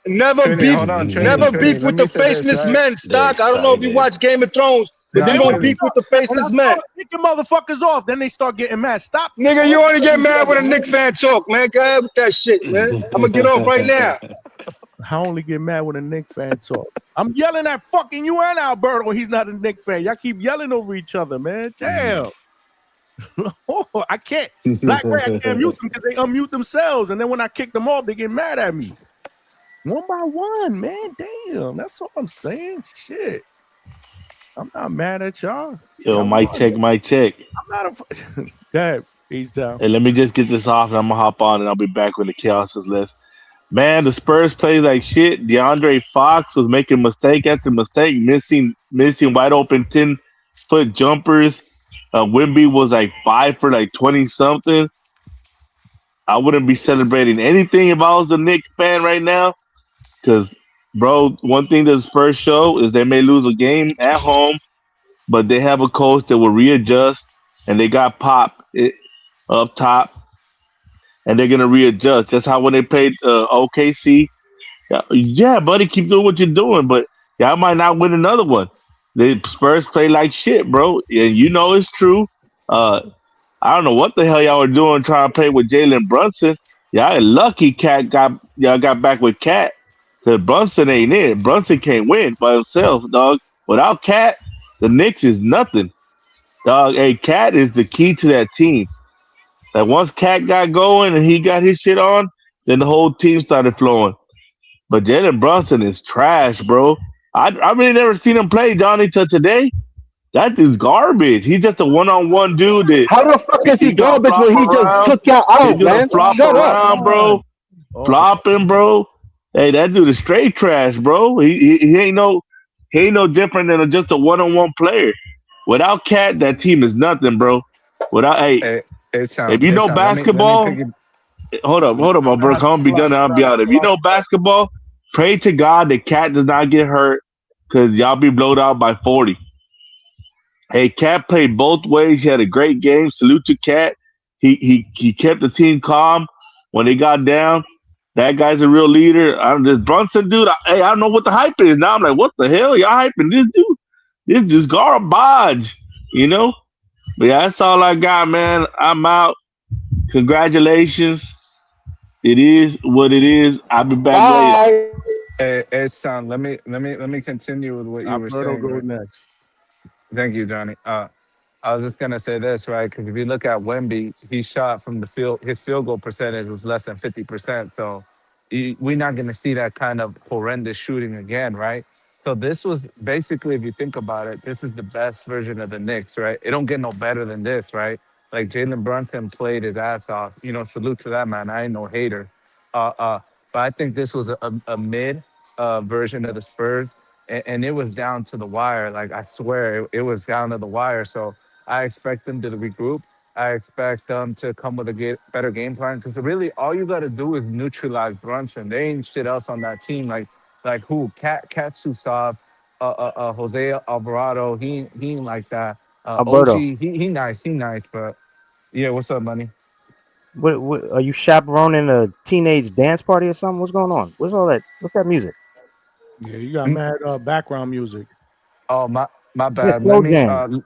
Never beef with the faceless men, Stock. I don't know if you watch Game of Thrones, but you don't beef with the faceless men. Kicking motherfuckers off, then they start getting mad. Stop. Nigga, you only get mad when a Knicks fan talk, man. Go ahead with that shit, man. I'm gonna get off right now. I only get mad when a Knicks fan talk. I'm yelling at fucking you and Alberto when he's not a Knicks fan. Y'all keep yelling over each other, man. Damn. I can't. Black way, I can't mute them because they unmute themselves. And then when I kick them off, they get mad at me. One by one, man. Damn. That's what I'm saying. Shit. I'm not mad at y'all. Yo, mic check. I'm not a. Go ahead. He's down. Hey, let me just get this off and I'm gonna hop on and I'll be back with the chaos list. Man, the Spurs play like shit. DeAndre Fox was making mistake after mistake, missing wide open 10-foot jumpers. Wemby was like 5 for like 20 something. I wouldn't be celebrating anything if I was a Knicks fan right now. Because, bro, one thing that the Spurs show is they may lose a game at home, but they have a coach that will readjust, and they got Pop up top. And they're gonna readjust. That's how when they played OKC, yeah, buddy, keep doing what you're doing, but y'all might not win another one. The Spurs play like shit, bro, and you know it's true. I don't know what the hell y'all were doing trying to play with Jalen Brunson. Y'all lucky y'all got back with Cat, cause Brunson ain't it. Brunson can't win by himself, dog. Without Cat, the Knicks is nothing, dog. Hey, Cat is the key to that team. Like once Cat got going and he got his shit on, then the whole team started flowing. But Jalen Brunson is trash, bro. I really never seen him play, Johnny, till today. That dude's garbage. He's just a one-on-one dude. How the fuck is he garbage when he just took y'all out, man? Shut up, bro. Flopping, bro. Hey, that dude is straight trash, bro. He ain't no different than just a one-on-one player. Without Cat, that team is nothing, bro. Without if you know basketball, hold up, my bro. Come be done. I'll be out. If you know basketball, pray to God that Cat does not get hurt, because y'all be blowed out by 40. Hey, Cat played both ways. He had a great game. Salute to Cat. He kept the team calm when they got down. That guy's a real leader. This Brunson dude. I don't know what the hype is now. I'm like, what the hell? Y'all hyping this dude? This just garbage, you know. But yeah, that's all I got, man. I'm out. Congratulations. It is what it is. I'll be back later. Hey, son, let me continue with what you were saying. Go next. Thank you, Johnny. I was just gonna say this, right? Because if you look at Wemby, he shot from the field. His field goal percentage was less than 50%. So we're not gonna see that kind of horrendous shooting again, right? So this was basically, if you think about it, this is the best version of the Knicks, right? It don't get no better than this, right? Like Jalen Brunson played his ass off. You know, salute to that man. I ain't no hater. But I think this was a mid version of the Spurs, and it was down to the wire. Like I swear, it was down to the wire. So I expect them to regroup. I expect them to come with a better game plan, because really all you got to do is neutralize Brunson. There ain't shit else on that team. Like who? Cat Susov, Jose Alvarado. He ain't like that. Alberto. OG, he nice, but yeah. What's up, money? What are you chaperoning a teenage dance party or something? What's going on? What's all that? What's that music? Yeah, you got mad background music. Oh My Yeah, bad. slow jam.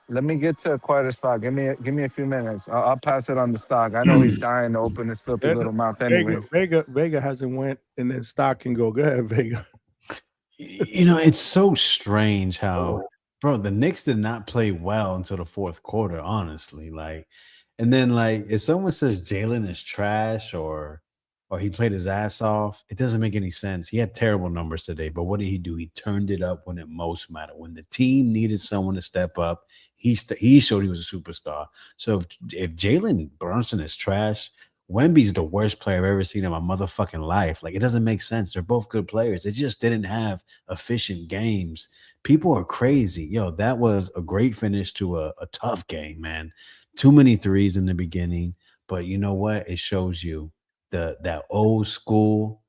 Let me get to acquire the stock. Give me a few minutes. I'll pass it on the stock. I know he's dying to open his filthy little mouth, anyways. Vega hasn't went, and then stock can go. Go ahead, Vega. It's so strange how, bro, the Knicks did not play well until the fourth quarter, honestly. Like, and then like if someone says Jalen is trash or he played his ass off, it doesn't make any sense. He had terrible numbers today, but what did he do? He turned it up when it most mattered. When the team needed someone to step up, he showed he was a superstar. So if Jalen Brunson is trash, Wemby's the worst player I've ever seen in my motherfucking life. Like, it doesn't make sense. They're both good players. They just didn't have efficient games. People are crazy. Yo, that was a great finish to a tough game, man. Too many threes in the beginning. But you know what? It shows you that old school,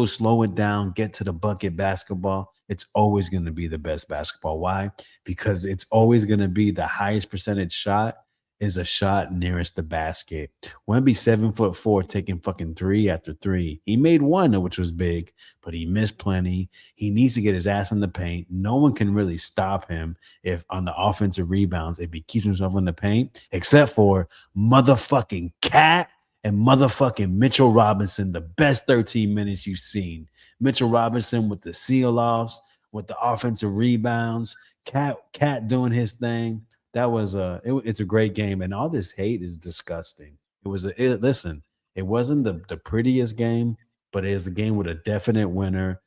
slow it down, get to the bucket basketball. It's always going to be the best basketball. Why? Because it's always going to be the highest percentage shot is a shot nearest the basket. Wemby 7'4", taking fucking three after three. He made one, which was big, but he missed plenty. He needs to get his ass in the paint. No one can really stop him if on the offensive rebounds, if he keeps himself in the paint, except for motherfucking Cat and motherfucking Mitchell Robinson, the best 13 minutes you've seen. Mitchell Robinson with the seal-offs, with the offensive rebounds, Cat doing his thing. That was it's a great game, and all this hate is disgusting. Listen, it wasn't the prettiest game, but it is a game with a definite winner,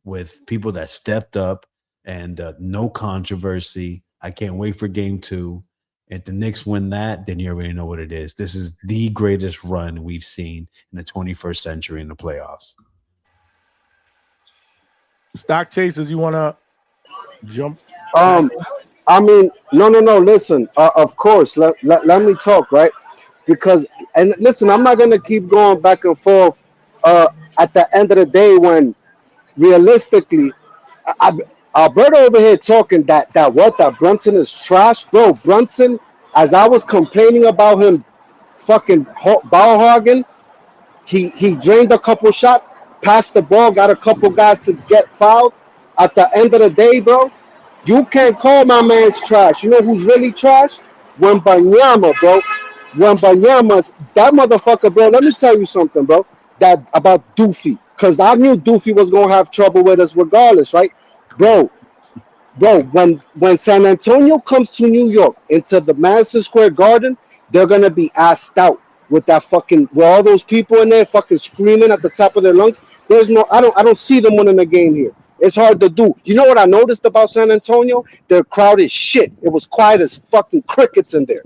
with people that stepped up and no controversy. I can't wait for game 2. If the Knicks win that, then you already know what it is. This is the greatest run we've seen in the 21st century in the playoffs. Stock chasers, you want to jump? I mean, no. Listen, of course, let me talk, right? Because, and listen, I'm not gonna keep going back and forth. At the end of the day, when realistically, Alberto over here talking that Brunson is trash, bro. Brunson, as I was complaining about him, fucking ball hogging, he drained a couple shots, passed the ball, got a couple guys to get fouled. At the end of the day, bro, you can't call my man's trash. You know who's really trash? Wembanyama, bro. Wembanyama's that motherfucker, bro. Let me tell you something, bro. That about Doofy, because I knew Doofy was gonna have trouble with us regardless, right, bro? When San Antonio comes to New York into the Madison Square Garden, they're gonna be assed out with that fucking with all those people in there fucking screaming at the top of their lungs. There's no, I don't see them winning the game here. It's hard to do. You know what I noticed about San Antonio? Their crowd is shit. It was quiet as fucking crickets in there.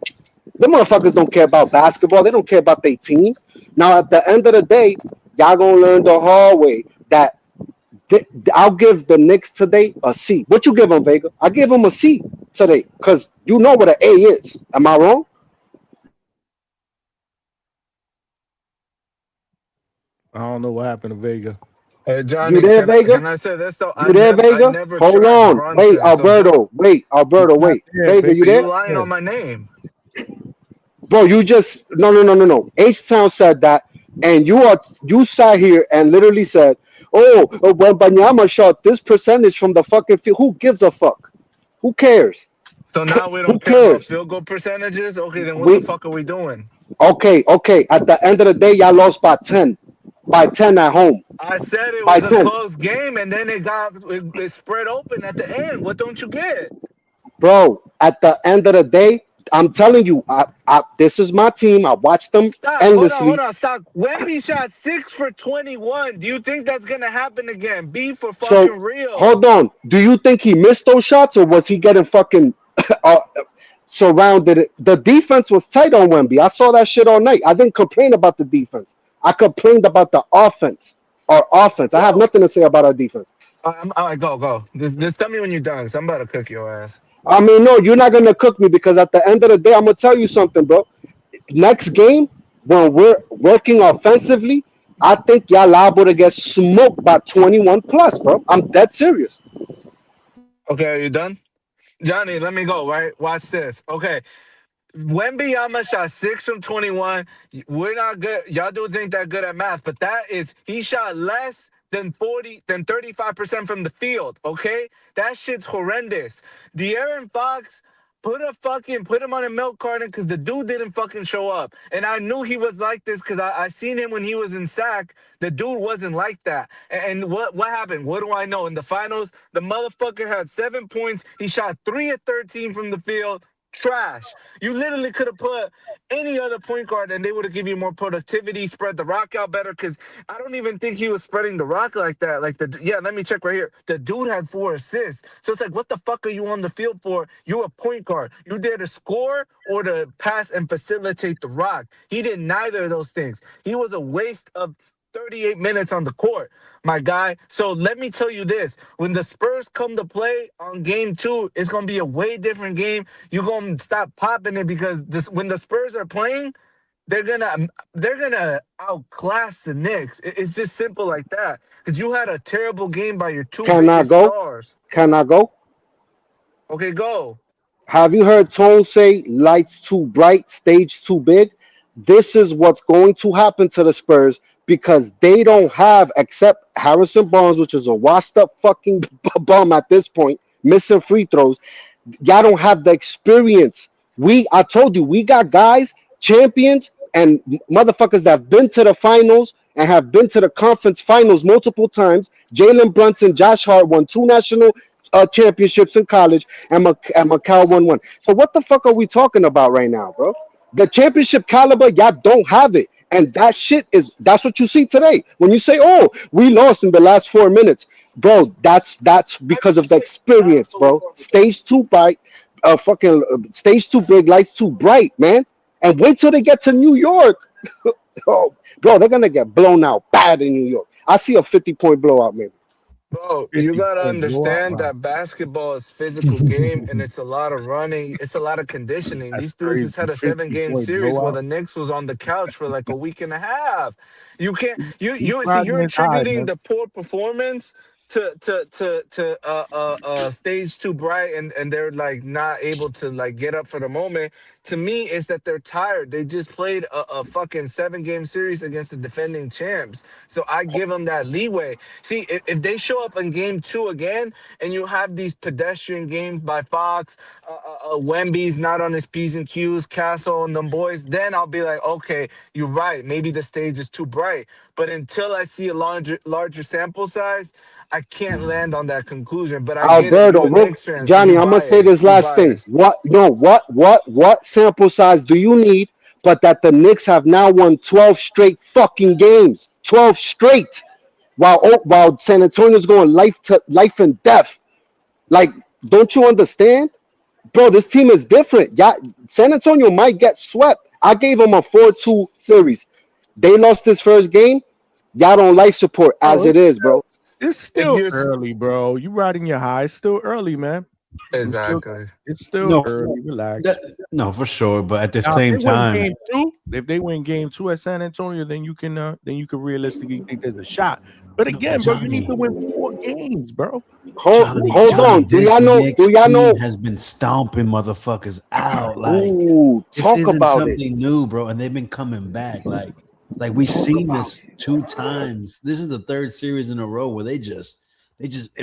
The motherfuckers don't care about basketball. They don't care about their team. Now, at the end of the day, y'all gonna learn the hard way that I'll give the Knicks today a C. What you give them, Vega? I give them a C today because you know what an A is. Am I wrong? I don't know what happened to Vega. Hey, Johnny, You there, Vega? can I say this though? You there, I Vega? never Hold trashed on. Wait, Brunson. So Alberto. Wait. Vega, you there? you lying on my name? Bro, you just no. H-Town said that, and you sat here and literally said, when Banyama shot this percentage from the fucking field, who gives a fuck? Who cares? So now we Who don't care about cares? field goal percentages? Okay, then what the fuck are we doing? Okay. At the end of the day, y'all lost by 10. By 10 at home. I said it By was a 10. close game, and then it spread open at the end. What don't you get? Bro, at the end of the day, I'm telling you, this is my team. I watched them endlessly. Hold on, stop. Wemby shot 6 for 21. Do you think that's gonna happen again? Be for So fucking real. hold on. Do you think he missed those shots, or was he getting fucking surrounded? The defense was tight on Wemby. I saw that shit all night. I didn't complain about the defense. I complained about the offense. Our offense. I have nothing to say about our defense. All right, go. Just tell me when you're done, because I'm about to cook your ass. I mean, no, you're not gonna cook me because at the end of the day, I'm gonna tell you something, bro. Next game, when we're working offensively, I think y'all liable to get smoked by 21 plus, bro. I'm dead serious. Okay, are you done? Johnny, let me go, right? Watch this. Okay. Wembanyama shot 6 from 21. We're not good. Y'all do think that good at math, but he shot less than 35% from the field. Okay, that shit's horrendous. De'Aaron Fox. Put him on a milk carton because the dude didn't fucking show up. And I knew he was like this because I seen him when he was in SAC. The dude wasn't like that. And what happened? What do I know? In the finals, the motherfucker had 7 points. He shot 3 of 13 from the field. Trash. You literally could have put any other point guard and they would have given you more productivity, spread the rock out better, because I don't even think he was spreading the rock like that. Let me check right here. The dude had 4 assists. So it's like, what the fuck are you on the field for? You're a point guard. You there to score or to pass and facilitate the rock. He did neither of those things. He was a waste of 38 minutes on the court, my guy. So let me tell you this. When the Spurs come to play on game 2, it's going to be a way different game. You're going to stop popping it because when the Spurs are playing, they're gonna outclass the Knicks. It's just simple like that. Because you had a terrible game by your 2 biggest stars. Can I go? Okay, go. Have you heard Tone say lights too bright, stage too big? This is what's going to happen to the Spurs because they don't have, except Harrison Barnes, which is a washed up fucking bum at this point, missing free throws. Y'all don't have the experience. I told you, we got guys, champions, and motherfuckers that have been to the finals and have been to the conference finals multiple times. Jalen Brunson, Josh Hart won 2 national championships in college, and Macau won 1. So what the fuck are we talking about right now, bro? The championship caliber, y'all don't have it. And that's what you see today. When you say, oh, we lost in the last 4 minutes, bro, that's because of the experience, bro. Stage too bright, stage too big, lights too bright, man. And wait till they get to New York. Oh, bro, they're gonna get blown out bad in New York. I see a 50-point blowout, maybe. Bro, you gotta understand that basketball is physical game and it's a lot of running, it's a lot of conditioning. These dudes just had a 7-game series while the Knicks was on the couch for like a week and a half. You can't you're attributing the poor performance to stage too bright and they're like not able to like get up for the moment. To me, it's that they're tired. They just played a fucking 7-game series against the defending champs. So I give them that leeway. See, if they show up in game 2 again and you have these pedestrian games by Fox, Wemby's not on his P's and Q's, Castle and them boys, then I'll be like, okay, you're right. Maybe the stage is too bright. But until I see a larger sample size, I can't land on that conclusion. But I get it. You a Knicks fan, Johnny, so I'm gonna say this last thing. What sample size do you need? But that the Knicks have now won 12 straight fucking games, 12 straight, while San Antonio's going life and death. Like, don't you understand, bro? This team is different. Yeah, San Antonio might get swept. I gave them a 4-2 series. They lost this first game. Y'all don't life support as it is, bro. It's still early, bro. You riding your high. It's still early, man. Exactly. It's still early. Relax. No, for sure. But at the same time, if they win game 2 at San Antonio, then you can realistically think there's a shot. But again, bro, you need to win 4 games, bro. Hold on. Do y'all know? Has been stomping motherfuckers out. Like, talk about something new, bro. And they've been coming back. Like we've seen this 2 times. This is the 3rd series in a row where they just,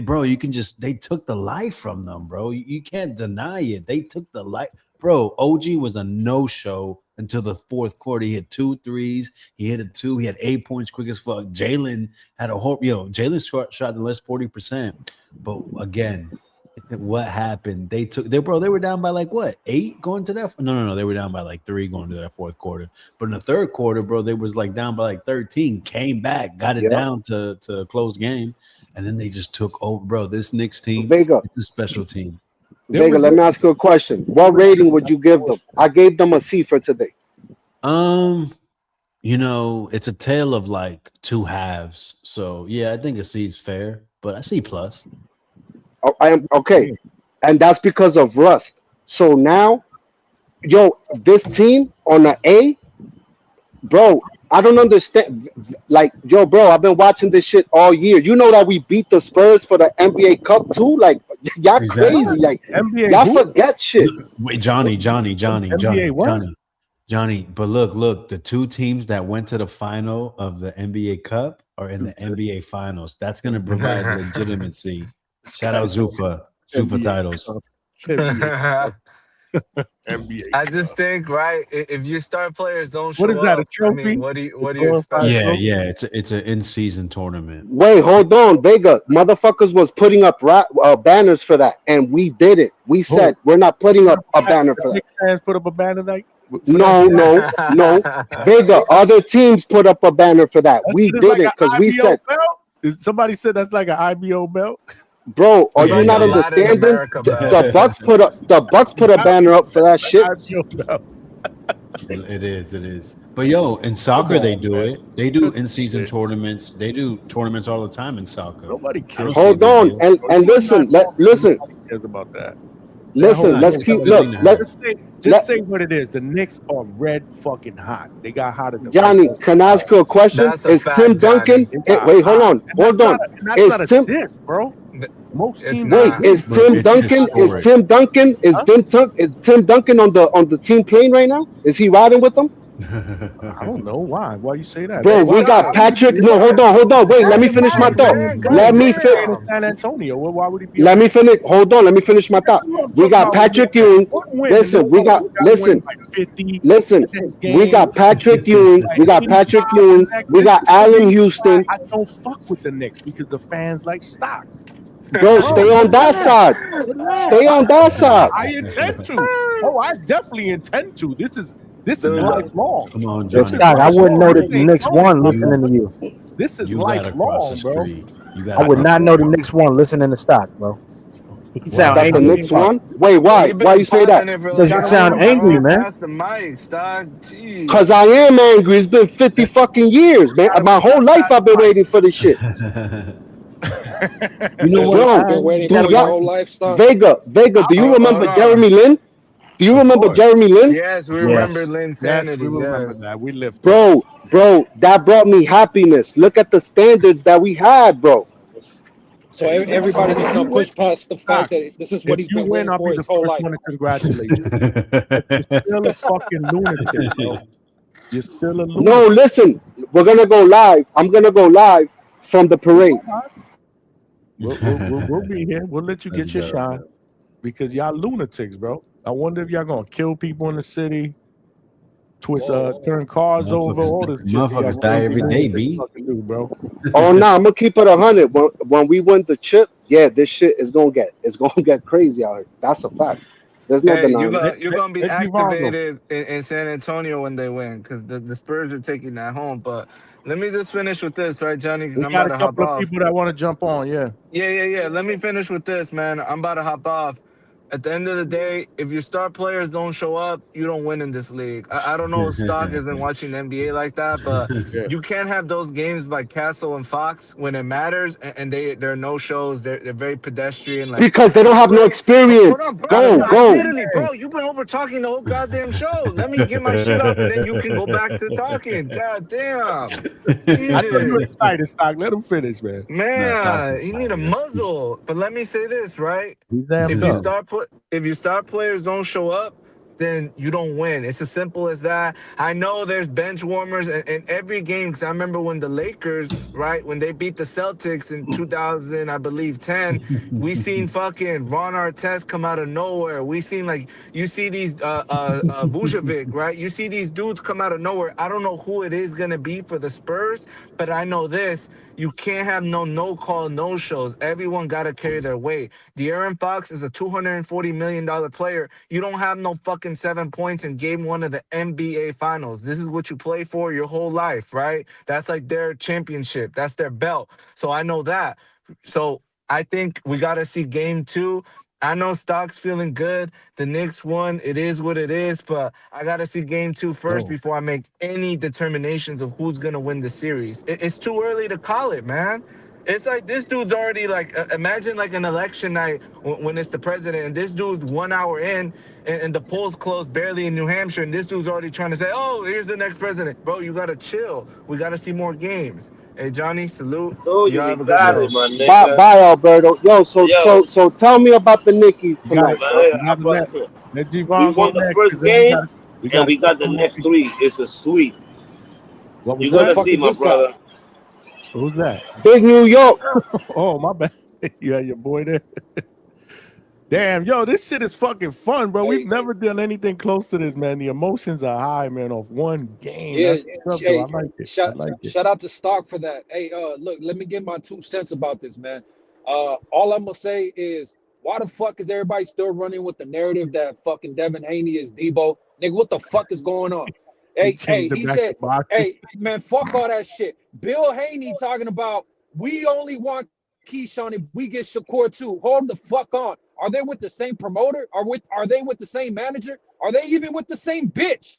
bro, they took the life from them, bro. You can't deny it. They took the life. Bro, OG was a no-show until the 4th quarter. He had 2 threes. He hit a 2. He had 8 points quick as fuck. Jalen had a whole, Jalen shot the less 40%. But again, what happened? They were down by like what, 8 going to that? No, they were down by like 3 going to that 4th quarter. But in the 3rd quarter, bro, they was like down by like 13, came back, got it down to a close game, and then they just took over, bro. This Knicks team, it's a special team. Vega, let me ask you a question. What rating would you give them? I gave them a C for today. It's a tale of like 2 halves. So yeah, I think a C is fair, but I C plus. I am okay, and that's because of rust. So now, this team on an A, bro. I don't understand. Like, bro, I've been watching this shit all year. You know that we beat the Spurs for the NBA Cup too. Like, y'all crazy. Like, NBA y'all forget shit. Wait, Johnny. NBA what? Johnny, but look, the two teams that went to the final of the NBA Cup are in the NBA Finals. That's going to provide legitimacy. Shout out Zufa. Zufa titles. NBA I just think, right, if your star players don't What show is that, a up, I trophy? mean, what do you glorified expect? Yeah, trophy? yeah. It's an in-season tournament. Wait, hold on, Vega. Motherfuckers was putting up banners for that, and we did it. We said we're not putting up a banner for that. Knicks fans put up a banner like for No, that shit? no. Vega, other teams put up a banner for that. That We shit is did like it an because we IBO said, belt. Somebody said that's like an IBO belt. bro, are It's you like not a Latin understanding? America belt. The Bucks put a banner up for that shit. IBO belt. It is. But yo, in soccer they do man. it. They do Good in-season shit. tournaments. They do tournaments all the time in soccer. Nobody I cares. don't see a Hold big on, deal. and listen, listen, Nobody cares about that. listen. Let's It's keep something look. to have. Just say what it is. The Knicks are red fucking hot. They got hot at the Johnny, right can I ask you a question? That's a Is Tim fact, Duncan? Johnny. They got Wait, hold hot. on, And hold on. that's Is not a Tim? diss, bro. Most It's teams Wait, not. is But Tim it's Duncan? Is historic. Tim Duncan? Huh? Is Tim Duncan on the team plane right now? Is he riding with them? I don't know why. Why you say that? Bro, Hey, we Why got stop. would he be Patrick. You No, gotta hold on. Wait, let shut me your finish my mouth, thought. man. Let me staying in Goddamn. San Antonio? Well, why would he be Let on me finish. Hold on. Let me finish my thought. That's what I'm We talking got about with Nick. Patrick Ewing. One win, and Listen, then we y'all got win listen. like 50 Listen, in we games, got Patrick Ewing. like We got 85 Patrick Ewing. We got This is the Allen reason why Houston. I don't fuck with the Knicks because the fans like stock. Bro, stay on that side. Stay on that side. I intend to. Oh, I definitely intend to. This is lifelong. Come on, This Johnny. is Stock, I wouldn't lifelong. know This that the ain't Knicks Tony won talking. listening to you. This is You got to cross the lifelong, bro. street. You got I to would cross not the know the street. Knicks won listening to Stock, bro. He sound That the angry as Knicks fuck. won. Wait, why? We've Why been you say that? popping it for Because like you an Gotta win sound them, hour, angry, bro. bro. man. Pass the mic, Stock. Cause Jeez. I am angry. It's been 50 fucking years, man. Gotta My whole life pass I've been the waiting for this shit. You know what? Bro, You've been waiting do for your y'all whole life, Stock? Vega, do you Hold remember on. Jeremy Lin? Do you Of remember course. Jeremy Lin? Yes, we Yeah. remember Yes, we Linsanity. remember Yes. that. We lived through that. Bro, that brought me happiness. Look at the standards that we had, bro. So Hey, man, everybody if just you gonna win, push past the Doc, fact that this is what if he's you been win, waiting I'll for be the his whole first life. one to congratulate you. But you're still a fucking lunatic, bro. You're still a No, lunatic. listen, we're gonna go live. I'm gonna go live from the parade. We'll be here. We'll let you Let's get your go. shine because y'all lunatics, bro. I wonder if y'all gonna kill people in the city, turn cars over, all this shit that y'all Motherfuckers die crazy every day, lunatics B. fucking do, bro. Oh no, I'm gonna keep it 100. When we win the chip, yeah, this shit is gonna get crazy out here. That's a fact. There's no Hey, denying it. you're gonna be Let Devon go. activated in San Antonio when they win because the Spurs are taking that home. But let me just finish with this, right, Johnny? Because We I'm got about a to hop couple of off. people that want to jump on. Yeah. Yeah. Let me finish with this, man. I'm about to hop off. At the end of the day, if your star players don't show up, you don't win in this league. I don't know if Stock isn't watching the NBA like that, but Yeah. you can't have those games by Castle and Fox when it matters, and there are no shows. They're very pedestrian. Like Because they don't have no hold experience. on, bro. Gotta Go, win I go. literally, bro, you've been over talking the whole goddamn show. Let me get my shit off, and then you can go back to talking. God damn, I know you're Jesus. excited, Stock. Let him finish, man. No, Stock's Man, you need a excited. muzzle. But let me say this, right? He's amped up. If your star players don't show up, then you don't win. It's as simple as that. I know there's bench warmers in every game because I remember when the Lakers, right, when they beat the Celtics in 2000, I believe 10, we seen fucking Ron Artest come out of nowhere. We seen like you see these Vucevic, right? You see these dudes come out of nowhere. I don't know who it is gonna be for the Spurs, but I know this: you can't have no call, no shows. Everyone gotta carry their weight. De'Aaron Fox is a $240 million player. You don't have no fucking 7 points in game one of the NBA finals. This is what you play for your whole life, right? That's like their championship. That's their belt. So I know that. So I think we got to see game two. I know Stock's feeling good. The Knicks won. It is what it is, but I got to see game two first before I make any determinations of who's going to win the series. It's too early to call it, man. It's like this dude's already like, imagine like an election night when it's the president and this dude's 1 hour in and the polls closed barely in New Hampshire and this dude's already trying to say, oh, here's the next president. Bro, you got to chill. We got to see more games. Hey, Johnny, salute. Told you Y'all we have a good got show. it, my nigga. Bye, Alberto. Yo, so Yo. so tell me about the Nickies You got tonight, bro. you gotta let We Devon go won the next first because then we game. got And we got the next 3. It's a sweep. What was You're gonna that? see, my brother. Who's that? Big New York. Oh, my bad. You had your boy there. Damn, yo, this shit is fucking fun, bro. We've never done anything close to this, man. The emotions are high, man, off one game. Yeah, That's what's up, though. I like it. I like it. shout out to Stock for that. Hey, look, let me give my 2 cents about this, man. All I'm gonna say is, why the fuck is everybody still running with the narrative that fucking Devin Haney is Debo? Nigga, what the fuck is going on? He said, hey, man, fuck all that shit. Bill Haney talking about we only want Keyshawn if we get Shakur too. Hold the fuck on. Are they with the same promoter? Are they with the same manager? Are they even with the same bitch?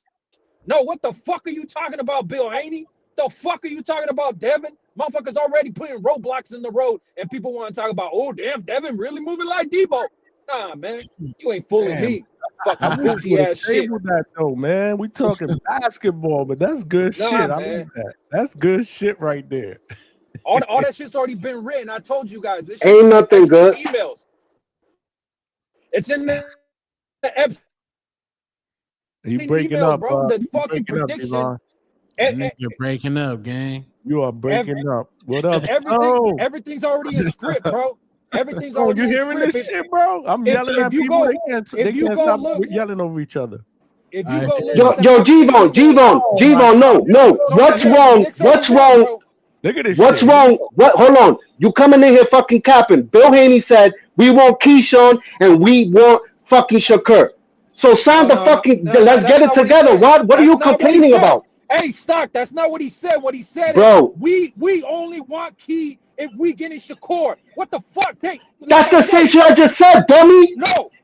No, what the fuck are you talking about, Bill Haney? The fuck are you talking about, Devin? Motherfuckers already putting roadblocks in the road, and people want to talk about, oh, damn, Devin really moving like Debo. Nah, man, you ain't fooling me. Fucking bougie ass shit. That though, man. We talking basketball, but that's good shit. I like that. That's good shit right there. All that shit's already been written. I told you guys. This Ain't nothing good. Emails. It's in the Epstein You breaking email, up, bro. The fucking prediction. You're breaking up, gang. You are breaking up. What up? Everything's already in script, bro. Everything's Oh, already you in hearing script. this shit, bro? I'm yelling at people. They can't stop yelling over each other. If you go Yo, G-Von, no. What's wrong? Look at this What's shit. wrong? Hold on. You coming in here fucking capping. Bill Haney said, we want Keyshawn and we want fucking Shakur. So sign the fucking, let's get it together. What are you complaining about? Hey, Stock, that's not what he said. What he said Bro. is, we only want Key if we get in Shakur. What the fuck? That's the same shit I just said, dummy.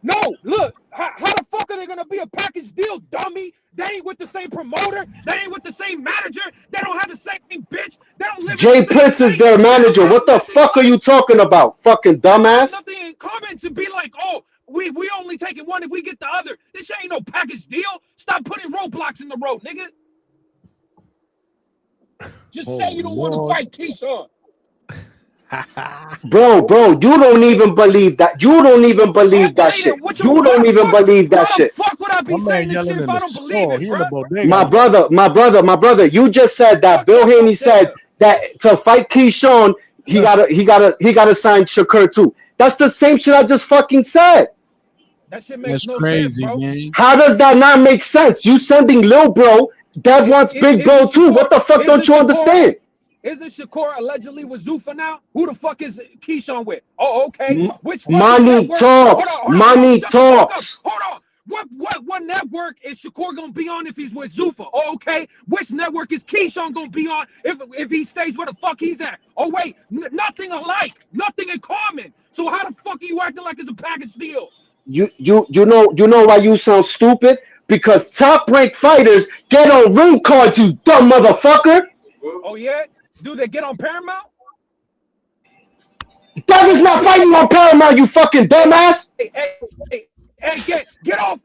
No, look. How the fuck are they gonna be a package deal, dummy? They ain't with the same promoter. They ain't with the same manager. They don't have the same bitch. They don't live. Jay Prince is their manager. What the fuck are you talking about, fucking dumbass? Nothing in common to be like, oh, we only taking one if we get the other. This shit ain't no package deal. Stop putting roadblocks in the road, nigga. Just say you don't want to fight Keyshawn. Bro, you don't even believe that. You don't even believe that shit. You don't even believe that shit. Fuck would I be saying this shit if I don't believe it, bro? My brother, you just said that Bill Haney said that to fight Keyshawn, he gotta sign Shakur too. That's the same shit I just fucking said. That shit makes no sense, bro. Man. How does that not make sense? You sending Lil Bro, Dev wants Big Bro too. What the fuck don't you understand? Isn't Shakur allegedly with Zuffa now? Who the fuck is Keyshawn with? Oh, okay. Which money talks. Money talks. Hold on. What network is Shakur gonna be on if he's with Zuffa? Oh, okay. Which network is Keyshawn gonna be on if he stays where the fuck he's at? Oh wait, nothing alike, nothing in common. So how the fuck are you acting like it's a package deal? You know why you sound stupid? Because top ranked fighters get on ring cards, you dumb motherfucker. Oh yeah? Do they get on Paramount? That is not fighting on Paramount, you fucking dumbass. Hey, get off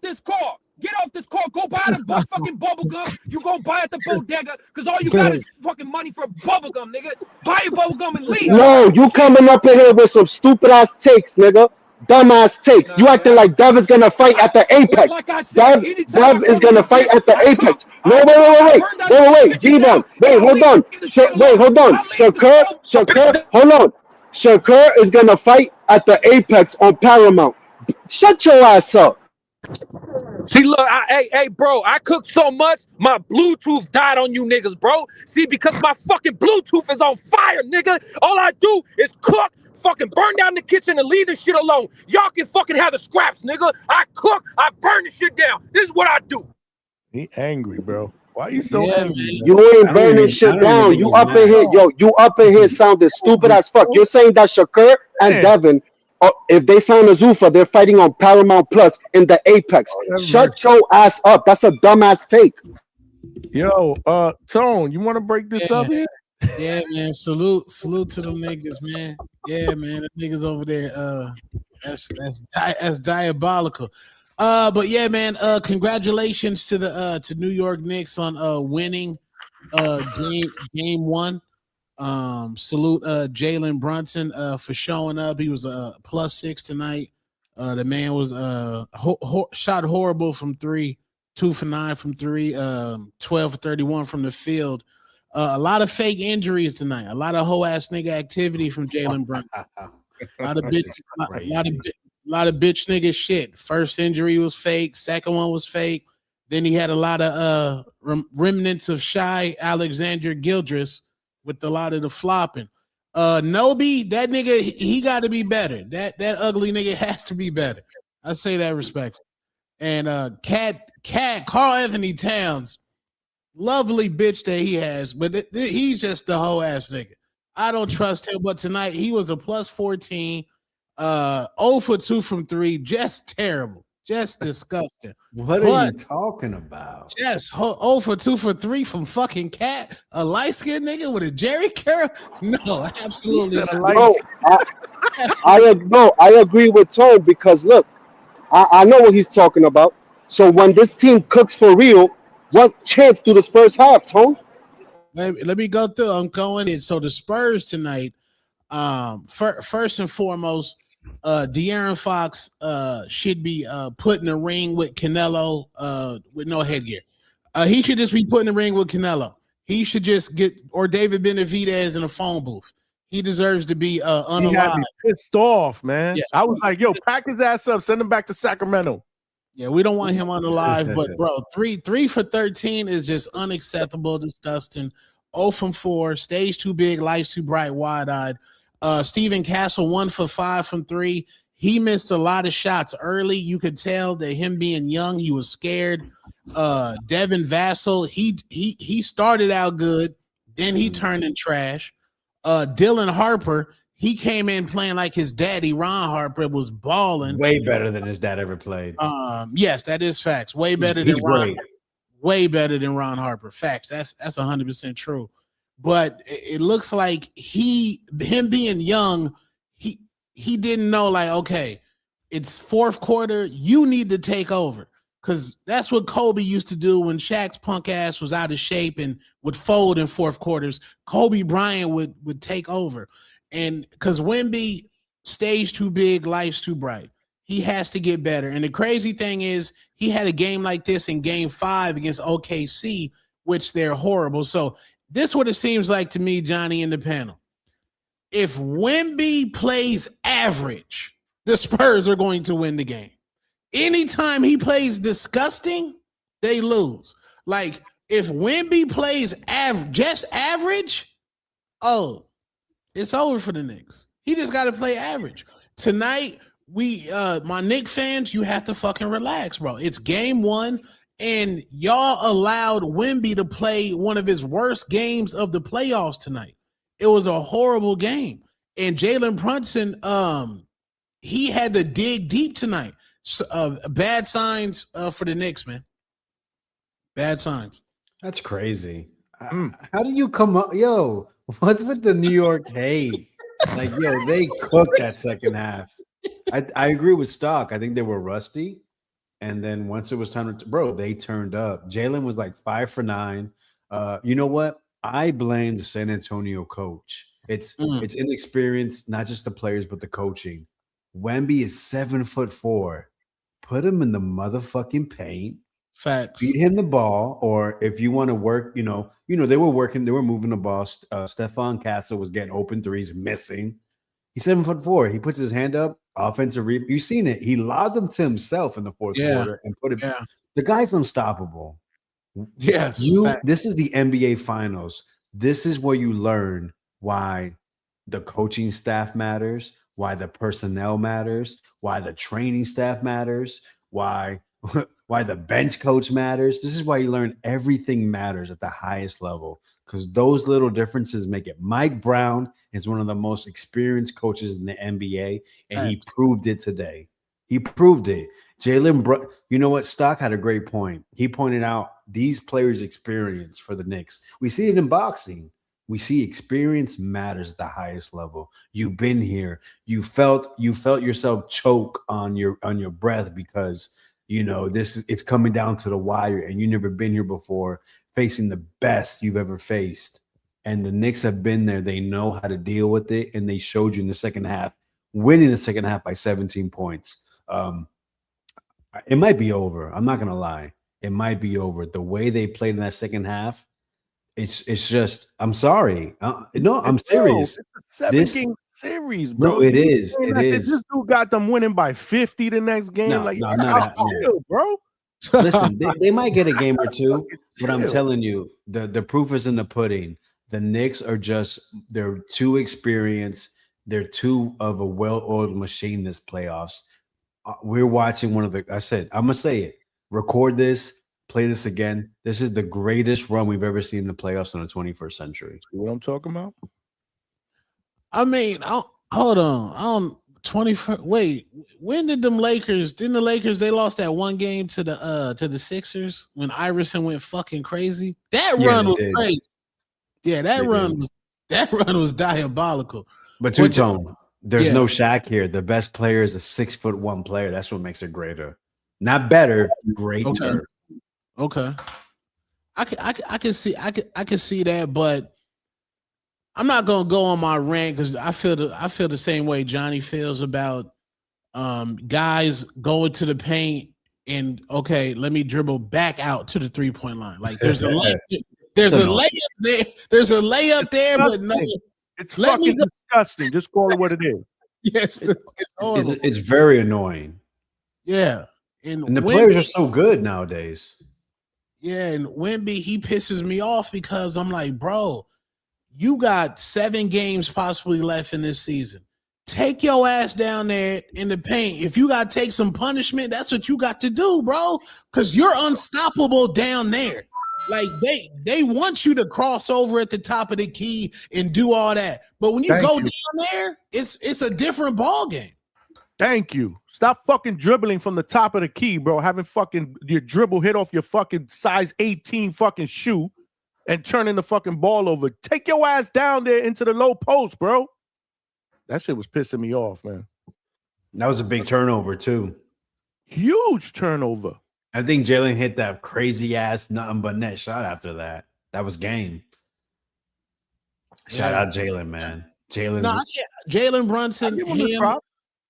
this car. Get off this car. Go buy them fucking bubble gum. You go buy at the bodega because all you got is fucking money for bubble gum, nigga. Buy your bubble gum and leave. No, you coming up in here with some stupid ass takes, nigga. Dumbass takes. You acting like Dev is gonna fight at the Apex. Like I said, Dev is gonna fight at the Apex. No, wait, G-Von. Wait, hold on. Shakur, hold on. Shakur is gonna fight at the Apex on Paramount. Shut your ass up. See, look, hey, bro, I cooked so much, my Bluetooth died on you niggas, bro. See, because my fucking Bluetooth is on fire, nigga. All I do is cook, fucking burn down the kitchen and leave this shit alone. Y'all can fucking have the scraps, nigga. I cook, I burn the shit down. This is what I do. He angry, bro. Why are you so angry? You ain't burning shit down. You up in here, you up in here sounding stupid as fuck. You're saying that Shakur and Devin, if they sign a Zuffa, they're fighting on Paramount Plus in the Apex. Shut your ass up. That's a dumbass take. Yo, Tone, you want to break this up here? Yeah, man. Salute to them niggas, man. Yeah, man. The niggas over there, that's diabolical. But yeah, man. Congratulations to the to New York Knicks on winning game one. Salute Jalen Brunson for showing up. He was +6 tonight. The man was shot horrible from 3. 2 for 9 from three, 12 for 31 from the field. A lot of fake injuries tonight. A lot of whole ass nigga activity from Jalen Brunson. A lot of bitch, lot of bitch nigga shit. First injury was fake. Second one was fake. Then he had a lot of remnants of shy Alexander Gildress with a lot of the flopping. Nobi, that nigga, he got to be better. That ugly nigga has to be better. I say that respectfully. And Carl Anthony Towns, lovely bitch that he has, but he's just the whole ass nigga. I don't trust him. But tonight he was a plus 14, 0 for 2 from 3, just terrible, just disgusting. What are you talking about? Yes, 0 for 2 for 3 from fucking Cat, a light skinned nigga with a Jerry curl. No, absolutely not. No, I agree with Tone because look, I know what he's talking about. So when this team cooks for real, what chance do the Spurs have, Tone? Let me go through. I'm going in. So the Spurs tonight, first and foremost, De'Aaron Fox should be put in the ring with Canelo with no headgear. He should just be put in the ring with Canelo. He should just get, or David Benavidez in a phone booth. He deserves to be unalive. He had me pissed off, man. Yeah. I was like, yo, pack his ass up, send him back to Sacramento. Yeah, we don't want him unalive, but bro, 3 for 13 is just unacceptable, disgusting. 0 from 4, stage too big, lights too bright, wide-eyed. Steven Castle 1 for 5 from 3. He missed a lot of shots early. You could tell that him being young, he was scared. Devin Vassell, he started out good, then he turned in trash. Dylan Harper, he came in playing like his daddy, Ron Harper, was balling. Way better than his dad ever played. Yes, that is facts. Way better He's than Ron. great. Way better than Ron Harper. Facts. That's 100% true. But it looks like him being young, he didn't know, like, okay, it's fourth quarter, you need to take over. Because that's what Kobe used to do when Shaq's punk ass was out of shape and would fold in fourth quarters. Kobe Bryant would take over. And because Wemby, stage too big, life's too bright. He has to get better. And the crazy thing is, he had a game like this in game 5 against OKC, which they're horrible. So this is what it seems like to me, Johnny, in the panel. If Wemby plays average, the Spurs are going to win the game. Anytime he plays disgusting, they lose. Like, if Wemby plays just average, oh, it's over for the Knicks. He just got to play average. Tonight, my Knicks fans, you have to fucking relax, bro. It's game 1, and y'all allowed Wemby to play one of his worst games of the playoffs tonight. It was a horrible game. And Jalen Brunson, he had to dig deep tonight. Bad signs for the Knicks, man. Bad signs. That's crazy. How do you come up? Yo, what's with the New York hate? Like, yo, they cooked that second half. I agree with Stock. I think they were rusty. And then once it was time to, bro, they turned up. Jalen was like 5 for 9. You know what? I blame the San Antonio coach. It's inexperience, not just the players, but the coaching. Wemby is 7'4". Put him in the motherfucking paint. Facts. Beat him the ball, or if you want to work, they were working, they were moving the ball. Stephon Castle was getting open threes, missing. He's 7'4". He puts his hand up, offensive rebound. You've seen it. He lobbed them to himself in the fourth quarter and put it. Yeah. The guy's unstoppable. Yes. This is the NBA Finals. This is where you learn why the coaching staff matters, why the personnel matters, why the training staff matters, why the bench coach matters. This is why you learn everything matters at the highest level, because those little differences make it. Mike Brown is one of the most experienced coaches in the NBA, and he proved it today. He proved it. You know what? Stock had a great point. He pointed out these players' experience for the Knicks. We see it in boxing. We see experience matters at the highest level. You've been here. You felt yourself choke on your breath because it's coming down to the wire, and you've never been here before, facing the best you've ever faced. And the Knicks have been there. They know how to deal with it, and they showed you in the second half, winning the second half by 17 points. It might be over. I'm not gonna lie. it might be over. The way they played in that second half, it's just. I'm sorry. No, I'm serious. It's a 7-game series, bro. No, it is. And It like, is. This dude got them winning by 50 the next game. No, like, no, you not gotta happening. chill, bro. Listen, they might get a game or two, but I'm chill. telling you, the proof is in the pudding. The Knicks are they're too experienced. They're too of a well-oiled machine this playoffs. We're watching one of the. I said, I'm gonna say it. Record this. Play this again. This is the greatest run we've ever seen in the playoffs in the 21st century. See what I'm talking about? I mean, hold on. 24. Wait, when did them Lakers? Didn't the Lakers they lost that one game to the Sixers when Iverson went fucking crazy? That run was crazy. Yeah, that run was diabolical. But Two-Tone, there's no Shaq here. The best player is a 6'1" player. That's what makes it greater. Not better, greater. Okay. I can see that, but I'm not gonna go on my rant because I feel the same way Johnny feels about guys going to the paint and let me dribble back out to the 3-point line. Like there's a layup there. There's a layup there, but no, it's fucking disgusting. Just call it what it is. Yes, it's horrible. It's very annoying. Yeah, and the players are so good nowadays. Yeah, and Wemby, he pisses me off because I'm like, bro, you got 7 games possibly left in this season. Take your ass down there in the paint. If you got to take some punishment, that's what you got to do, bro, because you're unstoppable down there. Like they want you to cross over at the top of the key and do all that. But when you go down there, it's a different ball game. Thank you. Stop fucking dribbling from the top of the key, bro. Having fucking your dribble hit off your fucking size 18 fucking shoe and turning the fucking ball over. Take your ass down there into the low post, bro. That shit was pissing me off, man. That was a big turnover, too. Huge turnover. I think Jalen hit that crazy ass nothing but net shot after that. That was game. Shout out Jalen, man. Jalen Brunson,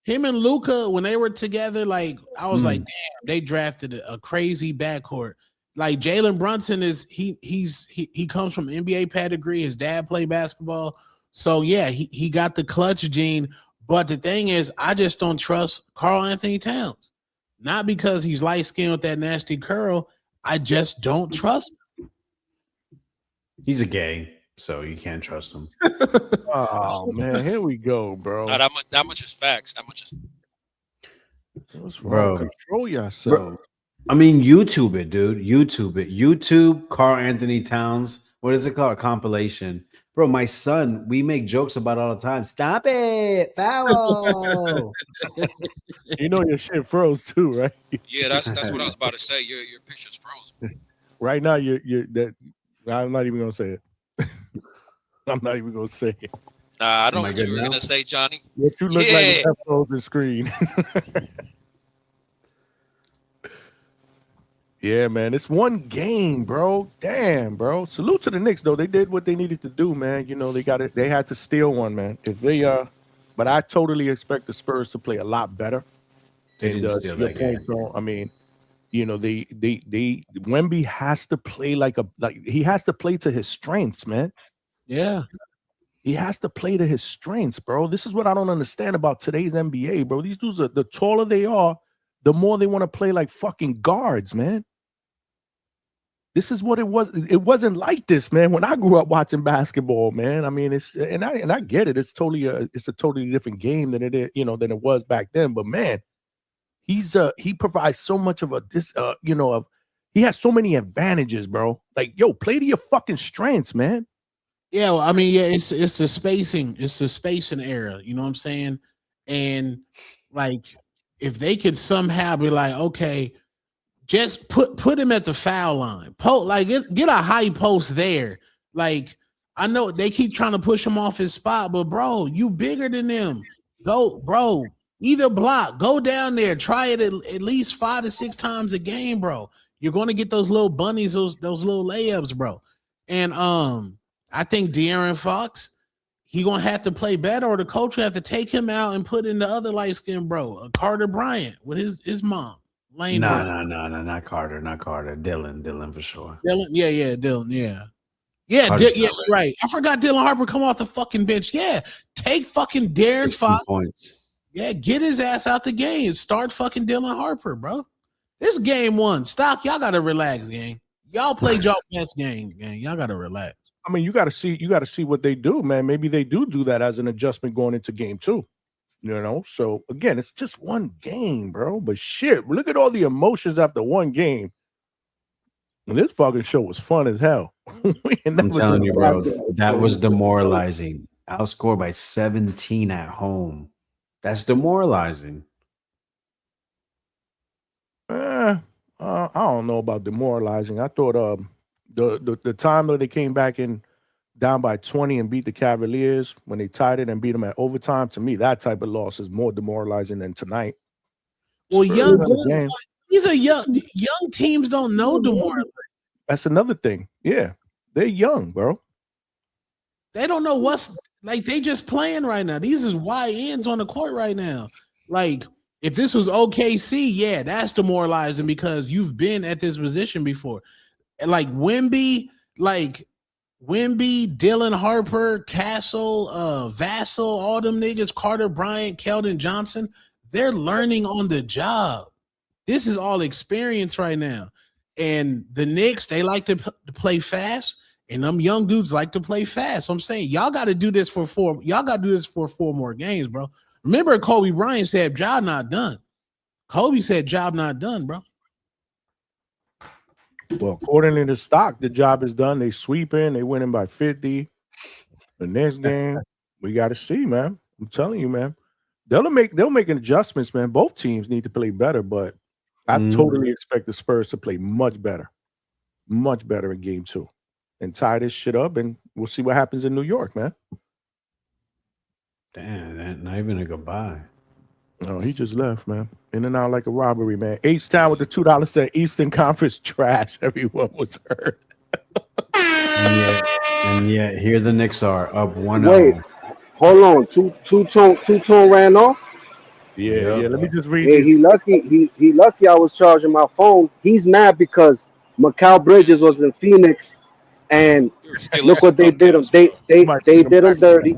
him and Luka, when they were together, like I was like, damn, they drafted a crazy backcourt. Like Jalen Brunson he comes from NBA pedigree. His dad played basketball, so yeah, he got the clutch gene. But the thing is, I just don't trust Karl Anthony Towns. Not because he's light skinned with that nasty curl. I just don't trust him. He's a gay, so you can't trust him. Oh man, here we go, bro. No, that much is facts. That much is. What's wrong? Bro. Control yourself. I mean, YouTube it, dude. YouTube it. YouTube Karl Anthony Towns. What is it called? A compilation. Bro, my son, we make jokes about it all the time. Stop it. Foul. You know your shit froze too, right? Yeah, that's what I was about to say. Your picture's frozen. Right now, I'm not even gonna say it. I'm not even gonna say it. Nah, I know what you were gonna say, Johnny. What you look like on the screen. Yeah, man. It's one game, bro. Damn, bro. Salute to the Knicks, though. They did what they needed to do, man. You know, they got it. They had to steal one, man. If they but I totally expect the Spurs to play a lot better. They didn't steal that game. I mean, you know, they Wemby has to play like he has to play to his strengths, man. Yeah. He has to play to his strengths, bro. This is what I don't understand about today's NBA, bro. These dudes the taller they are, the more they want to play like fucking guards, man. This is what it was. It wasn't like this, man. When I grew up watching basketball, man. I mean, I get it. It's a totally different game than it is, than it was back then. But man, he provides so much of he has so many advantages, bro. Like, yo, play to your fucking strengths, man. Yeah, well, I mean, yeah, it's the spacing, era. You know what I'm saying? And like, if they could somehow be like, okay, just put him at the foul line. Get a high post there. Like, I know they keep trying to push him off his spot, but bro, you bigger than them. Go, bro. Either block, go down there, try it at least 5 to 6 times a game, bro. You're going to get those little bunnies, those little layups, bro. And I think De'Aaron Fox, he gonna have to play better, or the coach will have to take him out and put in the other light skinned bro, Carter Bryant with his mom. Lane No, Bryant. not Carter, not Carter. Dylan for sure. Dylan, Dylan, yeah, Carter's yeah. not You're right. I forgot Dylan Harper come off the fucking bench. Yeah, take fucking Darren 16 Fox. points. Yeah, get his ass out the game. Start fucking Dylan Harper, bro. This game one. Stock, y'all gotta relax, gang. Y'all played y'all best game, gang. Y'all gotta relax. I mean, you got to see what they do, man. Maybe they do that as an adjustment going into game 2. You know, so again, it's just one game, bro. But shit, look at all the emotions after one game. And this fucking show was fun as hell. I'm telling you, bro, that was demoralizing. Outscored by 17 at home. That's demoralizing. I don't know about demoralizing. I thought the time that they came back in down by 20 and beat the Cavaliers when they tied it and beat them at overtime, to me, that type of loss is more demoralizing than tonight. Well, Game. these are young teams don't know demoralizing. That's another thing. Yeah, they're young, bro. They don't know what's like. They just playing right now. These is YNs on the court right now. Like, if this was OKC, yeah, that's demoralizing because you've been at this position before. Like Wemby, Dylan Harper, Castle, Vassell, all them niggas, Carter Bryant, Keldon Johnson, they're learning on the job. This is all experience right now. And the Knicks, they like to play fast, and them young dudes like to play fast. So I'm saying y'all got to do this for 4. Y'all got to do this for 4 more games, bro. Remember, Kobe Bryant said, "Job not done." Kobe said, "Job not done, bro." Well, according to the stock, the job is done. They sweeping, they winning by 50. The next game, we got to see, man. I'm telling you, man. They'll make adjustments, man. Both teams need to play better, but I totally expect the Spurs to play much better in game 2 and tie this shit up, and we'll see what happens in New York, man. Damn, that not even a goodbye. No, he just left, man. In and out like a robbery, man. H-Town with the $2 said Eastern Conference trash. Everyone was hurt. and yet here the Knicks are up 1-0. Wait, hold on. Two-tone ran off. Yeah. Let me just read. Yeah, he lucky. I was charging my phone. He's mad because Mikal Bridges was in Phoenix, and look what they did him. They did him dirty.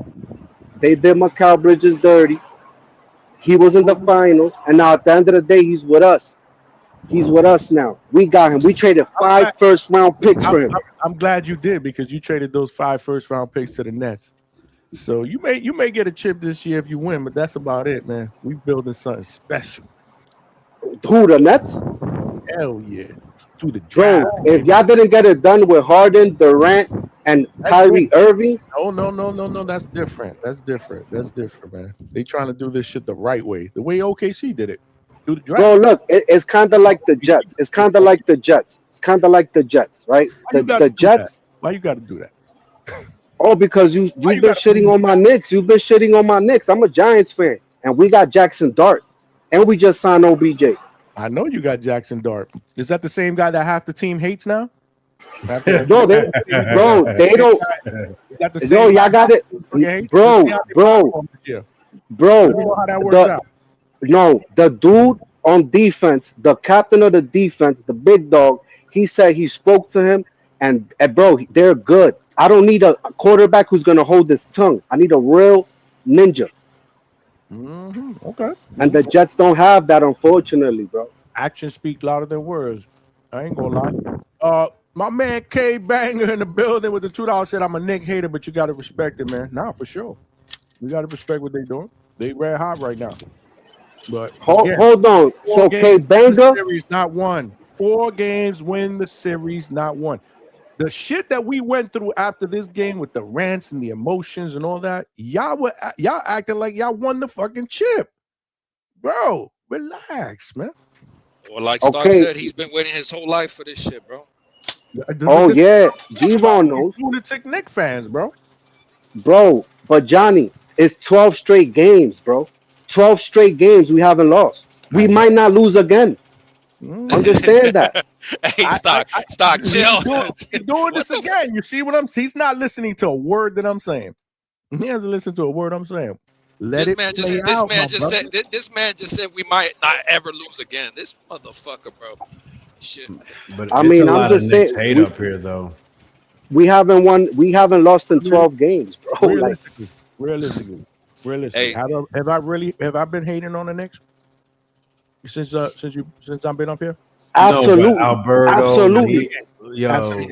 They did Mikal Bridges dirty. He was in the finals, and now at the end of the day, he's with us. He's with us now. We got him. We traded 5 first-round picks for him. I'm glad you did, because you traded those 5 first-round picks to the Nets. So you may get a chip this year if you win, but that's about it, man. We building something special. Who, the Nets? Hell yeah. To the Bro, if y'all didn't get it done with Harden, Durant, and Kyrie Irving. No. That's different. That's different, man. They trying to do this shit the right way. The way OKC did it. Do the draft. Bro, look, it's kind of like the Jets. Right? The Jets. Why you got to do that? Oh, because you've been shitting on my Knicks. You've been shitting on my Knicks. I'm a Giants fan, and we got Jackson Dart, and we just signed OBJ. I know you got Jackson Dart. Is that the same guy that half the team hates now? No, they don't. Is that the same? No, y'all got it, bro. Let me know how that works out. No, the dude on defense, the captain of the defense, the big dog, he said he spoke to him, and bro, they're good. I don't need a quarterback who's gonna hold his tongue. I need a real ninja. Okay. And the Jets don't have that, unfortunately, bro. Actions speak louder than words. I ain't gonna lie. My man K Banger in the building with the $2 said, "I'm a Knick hater, but you gotta respect it, man." Nah, for sure. We gotta respect what they're doing. They red hot right now. But hold on. So K Banger series not won. 4 games win the series, not one. The shit that we went through after this game with the rants and the emotions and all that, y'all acting like y'all won the fucking chip. Bro, relax, man. Well, like Stock said, he's been waiting his whole life for this shit, bro. Oh yeah, Devon knows. Lunatic Knick fans, bro. Bro, but Johnny, it's 12 straight games, bro. 12 straight games we haven't lost. We might not lose again. Understand that. Hey, Stock, chill. He's doing this again. You see what he's not listening to a word that I'm saying. He hasn't listened to a word I'm saying. Let This it man play just this out, man my just brother. said this man just said we might not ever lose again. This motherfucker, bro. Shit. But I it's a mean, I'm lot of just saying Knicks hate up here, though. we haven't won. We haven't lost in 12 games, bro. Like, Realistically, Hey, have I been hating on the Knicks since I've been up here? No, but absolutely, Alberto, absolutely.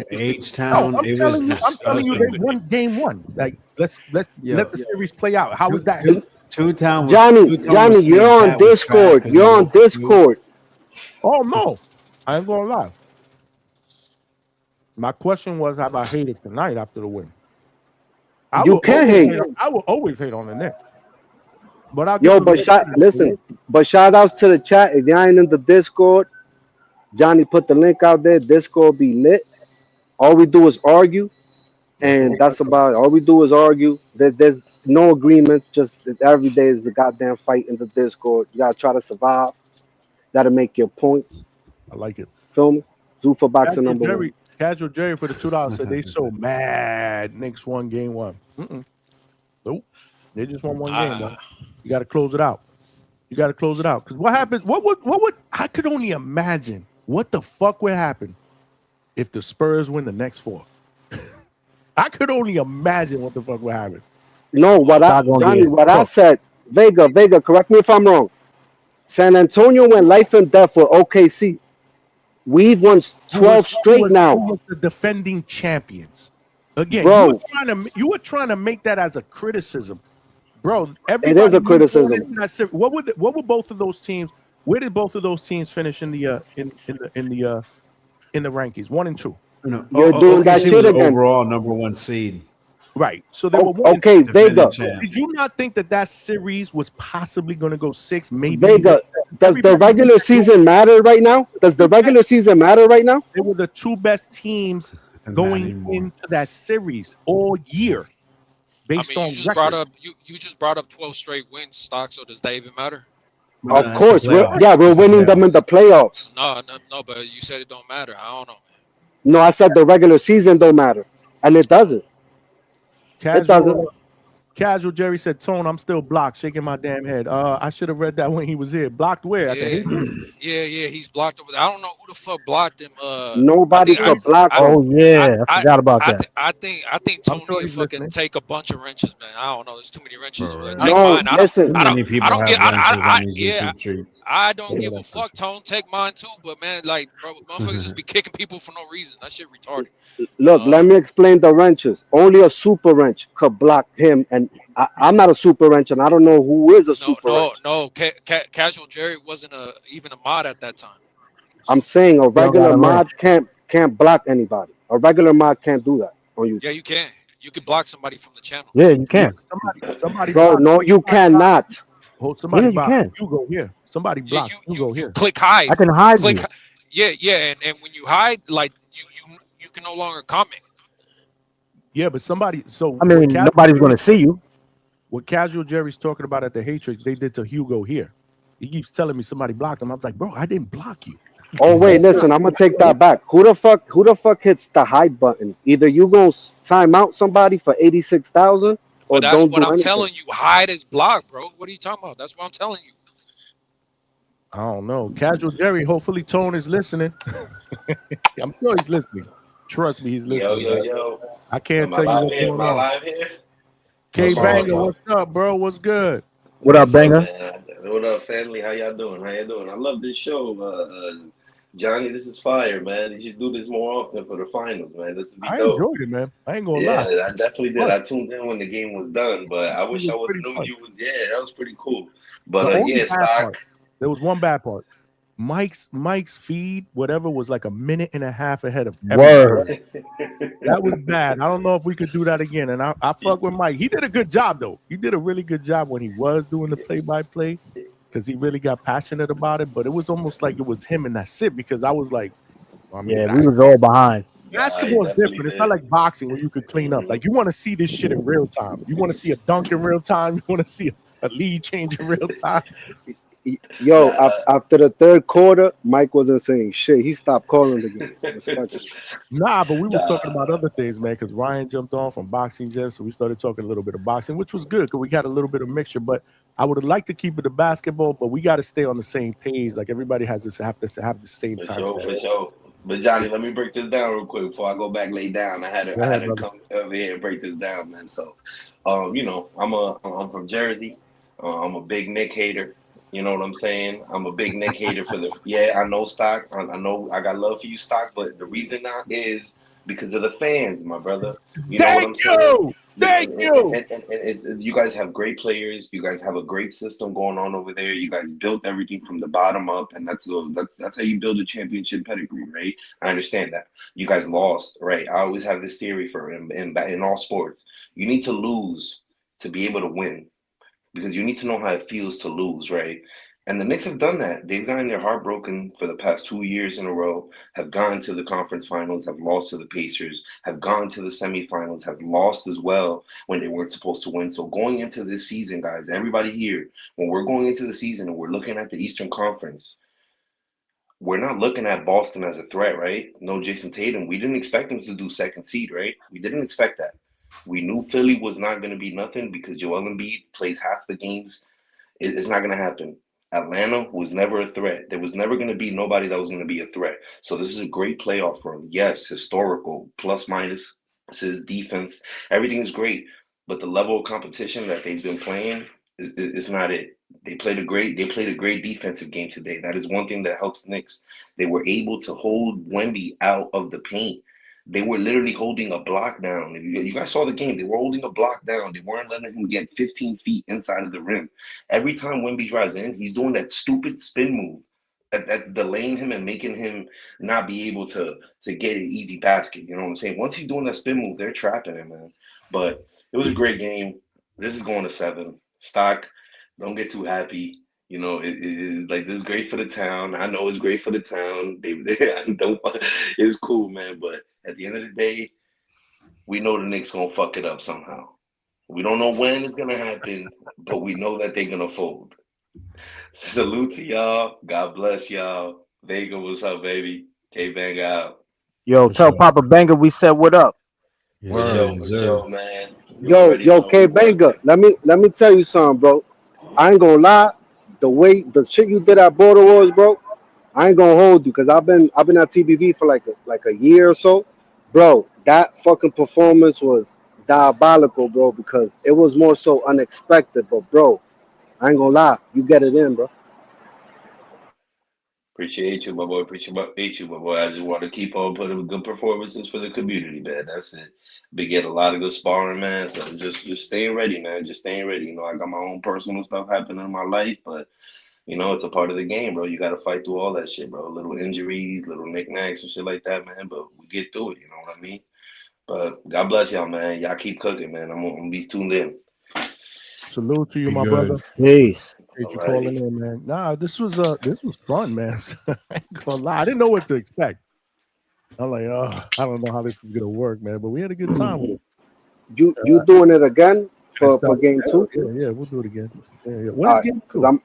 H No, Town, I'm it was telling you, they disgusting. won game one. Like let's let Yo, the series play out. How is that? Two Town Johnny, was you're saying on Cat was trash Discord. because he You're on woke up late. Discord. Oh no, I ain't gonna lie. My question was, have I hated tonight after the win? You can't hate. I will always hate on the Knicks, but I'll give Yo, them but listen, but shout outs to the chat. If y'all ain't in the Discord, Johnny put the link out there. Discord be lit. All we do is argue, and that's about it. All we do is argue. There's no agreements. Just every day is a goddamn fight in the Discord. You gotta try to survive. Gotta make your points. I like it. Feel me? Zufa boxer number one. Casual Jerry for the $2 said they so mad. Knicks won game one. Nope, they just won one game. Bro. You got to close it out. You got to close it out. Because what happens? What would? I could only imagine what the fuck would happen if the Spurs win the next four. I could only imagine what the fuck would happen. No, I said, Vega, correct me if I'm wrong. San Antonio went life and death for OKC. We've won 12 straight now. Who was the defending champions? Again, bro, you were trying to make that as a criticism, bro. It is a criticism. What were both of those teams? Where did both of those teams finish in the rankings? 1 and 2. You're doing that shit again. Overall number one seed. Right. So they were 1 and 2. Vega. Did you not think that series was possibly going to go 6? Maybe. Vega, does the regular season matter right now? Does the regular season matter right now? They were the two best teams going into that series all year. Based on you just brought up 12 straight wins, Stock. So does that even matter? Of course, we're winning them in the playoffs. No, but you said it don't matter. I don't know. No, I said the regular season don't matter, and it doesn't. It doesn't. Casual Jerry said, "Tone, I'm still blocked, shaking my damn head." I should have read that when he was here. Blocked where? Yeah, he's blocked over there. I don't know who the fuck blocked him. Nobody could block him. Oh yeah, I forgot about that. I think Tony will fucking take a bunch of wrenches, man. I don't know. There's too many wrenches over there. Take No, mine. listen. I don't give a fuck. Tone, take mine too. But man, like, bro, motherfuckers just be kicking people for no reason. That shit retarded. Look, let me explain the wrenches. Only a super wrench could block him, and I'm not a super wrench, and I don't know who is a super wrench. No. Casual Jerry wasn't even a mod at that time. I'm saying a regular mod can't block anybody. A regular mod can't do that on YouTube. Yeah, you can. You can block somebody from the channel. Yeah, you can. Somebody Bro, no, you cannot. Hold somebody you can. You go here. Somebody block. You go here. Click hide. I can hide you. Yeah, and when you hide, like you can no longer comment. Yeah, but somebody. So I mean, nobody's going to see you. What Casual Jerry's talking about at the Hatrix, they did to Hugo here. He keeps telling me somebody blocked him. I was like, bro, I didn't block you. Oh wait, listen, I'm gonna take that back. Who the fuck hits the hide button? Either you gonna time out somebody for 86,000, or that's don't what do I'm anything. telling you. Hide is blocked, bro. What are you talking about? That's what I'm telling you. I don't know. Casual Jerry, hopefully Tone is listening. I'm sure he's listening. Trust me, he's listening. Yo. I can't tell you what's going on. Am I live here? K Banger, what's up, bro? What's good? What up, Banger? What up, family? How y'all doing? I love this show. Johnny, this is fire, man. You should do this more often for the finals, man. This would be dope. I enjoyed it, man. I ain't gonna lie. Yeah, I definitely did. I tuned in when the game was done, but I wish I wasn't knowing you was. Yeah, that was pretty cool. But Stock. There was one bad part. Mike's feed, whatever, was like a minute and a half ahead of everybody. That was bad. I don't know if we could do that again. And I fuck with Mike. He did a good job, though. He did a really good job when he was doing the play-by-play because he really got passionate about it. But it was almost like it was him and that's it because I was like, we was all behind. Basketball is different. It's not like boxing where you could clean up. Like you want to see this shit in real time. You want to see a dunk in real time. You want to see a lead change in real time. Yo, Nah, after the third quarter, Mike wasn't saying shit. He stopped calling the game. Respectfully. Nah, but we were talking nah. about other things, man, because Ryan jumped on from boxing gym, so we started talking a little bit of boxing, which was good because we got a little bit of mixture. But I would have liked to keep it to basketball, but we got to stay on the same page. Like everybody has to have the same For time sure, stamp. for sure. But Johnny, let me break this down real quick before I go back lay down. Go I ahead, had to brother. come over here and break this down, man. So, I'm from Jersey. I'm a big Nick hater. You know what I'm saying? I'm a big Nick hater for the. Yeah, I know stock. I know I got love for you, stock. But the reason now is because of the fans, my brother. You know what Thank I'm saying? you. Thank you. And you guys have great players. You guys have a great system going on over there. You guys built everything from the bottom up, and that's how you build a championship pedigree, right? I understand that. You guys lost, right? I always have this theory for in all sports. You need to lose to be able to win because you need to know how it feels to lose, right? And the Knicks have done that. They've gotten their heart broken for the past 2 years in a row, have gone to the conference finals, have lost to the Pacers, have gone to the semifinals, have lost as well when they weren't supposed to win. So going into this season, guys, everybody here, when we're going into the season and we're looking at the Eastern Conference, we're not looking at Boston as a threat, right? No Jason Tatum. We didn't expect him to do second seed, right? We didn't expect that. We knew Philly was not going to be nothing because Joel Embiid plays half the games. It's not going to happen. Atlanta was never a threat. There was never going to be nobody that was going to be a threat. So this is a great playoff for him. Yes, historical, plus minus. It's his defense. Everything is great. But the level of competition that they've been playing is not it. They played a great defensive game today. That is one thing that helps Knicks. They were able to hold Wemby out of the paint. They were literally holding a block down. If you guys saw the game, they were holding a block down. They weren't letting him get 15 feet inside of the rim. Every time Wemby drives in, he's doing that stupid spin move that's delaying him and making him not be able to get an easy basket. You know what I'm saying? Once he's doing that spin move, they're trapping him, man. But it was a great game. This is going to 7. Stock, don't get too happy. You know, like this is great for the town. I know it's great for the town. It's cool, man. But at the end of the day, we know the Knicks gonna fuck it up somehow. We don't know when it's gonna happen, but we know that they're gonna fold. Salute to y'all. God bless y'all. Vega, what's up, baby? K-Bang out. Yo, tell Papa Banger we said what up. For sure, man. You Yo, already know K we Banger, working. let me tell you something, bro. I ain't gonna lie. The shit you did at Border Wars, bro. I ain't gonna hold you because I've been at TBV for like a year or so, bro. That fucking performance was diabolical, bro, because it was more so unexpected. But bro, I ain't gonna lie, you get it in, bro. Appreciate you, my boy. Appreciate you, my boy. I just want to keep on putting good performances for the community, man. That's it. Been getting a lot of good sparring, man. So just staying ready, man. Just staying ready. You know, I got my own personal stuff happening in my life, but you know, it's a part of the game, bro. You got to fight through all that shit, bro. Little injuries, little knickknacks and shit like that, man. But we get through it. You know what I mean? But God bless y'all, man. Y'all keep cooking, man. I'm gonna be tuned in. Salute to you, Be my good. brother. Peace. Appreciate you calling in, man. Nah, this was fun, man. I ain't gonna lie. I didn't know what to expect. I'm like, oh, I don't know how this is gonna work, man. But we had a good time with it. You doing it again I for started, game 2? yeah, we'll do it again. Yeah. When All is right, game because 2? I'm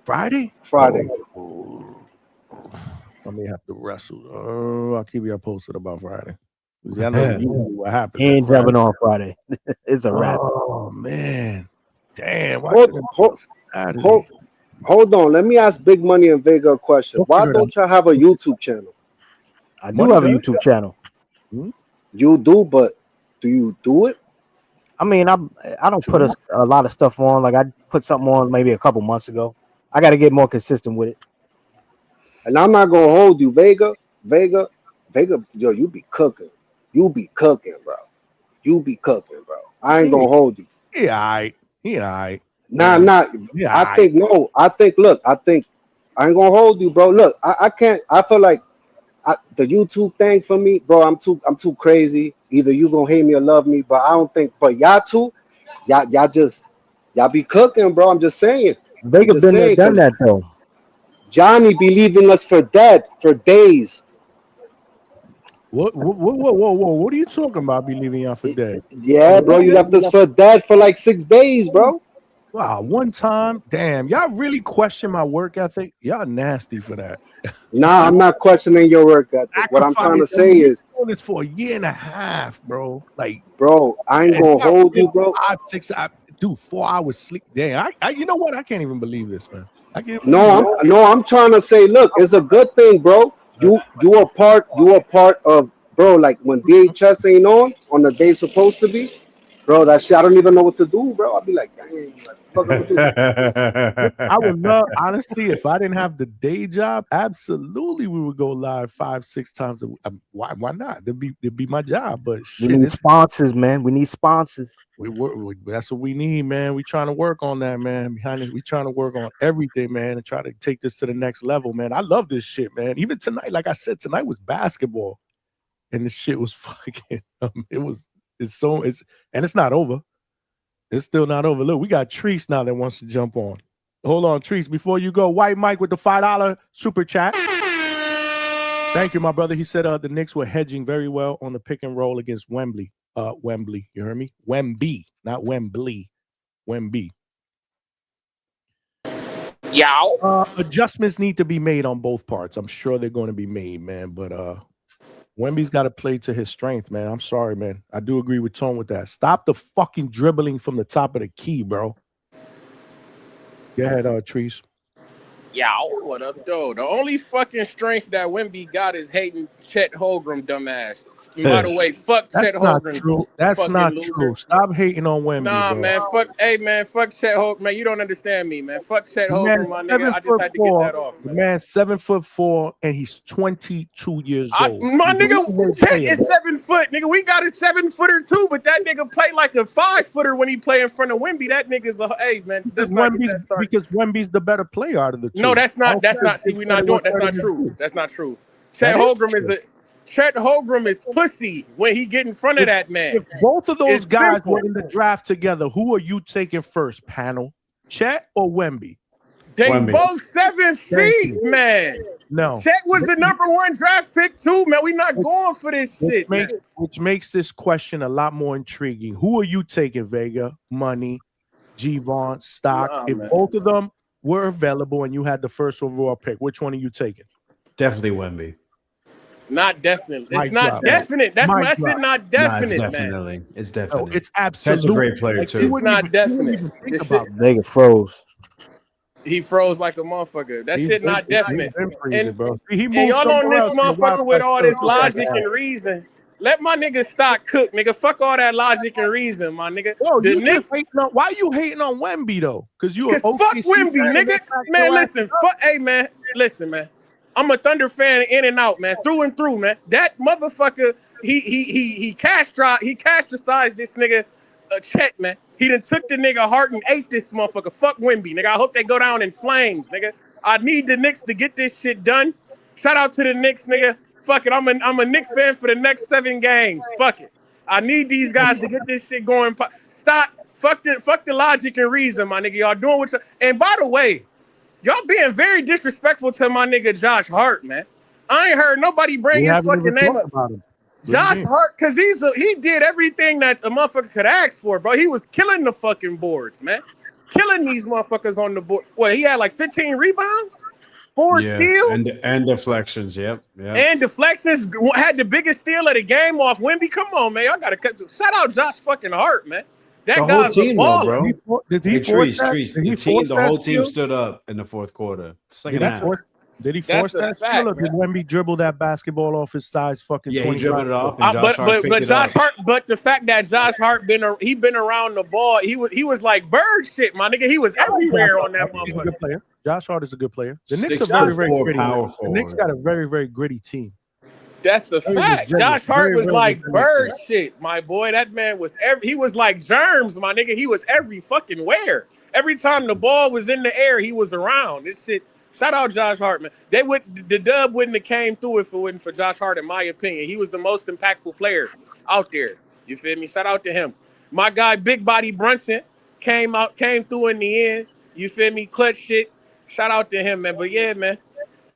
Friday? Friday. I may have to wrestle. I'll keep you posted about Friday. I know usually what happens He on ain't Friday. jumping on Friday. It's a wrap. Oh man, damn! Why Hold, couldn't it be hold, on Saturday? hold on. Let me ask Big Money and Vega a question. Why don't y'all have a YouTube channel? I do have a YouTube channel. You do, but do you do it? I mean, I don't put a lot of stuff on. Like I put something on maybe a couple months ago. I got to get more consistent with it. And I'm not gonna hold you, Vega. Yo, you be cooking. You be cooking, bro. You be cooking, bro. I ain't gonna hold you. Yeah, all right. Nah. Yeah, I think no. I think look. I ain't gonna hold you, bro. Look, I can't. I feel like the YouTube thing for me, bro. I'm too crazy. Either you gonna hate me or love me, but I don't think. But y'all two, y'all be cooking, bro. I'm just saying. Vega been there, done that though. Johnny be leaving us for dead for days. What? What are you talking about? Be leaving y'all for dead? Yeah, bro. You left us for dead for like 6 days, bro. Wow, one time, damn, y'all really question my work ethic? Y'all nasty for that. Nah, I'm not questioning your work ethic. What I'm trying Sacrifice. to I mean, say we is, doing this for a year and a half, bro. Like, bro, I ain't and gonna not hold really you, bro. 5, 6, dude, 4 hours sleep. Damn, you know what? I can't even believe this, man. I can't believe No, it. I'm trying to say, look, it's a good thing, bro. You are part of, bro. Like when DHS ain't on the day it's supposed to be, bro. That shit, I don't even know what to do, bro. I'll be like, dang, like, what I'm gonna do? I would love, honestly, if I didn't have the day job, absolutely we would go live 5, 6 times a week. Why not? It'd be my job. But We shit, need sponsors, man. We need sponsors. that's what we need, man. We trying to work on that, man. Behind this, we trying to work on everything, man, and try to take this to the next level, man. I love this shit, man. Even tonight, like I said, tonight was basketball, and this shit was fucking. It's not over. It's still not over. Look, we got Treese now that wants to jump on. Hold on, Treese. Before you go, White Mike with the $5 super chat. Thank you, my brother. He said the Knicks were hedging very well on the pick and roll against Wembley. Wembley, you heard me? Wemby, not Wembley. Wemby. Yow. Adjustments need to be made on both parts. I'm sure they're going to be made, man. But Wemby's got to play to his strength, man. I'm sorry, man. I do agree with Tone with that. Stop the fucking dribbling from the top of the key, bro. Go ahead, Treese. Yow. What up, though? The only fucking strength that Wemby got is hating Chet Holmgren, dumbass. And by the way, fuck That's Chet not Holmgren. true. That's Fucking not loser. true. Stop hating on Wemby, Nah, bro. man. Fuck. Hey, man. Fuck Chet Holmgren. Man, you don't understand me, man. Fuck Chet The man Holmgren, my nigga. I just had to get 7'4". that off, The man. man 7'4", and he's 22 years old. My He's a nigga, legendary Chet player, is bro. 7 foot, nigga. We got a 7-footer too, but that nigga play like a 5-footer when he play in front of Wemby. That nigga's a hey, man. Let's not get that started. Because Wemby's the better player out of the two. No, that's not. I don't care See, if we're they not doing. what That's not 30 true. do. That's not true. That Chet is Holmgren true. Chet Holmgren is pussy when he get in front of that man. If both of those It's guys simple. were in the draft together, who are you taking first, panel? Chet or Wemby? They Wemby. both 7 Thank feet, you. man. No. Chet was the #1 draft pick too, man. We not going for this shit, man. Which makes this question a lot more intriguing. Who are you taking, Vega? Money, G-Vaughn, Stock? Nah, If man. both of them were available and you had the first overall pick, which one are you taking? Definitely Wemby. Not definite. It's Mic not drop. definite. That's Mic that drop. shit not Nah, definite, it's man. definitely. It's No, definite. it's Chet's absolute. a great player Like, too. It's not you definite. wouldn't even think This about shit, it. Nigga froze. he froze like a motherfucker. That shit not definite. He's been freezing, bro. He And moved y'all on somewhere this else. and the motherfucker with Wi-Fi all still this goes back logic down. and reason. Let my nigga Stock cook, nigga. Fuck all that logic and reason, my nigga. Yo, The you just Knicks, hating on, why you hating on Wemby though? Because you an cause fuck OKC Wemby, fan and nigga. they packed Man, your ass listen, up. fuck. Hey, man, listen, man. I'm a Thunder fan in and out, man, through and through, man. That motherfucker, he castricized this nigga, Chet, man. He done took the nigga heart and ate this motherfucker. Fuck Wemby, nigga. I hope they go down in flames, nigga. I need the Knicks to get this shit done. Shout out to the Knicks, nigga. Fuck it, I'm a Knicks fan for the next 7 games. Fuck it. I need these guys to get this shit going. Stop. Fuck the logic and reason, my nigga. Y'all doing what you. And by the way, y'all being very disrespectful to my nigga Josh Hart, man. I ain't heard nobody bring We his haven't fucking even name talked up. about him. What do you Josh mean? Hart, cause he did everything that a motherfucker could ask for, bro. He was killing the fucking boards, man. Killing these motherfuckers on the board. What, he had like 15 rebounds, 4 steals, and deflections. Yep. and deflections. Had the biggest steal of the game off Wemby. Come on, man. Y'all gotta shout out Josh fucking Hart, man. That The whole guy's a team, though, baller. bro. Did he Hey, force Trees, that? Trees. Did The he team, force the that whole team steal? stood up in the fourth quarter. Second Did he half. force, did he That's force a that fact, steal, or man. did Wemby dribble that basketball off his size fucking Yeah, he 25? dribbled it off, and Josh Hart picked But it Josh up. Hart, but the fact that Josh Hart been around the ball, he was like bird shit, my nigga. He was everywhere on that He's a motherfucker. good player. Josh Hart is a good player. The Knicks are 6'4" very, very gritty. power The Knicks forward. got a very, very gritty team. That's a Very fact. resilient. Josh Hart Very, was very like resilient bird team. shit, my boy. That man was he was like germs, my nigga. He was every fucking where. Every time the ball was in the air, he was around. This shit. Shout out Josh Hart, man. The dub wouldn't have came through if it wasn't for Josh Hart, in my opinion. He was the most impactful player out there. You feel me? Shout out to him. My guy, Big Body Brunson, came through in the end. You feel me? Clutch shit. Shout out to him, man. But yeah, man.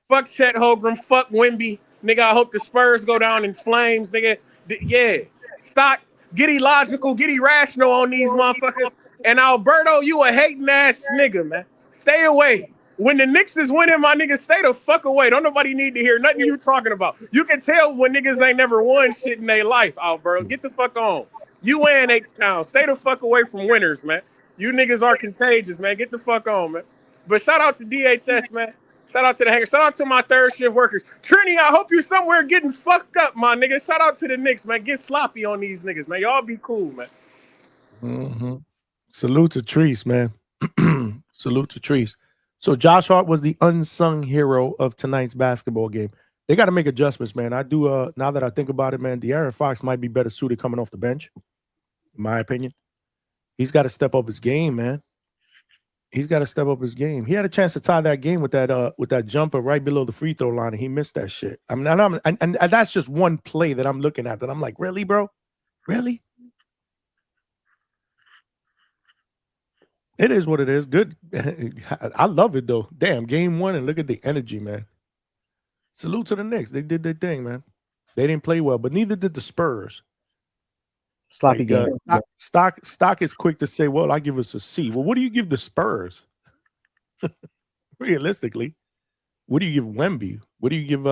Fuck Chet Holmgren. Fuck Wemby. Nigga, I hope the Spurs go down in flames, nigga. Yeah. Stock, get illogical, get irrational on these motherfuckers. And Alberto, you a hating ass nigga, man. Stay away. When the Knicks is winning, my niggas, stay the fuck away. Don't nobody need to hear nothing you talking about. You can tell when niggas ain't never won shit in their life, Alberto. Get the fuck on. You and H-Town. Stay the fuck away from winners, man. You niggas are contagious, man. Get the fuck on, man. But shout out to DHS, man. Shout out to the Hanger. Shout out to my third shift workers. Trini, I hope you somewhere getting fucked up, my nigga. Shout out to the Knicks, man. Get sloppy on these niggas, man. Y'all be cool, man. Mm-hmm. Salute to Treese, man. Salute to Treese. So Josh Hart was the unsung hero of tonight's basketball game. They got to make adjustments, man. I do. Now that I think about it, man, De'Aaron Fox might be better suited coming off the bench, in my opinion. He's got to step up his game, man. He's got to step up his game. He had a chance to tie that game with that jumper right below the free throw line, and he missed that shit. I mean, and that's just one play that I'm looking at that I'm like, really, bro? Really? It is what it is. Good. I love it, though. Damn, game one, and look at the energy, man. Salute to the Knicks. They did their thing, man. They didn't play well, but neither did the Spurs. Sloppy game. Stock is quick to say, well, I give us a C. Well, what do you give the Spurs? Realistically, what do you give Wemby? What do you give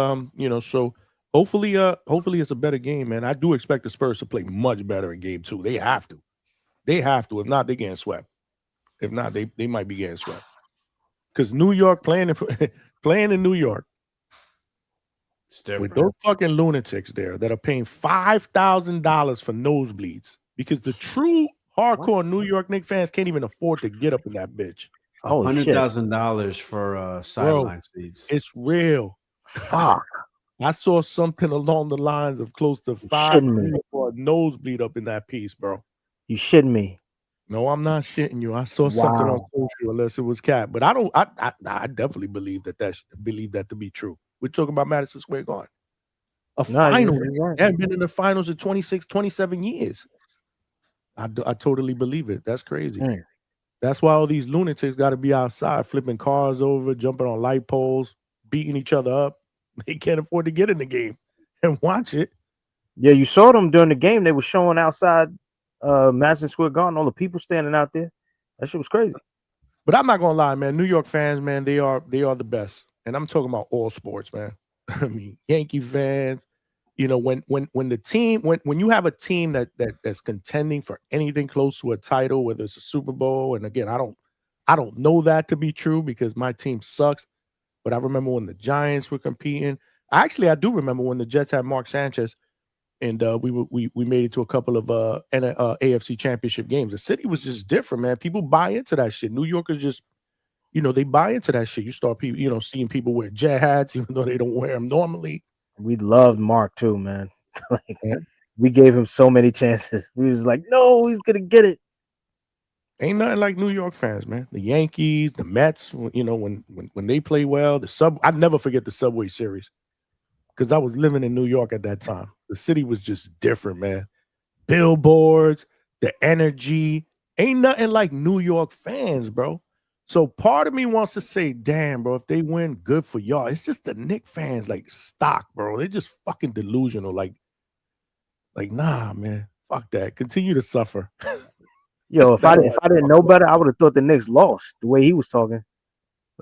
so hopefully it's a better game, man. I do expect the Spurs to play much better in game 2. They have to. If not, they're getting swept. If not, they might be getting swept. Because New York playing in New York. With those fucking lunatics there that are paying $5,000 for nosebleeds, because the true hardcore New York Knicks fans can't even afford to get up in that bitch. $100,000 for sideline seats. It's real. Fuck. I saw something along the lines of close to $5 for a nosebleed up in that piece, bro. You shitting me? No, I'm not shitting you. I saw something on social, unless it was cat, but I don't. I definitely believe that to be true. We're talking about Madison Square Garden. Final. They haven't been in the finals in 26, 27 years. I totally believe it. That's crazy. That's why all these lunatics got to be outside, flipping cars over, jumping on light poles, beating each other up. They can't afford to get in the game and watch it. Yeah, you saw them during the game. They were showing outside Madison Square Garden, all the people standing out there. That shit was crazy. But I'm not gonna lie, man. New York fans, man, they are the best. And I'm talking about all sports, man. I mean, Yankee fans, when the team, when you have a team that's contending for anything close to a title, whether it's a Super Bowl, and again, I don't know that to be true because my team sucks. But I remember when the Giants were competing. I do remember when the Jets had Mark Sanchez, and we made it to a couple of AFC Championship games. The city was just different, man. People buy into that shit. New Yorkers just, they buy into that shit. You start people, seeing people wear jet hats, even though they don't wear them normally. We loved Mark too, man. We gave him so many chances. We was like, no, he's gonna get it. Ain't nothing like New York fans, man. The Yankees, the Mets, when they play well, I never forget the Subway Series because I was living in New York at that time. The city was just different, man. Billboards, the energy, ain't nothing like New York fans, bro. So part of me wants to say, damn, bro, if they win, good for y'all. It's just the Knicks fans, like, stock, bro. They're just fucking delusional. Like, nah, man. Fuck that. Continue to suffer. Yo, if I didn't know better, I would have thought the Knicks lost the way he was talking.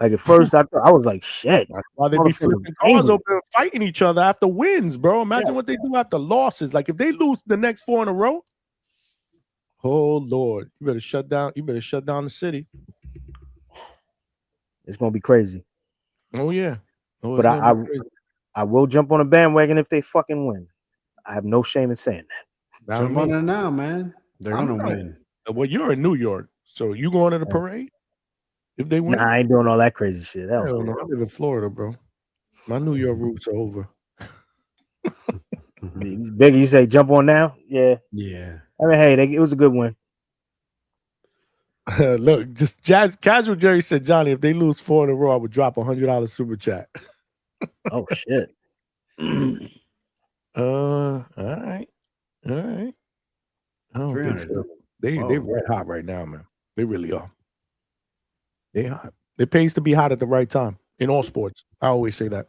Like at first, I was like, shit. That's why they be flipping cars open and fighting each other after wins, bro. Imagine what they do after losses. Like if they lose the next 4 in a row, oh Lord, you better shut down the city. It's gonna be crazy. Oh yeah. But I will jump on a bandwagon if they fucking win. I have no shame in saying that. Jump on it now, man. They're gonna win. Well, you're in New York, so you going to the parade if they win? Nah, I ain't doing all that crazy shit. I don't know. I live in Florida, bro. My New York roots are over. Biggie, you say jump on now? Yeah. I mean, hey, it was a good win. Look, just casual Jerry said, Johnny, if they lose 4 in a row, I would drop $100 super chat. Oh shit. All right. I don't think so. They red hot right now, man. They really are. They hot. It pays to be hot at the right time in all sports. I always say that.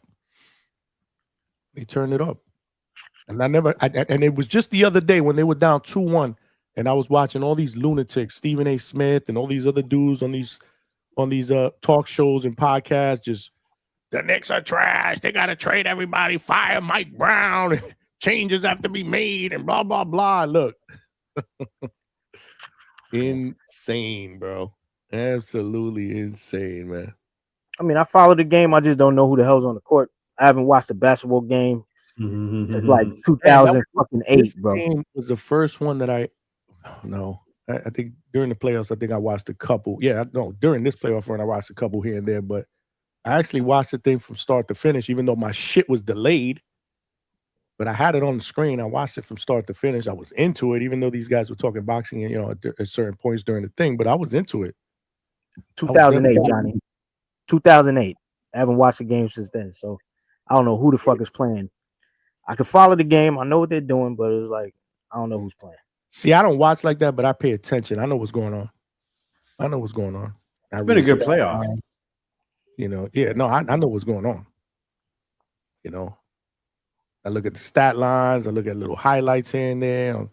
They turned it up. And and it was just the other day when they were down 2-1 and I was watching all these lunatics, Stephen A. Smith, and all these other dudes on these talk shows and podcasts, just the Knicks are trash. They got to trade everybody, fire Mike Brown, and changes have to be made, and blah blah blah. Look, insane, bro. Absolutely insane, man. I mean, I follow the game. I just don't know who the hell's on the court. I haven't watched a basketball game since like Man, 2008, this bro. game was the first one that I think during the playoffs, I think I watched a couple. Yeah, no, during this playoff run, I watched a couple here and there, but I actually watched the thing from start to finish, even though my shit was delayed. But I had it on the screen. I watched it from start to finish. I was into it, even though these guys were talking boxing, at certain points during the thing. But I was into it. 2008, Johnny. 2008. I haven't watched a game since then, so I don't know who the fuck is playing. I can follow the game. I know what they're doing, but it's like I don't know who's playing. See, I don't watch like that, but I pay attention. I know what's going on. It's been a good playoff. Yeah, no, I know what's going on. I look at the stat lines. I look at little highlights here and there.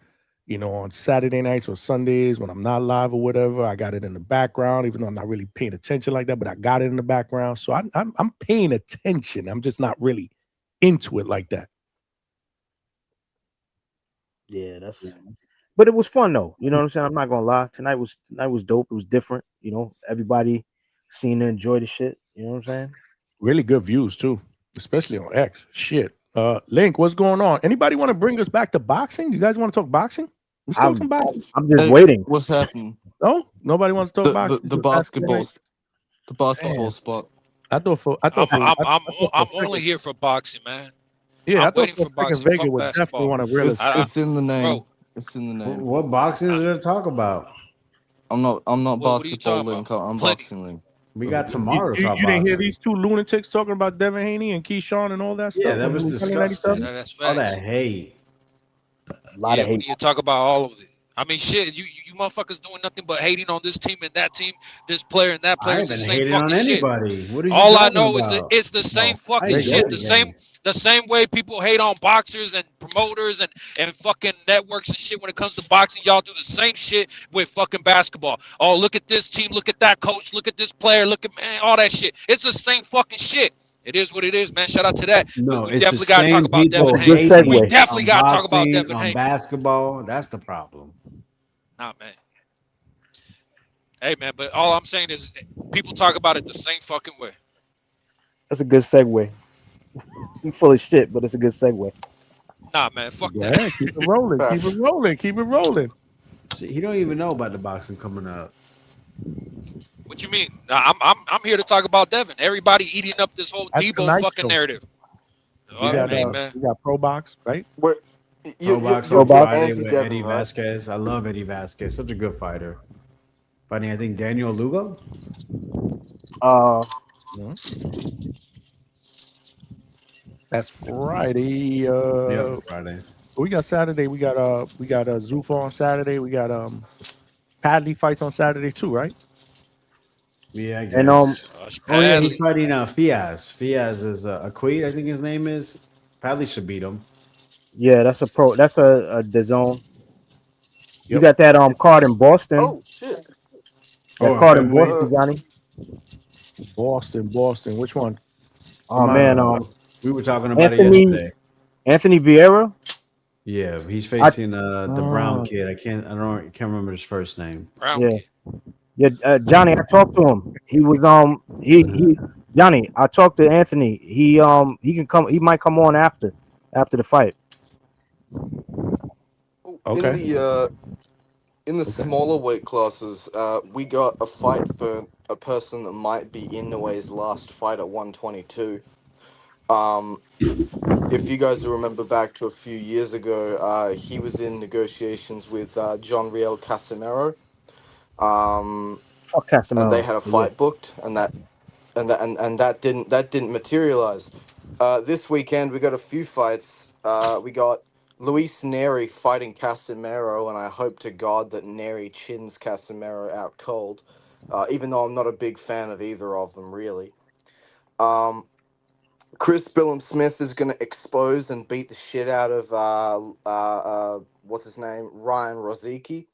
On Saturday nights or Sundays when I'm not live or whatever, I got it in the background, even though I'm not really paying attention like that, but I got it in the background. So I'm paying attention. I'm just not really into it like that. Yeah, but it was fun though. You know what I'm saying? I'm not gonna lie. Tonight was dope. It was different. Everybody seemed to enjoy the shit. You know what I'm saying? Really good views too, especially on X. Shit. Link, what's going on? Anybody want to bring us back to boxing? You guys want to talk boxing? We still talking boxing? I'm just waiting. What's happening? No, nobody wants to talk boxing. The basketball spot. I'm only here for boxing, man. Yeah, I'm waiting for boxing. Vega would definitely want to really. It's in the name. It's in the name. What boxing is there to talk about? I'm not What are you basketball talking link. about? I'm Plenty. boxing link. We got tomorrow to You talk didn't hear boxing. these two lunatics talking about Devin Haney and Keyshawn and all that stuff? Yeah, that was disgusting. That's facts. All that hate. A lot of We hate. need to talk about all of it. I mean, shit, you motherfuckers doing nothing but hating on this team and that team, this player and that player. I It's the haven't same hated fucking on shit. anybody. What are you All I talking know is that about? it's the same fucking I shit. hate The same way people hate on boxers and promoters and fucking networks and shit when it comes to boxing. Y'all do the same shit with fucking basketball. Oh, look at this team, look at that coach, look at this player, look at all that shit. It's the same fucking shit. It is what it is, man. Shout out to that. No, we it's definitely the got to talk same about people Devin Haney. hating We definitely on got to talk about boxing, Devin on Haney. basketball. That's the problem. Nah, man. Hey, man, but all I'm saying is people talk about it the same fucking way. That's a good segue. I'm full of shit, but it's a good segue. Nah, man, fuck Yeah, that. keep it rolling. Keep it rolling. Keep it rolling. See, he don't even know about the boxing coming up. What you mean? I'm here to talk about Devin. Everybody eating up this whole That's Debo tonight's fucking show. narrative. We got, Hey, man. we got Pro Box, right? Pro box on Friday with Eddie Vasquez. I love Eddie Vasquez. Such a good fighter. Fighting, I think, Daniel Lugo. That's Friday. Yeah, Friday. We got Saturday. We got Zuffa on Saturday. We got Padley fights on Saturday too, right? Yeah, I guess. And oh yeah, he's fighting Fiaz. Fiaz is Aqid, I think his name is. Padley should beat him. Yeah, that's a pro. That's a DAZN. You got that card in Boston. Oh shit! That card in Boston, Johnny. Boston. Which one? Oh man, we were talking about it yesterday. Anthony Vieira. Yeah, he's facing the Brown kid. I can't remember his first name. Yeah, Johnny. I talked to him. He was Johnny. I talked to Anthony. He can come. He might come on after the fight. Okay. In the smaller weight classes, we got a fight for a person that might be Inoue's last fight at 122. If you guys remember back to a few years ago, he was in negotiations with John Riel Casimero. Fuck Casimero. And they had a fight booked, and that didn't materialize. This weekend we got a few fights. We got Luis Neri fighting Casimero, and I hope to God that Neri chins Casimero out cold. Even though I'm not a big fan of either of them, really. Chris Billum Smith is going to expose and beat the shit out of what's his name, Ryan Rozicki.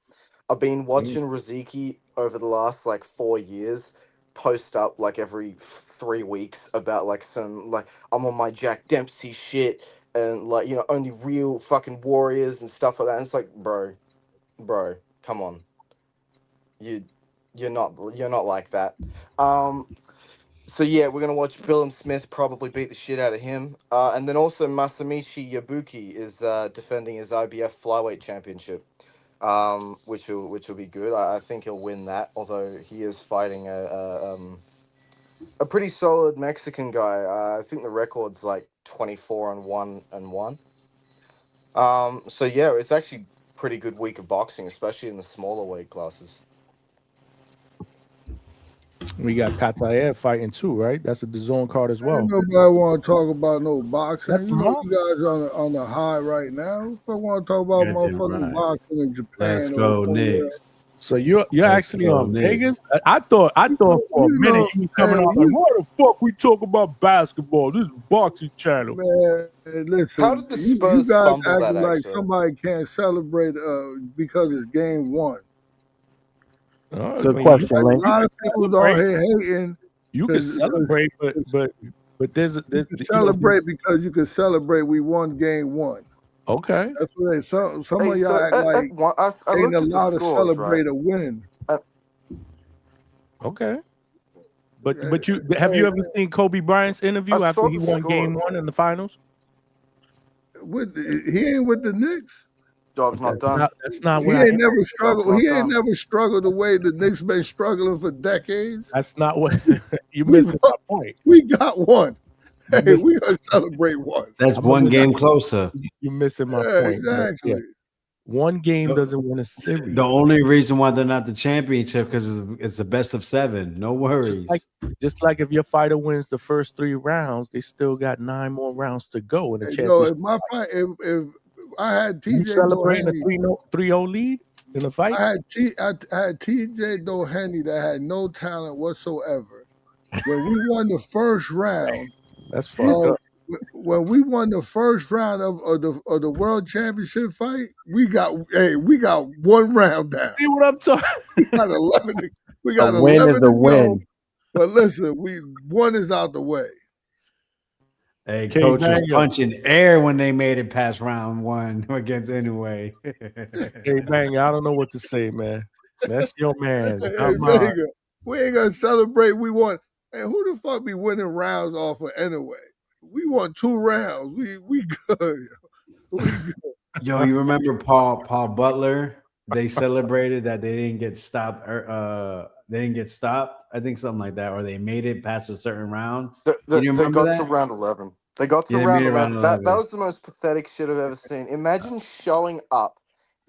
I've been watching Riziki over the last like 4 years post up like every 3 weeks about like some like I'm on my Jack Dempsey shit and like only real fucking warriors and stuff like that. And it's like, bro, come on, you're not like that. So yeah, we're gonna watch Billum Smith probably beat the shit out of him, and then also Masamichi Yabuki is defending his IBF flyweight championship, which will be good. I think he'll win that, although he is fighting a pretty solid Mexican guy. I think the record's like 24-1-1. So yeah, it's actually pretty good week of boxing, especially in the smaller weight classes. We got Kataev fighting too, right? That's a DAZN card as well. Ain't nobody want to talk about no boxing. That's You know, tomorrow? you guys on the high right now. Who the fuck want to talk about Goddamn motherfucking right. boxing in Japan? Let's or go, somewhere? Knicks. So you're Let's actually go, on Knicks. Vegas? I thought for a minute you was coming out like, why the fuck we talk about basketball? This is boxing channel. Man, listen. How did the you Spurs guys fumble that, acting like actually? somebody can't celebrate because it's game one. Good question, A Link. lot of people are here hating. You can celebrate, but there's you can celebrate because you can celebrate. We won game one. Okay. That's what they. Some Hey, of y'all so act at like one, I ain't looked at the allowed to scores, celebrate right? a win. Okay. But you have you ever seen Kobe Bryant's interview I after saw he the won game scores. one in the finals? He ain't with the Knicks. Job's not done. That's not He what I ain't never struggled. not He ain't done. never struggled the way the Knicks been struggling for decades. That's not what you're missing my point. We got one. You Hey, missed- we gonna celebrate one. That's I'm one gonna- game closer. You're missing my Yeah, point. but exactly. yeah. One game doesn't win a series. The only reason why they're not the championship because it's the best of 7. No worries. Just like if your fighter wins the first 3 rounds, they still got 9 more rounds to go in the So championship. if my fight, if I had You TJ celebrating a Doheny, 3-0 lead in a fight? I had TJ Doheny that had no talent whatsoever. When we won the first round, That's fucked up. when we won the first round of the world championship fight, we got 1 round down. See what I'm talking? We got 11. We got A win 11 is to a go. win. But listen, one is out the way. Hey, Okay, coach was bang up. punching air when they made it past round 1 against anyway. Hey, bang! I don't know what to say, man. That's your man. Hey, Vega, we ain't gonna celebrate. We won. Hey, who the fuck be winning rounds off of anyway? We won 2 rounds. We good. We good. Yo, you remember Paul Butler? They celebrated that they didn't get stopped. They didn't get stopped. I think something like that, or they made it past a certain round. You They remember got that? to round 11. They got to Yeah, they round made it 11. round That 11. was the most pathetic shit I've ever seen. Imagine showing up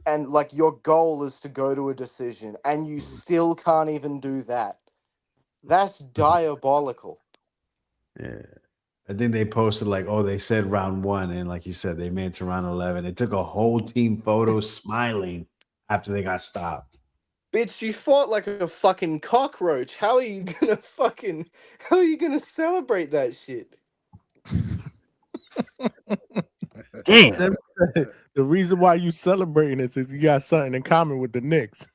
and like your goal is to go to a decision and you still can't even do that. That's diabolical. Yeah. I think they posted like, oh, they said round 1, and like you said, they made it to round 11. They took a whole team photo smiling after they got stopped. Bitch, you fought like a fucking cockroach. How are you gonna celebrate that shit? Damn. The reason why you celebrating this is you got something in common with the Knicks.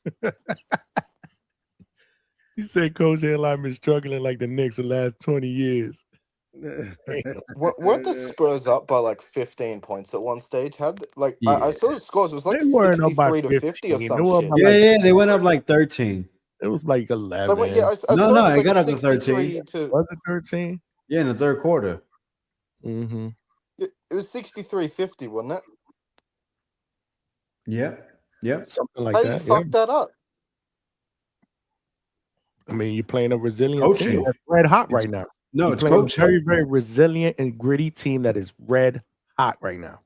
You said Coach Airline been struggling like the Knicks the last 20 years. Weren't the Spurs up by like 15 points at one stage? I saw the scores. It was like They weren't up by 63 to 50 or 15. some They were up shit. by Yeah, they went up like 13. It was like 11. So, yeah, I No, saw no, was it like got up to 63 13. Was it 13? Yeah, in the third quarter. Mm-hmm. It was 63-50, wasn't it? Yep. Something like How you that. fuck that up? I mean, you're playing a resilient Coaching. team that's red hot right now. No, you're it's playing coaching. a very, very resilient and gritty team that is red hot right now.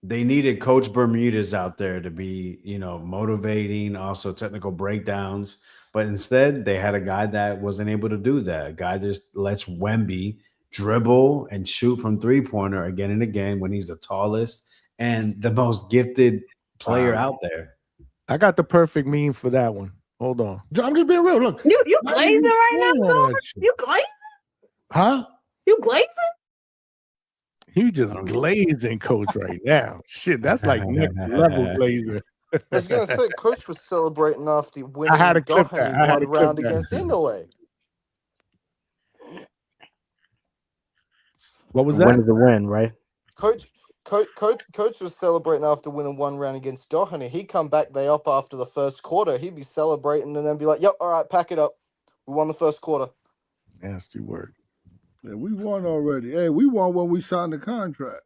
They needed Coach Bermudez out there to be, motivating, also technical breakdowns. But instead, they had a guy that wasn't able to do that. A guy just lets Wemby dribble and shoot from three-pointer again and again when he's the tallest and the most gifted player out there. I got the perfect meme for that one. Hold on. I'm just being real. Look, You glazing right now, Coach? You glazing? Huh? You glazing? You just glazing, Coach, right now. Shit, that's like next level glazing. I was gonna say, Coach was celebrating after I had winning to clip that. Doheny I had one to clip round against that. Inoue. What was A win that? is a win, right? Coach was celebrating after winning one round against Doheny. He come back, they up after the first quarter. He'd be celebrating and then be like, "Yep, all right, pack it up. We won the first quarter." Nasty word. Yeah, we won already. Hey, we won when we signed the contract.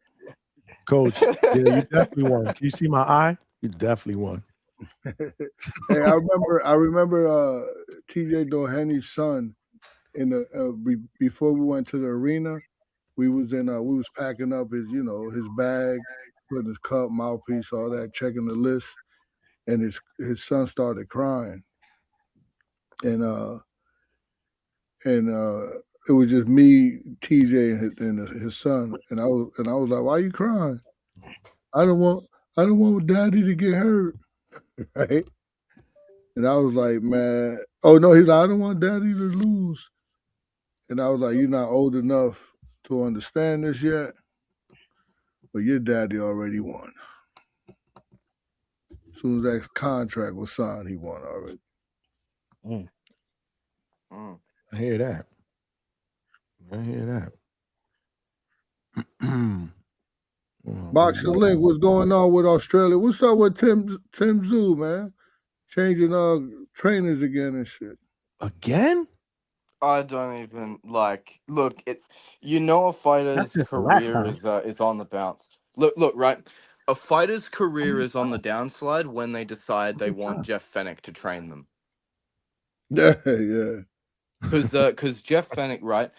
Coach, yeah, you definitely won. Can you see my eye? You definitely won. Hey, I remember TJ Doheny's son in the before we went to the arena. We was packing up his his bag, putting his cup, mouthpiece, all that, checking the list, and his son started crying, and it was just me, TJ, and his son, and I was like, "Why you crying? I don't want Daddy to get hurt." Right? And I was like, "Man, oh no," he's like, "I don't want Daddy to lose." And I was like, "You're not old enough to understand this yet, but your daddy already won. As soon as that contract was signed, he won already." I hear that. I hear that. Boxing Link, what's going on with Australia? What's up with Tim Zoo, man? Changing trainers again and shit. Again? I don't even like look. A fighter's just the last career time. is on the bounce. Look, right. A fighter's career is on the downslide when they decide they want Jeff Fennick to train them. Yeah. Because Jeff Fennick, right,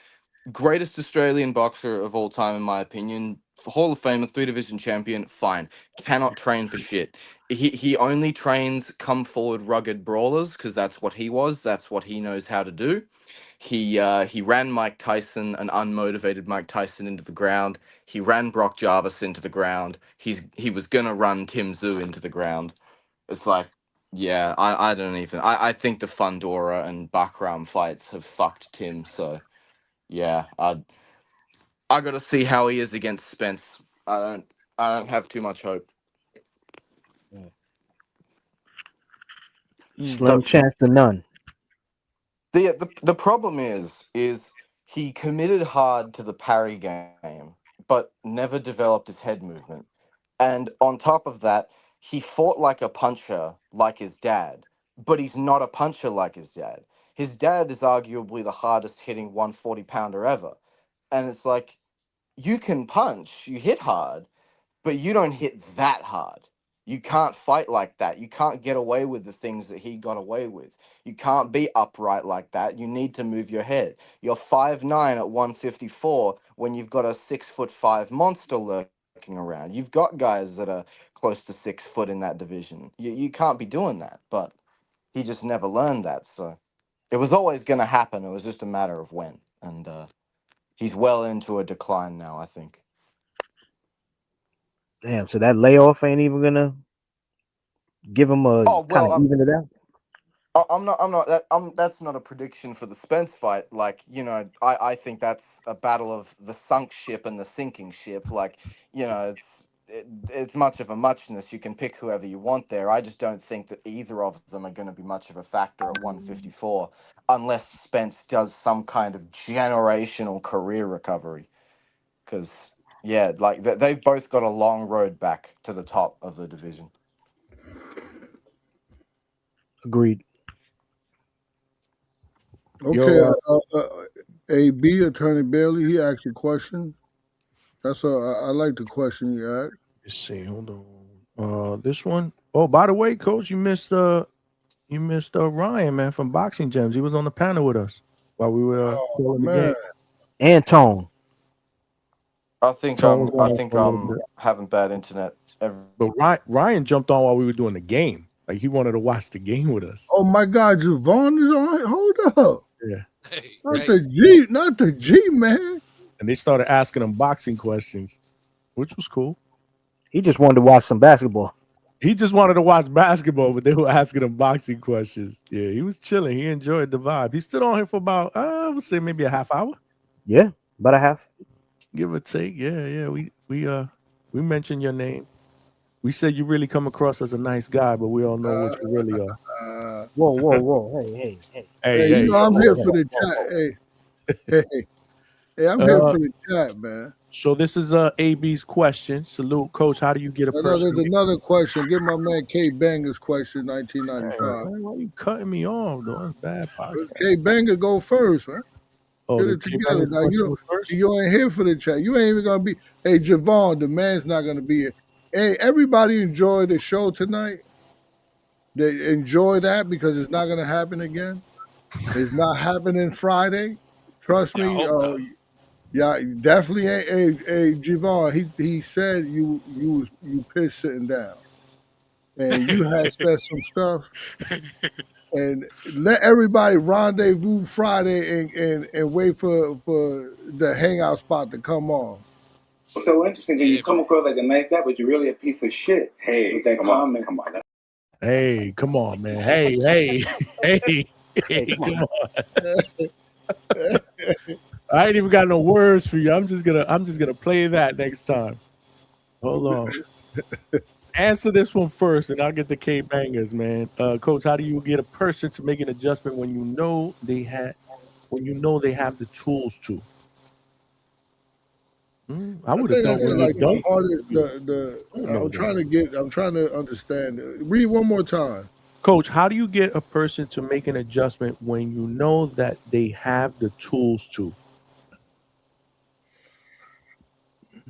greatest Australian boxer of all time in my opinion, Hall of Famer, 3 division champion, fine, cannot train for shit. He only trains come forward rugged brawlers because that's what he was. That's what he knows how to do. He ran Mike Tyson, an unmotivated Mike Tyson, into the ground. He ran Brock Jarvis into the ground. He was gonna run Tim Tszyu into the ground. It's like, yeah, I don't even. I think the Fundora and Bakram fights have fucked Tim. So yeah, I got to see how he is against Spence. I don't have too much hope. Slim chance to none. The problem is he committed hard to the parry game, but never developed his head movement. And on top of that, he fought like a puncher, like his dad, but he's not a puncher like his dad. His dad is arguably the hardest hitting 140-pounder ever. And it's like, you can punch, you hit hard, but you don't hit that hard. You can't fight like that. You can't get away with the things that he got away with. You can't be upright like that. You need to move your head. You're 5'9" at 154 when you've got a 6'5" monster lurking around. You've got guys that are close to 6 foot in that division. You can't be doing that. But he just never learned that. So it was always going to happen. It was just a matter of when. And he's well into a decline now, I think. Damn, so that layoff ain't even gonna give him a kind of even it out. I'm not that that's not a prediction for the Spence fight. Like, I think that's a battle of the sunk ship and the sinking ship. Like, it's much of a muchness. You can pick whoever you want there. I just don't think that either of them are going to be much of a factor at 154 unless Spence does some kind of generational career recovery. Because, yeah, like they've both got a long road back to the top of the division. Agreed. Okay, AB Attorney Bailey, he asked a question. That's I like the question you asked. Let's see. Hold on. This one. Oh, by the way, Coach, you missed Ryan, man, from Boxing Gems. He was on the panel with us while we were calling the game. And Tone. I think Tone was on for a little I'm bit. having bad internet. But Ryan jumped on while we were doing the game. Like he wanted to watch the game with us. Oh my God, Javon is on. Hold up. Yeah. Not the G, man. And they started asking him boxing questions, which was cool. He just wanted to watch some basketball. He just wanted to watch basketball, but they were asking him boxing questions. Yeah, he was chilling. He enjoyed the vibe. He stood on here for about, I would say maybe a half hour. Yeah, about a half. Give or take. Yeah. We mentioned your name. We said you really come across as a nice guy, but we all know what you really are. Whoa. Hey. Hey, you know I'm here Whoa. for the chat. Hey, I'm here for the chat, man. So this is AB's question. Salute, Coach. How do you get a No, person? there's another question. Give my man K Banger's question, Man, 1995. why you cutting me off, though? That's bad podcast. K Banger go first, man. Oh, Get the it K together. Banger's Now question was first? you ain't here for the chat. You ain't even gonna be. Hey, Javon, the man's not gonna be here. Hey, everybody enjoy the show tonight. They enjoy that because it's not gonna happen again. It's not happening Friday. Trust Yeah, I me. hope not. Yeah, definitely ain't. Hey, Javon, he said you pissed sitting down, and you had said some stuff. And let everybody rendezvous Friday and wait for the hangout spot to come on. So interesting because you come across like a nice guy, but you're really a piece of shit. Hey, with that comment. Come on. Hey, come on, man. Hey, come on. I ain't even got no words for you. I'm just gonna play that next time. Hold on. Answer this one first, and I'll get the K Bangers, man. Coach, how do you get a person to make an adjustment when you know they have the tools to? I would have think thought that's when like you're the done. hardest. I'm trying to understand. Read one more time. Coach, how do you get a person to make an adjustment when you know that they have the tools to?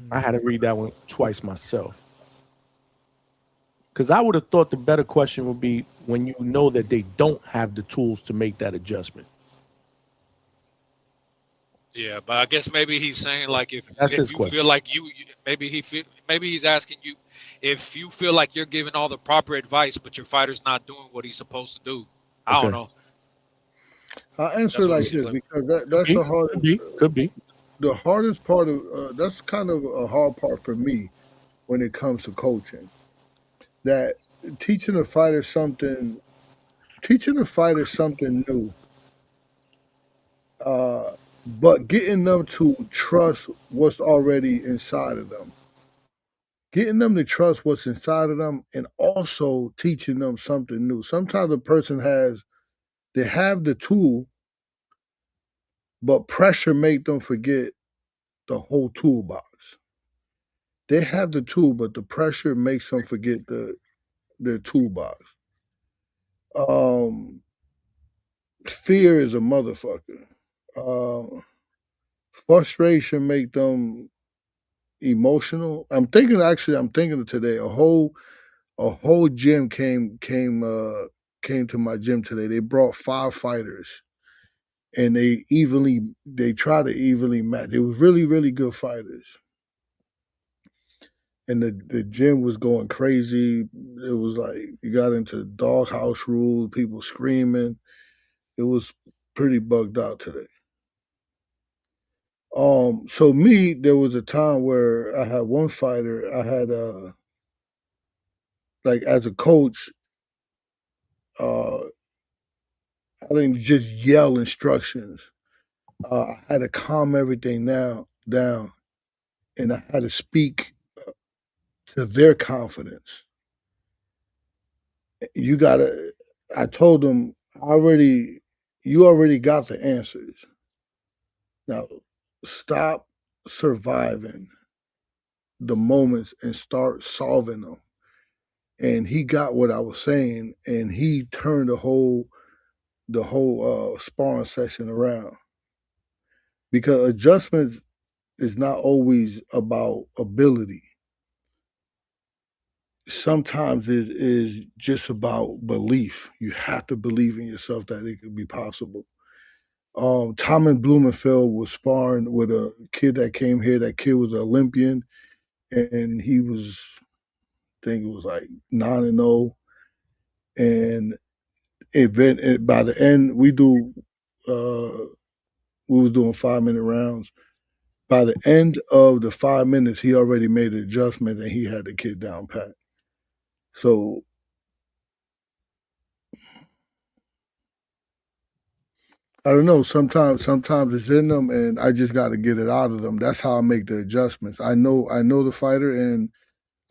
I had to read that one twice myself. Because I would have thought the better question would be when you know that they don't have the tools to make that adjustment. Yeah, but I guess maybe he's saying like if That's his you question. feel like maybe he's asking you if you feel like you're giving all the proper advice, but your fighter's not doing what he's supposed to do. I don't know. I'll answer like this because that's the hardest. Could be. The hardest part of that's kind of a hard part for me when it comes to coaching. That teaching a fighter something new, but getting them to trust what's already inside of them. Getting them to trust what's inside of them and also teaching them something new. Sometimes a person they have the tool, but pressure make them forget the whole toolbox. They have the tool, but the pressure makes them forget their toolbox. Fear is a motherfucker. Frustration make them emotional. I'm thinking of today. A whole gym came to my gym today. They brought 5 fighters and they try to evenly match. They was really, really good fighters. And the gym was going crazy. It was like you got into doghouse rules, people screaming. It was pretty bugged out today. So me, there was a time where I had one fighter. I had like as a coach, I didn't just yell instructions. I had to calm everything down, and I had to speak to their confidence. You gotta. I told them you already got the answers. Now, stop surviving the moments and start solving them. And he got what I was saying, and he turned the whole sparring session around. Because adjustments is not always about ability. Sometimes it is just about belief. You have to believe in yourself that it could be possible. Tom Blumenfeld was sparring with a kid that came here. That kid was an Olympian, and he was, I think it was like 9-0. And by the end, we was doing 5-minute rounds. By the end of the 5 minutes, he already made an adjustment and he had the kid down pat. So I don't know. Sometimes it's in them, and I just got to get it out of them. That's how I make the adjustments. I know the fighter, and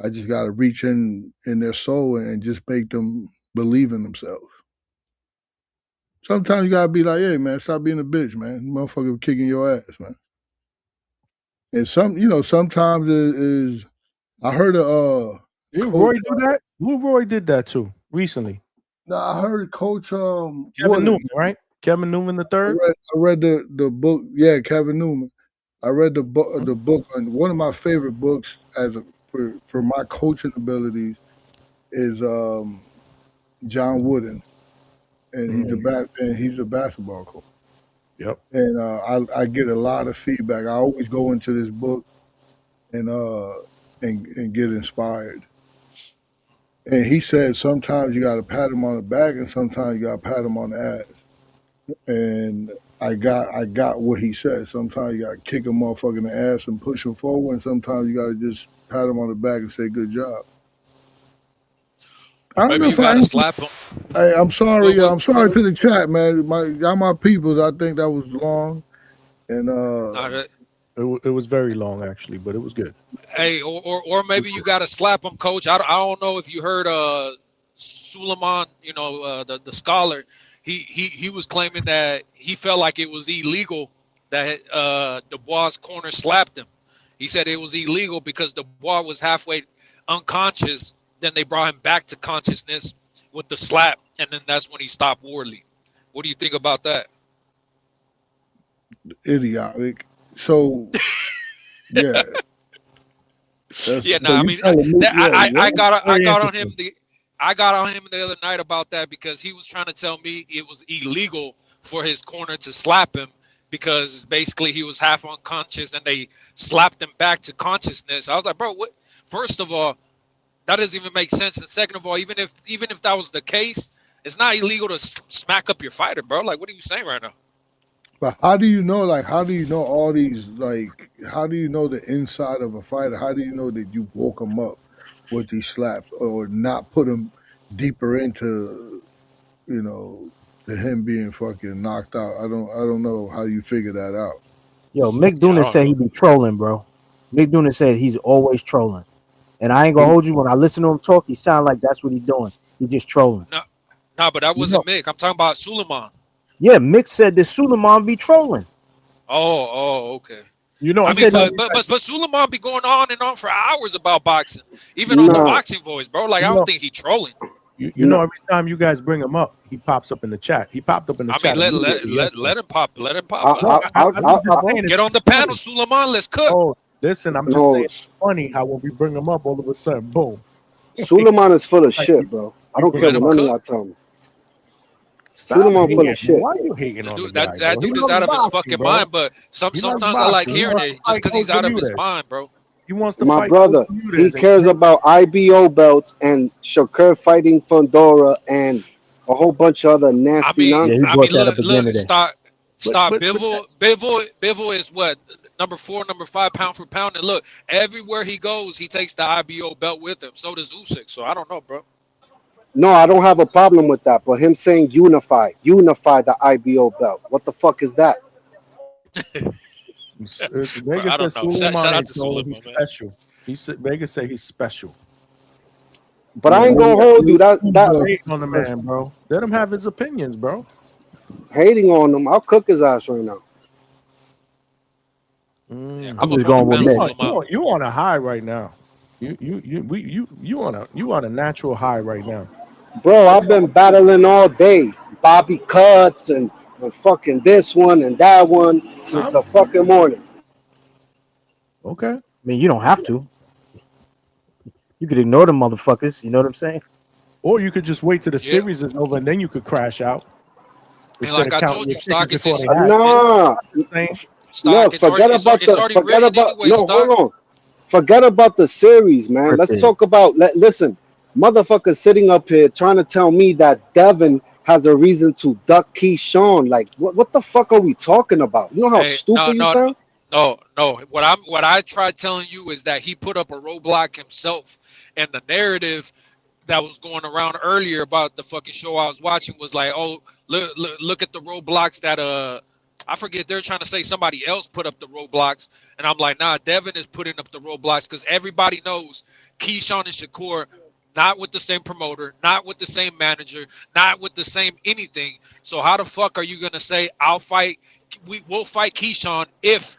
I just gotta reach in their soul and just make them believe in themselves. Sometimes you gotta be like, hey man, stop being a bitch, man. Motherfucker kicking your ass, man. And sometimes it is. I heard Did coach. Roy do that? Who Roy did that to recently? No, I heard Coach Kevin Wooden. Newman, right? Kevin Newman the I third. read the book. Yeah, Kevin Newman. I read the book, and one of my favorite books for my coaching abilities is John Wooden, and he's a basketball coach. Yep. And I get a lot of feedback. I always go into this book and get inspired. And he said sometimes you got to pat him on the back, and sometimes you got to pat him on the ass. And I got what he said. Sometimes you got to kick a motherfucker in the ass and push him forward, and sometimes you got to just pat him on the back and say good job. I don't Maybe know you if I gotta answered. slap him. Hey, I'm sorry. Well, I'm sorry to the chat, man. Y'all my people. I think that was long, and it was very long actually, but it was good. Hey, or maybe you gotta slap him, coach. I don't know if you heard Suleiman, the scholar. He was claiming that he felt like it was illegal that Dubois' corner slapped him. He said it was illegal because Dubois was halfway unconscious. Then they brought him back to consciousness with the slap, and then that's when he stopped Wardley. What do you think about that? idiotic. So yeah. Yeah, So I you mean, telling me? I got Very on him interesting. I got on him the other night about that because he was trying to tell me it was illegal for his corner to slap him because basically he was half unconscious and they slapped him back to consciousness. I was like, bro, what? First of all, that doesn't even make sense. And second of all, even if that was the case, it's not illegal to smack up your fighter, bro. Like, what are you saying right now? But how do you know? Like, how do you know all these? Like, how do you know the inside of a fighter? How do you know that you woke him up with these slaps, or not put him deeper into, to him being fucking knocked out? I don't know how you figure that out. Yo, Mick Yeah, I Doonan don't said he know. be trolling, bro. Mick Doonan said he's always trolling. And I ain't gonna hold you, when I listen to him talk, he sound like that's what he's doing. He just trolling. No, but that You know. wasn't Mick. I'm talking about Suleiman. Yeah, Mick said that Suleiman be trolling. Oh, okay. I I He mean, said but Suleiman be going on and on for hours about boxing, even on the Nah, boxing voice, bro. Like, I don't think he trolling. You know, every time you guys bring him up, he pops up in the chat. He popped up in the I mean, chat let immediately. him pop. Let him pop. No, I'm just saying Get on the panel, Suleiman. Let's cook. Oh, listen, I'm just no. saying it's funny how when we bring him up, all of a sudden, boom. Suleiman is full of Like, shit, bro. I we don't bring care Let what him none of cook. y'all tell me. Stop Suleiman hating, full man. of shit. Why are you hating on the Dude, guy, that bro? He dude is loves out of his boxing, fucking bro. mind. But He loves sometimes I like boxing. He hearing wants it to just fight because he's those out of his Bermudez. mind, bro. He wants to My fight brother, those he Bermudez. cares about IBO belts and Shakur fighting Fundora and a whole bunch of other I nasty mean, he nonsense. brought that up again look, today. stop. But Bivol is what, number 4, number 5 pound for pound. And look, everywhere he goes, he takes the IBO belt with him. So does Usyk. So I don't know, bro. No, I don't have a problem with that. But him saying unify the IBO belt. What the fuck is that? Bro, Vegas I said don't know. Shout Suleiman out ain't to trolling. He's Suleiman, man. special. Vegas say he's special. But I Yeah, ain't maybe gonna that's hold you. That Stop that hating on the man, bro. Let him have his opinions, bro. hating on him, I'll cook his ass right now. Yeah, I'm come up just on the going with panel, Mick. Suleiman. You on a high right now. You on a natural high right now. Bro, I've been battling all day. Bobby Cuts and fucking this one and that one since the fucking morning. Okay. I mean, you don't have to. You could ignore the motherfuckers. You know what I'm saying? Or you could just wait till the Yeah. series is over and then you could crash out And instead like of I counting told your you, chickens Stock, before they hatch. Nah, You know what I'm saying? Stock, look, forget about anyway, no, Stock. hold on. Forget about the series, man. Let's Birthday. talk about listen, motherfucker sitting up here trying to tell me that Devin has a reason to duck Keyshawn. Like, what the fuck are we talking about? You know how Hey, stupid you sound? no. What I tried telling you is that he put up a roadblock himself, and the narrative that was going around earlier about the fucking show I was watching was like, oh, look at the roadblocks that I forget they're trying to say somebody else put up the roadblocks, and I'm like, nah, Devin is putting up the roadblocks because everybody knows Keyshawn and Shakur, not with the same promoter, not with the same manager, not with the same anything. So how the fuck are you gonna say we'll fight Keyshawn if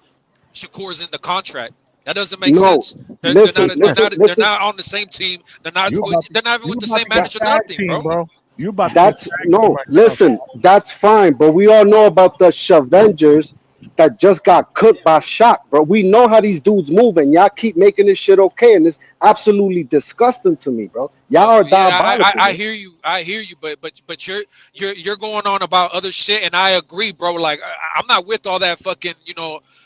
Shakur's in the contract? That doesn't make No, sense. listen. They're not on the same team. They're not even with the same manager. Nothing, bro. You about to get That's tag no. right now. Listen, that's fine, but we all know about the Shavengers that just got cooked by Shock, bro. We know how these dudes move, and y'all keep making this shit okay, and it's absolutely disgusting to me, bro. Y'all are diabolical. I hear you. I hear you, but you're going on about other shit, and I agree, bro. Like I'm not with all that fucking,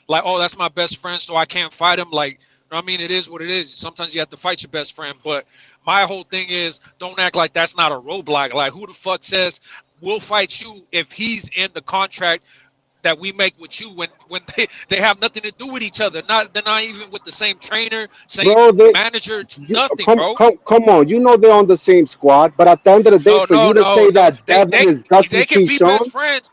like, oh, that's my best friend, so I can't fight him. Like, I mean, it is what it is. Sometimes you have to fight your best friend, but my whole thing is don't act like that's not a roadblock. Like, who the fuck says we'll fight you if he's in the contract that we make with you when they have nothing to do with each other. They're not even with the same trainer, same Bro, manager. It's nothing, come, bro. come on. You know they're on the same squad, but at the end of the day, for you to say No. that Devin is Ducky They can be best Keyshawn, friends.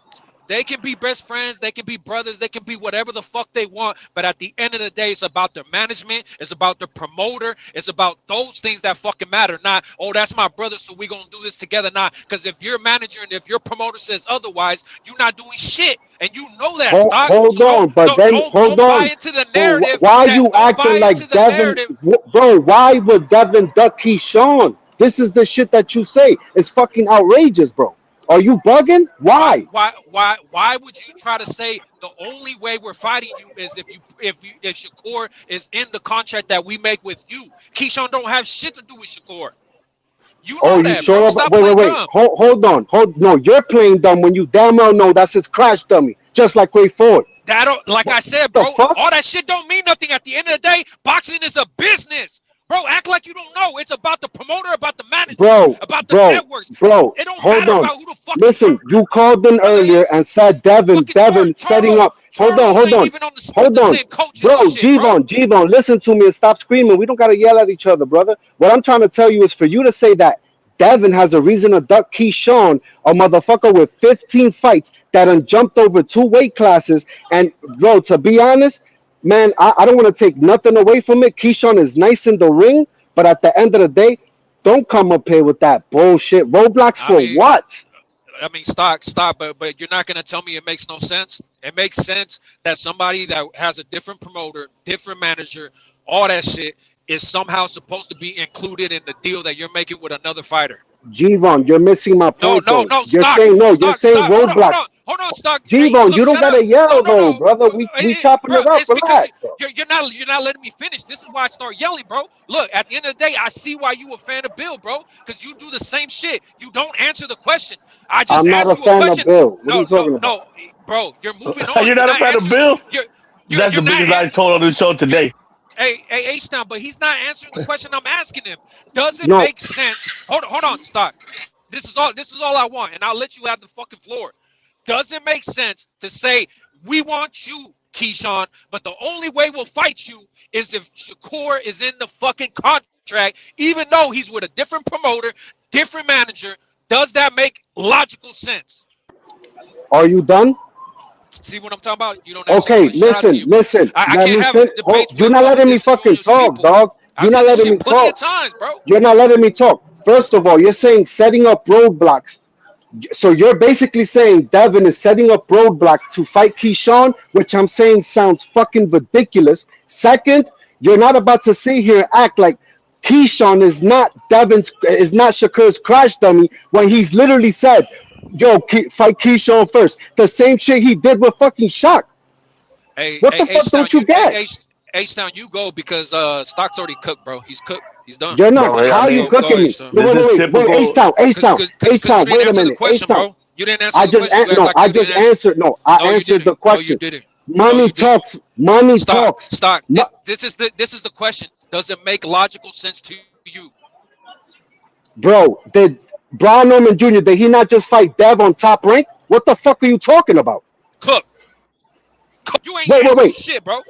They can be best friends. They can be brothers. They can be whatever the fuck they want. But at the end of the day, it's about their management. It's about the promoter. It's about those things that fucking matter. Not, oh, that's my brother, so we're going to do this together. Not because if your manager and if your promoter says otherwise, you're not doing shit. And you know that, Stock. hold So on, but then hold don't buy on. into the But narrative. why are you Don't buy acting into like the Devin, narrative. bro? Why would Devin duck Keyshawn? This is the shit that you say. It's fucking outrageous, bro. Are you bugging? Why? Why would you try to say the only way we're fighting you is if Shakur is in the contract that we make with you? Keyshawn don't have shit to do with Shakur. You Oh, know you that, bro. sure about? Stop Wait, wait, playing wait. dumb. Hold on. No, you're playing dumb when you damn well know that's his crash dummy, just like Ray Ford. That don't, like I said, The bro, fuck? all that shit don't mean nothing at the end of the day. Boxing is a business. Bro, act like you don't know. It's about the promoter, about the manager, Bro, about the bro, networks. bro, It don't hold matter on. about who the fuck your Listen, you called in brother earlier is. and said Devin, Fucking Devin setting up. Hold on, Charlos hold ain't on, even on the with hold the on. same coaches and Bro, shit, bro. Gvon, listen to me and stop screaming. We don't gotta yell at each other, brother. What I'm trying to tell you is for you to say that Devin has a reason to duck Keyshawn, a motherfucker with 15 fights that done jumped over 2 weight classes. And bro, to be honest, man, I don't want to take nothing away from it. Keyshawn is nice in the ring, but at the end of the day, don't come up here with that bullshit. Roadblocks I for mean, what? stop, but you're not gonna tell me it makes no sense. It makes sense that somebody that has a different promoter, different manager, all that shit is somehow supposed to be included in the deal that you're making with another fighter. Gvon, you're missing my point though. No, You're saying no, you're saying Stock. roadblocks. Hold on, Stock. Hey, Gvon, look, you don't shut up. gotta yell though, No. brother. We chopping Bro, it up. it's because Relax, bro. you're not letting me finish. This is why I start yelling, bro. Look, at the end of the day, I see why you a fan of Bill, bro, because you do the same shit. You don't answer the question. I just I'm not asked a you a fan of question. Bill. What are you talking about? No, bro. You're moving on. You're You're not a not fan of answering. Bill? That's You're the not biggest lie answering. told on this show today. Hey, H-Town, but he's not answering the question I'm asking him. Does it No, make sense? Hold on, stop. This is all I want, and I'll let you have the fucking floor. Does it make sense to say we want you, Keyshawn, but the only way we'll fight you is if Shakur is in the fucking contract, even though he's with a different promoter, different manager? Does that make logical sense? are you done? See what I'm talking about? You don't answer the Okay, question. Shout out to you, bro. listen. I Let can't me have finish. debates You're with not letting me fucking disingenuous talk, people. dog. I've You're said not this letting me shit plenty of talk. times, bro. You're not letting me talk. First of all, you're saying setting up roadblocks. So you're basically saying Devin is setting up roadblocks to fight Keyshawn, which I'm saying sounds fucking ridiculous. Second, you're not about to sit here and act like Keyshawn is not Shakur's crash dummy when he's literally said, "Yo, fight Keyshawn first." The same shit he did with fucking Shock. Hey, What hey, the fuck H-Town, don't you get? H-Town, you go because Stock's already cooked, bro. He's cooked. He's done. You're not. Bro, I How are you mean, Go cooking me? H-Town. No, this is wait. Ace typical. Town, Ace Town, Because Ace you Town. didn't Wait a answer the minute, Ace question, Town. bro. You didn't answer the question. You act like I you just didn't answer. answered. No, I No, you answered didn't. the No, you question. didn't. No, Money you didn't. talks. Money Stock. talks. This is the question. Does it make logical sense to you? Bro, did Braun Norman Jr. did he not just fight Dev on Top Rank? What the fuck are you talking about? Cook. You ain't answering Wait. shit, bro.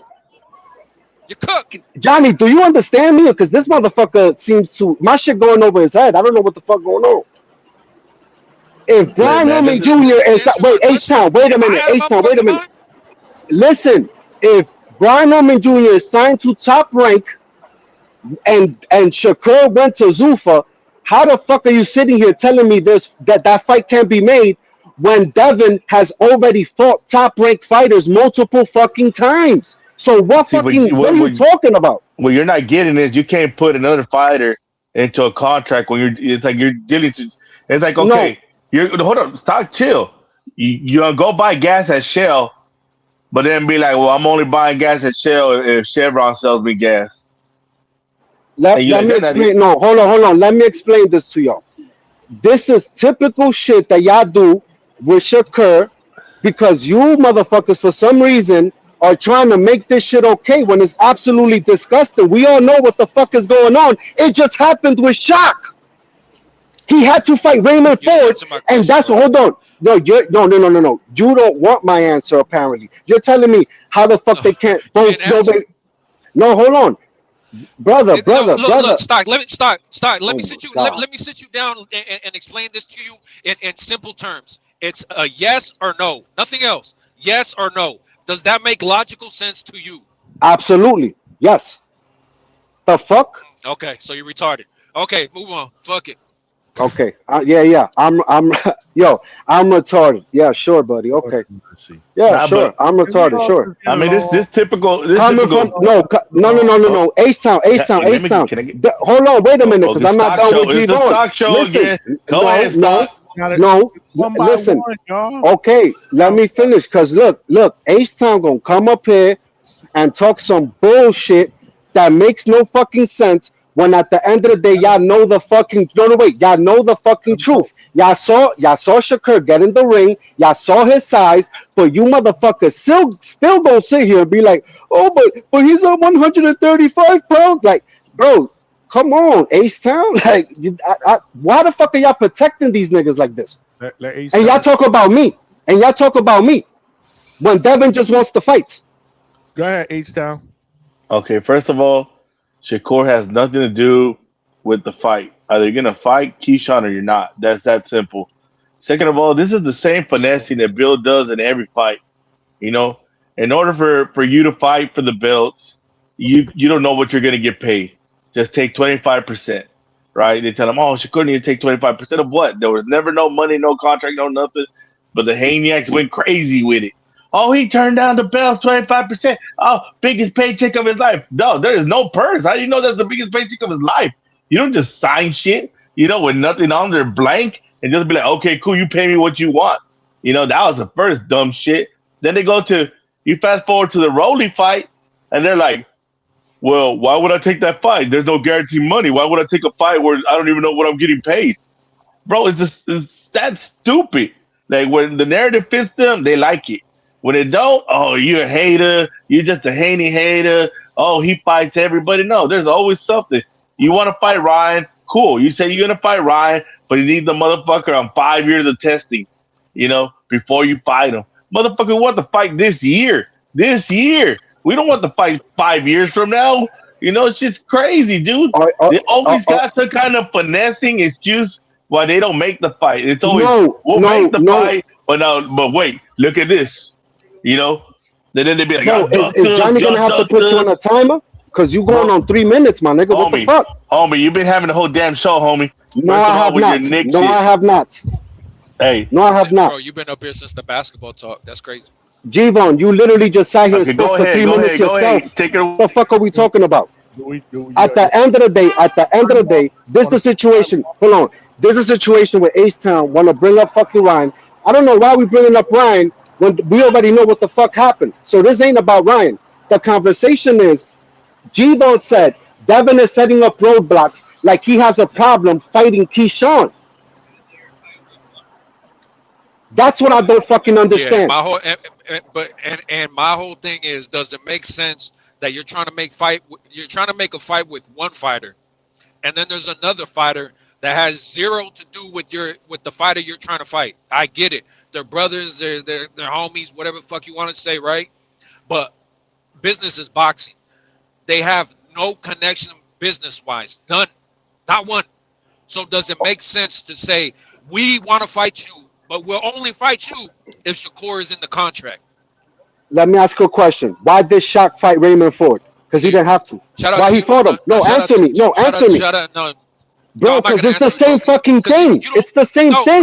You cook. Johnny, do you understand me? Because this motherfucker seems to my shit going over his head. I don't know what the fuck going on. If That, Brian that Norman doesn't. Jr. is Answer wait, my question. H-Town, wait a Am I minute, out of my H-Town, wait a fucking minute. mind? Listen, if Brian Norman Jr. is signed to Top Rank and Shakur went to Zuffa, how the fuck are you sitting here telling me that fight can't be made when Devin has already fought top ranked fighters multiple fucking times? So See, what are you talking about? what you're not getting is you can't put another fighter into a contract when you're. It's like you're dealing to. It's like No, okay, you're hold up, stop, chill. You gonna go buy gas at Shell, but then be like, well, I'm only buying gas at Shell if Chevron sells me gas, and you let like me that not it. explain. No, hold on. Let me explain this to y'all. This is typical shit that y'all do with Shakur because you motherfuckers, for some reason, are trying to make this shit okay when it's absolutely disgusting. We all know what the fuck is going on. It just happened with Shock. He had to fight Raymond You didn't Ford, answer my and question, that's bro. hold on. No. You don't want my answer, apparently. You're telling me how the fuck No, they can't you didn't both answer. no, hold on. No, Brother. look, Stock. Let me Stock. Let Oh me my sit you. god. Let me sit you down and explain this to you in simple terms. It's a yes or no. Nothing else. Yes or no. Does that make logical sense to you? Absolutely. Yes. The fuck? Okay, so you're retarded. Okay, move on. Fuck it. Okay. Yeah. Yo, I'm retarded. Yeah, sure, buddy. Lord Okay. have mercy. Yeah, Nah, sure. but I'm Can we retarded. all Sure. just get I mean along? this Coming from typical. no. Oh, H Town. can I get? Hold on, wait a minute, Oh, because the I'm not stock done show. with It's G the Vaughn. stock show Listen, again. Go ahead, no, stock. Gotta no. one by Listen. one, y'all. Okay, let Y'all me finish. Cause look, H Town gonna come up here and talk some bullshit that makes no fucking sense. When at the end of the day, y'all know the fucking no wait, y'all know the fucking no, truth. Y'all saw Shakur get in the ring. Y'all saw his size, but you motherfuckers still gonna sit here and be like, oh, but he's on 135 pounds. Like, bro, come on, H Town. Like, why the fuck are y'all protecting these niggas like this? let H And y'all Town. talk about me. And y'all talk about me when Devin just wants to fight. Go ahead, H Town. Okay, first of all, Shakur has nothing to do with the fight. Either you're gonna fight Keyshawn or you're not. That's that simple. Second of all, this is the same finessing that Bill does in every fight. You know, in order for you to fight for the belts, you don't know what you're gonna get paid. Just take 25%, right? They tell him, oh, Shakur need to take 25% of what? There was never no money, no contract, no nothing. But the Haniacs went crazy with it. Oh, he turned down the belts 25%. Oh, biggest paycheck of his life. No, there is no purse. How do you know that's the biggest paycheck of his life? You don't just sign shit, with nothing on there blank and just be like, okay, cool, you pay me what you want. That was the first dumb shit. Then they go to you fast forward to the Rolly fight, and they're like, "Well, why would I take that fight? There's no guaranteed money. Why would I take a fight where I don't even know what I'm getting paid, bro? It's that stupid. Like when the narrative fits them, they like it. When it don't, oh, you're a hater. You're just a hater. Oh, he fights everybody. No, there's always something. You want to fight Ryan? Cool. You say you're gonna fight Ryan, but you need the motherfucker on 5 years of testing. Before you fight him, motherfucker want to fight this year. This year, we don't want to fight 5 years from now. It's just crazy, dude. Uh, uh, They uh, always uh, got some kind of finessing excuse why they don't make the fight. It's always no, we'll make no, the no, fight, but wait, look at this. You know, then they be like, no. y'all ducked Is us, Johnny gonna y'all have to ducked put you on a us, timer? Cause you going bro. on 3 minutes, my nigga. What the Homie, fuck? homie, you've been having the whole damn show, homie. No, First I of all, have with your not. Nick No, shit, I have not. hey, No, I have Bro, not. you've been up here since the basketball talk. That's crazy. Javon, you literally just sat here and okay, spoke for 3 minutes go ahead, yourself. take it. The fuck are we Do, talking about? yeah, At the end of the day, time off. this Want the to put time situation. off? Hold on. This is a situation where H Town want to bring up fucking Ryan. I don't know why we bringing up Ryan when we already know what the fuck happened. So this ain't about Ryan. The conversation is G-Bone said Devin is setting up roadblocks like he has a problem fighting Keyshawn. That's what I don't fucking Yeah, understand. my whole and my whole thing is, does it make sense that you're trying to make a fight with one fighter, and then there's another fighter that has zero to do with the fighter you're trying to fight? I get it. They're brothers, they're homies, whatever the fuck you want to say, right? But business is boxing. They have no connection business wise. None. Not one. So does it make sense to say, we want to fight you, but we'll only fight you if Shakur is in the contract. Let me ask you a question. Why did Shaq fight Raymond Ford? Because he didn't have to. Shout out Why to he you. fought him? No, Shout out answer to me. No, answer me. shout out. No, Bro, I'm not because gonna it's the answer you, bro, same fucking because thing. you don't. It's the same No, thing.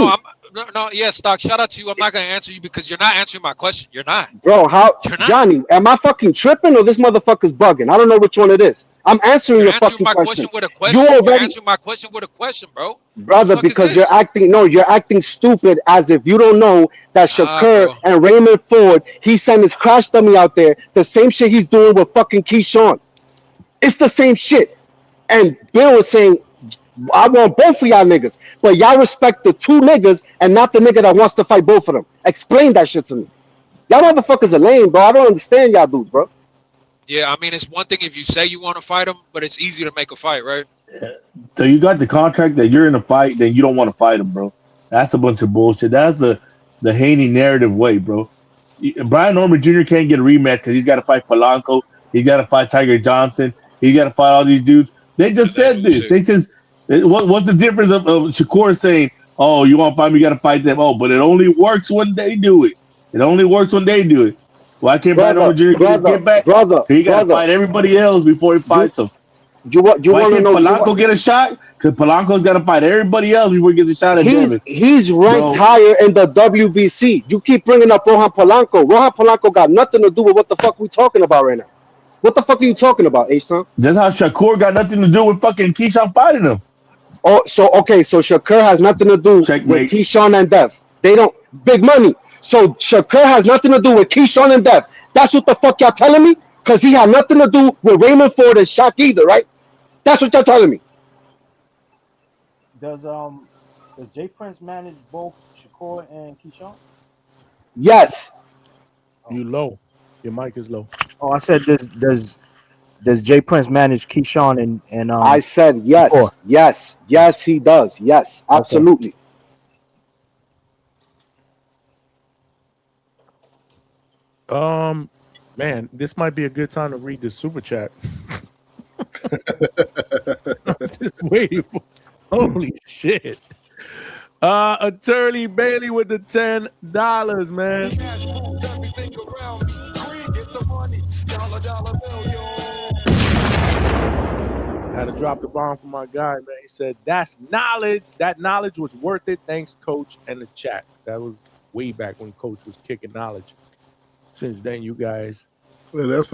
yeah, Stock. Shout out to you. I'm not gonna answer you because you're not answering my question. You're not. Bro, how You're not. Johnny, am I fucking tripping or this motherfucker's bugging? I don't know which one it is. I'm answering You're your answering fucking my question. question with a You question. You're already, answering my question with a question, bro. What the brother, fuck is because this? you're acting stupid as if you don't know that Nah, Shakur bro. and Raymond Ford, he sent his crash dummy out there, the same shit he's doing with fucking Keyshawn. It's the same shit. And Bill was saying, I want both of y'all niggas, but y'all respect the two niggas and not the nigga that wants to fight both of them. Explain that shit to me. Y'all motherfuckers are lame, bro. I don't understand y'all dudes, bro. Yeah, I mean, it's one thing if you say you want to fight him, but it's easy to make a fight, right? So you got the contract that you're in a fight, then you don't want to fight him, bro. That's a bunch of bullshit. That's the Haney narrative way, bro. Brian Norman Jr. can't get a rematch because he's got to fight Polanco. He's got to fight Tiger Johnson. He's got to fight all these dudes. They just That said this. bullshit. They says, what's the difference of Shakur saying, "Oh, you want to fight me? You got to fight them." Oh, but it only works when they do it. It only works when they do it. Why can't Brian Brother, Norman Jr. get his get back? brother, Because he got to brother. fight everybody else before he You fights them. you want Why to can't know? Polanco get a shot? Because Polanco's got to fight everybody else before he gets a shot at Devin. He's ranked Bro, higher in the WBC. You keep bringing up Rohan Polanco. Rohan Polanco got nothing to do with what the fuck we talking about right now. What the fuck are you talking about, H-Son? that's how Shakur got nothing to do with fucking Keyshawn fighting him. Oh, so okay, so Shakur has nothing to do with Checkmate. Keyshawn and Dev. They don't big money. So Shakur has nothing to do with Keyshawn and Dev. That's what the fuck y'all telling me? Cause he had nothing to do with Raymond Ford and Shaq either, right? That's what y'all telling me. Does Jay Prince manage both Shakur and Keyshawn? Yes. You low. Your mic is low. Oh, I said does Jay Prince manage Keyshawn and I said Shakur? yes. Yes. Yes, he does. Yes, Okay. absolutely. Man, this might be a good time to read the super chat. I'm just waiting for. Holy shit! Attorney Bailey with the $10, man. Had to drop the bomb for my guy, man. He said, "That's knowledge. That knowledge was worth it. Thanks, Coach, and the chat." That was way back when Coach was kicking knowledge. Since then, you guys, Yeah, that's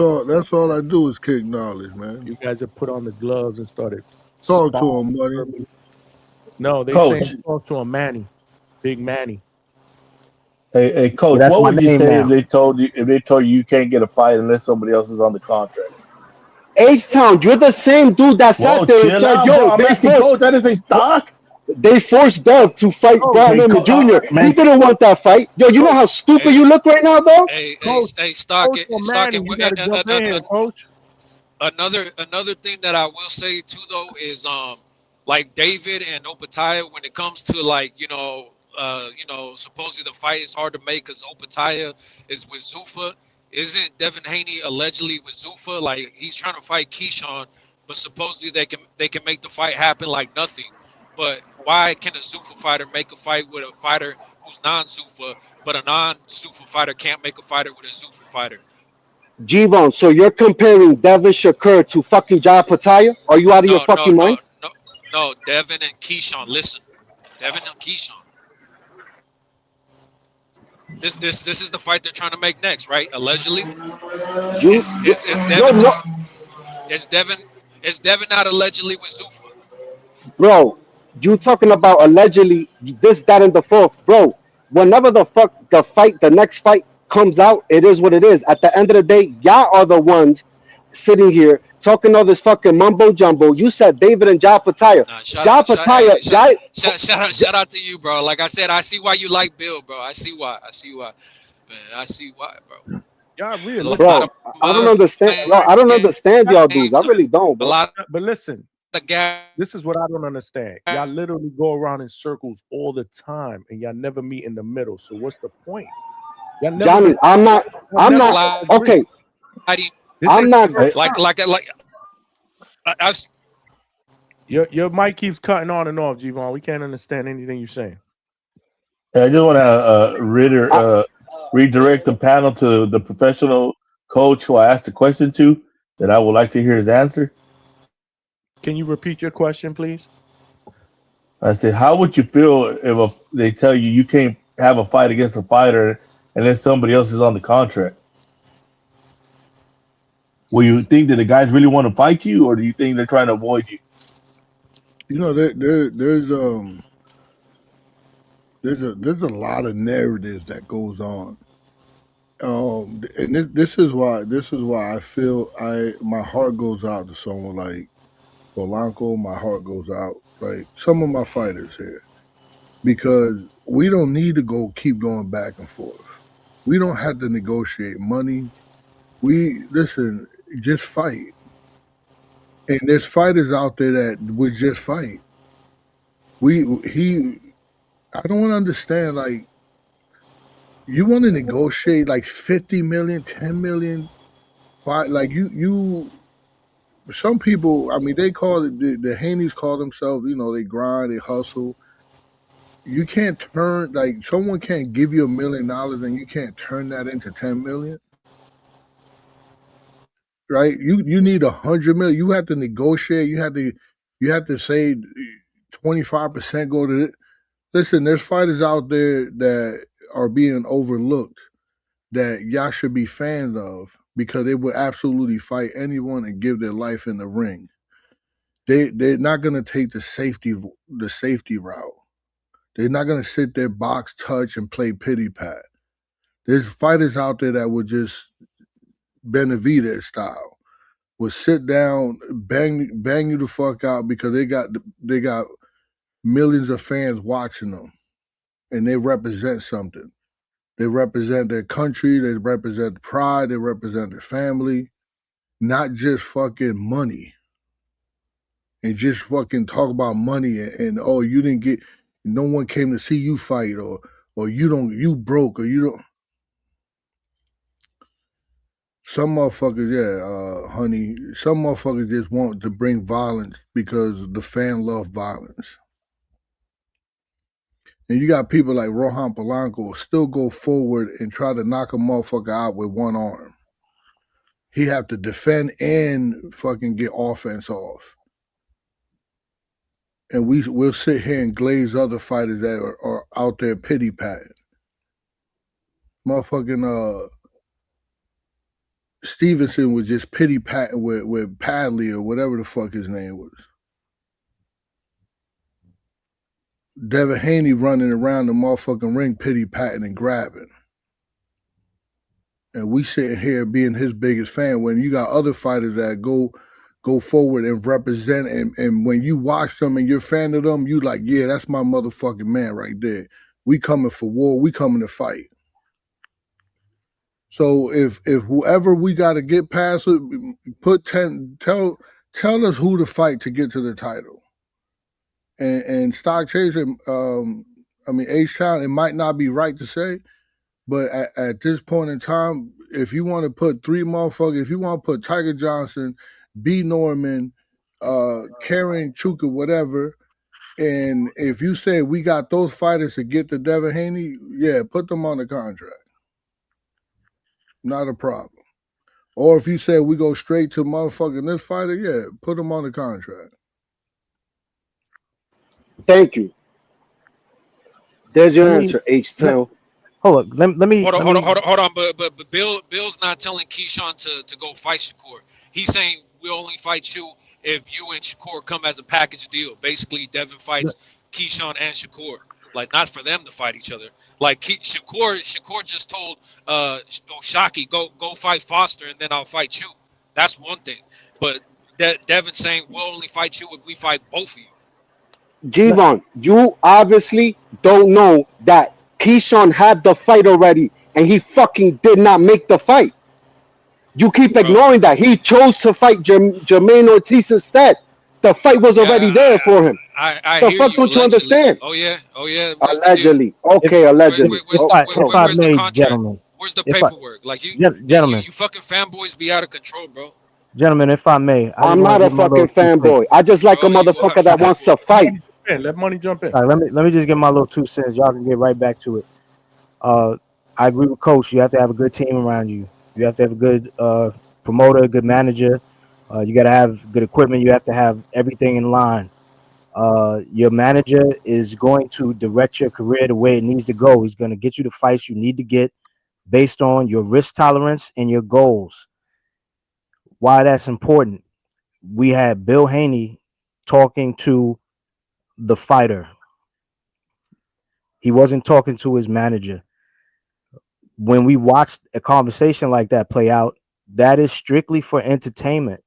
all I do is kick knowledge, man. you guys have put on the gloves and started. Talk to sparring him, for buddy. me. No, they Coach. saying talk to him, Manny, Big Manny. Hey, Coach, that's what my would you name say now. if they told you can't get a fight unless somebody else is on the contract? H-Town, you're the same dude that Whoa, sat there and chill said, out, bro. yo, I'm asking Coach. I didn't say stock. they forced Dev to fight Oh, Brian Hey, Norman Jr. He man. didn't want that fight. Yo, you know Coach, how stupid Hey, you look right now, bro? Coach, Stock Coach it, or stock Manny, it. you got to jump in here, Coach. Another thing that I will say too though is like David and Opataya when it comes to like supposedly the fight is hard to make because Opataya is with Zuffa. Isn't Devin Haney allegedly with Zuffa? Like he's trying to fight Keyshawn, but supposedly they can make the fight happen like nothing. But why can a Zuffa fighter make a fight with a fighter who's non-Zuffa, but a non-Zuffa fighter can't make a fighter with a Zuffa fighter? G-Von, so you're comparing Devin Shakur to fucking Jai Pataya? Are you out of your No, no, fucking no, mind? no, no. Devin and Keyshawn. Listen, Devin and Keyshawn. This is the fight they're trying to make next, right? Allegedly, Yo, no, is Devin not allegedly with Zuffa? bro, you talking about allegedly this, that, and the fourth, bro. Whenever the next fight comes out, it is what it is. At the end of the day, y'all are the ones sitting here talking all this fucking mumbo jumbo. You said David and Jai Pataya. Nah, Jai Pataya, shout out to you, bro. Like I said, I see why you like Bill, bro. I see why. Man, I see why, bro. Y'all A really, lot of I don't understand. Bro, I don't understand y'all dudes. I really don't, a bro. lot but listen, of guys. this is what I don't understand. Y'all literally go around in circles all the time, and y'all never meet in the middle. So what's the point? Y'all never Johnny, gonna, I'm not. y'all I'm never not. gonna agree. Okay, This I'm ain't not. the first like time. I've Your mic keeps cutting on and off, Gvon. We can't understand anything you're saying. I just want to redirect the panel to the professional coach who I asked the question to. That I would like to hear his answer. Can you repeat your question, please? I said, how would you feel if they tell you you can't have a fight against a fighter and then somebody else is on the contract? Will you think that the guys really want to fight you, or do you think they're trying to avoid you? You know, there's a lot of narratives that goes on. And this is why I feel my heart goes out to someone like Polanco. My heart goes out like some of my fighters here, because we don't need to keep going back and forth. We don't have to negotiate money. Just fight. And there's fighters out there that would just fight. I don't understand, like, you want to negotiate like 50 million, 10 million, like some people, I mean, they call it, the Haney's call themselves, they grind, they hustle. You can't turn, like, someone can't give you $1 million and you can't turn that into 10 million. Right? You need 100 million. You have to negotiate. You have to say 25% go to it. Listen, there's fighters out there that are being overlooked that y'all should be fans of, because they would absolutely fight anyone and give their life in the ring. They're not gonna take the safety route. They're not gonna sit there, box, touch, and play pity pat. There's fighters out there that would just Benavidez style, would sit down, bang you the fuck out, because they got millions of fans watching them, and they represent something. They represent their country, they represent pride, they represent their family, not just fucking money. And just fucking talk about money and oh, you didn't get, no one came to see you fight, or you broke, or you don't. Some motherfuckers, honey, some motherfuckers just want to bring violence because the fan love violence. And you got people like Rohan Polanco still go forward and try to knock a motherfucker out with one arm. He have to defend and fucking get offense off. And we'll sit here and glaze other fighters that are out there pity patting. Motherfucking Stevenson was just pity patting with Padley or whatever the fuck his name was. Devin Haney running around the motherfucking ring pity patting and grabbing. And we sitting here being his biggest fan, when you got other fighters that go forward and represent, and when you watch them and you're a fan of them, you like, yeah, that's my motherfucking man right there. We coming for war, we coming to fight. So if whoever we got to get past it, tell us who to fight to get to the title. And Stock Chaser, H-Town, it might not be right to say, but at this point in time, if you want to put three motherfuckers, if you want to put Tiger Johnson, B. Norman, Karen Chuka, whatever, and if you say we got those fighters to get to Devin Haney, yeah, put them on the contract. Not a problem. Or if you say we go straight to motherfucking this fighter, yeah, put them on the contract. Thank you. There's your answer, H-Town. Hold on, let me. Hold on. But Bill's not telling Keyshawn to go fight Shakur. He's saying we'll only fight you if you and Shakur come as a package deal. Basically, Devin fights Keyshawn and Shakur. Like, not for them to fight each other. Like Shakur just told Shaki, go fight Foster and then I'll fight you. That's one thing. But Devin saying we'll only fight you if we fight both of you. G-Von, you obviously don't know that Keyshawn had the fight already and he fucking did not make the fight. You keep ignoring that. He chose to fight Jermaine Ortiz instead. The fight was already there for him. I the hear fuck you, don't you understand? Oh yeah. Allegedly. Okay, allegedly. Where's the contract? Gentlemen. Where's the paperwork? Gentlemen. You fucking fanboys be out of control, bro. Gentlemen, if I may. I'm not a fucking fanboy. I just like a motherfucker that wants to fight. in. Let money jump in. All right, let me just get my little 2 cents. Y'all can get right back to it. I agree with Coach. You have to have a good team around you. You have to have a good promoter, a good manager. You got to have good equipment. You have to have everything in line. Your manager is going to direct your career the way it needs to go. He's going to get you the fights you need to get based on your risk tolerance and your goals. Why that's important. We had Bill Haney talking to the fighter. He wasn't talking to his manager. When we watched a conversation like that play out, that is strictly for entertainment.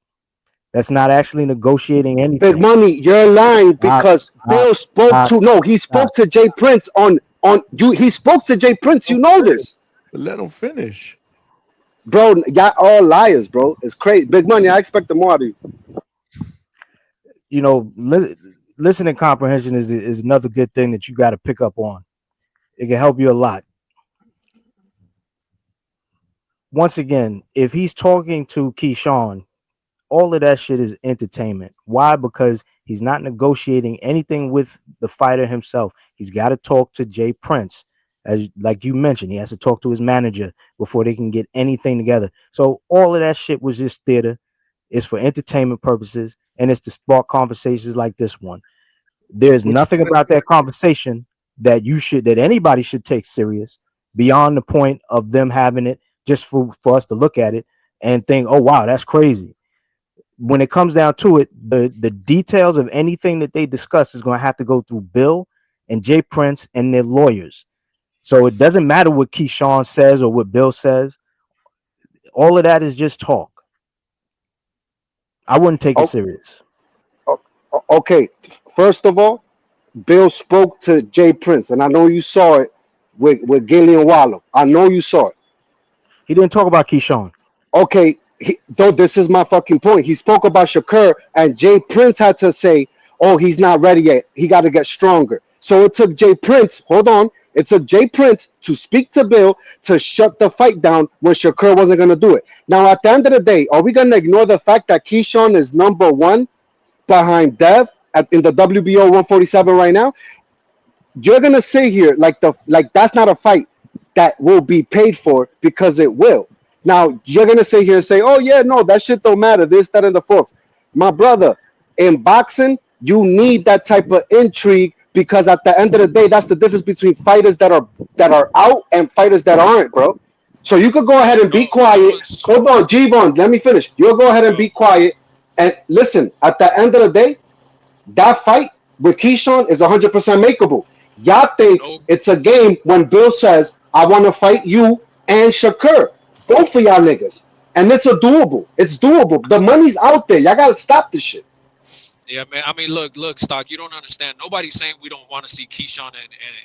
That's not actually negotiating anything. Big Money, you're lying because Bill spoke to he spoke to Jay Prince on you. He spoke to Jay Prince. You know this. Let him finish. Bro, y'all all liars, bro. It's crazy. Big Money, I expect more out of you. You know, listening comprehension is another good thing that you got to pick up on. It can help you a lot. Once again, if he's talking to Keyshawn, all of that shit is entertainment. Why? Because he's not negotiating anything with the fighter himself. He's got to talk to Jay Prince. As like you mentioned, he has to talk to his manager before they can get anything together. So all of that shit was just theater. It's for entertainment purposes, and it's to spark conversations like this one. There's nothing about that conversation that anybody should take serious beyond the point of them having it just for us to look at it and think, oh wow, that's crazy. When it comes down to it, the details of anything that they discuss is going to have to go through Bill and Jay Prince and their lawyers. So it doesn't matter what Keyshawn says or what Bill says. All of that is just talk. I wouldn't take it serious. Okay, first of all, Bill spoke to Jay Prince, and I know you saw it with Gillian Wallow. I know you saw it. He didn't talk about Keyshawn. Okay, though this is my fucking point. He spoke about Shakur, and Jay Prince had to say, oh, he's not ready yet. He got to get stronger. So it took Jay Prince, it took Jay Prince to speak to Bill to shut the fight down when Shakur wasn't going to do it. Now, at the end of the day, are we going to ignore the fact that Keyshawn is number one behind Dev in the WBO 147 right now? You're going to sit here like that's not a fight that will be paid for, because it will. Now, you're going to sit here and say, oh, yeah, no, that shit don't matter, this, that, and the fourth. My brother, in boxing, you need that type of intrigue, because at the end of the day, that's the difference between fighters that are out and fighters that aren't, bro. So you could go ahead and be quiet. Hold on, G-Bone, let me finish. You'll go ahead and be quiet. And listen, at the end of the day, that fight with Keyshawn is 100% makeable. Y'all think it's a game when Bill says, I want to fight you and Shakur. Both of y'all niggas. And it's doable. It's doable. The money's out there. Y'all got to stop this shit. Yeah, man. I mean, look, Stock, you don't understand. Nobody's saying we don't want to see Keyshawn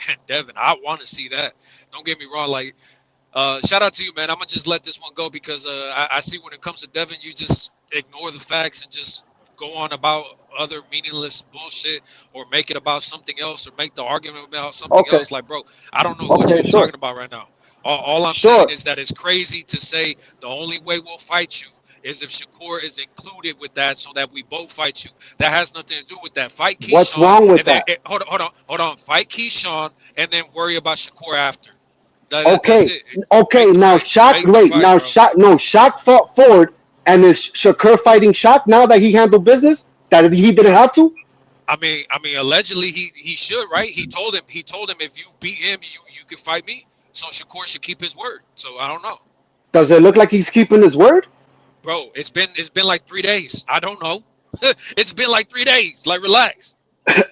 and Devin. I want to see that. Don't get me wrong. Like, shout out to you, man. I'm going to just let this one go because I see when it comes to Devin, you just ignore the facts and just go on about other meaningless bullshit or make it about something else or make the argument about something else. Like, bro, I don't know what you're talking about right now. All I'm saying is that it's crazy to say the only way we'll fight you is if Shakur is included with that so that we both fight you. That has nothing to do with that. Fight Keyshawn. What's wrong with that? Hold on. Fight Keyshawn and then worry about Shakur after. Okay. Now Shaq fought Ford, and is Shakur fighting Shaq now that he handled business that he didn't have to? I mean, allegedly he should, right? He told him if you beat him, you can fight me. So Shakur should keep his word. So I don't know. Does it look like he's keeping his word? Bro, it's been like 3 days. I don't know. It's been like 3 days. Like, relax.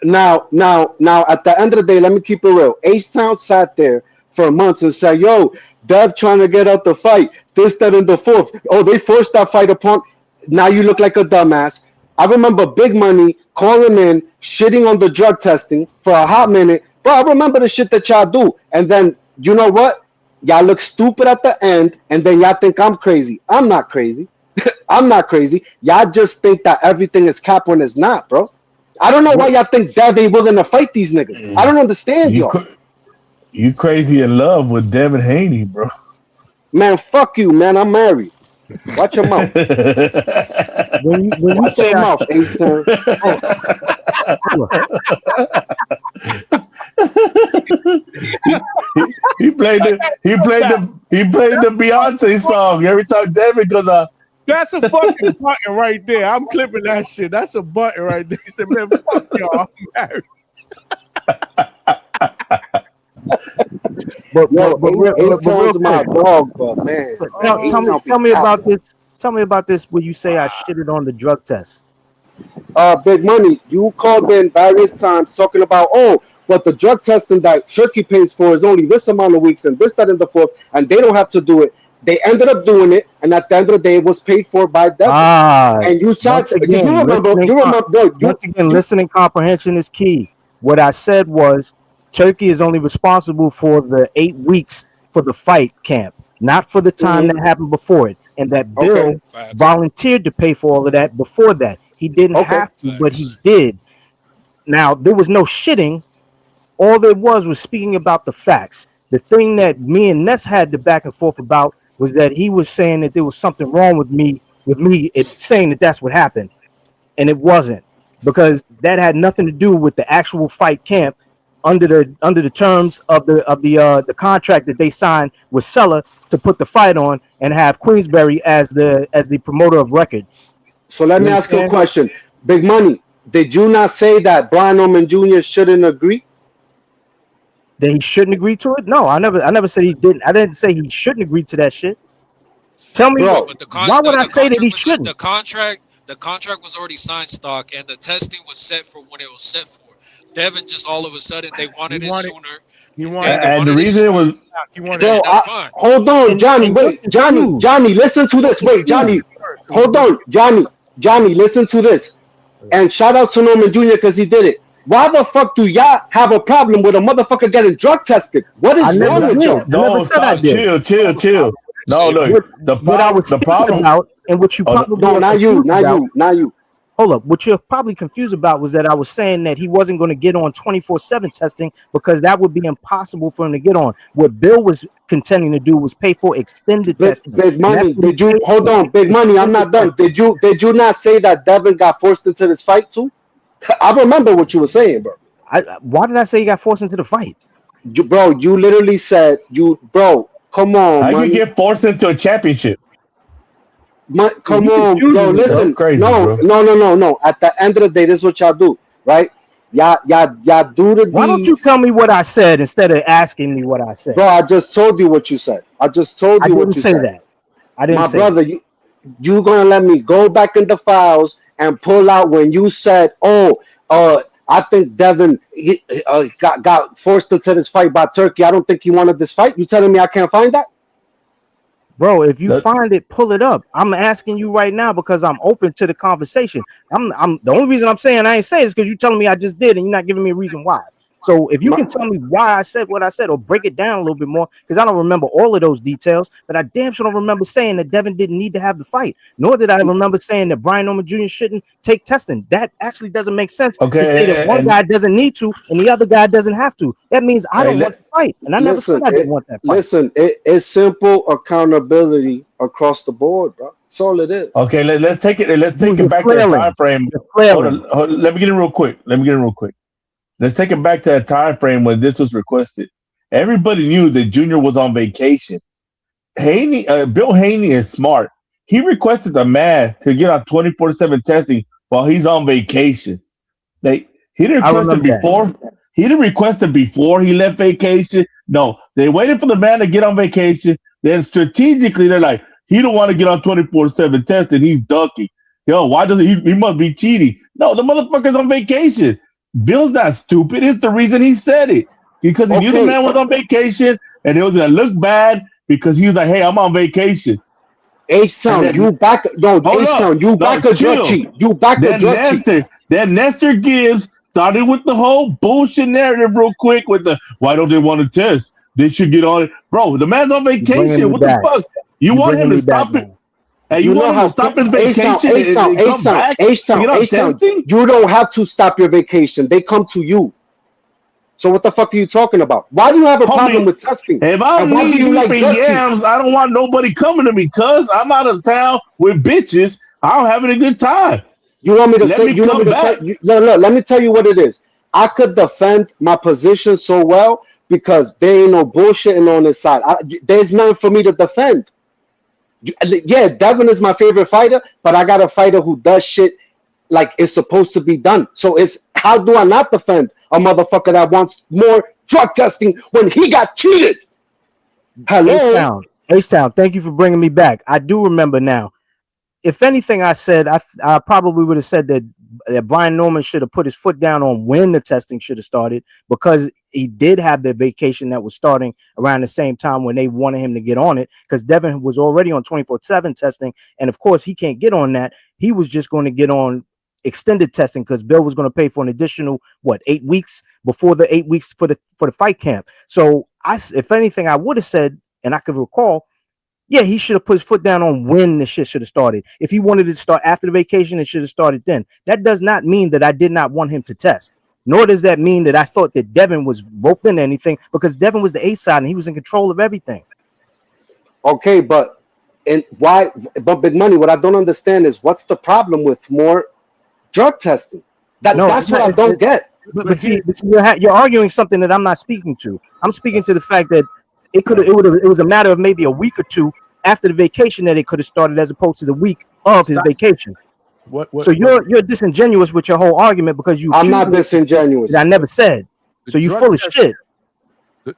Now, at the end of the day, let me keep it real. H-Town sat there for months and said, yo, Dev trying to get out the fight. This, that, and the fourth. Oh, they forced that fight upon. Now you look like a dumbass. I remember Big Money calling in, shitting on the drug testing for a hot minute. Bro, I remember the shit that y'all do. And then, you know what? Y'all look stupid at the end, and then y'all think I'm crazy. I'm not crazy. I'm not crazy. Y'all just think that everything is cap when it's not, bro. I don't know why y'all think Dev ain't willing to fight these niggas. I don't understand y'all. You crazy in love with Devin Haney, bro. Man, fuck you, man. I'm married. Watch your mouth. When you Watch say your mouth, H-Town. played the Beyonce song every time Devin goes up. That's a fucking button right there. I'm clipping that shit. That's a button right there. He said, man, fuck y'all. I'm married. But Ace my dog, but man. Tell me about this. Tell me about this when you say I shitted on the drug test. Big Money, you called in various times talking about, but the drug testing that Turkey pays for is only this amount of weeks and this, that, and the fourth, and they don't have to do it. They ended up doing it, and at the end of the day, it was paid for by Devin. And you said, once again, listening comprehension is key. What I said was, Turkey is only responsible for the 8 weeks for the fight camp, not for the time that happened before it. And that Bill volunteered to pay for all of that before that. He didn't have to, but he did. Now, there was no shitting. All there was speaking about the facts. The thing that me and Ness had the back and forth about was that he was saying that there was something wrong with me saying that that's what happened. And it wasn't, because that had nothing to do with the actual fight camp under the terms of the contract that they signed with Sella to put the fight on and have Queensberry as the promoter of record. So let me ask you a question. Big Money, did you not say that Brian Norman Jr. shouldn't agree? That he shouldn't agree to it? No, I never said he didn't. I didn't say he shouldn't agree to that shit. Tell me, why would I say that he shouldn't? The contract was already signed, stock, and the testing was set for when it was set for. Devin just all of a sudden they wanted it sooner. And the reason it was, hold on, Johnny. Wait, Johnny, listen to this. Wait, Johnny, hold on, Johnny, listen to this. And shout out to Norman Jr. because he did it. Why the fuck do y'all have a problem with a motherfucker getting drug tested? What is wrong with y'all? No, stop, chill. No, look, the problem about, and what you probably not you. Hold up. What you're probably confused about was that I was saying that he wasn't going to get on 24/7 testing because that would be impossible for him to get on. What Bill was contending to do was pay for extended testing. Big Money, did you hold on? Big Money, I'm not done. Did you not say that Devin got forced into this fight too? I remember what you were saying, bro. Why did I say he got forced into the fight? You literally said come on. How you get forced into a championship? Come on, yo, listen. Crazy, no. At the end of the day, this is what y'all do, right? Y'all do the deeds. Why don't you tell me what I said instead of asking me what I said? Bro, I just told you what you said. I didn't say that. I didn't say brother, that. you gonna let me go back in the files and pull out when you said, I think Devin got forced into this fight by Turkey. I don't think he wanted this fight. You telling me I can't find that? Bro, if you find it, pull it up. I'm asking you right now because I'm open to the conversation. I'm the only reason I'm saying I ain't saying is because you're telling me I just did and you're not giving me a reason why. So if you can tell me why I said what I said or break it down a little bit more, because I don't remember all of those details, but I damn sure don't remember saying that Devin didn't need to have the fight, nor did I remember saying that Brian Norman Jr. shouldn't take testing. That actually doesn't make sense to say that one guy doesn't need to and the other guy doesn't have to. That means I don't want to fight, and I never said I didn't want that fight. Listen, it's simple accountability across the board, bro. That's all it is. Okay, let's take it back to the time frame. Hold on, let me get in real quick. Let's take it back to that time frame when this was requested. Everybody knew that Junior was on vacation. Bill Haney is smart. He requested the man to get on 24/7 testing while he's on vacation. He didn't request it before. He didn't request it before he left vacation. No, they waited for the man to get on vacation. Then strategically, they're like, he don't want to get on 24/7 testing. He's ducking. Why doesn't he must be cheating? No, the motherfucker's on vacation. Bill's not stupid. It's the reason he said it. Because he knew the man was on vacation and it was going to look bad because he was like, hey, I'm on vacation. H-Town, you back a drug cheat. You back a drug cheat. Then Nestor Gibbs started with the whole bullshit narrative real quick with the, why don't they want to test? They should get on it. Bro, the man's on vacation. What the fuck? You want him to stop it? Hey, you want him to stop his vacation and come back? H-Town, you don't have to stop your vacation. They come to you. So what the fuck are you talking about? Why do you have a problem with testing? If I'm yams, I don't want nobody coming to me because I'm out of town with bitches. I'm having a good time. You want me to say? Let me tell you what it is. I could defend my position so well because there ain't no bullshitting on this side. There's nothing for me to defend. Yeah, Devin is my favorite fighter, but I got a fighter who does shit like it's supposed to be done. So it's how do I not defend a motherfucker that wants more drug testing when he got cheated? Hello? H-Town, thank you for bringing me back. I do remember now. If anything I said, I probably would have said that Brian Norman should have put his foot down on when the testing should have started, because he did have the vacation that was starting around the same time when they wanted him to get on it, because Devin was already on 24/7 testing, and of course he can't get on that. He was just going to get on extended testing because Bill was going to pay for an additional 8 weeks before the 8 weeks for the fight camp. So if anything I would have said, and I could recall, yeah, he should have put his foot down on when the shit should have started. If he wanted it to start after the vacation, it should have started then. That does not mean that I did not want him to test. Nor does that mean that I thought that Devin was roped into anything, because Devin was the A side and he was in control of everything. Okay, but Big Money, what I don't understand is what's the problem with more drug testing? That's what I don't get. But see, you're arguing something that I'm not speaking to. I'm speaking to the fact that it was a matter of maybe a week or two after the vacation that it could have started, as opposed to the week of his vacation. So you're disingenuous with your whole argument, because I'm not disingenuous. I never said. So you're full of shit.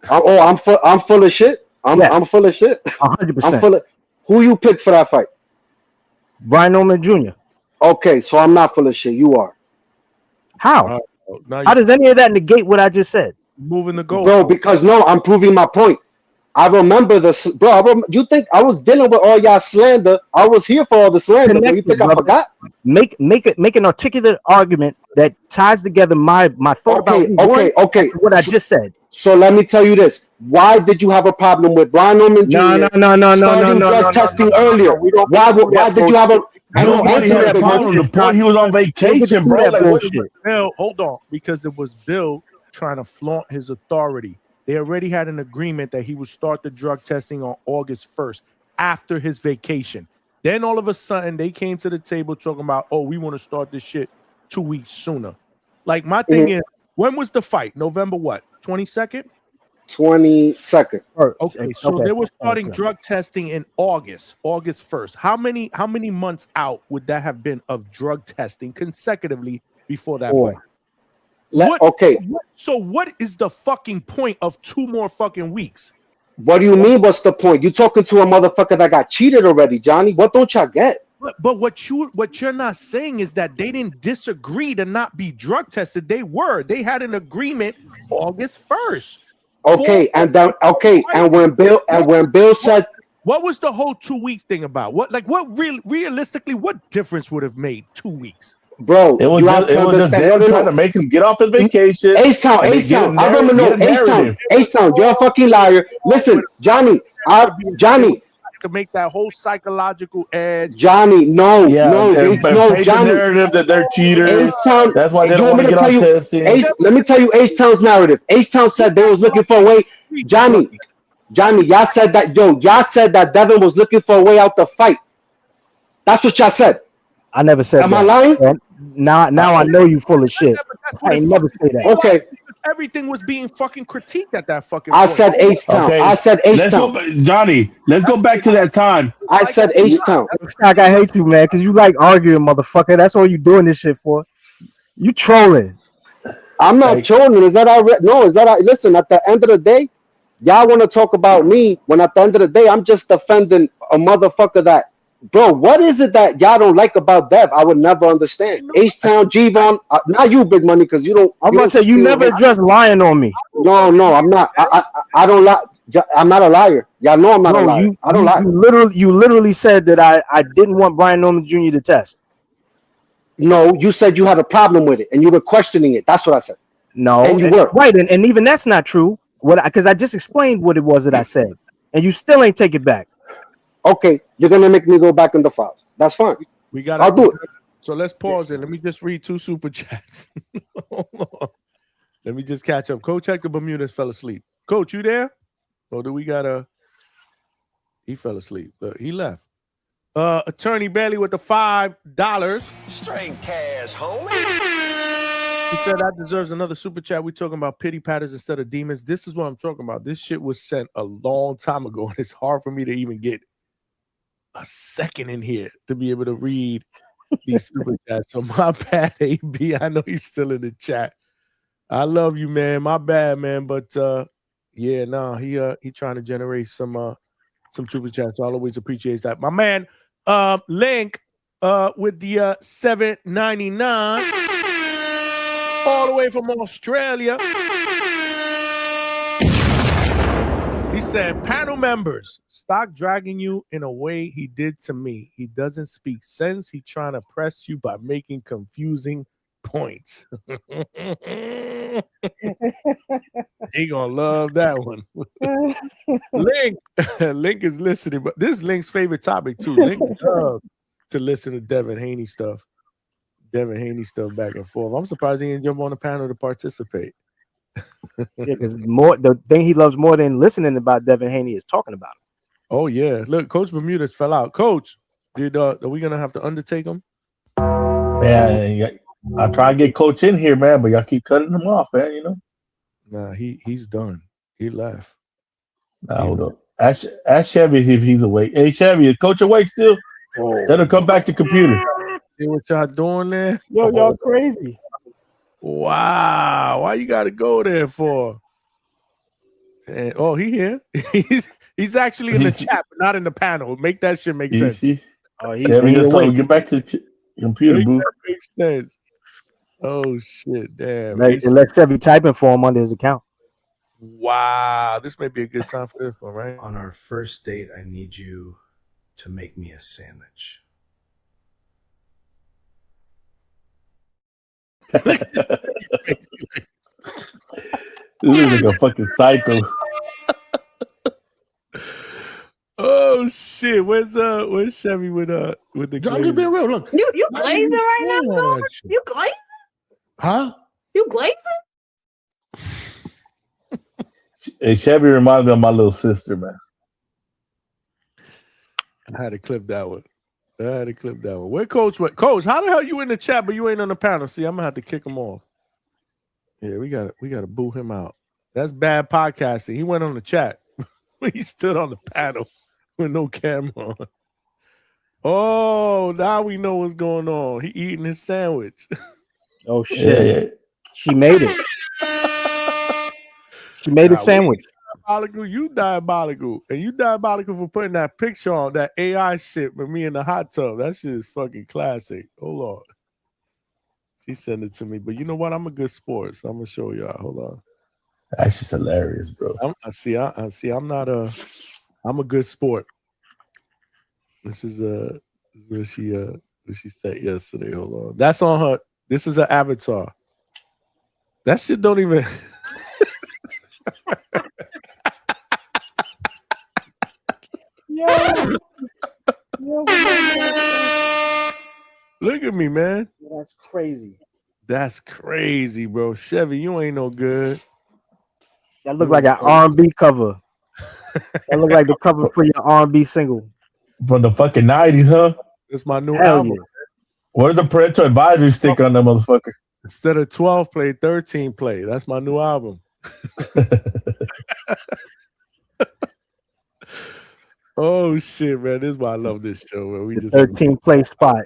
I'm full of shit. I'm full of shit. 100%. Who you picked for that fight? Brian Norman Jr. Okay, so I'm not full of shit. You are. How? How does any of that negate what I just said? Moving the goal, bro. Because I'm proving my point. I remember this, bro. You think I was dealing with all y'all slander? I was here for all the slander. You think I forgot? Make an articulate argument that ties together my thought about what I just said. So let me tell you this: why did you have a problem with Brian Norman Jr. starting drug testing earlier? Why did you have a? The point he was on vacation, bro. Bill, hold on, because it was Bill trying to flaunt his authority. They already had an agreement that he would start the drug testing on August 1st after his vacation. Then all of a sudden they came to the table talking about, oh, we want to start this shit 2 weeks sooner. Like, my thing is, when was the fight? November what? 22nd? 22nd. Okay, so they were starting drug testing in August 1st. How many months out would that have been of drug testing consecutively before that fight? So what is the fucking point of 2 more fucking weeks? What do you mean? What's the point? You talking to a motherfucker that got cheated already, Johnny? What don't y'all get? But what you're not saying is that they didn't disagree to not be drug tested. They had an agreement August 1st. Okay, and when Bill said, what was the whole 2 week thing about? What realistically, what difference would have made 2 weeks? Bro, it was just them trying to make him get off his vacation. H-Town. I remember H-Town. You're a fucking liar. Listen, Johnny. To make that whole psychological edge. Johnny, no, Johnny. Narrative that they're cheaters. H-Town, that's why they don't want to get on testing. Let me tell you H-Town's narrative. H-Town said they was looking for a way. Johnny, y'all said that Devin was looking for a way out the fight. That's what y'all said. I never said Am that. I lying? Now I know you full of shit. I ain't never say that. Okay. Everything was being fucking critiqued at that fucking I point. said H-Town. Okay. I said H-Town. Johnny, let's go back to that time. I said H-Town. Stock, I hate you, man, because you like arguing, motherfucker. That's all you doing this shit for. You trolling. I'm not trolling. Is that listen, at the end of the day, y'all want to talk about me when at the end of the day, I'm just defending a motherfucker that, bro, what is it that y'all don't like about Dev? I would never understand. H-Town, G-Von, not you, Big Money, because you don't. I'm going to say you never addressed lying on me. No, I'm not. I don't lie. I'm not a liar. Y'all know I'm not a liar. I don't lie. You literally said that I didn't want Brian Norman Jr. to test. No, you said you had a problem with it and you were questioning it. That's what I said. No, and you were right, and even that's not true. Because I just explained what it was that I said, and you still ain't take it back. Okay, you're gonna make me go back in the files. That's fine. I'll do it. So let's pause it. Let me just read 2 super chats. Let me just catch up. Coach Hector Bermudez fell asleep. Coach, you there? Or do we gotta? He fell asleep. He left. Attorney Bailey with the $5. Straight cash, homie. He said that deserves another super chat. We talking about pity patters instead of demons. This is what I'm talking about. This shit was sent a long time ago, and it's hard for me to even get a second in here to be able to read these super chats. So my bad, AB. I know he's still in the chat. I love you, man. My bad, man. But he trying to generate some super chats. So I'll always appreciate that. My man, Link, with the $7.99 all the way from Australia. He said, panel members, stop dragging you in a way he did to me. He doesn't speak sense. He trying to press you by making confusing points. He gonna love that one. Link is listening, but this is Link's favorite topic too. Link loves to listen to Devin Haney stuff back and forth. I'm surprised he didn't jump on the panel to participate. Yeah, because the thing he loves more than listening about Devin Haney is talking about him. Oh yeah, look, Coach Bermudez fell out. Coach, are we gonna have to undertake him? Man, I try to get Coach in here, man, but y'all keep cutting him off, man. You know. Nah, he's done. He left. Nah, hold up. Ask Chevy if he's awake. Hey, Chevy, is Coach awake still? Tell him to come back to computer. See what y'all doing there? Yo, y'all crazy. Wow, why you gotta go there for? Oh, he here. he's actually in the chat, but not in the panel. Make that shit make sense. Chevy, just told him get back to the computer, boo. Makes sense. Oh shit, damn. Let Chevy typing for him under his account. Wow, this may be a good time for this one, right? On our first date, I need you to make me a sandwich. This is like a fucking psycho. Oh shit! Where's Chevy with the? I'm just being real. Look, You glazing right now? Bro? You glazing? Huh? You glazing? Hey, Chevy reminds me of my little sister, man. I had to clip that one. Where Coach went? Coach, how the hell you in the chat but you ain't on the panel? See, I'm gonna have to kick him off. Yeah, we gotta boo him out. That's bad podcasting. He went on the chat. He stood on the panel with no camera on. Oh, now we know what's going on. He eating his sandwich. Oh shit! Yeah. She made it. She made a sandwich. You diabolical. And you diabolical for putting that picture on, that AI shit with me in the hot tub. That shit is fucking classic. Hold on. She sent it to me. But you know what? I'm a good sport, so I'm going to show y'all. Hold on. That's just hilarious, bro. I'm a good sport. This is what she said yesterday. Hold on. That's on her. This is her avatar. That shit don't even... Look at me, man. That's crazy. That's crazy, bro. Chevy, you ain't no good. That look like an R&B cover. That look like the cover for your R&B single. From the fucking 90s, huh? It's my new album. Yeah. Where's the parental advisory sticker on that motherfucker? Instead of 12 play, 13 play. That's my new album. Oh shit, man! This is why I love this show. Man. We the just 13 play spot.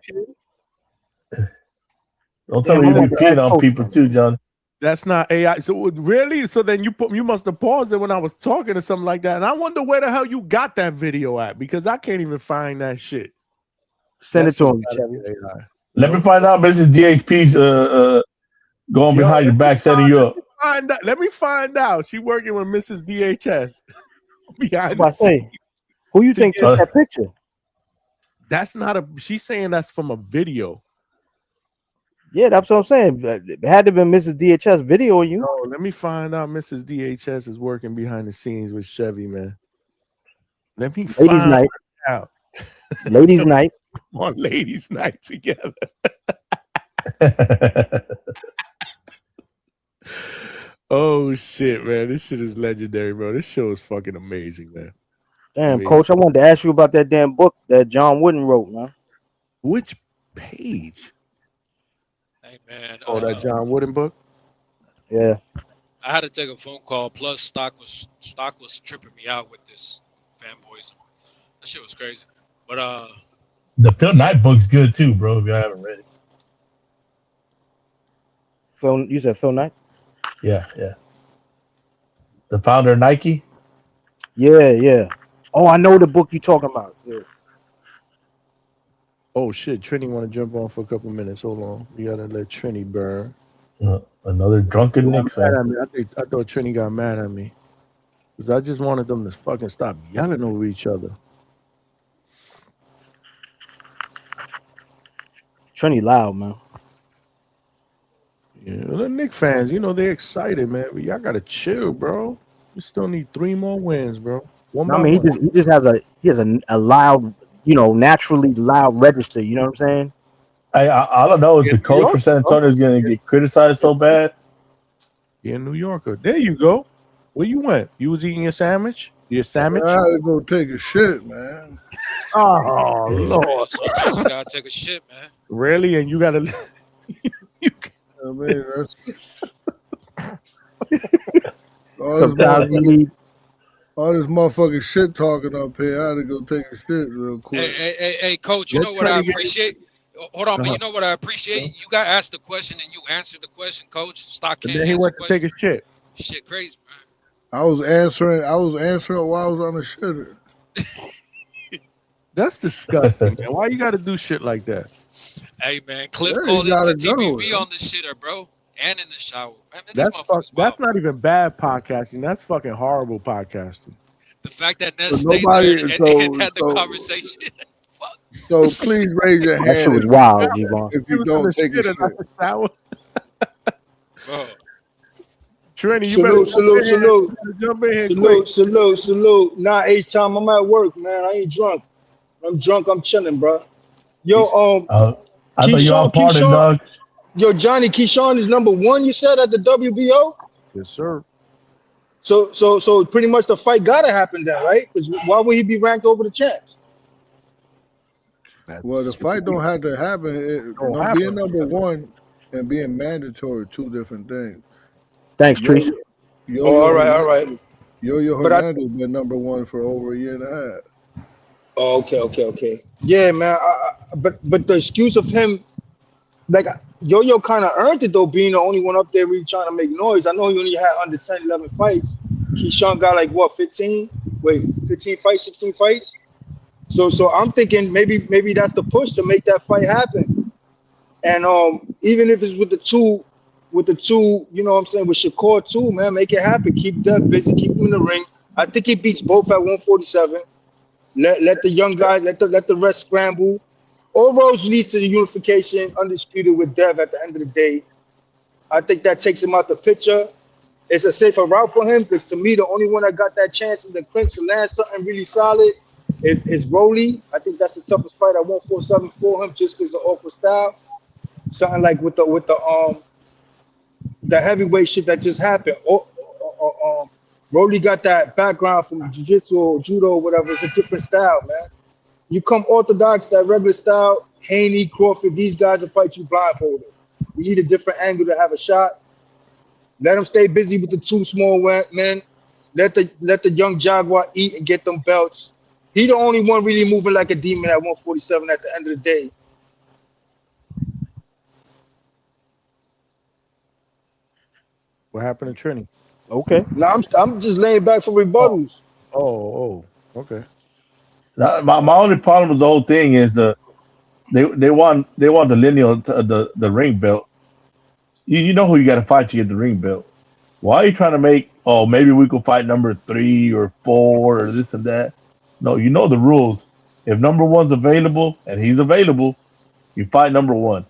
Don't tell me you be peeing on people too, John. That's not AI. So really? So then you must have paused it when I was talking or something like that. And I wonder where the hell you got that video at because I can't even find that shit. Send it to him, Chevy. Let me find out Mrs. DHP's going behind your back, setting you up. Let me find out. She working with Mrs. DHS behind the scenes. Who you think took that picture? That's not a. She's saying that's from a video. Yeah, that's what I'm saying. It had to have been Mrs. DHS videoing you. Oh, let me find out. Mrs. DHS is working behind the scenes with Chevy, man. Let me Ladies' find night. out. Ladies' night. On ladies' night together. Oh shit, man! This shit is legendary, bro. This show is fucking amazing, man. Damn, Coach, I wanted to ask you about that damn book that John Wooden wrote, man. Which page? Hey man, Oh, that John Wooden book. Yeah. I had to take a phone call. Plus, stock was tripping me out with this fanboys. That shit was crazy. But The Phil Knight book's good too, bro. If y'all haven't read it. Phil, you said Phil Knight? Yeah. The founder of Nike. Yeah. Oh, I know the book you talking about. Yeah. Oh shit, Trini want to jump on for a couple minutes. Hold on, we gotta let Trini burn. Another drunken Knicks fan. I thought Trini got mad at me because I just wanted them to fucking stop yelling over each other. Trini loud, man. Yeah, the Knicks fans, they're excited, man. But y'all gotta chill, bro. We still need 3 more wins, bro. One No, I by mean, one. he just has a loud, naturally loud register. You know what I'm saying? I don't know. Is Yeah, the New coach York, for San Antonio is going to get criticized so bad? Yeah, New Yorker. There you go. Where you went? You was eating your sandwich? Your sandwich? I had to go take a shit, man. Oh Lord! sometimes you gotta take a shit, man. Really? And you gotta. I mean, that's Sometimes you need. all this motherfucking shit talking up here. I had to go take a shit real quick. Hey, coach. You know what I appreciate? Hold on, but you know what I appreciate? You got asked the question and you answered the question, coach. Stock And can't then he answer went to take a shit. Shit, crazy, man. I was answering while I was on the shitter. That's disgusting, man. Why you got to do shit like that? Hey, man, Cliff Yeah, called you into gotta go, TBV man. on the shitter, bro, and in the shower. Man, these That's motherfuckers That's wild. not even bad podcasting. That's fucking horrible podcasting. The fact that Ness So stayed nobody- there and so- had the so- conversation. Fuck. So please raise your hand. That shit was wild, G-Von. If you don't take a shit. Shower. Bro. Trini, you better Salute. jump in here quick. Salute. Nah, H-time, I'm at work, man. I ain't drunk. I'm drunk, I'm chilling, bro. Yo, I thought you all partying, dog. Yo, Johnny, Keyshawn is number 1, you said, at the WBO? Yes, sir. So pretty much the fight gotta happen then, right? Because why would he be ranked over the champs? Well, the fight don't have to happen. Being number 1 and being mandatory, 2 different things. Thanks, Treese. All right. Yo But Hernandez been number 1 for over a year and a half. Oh, okay. Yeah, man. But the excuse of him, like Yo kind of earned it though, being the only one up there really trying to make noise. I know he only had under 10, 11 fights. Keyshawn got like what, 15? Wait, 15 fights, 16 fights. So I'm thinking maybe that's the push to make that fight happen. And even if it's with the two, you know what I'm saying, with Shakur too, man, make it happen. Keep Dev busy, keep him in the ring. I think he beats both at 147. Let the young guy, let the rest scramble. All roads leads to the unification, undisputed with Dev at the end of the day. I think that takes him out the picture. It's a safer route for him because to me, the only one that got that chance in the clinch to land something really solid is Rolly. I think that's the toughest fight at 147 for him just because the awkward style. Something like with the heavyweight shit that just happened. Rolly got that background from jiu-jitsu or judo or whatever. It's a different style, man. You come orthodox, that regular style, Haney, Crawford, these guys will fight you blindfolded. We need a different angle to have a shot. Let them stay busy with the 2 small men. Let the young Jaguar eat and get them belts. He the only one really moving like a demon at 147 at the end of the day. What happened to Trini? Okay. Now I'm just laying back for rebuttals. Oh, okay. My only problem with the whole thing is they want the lineal the ring belt. You know who you got to fight to get the ring belt. Why are you trying to make? Oh, maybe we could fight number 3 or 4 or this and that. No, you know the rules. If number 1's available and he's available, you fight number 1.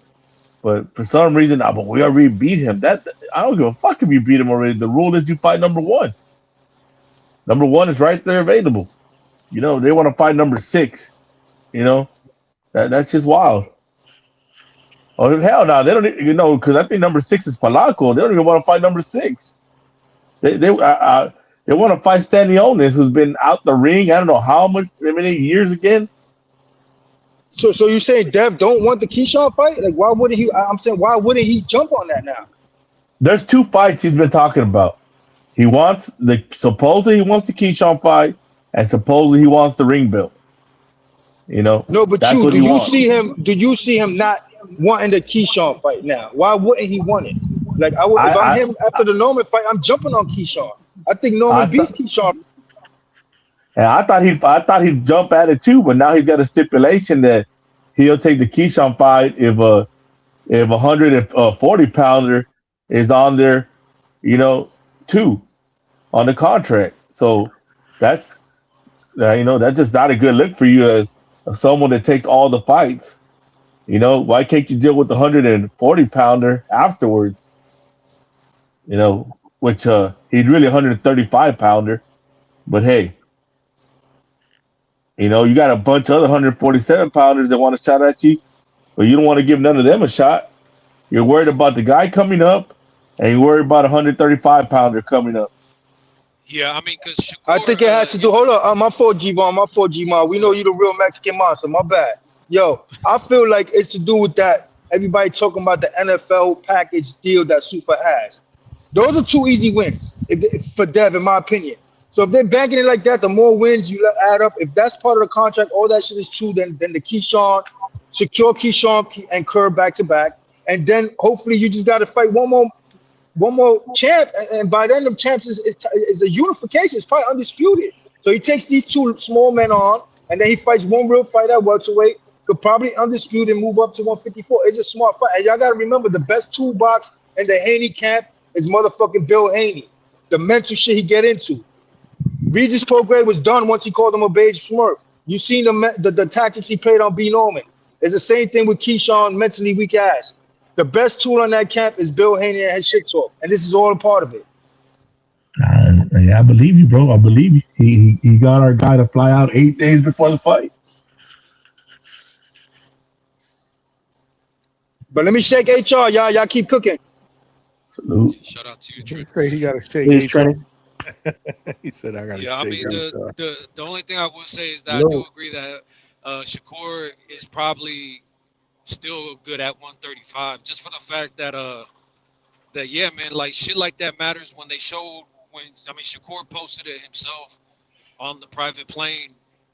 But for some reason, but we already beat him. That I don't give a fuck if you beat him already. The rule is you fight number 1. Number 1 is right there available. You know they want to fight number 6. You know that's just wild. Oh hell no, they don't. Because I think number 6 is Polanco. They don't even want to fight number 6. They want to fight Stanionis, who's been out the ring. I don't know how many years again. So you saying Dev don't want the Keyshawn fight? Like, why wouldn't he? I'm saying, why wouldn't he jump on that now? There's 2 fights he's been talking about. Supposedly he wants the Keyshawn fight, and supposedly he wants the ring belt. No, but That's you what do he you wants. see him? Do you see him not wanting the Keyshawn fight now? Why wouldn't he want it? Like, if I'm I him after the Norman fight, I'm jumping on Keyshawn. I think I, I Norman beats thought, Keyshawn. and I thought he'd jump at it too, but now he's got a stipulation that he'll take the Keyshawn fight if 140-pounder is on there, too, on the contract. So that's that's just not a good look for you as someone that takes all the fights. Why can't you deal with the 140-pounder afterwards? Which he's really 135-pounder, but hey, you got a bunch of other 147-pounders that want a shot at you, but you don't want to give none of them a shot. You're worried about the guy coming up, and you're worried about a 135-pounder coming up. Yeah, I mean, because I Shakur, think it has to do. Hold on, my fault, G-Von. My fault, G-Mon. We know you the real Mexican monster. My bad. Yo, I feel like it's to do with that. Everybody talking about the NFL package deal that Super has. Those are 2 easy wins for Dev, in my opinion. So if they're banking it like that, the more wins you add up. If that's part of the contract, all that shit is true. Then the Keyshawn, secure Keyshawn and Kerr back to back, and then hopefully you just got to fight one more champ, and by then the champs is a unification. It's probably undisputed. So he takes these 2 small men on, and then he fights one real fight at welterweight. Could probably undisputed and move up to 154. It's a smart fight, and y'all got to remember the best toolbox in the Haney camp is motherfucking Bill Haney. The mental shit he get into. Regis Prograis was done once he called him a beige smurf. You seen the tactics he played on B. Norman. It's the same thing with Keyshawn, mentally weak ass. The best tool on that camp is Bill Haney and his shit talk, and this is all a part of it. Yeah, I believe you, bro. I believe you. He got our guy to fly out 8 days before the fight. But let me shake HR, y'all. Y'all keep cooking. Salute. Shout out to you, He Trent. said he got to shake Please, HR. Trini. He said I got to Yeah, I shake mean, HR. the only thing I will say is that I Hello. do agree that Shakur is probably still good at 135, just for the fact that yeah, man, like shit like that matters when they showed Shakur posted it himself on the private plane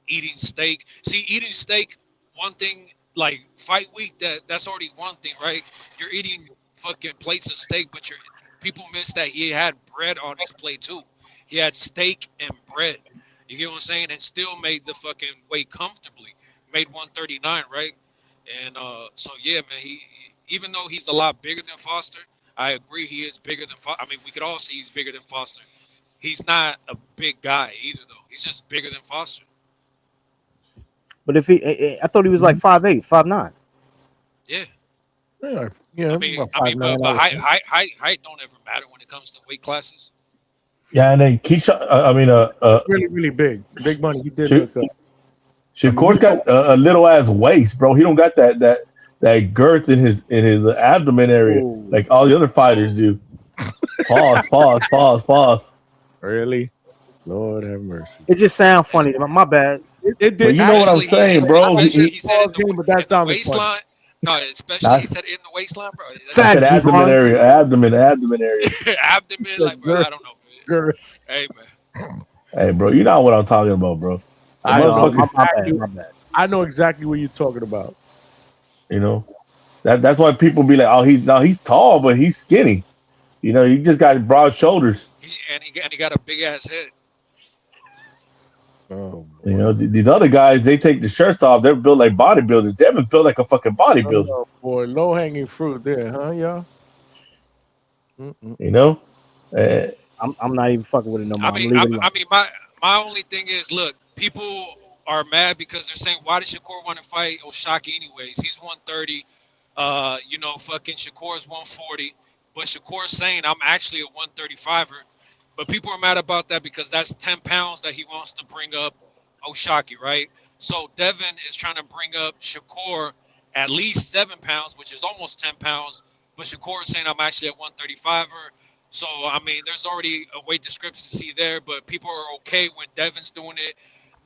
eating steak. See, eating steak, one thing, like fight week, that's already one thing, right? You're eating fucking plates of steak, but people miss that he had bread on his plate too. He had steak and bread. You get what I'm saying? And still made the fucking weight comfortably. Made 139, right? And so yeah, man, he even though he's a lot bigger than Foster, I agree he is bigger than Foster. I mean, we could all see he's bigger than Foster. He's not a big guy either, though. He's just bigger than Foster. But if I thought he was like 5'8", 5'9". Yeah. Yeah, I mean, about 5'9", but height don't ever matter when it comes to weight classes. Yeah, and then Keyshawn, really, really big money. He did Sh- look up. Shakur's got a little ass waist, bro. He don't got that girth in his abdomen area like all the other fighters do. Pause. Really? Lord have mercy. It just sounds funny. My bad. It did. But you know what I'm saying, bro. He said in the, but that in the sounded waistline. No, especially That's- he said in the waistline, bro. I said abdomen area. Abdomen area. Abdomen, like, bro, I don't know. Man. Hey, man. Hey, bro, you know what I'm talking about, bro. The I know, motherfuckers, my bad. I know exactly what you're talking about. That's why people be like, oh, he's tall, but he's skinny. He just got broad shoulders. And he got a big ass head. Oh, these other guys, they take the shirts off. They're built like bodybuilders. Devin built like a fucking bodybuilder. Oh, boy, low hanging fruit there, huh, y'all? I'm not even fucking with it no more. I mean, my only thing is, look, people are mad because they're saying, why does Shakur want to fight Oshaki anyways? He's 130. Fucking Shakur's 140. But Shakur's saying I'm actually a 135er. But people are mad about that because that's 10 pounds that he wants to bring up Oshaki, right? So Devin is trying to bring up Shakur at least 7 pounds, which is almost 10 pounds. But Shakur is saying I'm actually a 135er. So, I mean, there's already a weight discrepancy there, but people are okay when Devin's doing it,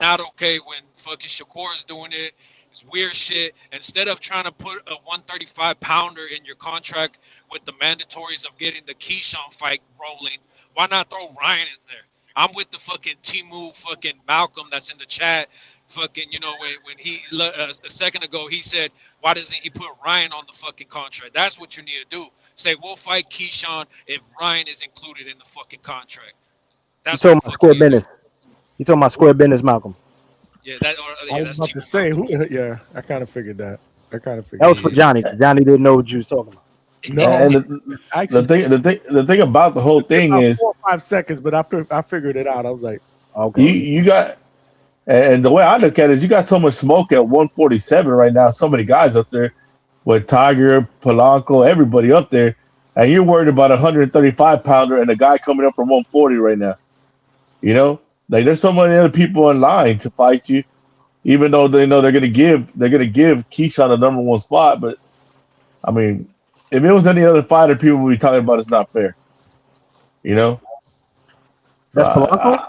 not okay when fucking Shakur is doing it. It's weird shit. Instead of trying to put a 135 pounder in your contract with the mandatories of getting the Keyshawn fight rolling, why not throw Ryan in there? I'm with the fucking Timu fucking Malcolm that's in the chat. Fucking, you know, when he a second ago he said, why doesn't he put Ryan on the fucking contract? That's what you need to do. Say we'll fight Keyshawn if Ryan is included in the fucking contract. You That's talking what the about fuck square you need to do. business? You talking about square business, Malcolm? Yeah, I was that's about to Timu say, Malcolm. yeah, I kind of figured that. That was for Johnny. Johnny didn't know what you was talking about. No, And actually, the thing about the whole thing about is 4 or 5 seconds, but I figured it out. I was like, okay. you got, and the way I look at it is you got so much smoke at 147 right now. So many guys up there with Tiger, Polanco, everybody up there, and you're worried about a 135 pounder and a guy coming up from 140 right now. You know, like there's so many other people in line to fight you, even though they know they're gonna give Keyshawn the number one spot. But I mean, if it was any other fighter, people would be talking about it's not fair. You know, so That's Polanco.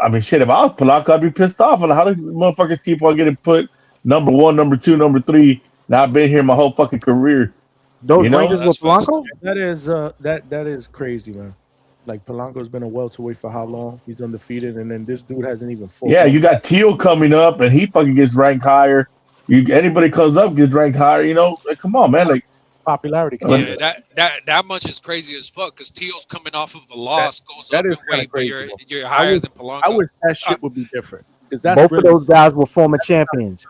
I mean, shit. If I was Polanco, I'd be pissed off on how the motherfuckers keep on getting put number one, number two, number three. Now I've been here my whole fucking career. Those You know, rankings with Polanco. that is crazy, man. Like Polanco's been a welterweight for how long? He's undefeated, and then this dude hasn't even fought. yeah. You got Teal coming up, and he fucking gets ranked higher. Anybody comes up gets ranked higher. You know, like, come on, man. Like popularity. Yeah, that much is crazy as fuck. Because Teal's coming off of a loss, goes up in weight, but you're higher than Polanco. I wish that shit would be different. Because that's Both really, of those guys were former champions.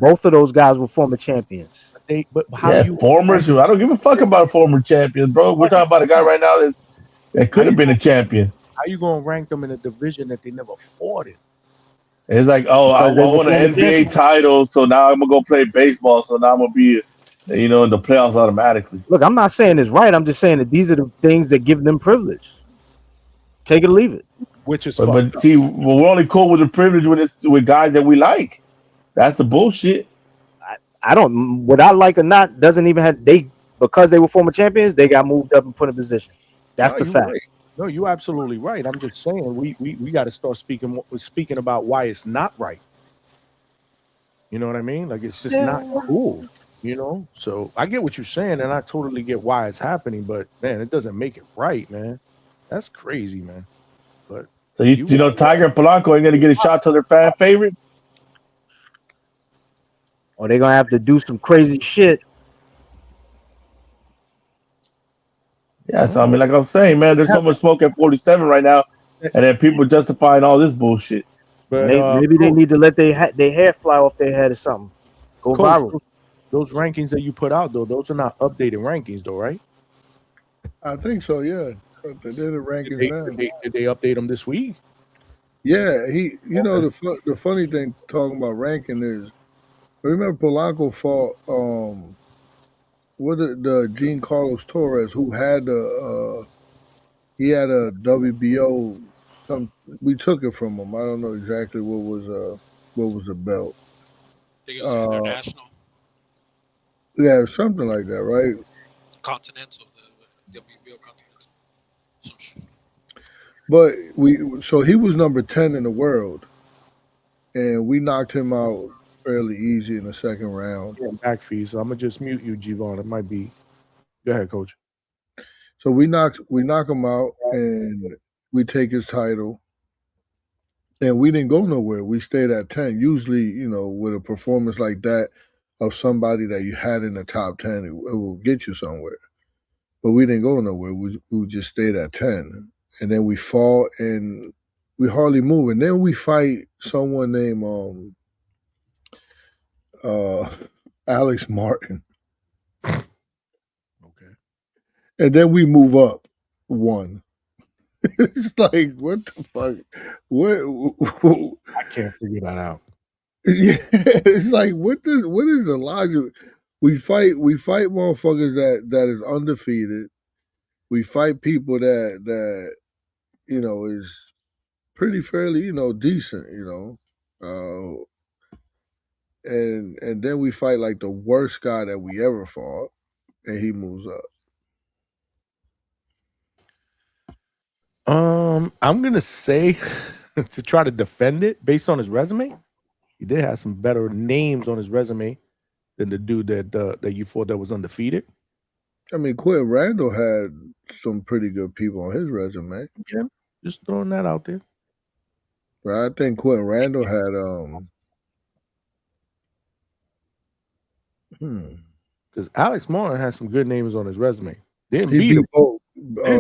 Both of those guys were former champions. But how yeah, do you formers. I don't give a fuck about former champions, bro. We're talking about a guy right now that could have been a champion. How you gonna rank them in a division that they never fought in? It's like, oh, I won an NBA title, so now I'm gonna go play baseball. So now I'm gonna be, in the playoffs automatically. Look, I'm not saying it's right. I'm just saying that these are the things that give them privilege. Take it or leave it. Which is but see, we're only cool with the privilege when it's with guys that we like. That's the bullshit. I don't. What I like or not doesn't even have because they were former champions. They got moved up and put in position. That's the fact. Right. No, you're absolutely right. I'm just saying we got to start speaking about why it's not right. You know what I mean? Like it's just not cool. You know, so I get what you're saying, and I totally get why it's happening. But man, it doesn't make it right, man. That's crazy, man. But so you know, Tiger and Polanco ain't gonna get a shot to their fan favorites. Or they're gonna have to do some crazy shit. Yeah, so I mean, like I'm saying, man, there's so much smoke at 47 right now, and then people justifying all this bullshit. But maybe they need to let their hair fly off their head or something. Go viral. Those rankings that you put out, though, those are not updated rankings, though, right? I think so. Yeah, they're the rankings now. Did they update them this week? Yeah, the funny thing talking about ranking is, remember Polanco fought the Gene Carlos Torres, who had he had a WBO. We took it from him. I don't know exactly what was the belt. I think it was international. Yeah, something like that, right? Continental, the WBO Continental. But so he was number 10 in the world, and we knocked him out fairly easy in the second round. Yeah, back fee. So I'm gonna just mute you, Javon. It might be. Go ahead, Coach. So we knock him out, and we take his title, and we didn't go nowhere. We stayed at 10. Usually, with a performance like that of somebody that you had in the top 10, it will get you somewhere. But we didn't go nowhere. We just stayed at 10. And then we fought, and we hardly move. And then we fight someone named Alex Martin. Okay. And then we move up one. It's like, what the fuck? I can't figure that out. Yeah, it's like, what is the logic? We fight motherfuckers that is undefeated. We fight people that is pretty fairly decent, and then we fight like the worst guy that we ever fought, and he moves up. I'm gonna say to try to defend it based on his resume. He did have some better names on his resume than the dude that you thought that was undefeated. I mean, Quentin Randall had some pretty good people on his resume. Yeah, just throwing that out there. But I think Quentin Randall had because Alex Martin has some good names on his resume. Didn't he beat him.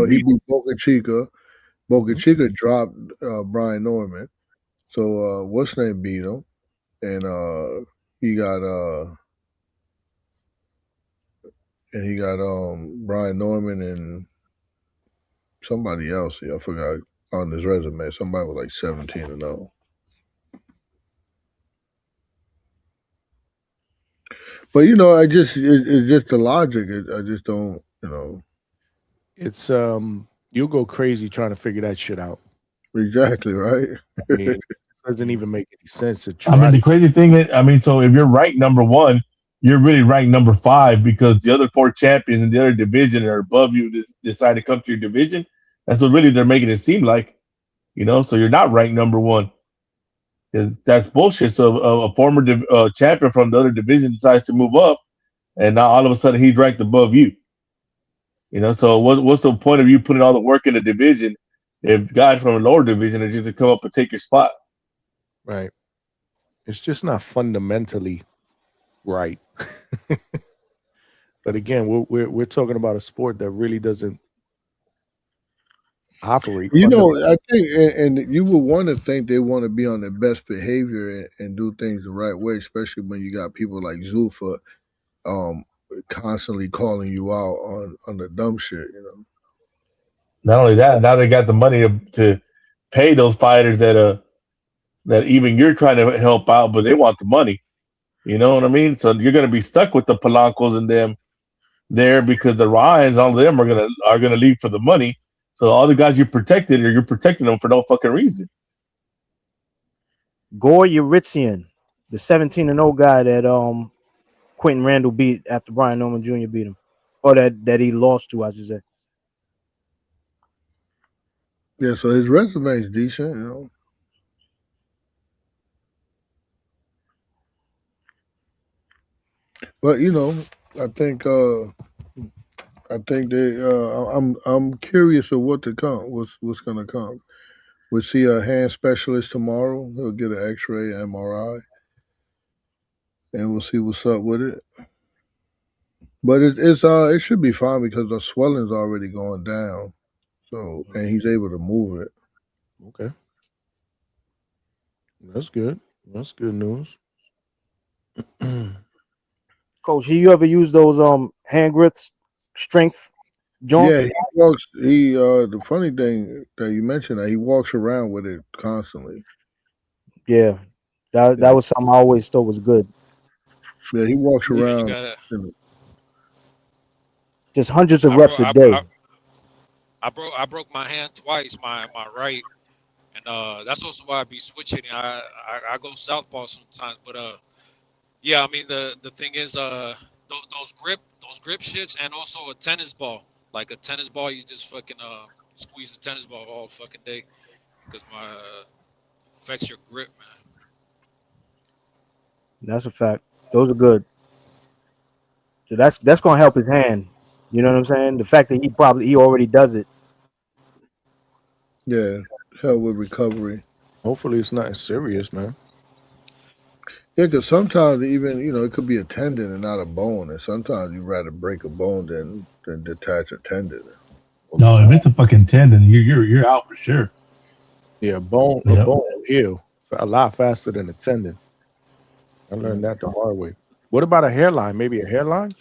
he beat Boca Chica. Boca Chica dropped Brian Norman. So what's name beat him, and he got Brian Norman and somebody else. I forgot on his resume. Somebody was like 17-0. But it's just the logic. I just don't, It's you'll go crazy trying to figure that shit out. Exactly right. I mean, it doesn't even make any sense to try. I mean, the crazy thing is, so if you're ranked number 1, you're really ranked number 5 because the other 4 champions in the other division are above you. Decide to come to your division. That's what really they're making it seem like, So you're not ranked number 1. That's bullshit. So a former champion from the other division decides to move up, and now all of a sudden he's ranked above you. So what's the point of you putting all the work in the division if guys from a lower division are just to come up and take your spot? Right. It's just not fundamentally right. But again, we're talking about a sport that really doesn't operate. I think, and you would want to think they want to be on their best behavior and do things the right way, especially when you got people like Zulfa constantly calling you out on the dumb shit. Not only that, now they got the money to pay those fighters that even you're trying to help out, but they want the money. You know what I mean? So you're going to be stuck with the Polancos and them there because the Ryans, all of them are gonna leave for the money. So all the guys you protected, you're protecting them for no fucking reason. Gore Uritsian, the 17-0 guy that Quentin Randall beat after Brian Norman Jr. beat him, or that he lost to, I should say. Yeah, so his resume is decent, But I think I'm curious of what to come. What's gonna come? We'll see a hand specialist tomorrow. He'll get an X-ray, MRI, and we'll see what's up with it. But it should be fine because the swelling's already going down. So and he's able to move it. Okay. That's good. That's good news. Coach, you ever use those hand grips strength joints? Yeah, he walks. The funny thing that you mentioned that he walks around with it constantly. Yeah, that was something I always thought was good. Yeah, he walks around. Just hundreds of reps a day. I broke my hand twice, my right, and that's also why I be switching. I go southpaw sometimes, but yeah, I mean the thing is those grip shits, and also a tennis ball. Like a tennis ball, you just fucking squeeze the tennis ball all fucking day because my affects your grip, man. That's a fact. Those are good. So that's gonna help his hand. You know what I'm saying? The fact that he already does it. Yeah, help with recovery. Hopefully it's nothing serious, man. Yeah, because sometimes even it could be a tendon and not a bone, and sometimes you'd rather break a bone than detach a tendon. No, if it's a fucking tendon, you're out for sure. Yeah, a bone will heal a lot faster than a tendon. I learned that the hard way. What about a hairline? Maybe a hairline?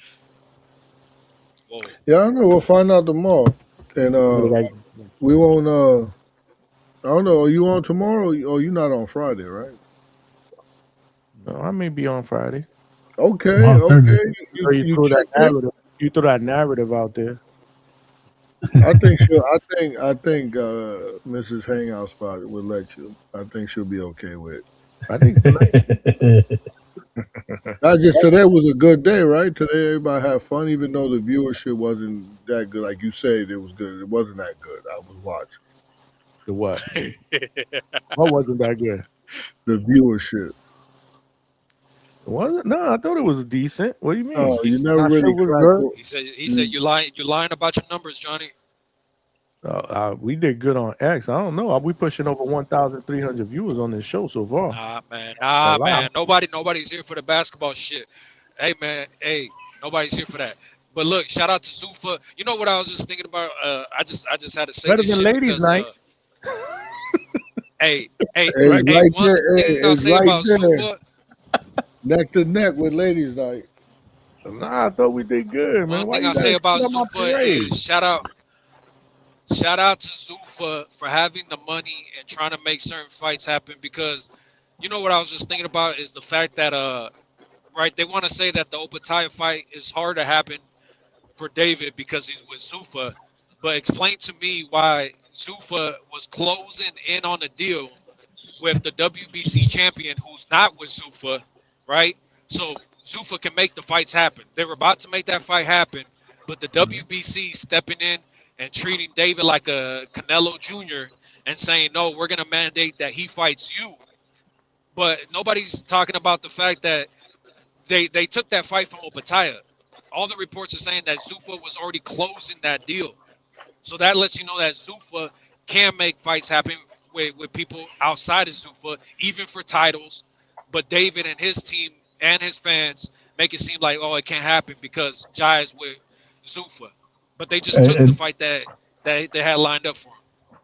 Yeah, I don't know. We'll find out tomorrow, and we won't. I don't know. Are you on tomorrow? Or you not on Friday, right? No, I may be on Friday. Okay. You threw check that narrative. You threw that narrative out there. I think Mrs. Hangout Spot will let you. I think she'll be okay with it. I think not just today was a good day, right? Today everybody had fun, even though the viewership wasn't that good. Like you said, it was good. It wasn't that good. I was watching. The what? What wasn't that good? The viewership. Was it? No, I thought it was decent. What do you mean? Oh, you never That shit really was cracked good. up. He said you're lying about your numbers, Johnny. We did good on X. I don't know. We pushing over 1,300 viewers on this show so far. Nah, man. Nobody's here for the basketball shit. Hey, man. Hey, nobody's here for that. But look, shout out to Zufa. You know what I was just thinking about? I just had to say Better this than shit ladies' because night. hey, It's right one there. thing I'll It's say right about there. Zufa. Neck to neck with ladies' night. Nah, I thought we did good, man. One Why thing you I'll say guys about shit on my Zufa parade? is shout out to Zufa for having the money and trying to make certain fights happen because you know what I was just thinking about is the fact that right, they want to say that the Opataya fight is hard to happen for David because he's with Zufa, but explain to me why Zufa was closing in on the deal with the WBC champion who's not with Zufa, right? So Zufa can make the fights happen. They were about to make that fight happen, but the WBC stepping in and treating David like a Canelo Jr. and saying, no, we're going to mandate that he fights you. But nobody's talking about the fact that they took that fight from Opataya. All the reports are saying that Zufa was already closing that deal. So that lets you know that Zufa can make fights happen with people outside of Zufa, even for titles. But David and his team and his fans make it seem like, oh, it can't happen because Jai is with Zufa. But they just took the fight that they had lined up for him.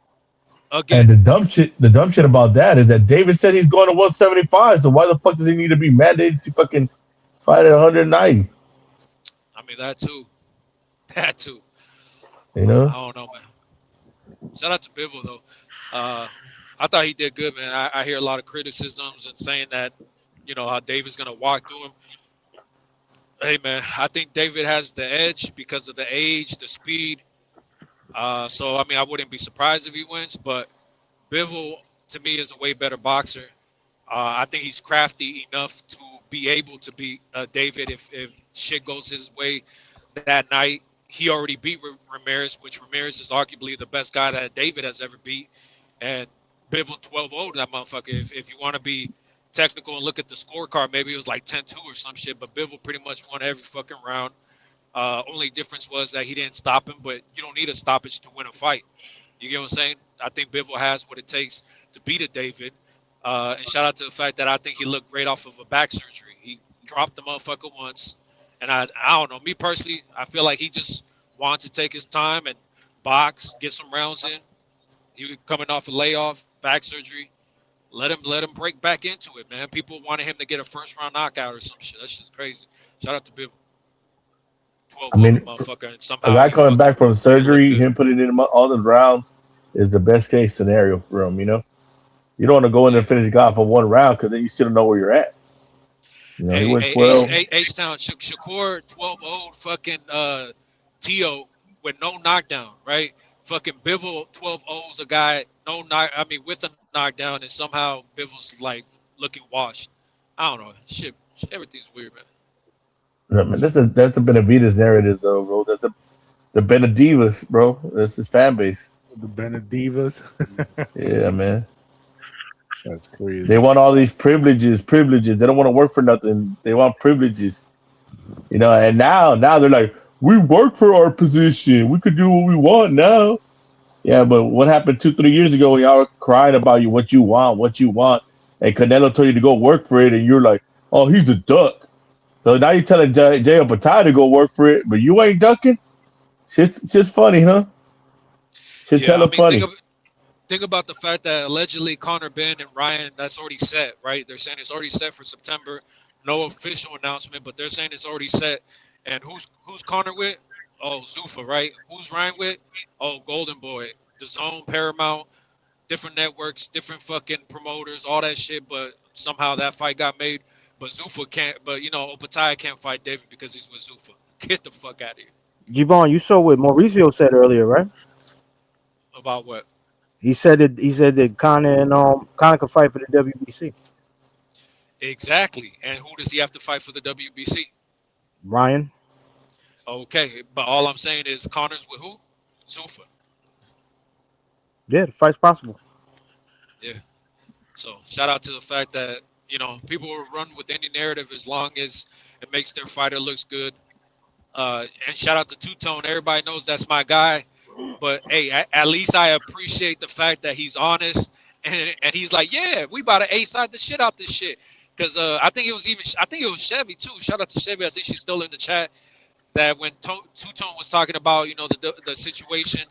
Again. And the dumb shit about that is that David said he's going to 175. So why the fuck does he need to be mandated to fucking fight at 190? I mean, that too. That too. You know? I don't know, man. Shout out to Bivol, though. I thought he did good, man. I hear a lot of criticisms and saying that, you know, how David's going to walk through him. Hey, man, I think David has the edge because of the age, the speed. So, I mean, I wouldn't be surprised if he wins, but Bivol, to me, is a way better boxer. I think he's crafty enough to be able to beat David if shit goes his way that night. He already beat Ramirez, which Ramirez is arguably the best guy that David has ever beat. And Bivol 12-0 that motherfucker. If you want to be technical and look at the scorecard, maybe it was like 10-2 or some shit, but Bivol pretty much won every fucking round. Only difference was that he didn't stop him, but you don't need a stoppage to win a fight. You get what I'm saying? I think Bivol has what it takes to beat a David. And shout out to the fact that I think he looked great off of a back surgery. He dropped the motherfucker once. And I don't know. Me personally, I feel like he just wanted to take his time and box, get some rounds in. He was coming off a layoff, back surgery. Let him break back into it, man. People wanted him to get a first round knockout or some shit. That's just crazy. Shout out to Bivol. 12 I mean, motherfucker, and a somehow guy he coming back from looked surgery, good. him putting in all the rounds is the best case scenario for him, you know? You don't want to go in there and finish the guy for one round because then you still don't know where you're at. You know, he went 12. H-Town, Shakur 12-0 fucking Tio with no knockdown, right? Fucking Bivol 12-0 is a guy with a knockdown, and somehow Bivol's like looking washed. I don't know. Shit, everything's weird, man. Yeah, man, that's the Benavidez narrative, though, bro. That's the Benedivas, bro. That's his fan base. The Benedivas. Yeah, man. That's crazy. They want all these privileges. They don't want to work for nothing. They want privileges. You know, and now they're like, we work for our position. We could do what we want now. Yeah, but what happened 2-3 years ago when y'all were crying about what you want, and Canelo told you to go work for it, and you're like, oh, he's a duck. So now you're telling Jay Patai to go work for it, but you ain't ducking? Shit's funny, huh? Shit's hella funny. Think about the fact that allegedly Conor Ben and Ryan, that's already set, right? They're saying it's already set for September. No official announcement, but they're saying it's already set. And who's Conor with? Oh, Zufa, right? Who's Ryan with? Oh, Golden Boy. The Zone, Paramount, different networks, different fucking promoters, all that shit. But somehow that fight got made. But Zufa can't. But Opataya can't fight David because he's with Zufa. Get the fuck out of here. Javon, you saw what Mauricio said earlier, right? About what? He said that Conor could fight for the WBC. Exactly. And who does he have to fight for the WBC? Ryan. Okay, but all I'm saying is Conor's with who? Zufa. Yeah, the fight's possible. Yeah. So shout out to the fact that people will run with any narrative as long as it makes their fighter looks good. And shout out to Two Tone. Everybody knows that's my guy. But hey, at least I appreciate the fact that he's honest and he's like, yeah, we about to A-side the shit out this shit. Because I think it was Chevy too. Shout out to Chevy. I think she's still in the chat. That when Two Tone was talking about the situation,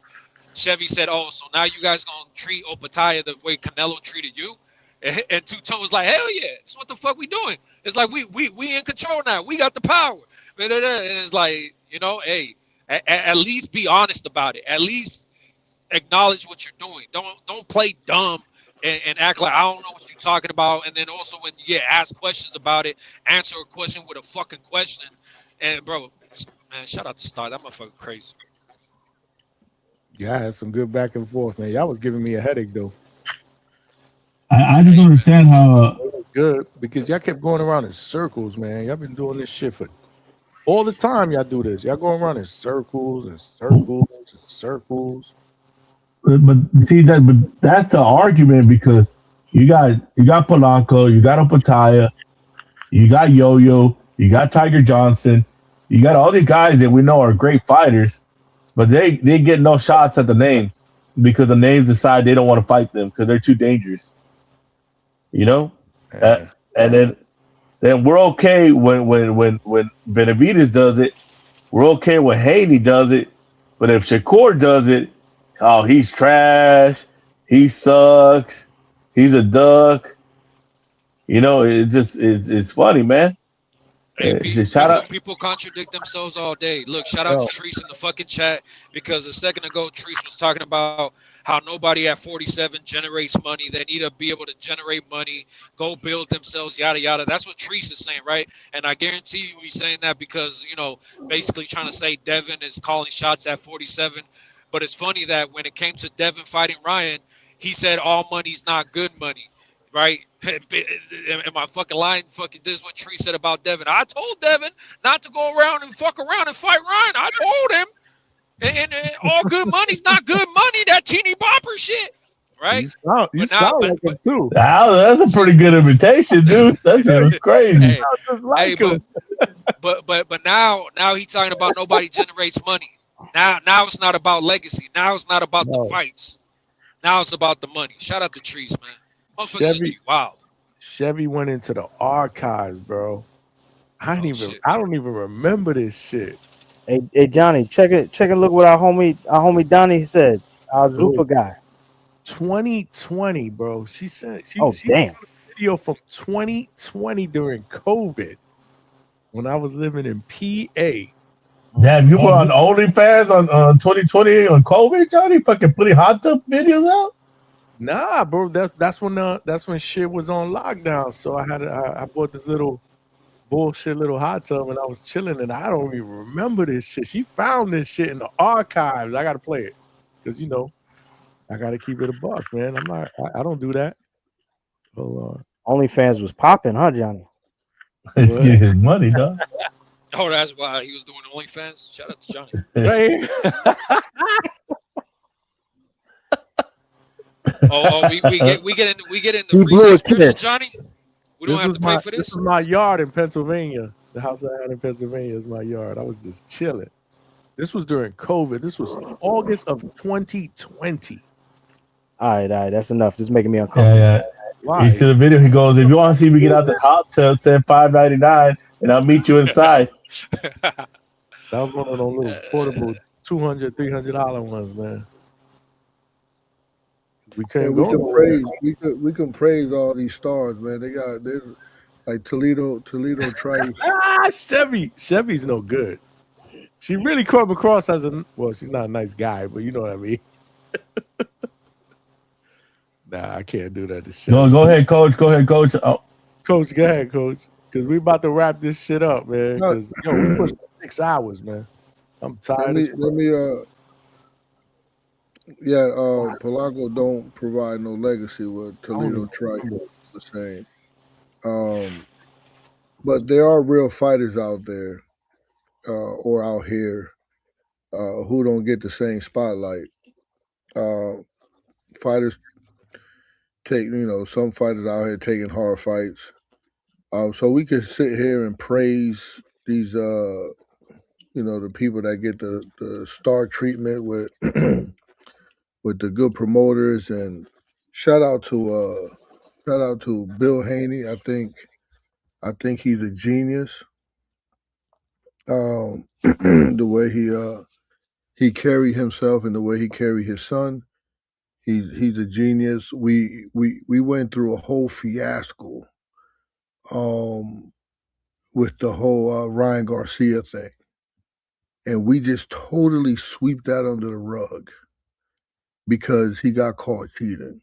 Chevy said, "Oh, so now you guys gonna treat Opataya the way Canelo treated you?" And Two Tone was like, "Hell yeah! That's what the fuck we doing. It's like we in control now. We got the power." And it's like, hey, at least be honest about it. At least acknowledge what you're doing. Don't play dumb and act like I don't know what you're talking about. And then also when you get asked questions about it, answer a question with a fucking question. And bro, man, shout out to Star. That motherfucker crazy. Yeah, I had some good back and forth, man. Y'all was giving me a headache though. I just don't understand how. It was good because y'all kept going around in circles, man. Y'all been doing this shit for all the time. Y'all do this. Y'all going around in circles and circles and circles. But see but that's the argument because you got Polanco, you got Opataya, you got Yo-Yo, you got Tiger Johnson, you got all these guys that we know are great fighters, but they get no shots at the names because the names decide they don't want to fight them because they're too dangerous. And then we're okay when Benavidez does it. We're okay when Haney does it, but if Shakur does it, oh, he's trash. He sucks. He's a duck. It's funny, man. Shout out. People contradict themselves all day. Look, shout out to Treese in the fucking chat because a second ago Treese was talking about how nobody at 47 generates money. They need to be able to generate money, go build themselves, yada yada. That's what Treese is saying, right? And I guarantee you he's saying that because basically trying to say Devin is calling shots at 47. But it's funny that when it came to Devin fighting Ryan, he said all money's not good money. Right? Am I fucking lying? Fucking this is what Tree said about Devin. I told Devin not to go around and fuck around and fight Ryan. I told him. And all good money's not good money. That teeny bopper shit. Right? You sound like him too. That's a pretty good invitation, dude. That shit was crazy. But now he's talking about nobody generates money. Now it's not about legacy. Now it's not about the fights. Now it's about the money. Shout out to Trees, man. Chevy went into the archives, bro. I don't even remember this shit. Hey Johnny, check and look what our homie Donnie said. Our Zufa guy. 2020, bro. She said she damn. did a video from 2020 during COVID when I was living in PA. Damn, you were on OnlyFans on 2020 on COVID, Johnny? Fucking putting hot tub videos out? Nah, bro. That's when shit was on lockdown. So I bought this little bullshit little hot tub and I was chilling and I don't even remember this shit. She found this shit in the archives. I gotta play it because I gotta keep it a buck, man. I don't do that. Hold on. OnlyFans was popping, huh, Johnny? Let's get his money, dog. Oh, that's why he was doing OnlyFans. Shout out to Johnny. Right. we get in the free subscription, Johnny. We don't have to pay for this. This is my yard in Pennsylvania. The house I had in Pennsylvania is my yard. I was just chilling. This was during COVID. This was August of 2020. All right, that's enough. This is making me uncomfortable. Yeah. You see the video? He goes, "If you want to see me get out the hot tub, send $5.99, and I'll meet you inside." That was one of those little portable $200, $300 ones, man. We couldn't we can praise all these stars, man. There's like Toledo Trice. Chevy's no good. She really come across as she's not a nice guy, but you know what I mean. Nah, I can't do that to Chevy. Go ahead, coach. Go ahead, coach. Oh. Coach, go ahead, coach. Because we about to wrap this shit up, man. Because we pushed 6 hours, man. I'm tired. Polanco don't provide no legacy with Toledo Trice the same. But there are real fighters out there or out here who don't get the same spotlight. fighters take, some fighters out here taking hard fights. So we could sit here and praise these, the people that get the star treatment with with the good promoters. And shout out to Bill Haney. I think he's a genius. The way he carried himself and the way he carried his son. He's a genius. We went through a whole fiasco with the whole Ryan Garcia thing. And we just totally sweep that under the rug because he got caught cheating.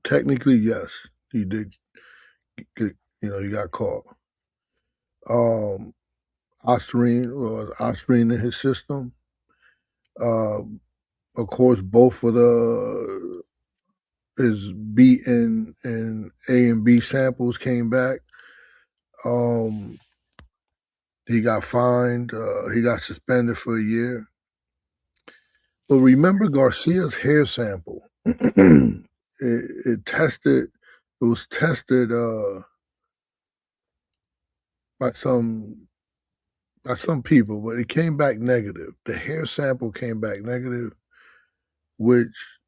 Technically, yes, he did. He got caught. Osprey in his system. Of course, both of his B and A and B samples came back. He got fined. He got suspended for a year. But remember Garcia's hair sample. It was tested by some people, but it came back negative. The hair sample came back negative, which,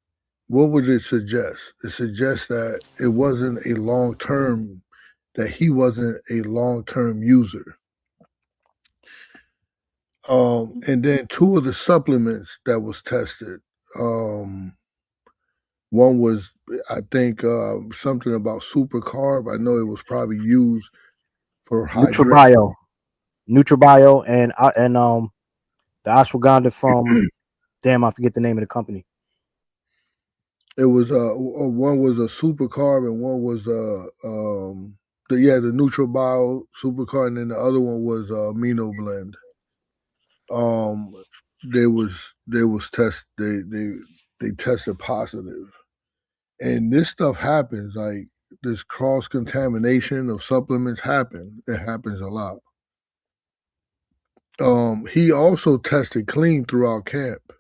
what would it suggest? It suggests that it wasn't a long-term, that he wasn't a long-term user. And then two of the supplements that was tested, one was, I think, something about super carb. I know it was probably used for hydration. Nutribio, and the ashwagandha from damn, I forget the name of the company. It was one was a super carb and one was the Nutribio super carb, and then the other one was amino blend. They tested positive. And this stuff happens, like this cross contamination of supplements happen. It happens a lot. He also tested clean throughout camp.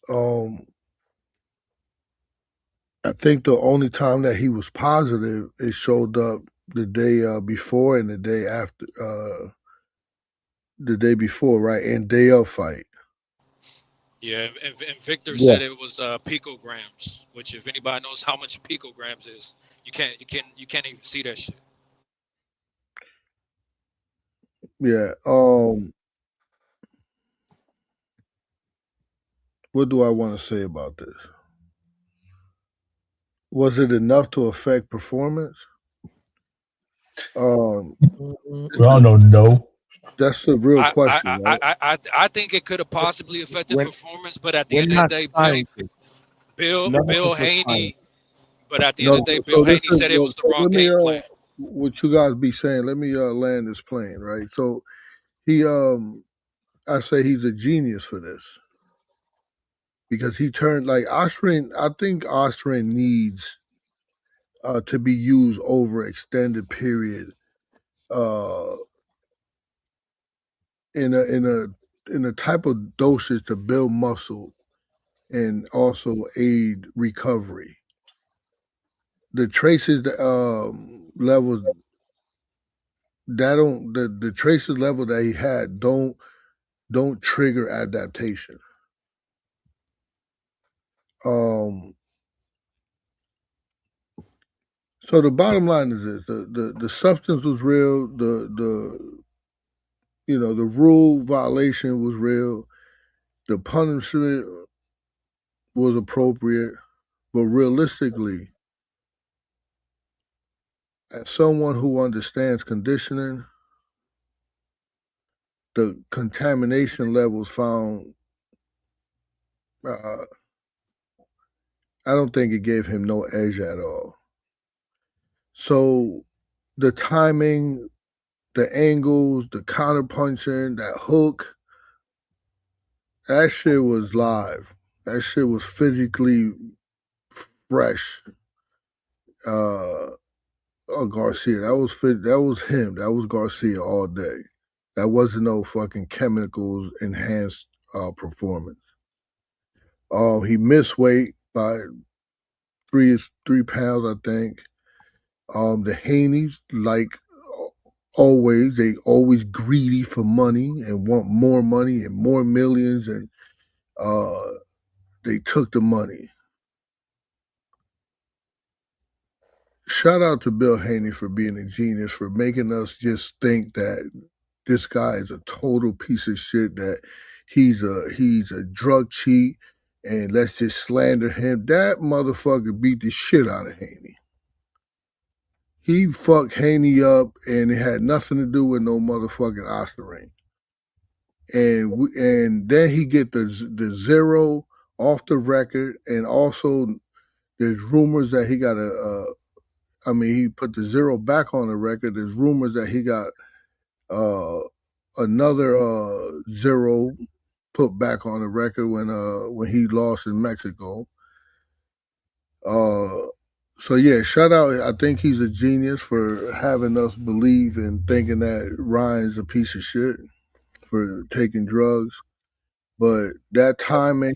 I think the only time that he was positive, it showed up the day before and the day after, right? And day of fight. Yeah, and Victor said it was picograms, which if anybody knows how much picograms is, you can't even see that shit. Yeah. What do I want to say about this? Was it enough to affect performance? We all know no. That's the real question, right? I think it could have possibly affected performance, but at the end of the day, Bill Haney. But at the end of the day, Bill Haney said it was the wrong game plan. What you guys be saying? Let me land this plane, right? So he, I say he's a genius for this because he turned like Osprey. I think Osprey needs to be used over extended period. In a type of dosage to build muscle and also aid recovery. The traces levels the traces level that he had don't trigger adaptation. So the bottom line is this: the substance was real. The rule violation was real. The punishment was appropriate, but realistically, as someone who understands conditioning, the contamination levels found, I don't think it gave him no edge at all. So the timing, the angles, the counterpunching, that hook, that shit was live. That shit was physically fresh. Garcia, that was him. That was Garcia all day. That wasn't no fucking chemicals enhanced performance. He missed weight by three pounds, I think. The Haneys, like always, they always greedy for money and want more money and more millions, and they took the money. Shout out to Bill Haney for being a genius, for making us just think that this guy is a total piece of shit, that he's a drug cheat, and let's just slander him. That motherfucker beat the shit out of Haney. He fucked Haney up, and it had nothing to do with no motherfucking Oscar ring. And then he get the zero off the record, and also there's rumors that he got he put the zero back on the record. There's rumors that he got another zero put back on the record when he lost in Mexico. So yeah, shout out. I think he's a genius for having us believe and thinking that Ryan's a piece of shit for taking drugs. But that timing,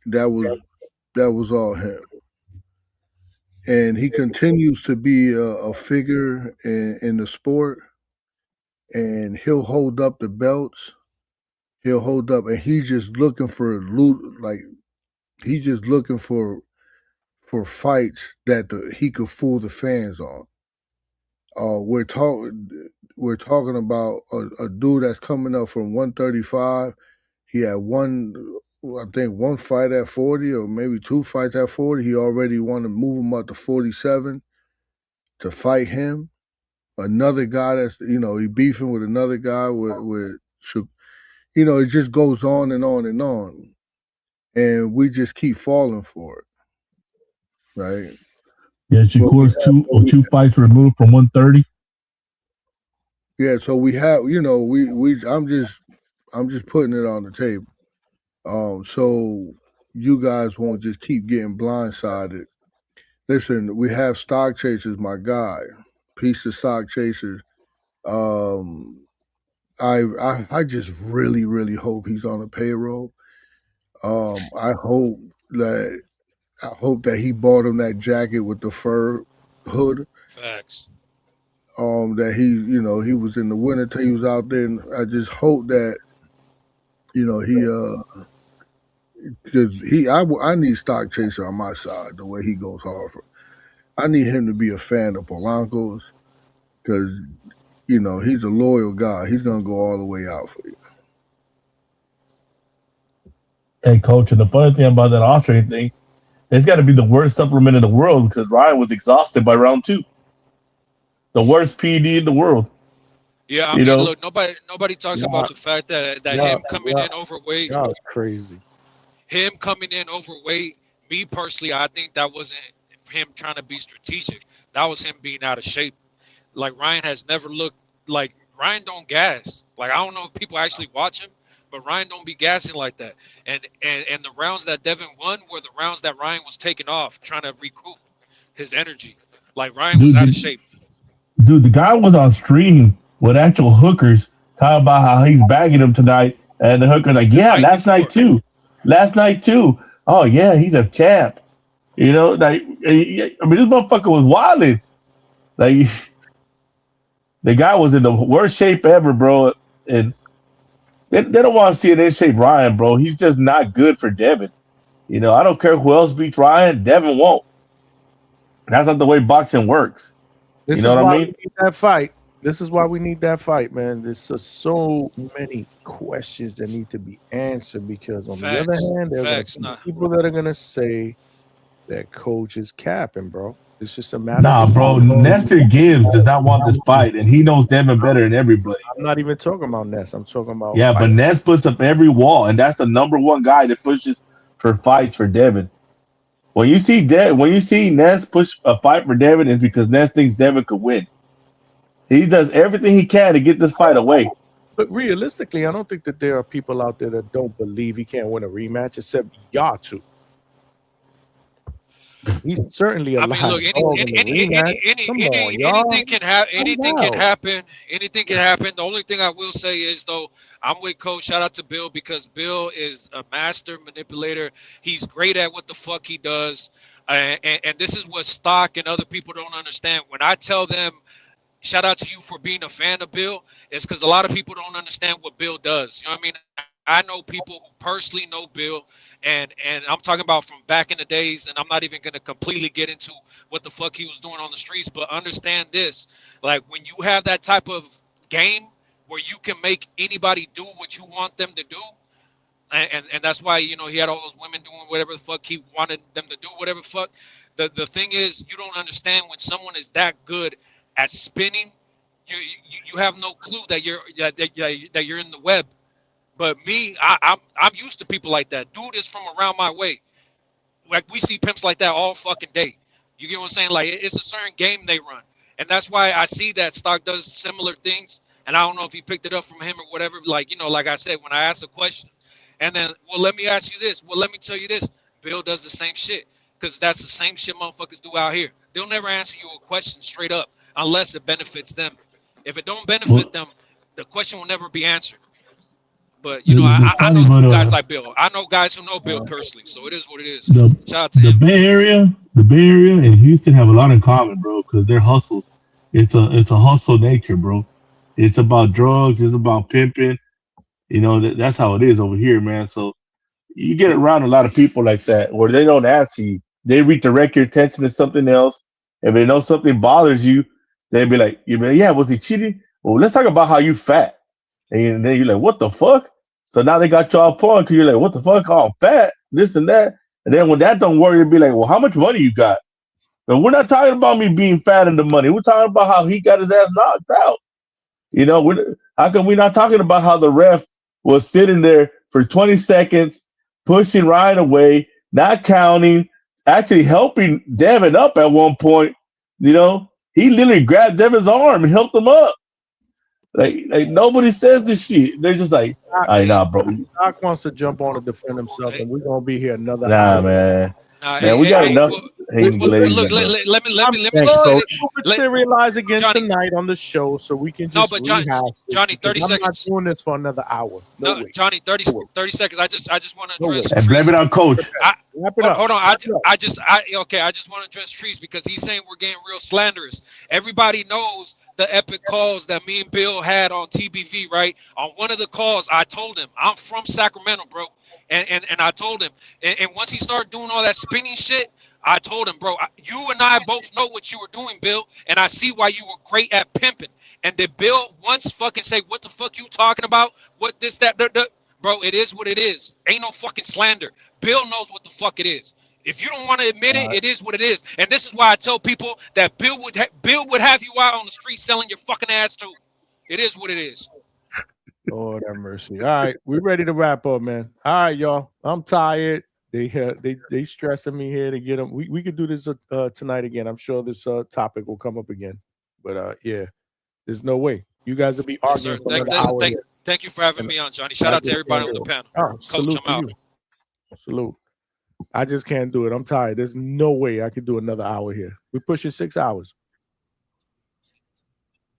that was all him. And he continues to be a figure in the sport, and he'll hold up the belts. He'll hold up, and he's just looking for he's just looking for fights that he could fool the fans on. We're talking about a dude that's coming up from 135. He had one fight at 40, or maybe two fights at 40. He already wanted to move him up to 47 to fight him. Another guy that's, he beefing with another guy with it just goes on and on and on. And we just keep falling for it. Right? Yeah, Shakur's two fights removed from 130. Yeah, so we have, I'm just putting it on the table. So you guys won't just keep getting blindsided. Listen, we have Stock Chasers, my guy. Peace to Stock Chasers. I just really, really hope he's on a payroll. I hope that he bought him that jacket with the fur hood. Facts. That he was in the winter, he was out there, and I just hope that because I need Stock Chaser on my side, the way he goes hard for. I need him to be a fan of Polanco's, because he's a loyal guy. He's gonna go all the way out for you. Hey, coach, and the funny thing about that Austrian thing, it's got to be the worst supplement in the world, because Ryan was exhausted by round 2. The worst PD in the world. Yeah, I mean, look, nobody talks about the fact that him coming in overweight. Y'all crazy. Him coming in overweight, me personally, I think that wasn't him trying to be strategic. That was him being out of shape. Like, Ryan has never looked like Ryan don't gas. Like, I don't know if people actually watch him, but Ryan don't be gassing like that. And the rounds that Devin won were the rounds that Ryan was taking off, trying to recoup his energy. Like, Ryan was out of shape. Dude, the guy was on stream with actual hookers talking about how he's bagging him tonight, and the hooker's like, yeah, last night too. Oh yeah, he's a champ. I mean, this motherfucker was wilding. Like, the guy was in the worst shape ever, bro. And they don't want to see an in shape Ryan, bro. He's just not good for Devin. I don't care who else beats Ryan, Devin won't. That's not the way boxing works. This is why we need that fight. This is why we need that fight, man. There's so many questions that need to be answered, because on the other hand, there are people that are gonna say that coach is capping, bro. It's just a matter. Nah, bro. Nestor Gibbs does not want this fight, and he knows Devin better than everybody. I'm not even talking about Ness. I'm talking about but Ness puts up every wall, and that's the number one guy that pushes for fights for Devin. When you see Ness push a fight for Devin, it's because Ness thinks Devin could win. He does everything he can to get this fight away. But realistically, I don't think that there are people out there that don't believe he can't win a rematch, except y'all two. He's certainly a I mean, live look, dog in the rematch. Come on, y'all. anything can happen. Calm Anything can down. happen. Anything can happen. The only thing I will say is, though, I'm with Coach. Shout out to Bill because Bill is a master manipulator. He's great at what the fuck he does, and this is what Stock and other people don't understand. When I tell them, shout out to you for being a fan of Bill, it's because a lot of people don't understand what Bill does. You know what I mean? I know people who personally know Bill, and I'm talking about from back in the days, and I'm not even going to completely get into what the fuck he was doing on the streets, but understand this, like when you have that type of game where you can make anybody do what you want them to do, and that's why, you know, he had all those women doing whatever the fuck he wanted them to do, whatever the fuck. The thing is, you don't understand when someone is that good at spinning, you have no clue that you're in the web. But me, I'm used to people like that. Dude is from around my way. Like we see pimps like that all fucking day. You get what I'm saying? Like it's a certain game they run, and that's why I see that Stock does similar things. And I don't know if he picked it up from him or whatever. Like, you know, like I said, when I ask a question, and then, well, let me ask you this. Well, let me tell you this. Bill does the same shit because that's the same shit motherfuckers do out here. They'll never answer you a question straight up unless it benefits them. If it don't benefit them, the question will never be answered. But you know, I know guys like Bill. I know guys who know Bill personally, so it is what it is. Shout out to The him. Bay Area and Houston have a lot in common, bro, because they're hustles. It's a hustle nature, bro. It's about drugs. It's about pimping. You know, that's how it is over here, man. So you get around a lot of people like that where they don't answer you. They redirect your attention to something else. If they know something bothers you, they'd be like, yeah, was he cheating? Well, let's talk about how you fat. And then you're like, what the fuck? So now they got y'all pawned because you're like, what the fuck? Oh, I'm fat, this and that. And then when that don't work, it'd be like, well, how much money you got? But we're not talking about me being fat and the money. We're talking about how he got his ass knocked out. You know, how come we're not talking about how the ref was sitting there for 20 seconds, pushing Ryan away, not counting, actually helping Devin up at one point? You know, he literally grabbed Devin's arm and helped him up. Like nobody says this shit. They're just like, I nah, bro. Doc wants to jump on and defend himself, and we're gonna be here another Nah, hour. man. Man, we got enough hating glazing. Look, Bro. let me Thanks, just say Coach. this. We'll materialize again Johnny, tonight on the show, so we can no, just but rehash this, Johnny, because 30 I'm seconds. not doing this for another hour. No way. Johnny, 30 No way. 30 seconds. I just want to No way. address And blame Trees. it on Coach. Wrap it up. Hold on. Wrap it up. I just want to address Trees because he's saying we're getting real slanderous. Everybody knows the epic calls that me and Bill had on TBV, right? On one of the calls, I told him I'm from Sacramento, bro, and I told him, and once he started doing all that spinning shit, I told him, bro, you and I both know what you were doing, Bill, and I see why you were great at pimping. And did Bill once fucking say, what the fuck you talking about? What this, that, bro, it is what it is. Ain't no fucking slander. Bill knows what the fuck it is. If you don't want to admit it, it is what it is. And this is why I tell people that Bill would have you out on the street selling your fucking ass too. It is what it is. Lord have mercy. All right, we're ready to wrap up, man. All right, y'all. I'm tired. They stressing me here to get them. We could do this tonight again. I'm sure this topic will come up again. But yeah, there's no way. You guys will be Yes, arguing sir. for another hour. Thank you for having me on, Johnny. Shout out to everybody on the panel. Coach, salute I'm out. to you. Salute. I just can't do it. I'm tired. There's no way I could do another hour here. We're pushing 6 hours.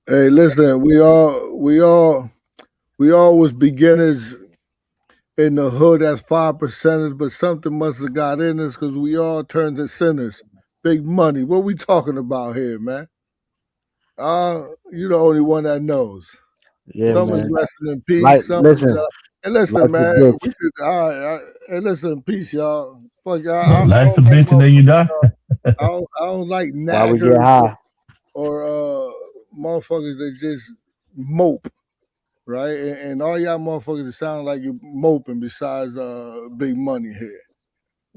Hey, listen, we all was beginners in the hood as 5%ers, but something must have got in us because we all turned to sinners. Big money. What we talking about here, man? You the only one that knows. Yeah, Some man. is resting in peace. Like, Some listen, is hey, listen, life's a man. bitch. We could hey, listen, peace, y'all. Fuck y'all. Life's a bitch and then you die. I don't like Why we get naggers high? or motherfuckers that just mope, right? And all y'all motherfuckers that sound like you moping besides big money here.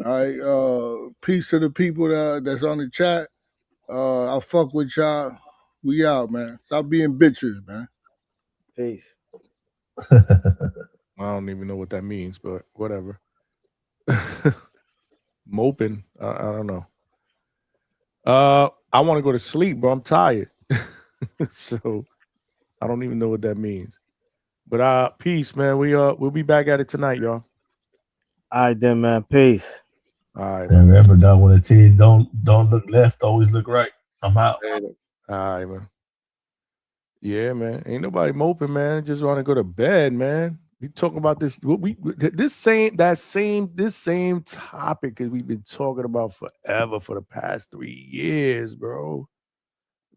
All right. Peace to the people that's on the chat. I fuck with y'all. We out, man. Stop being bitches, man. Peace. I don't even know what that means, but whatever. Moping. I don't know. I want to go to sleep, bro. I'm tired. So I don't even know what that means. But peace, man. We'll be back at it tonight, y'all. All right then, man. Peace. All right, And man. remember, Don, when I tell you don't look left, always look right. I'm out. All right, man. Yeah, man. Ain't nobody moping, man. Just want to go to bed, man. We talking about this. This same topic that we've been talking about forever for the past 3 years, bro.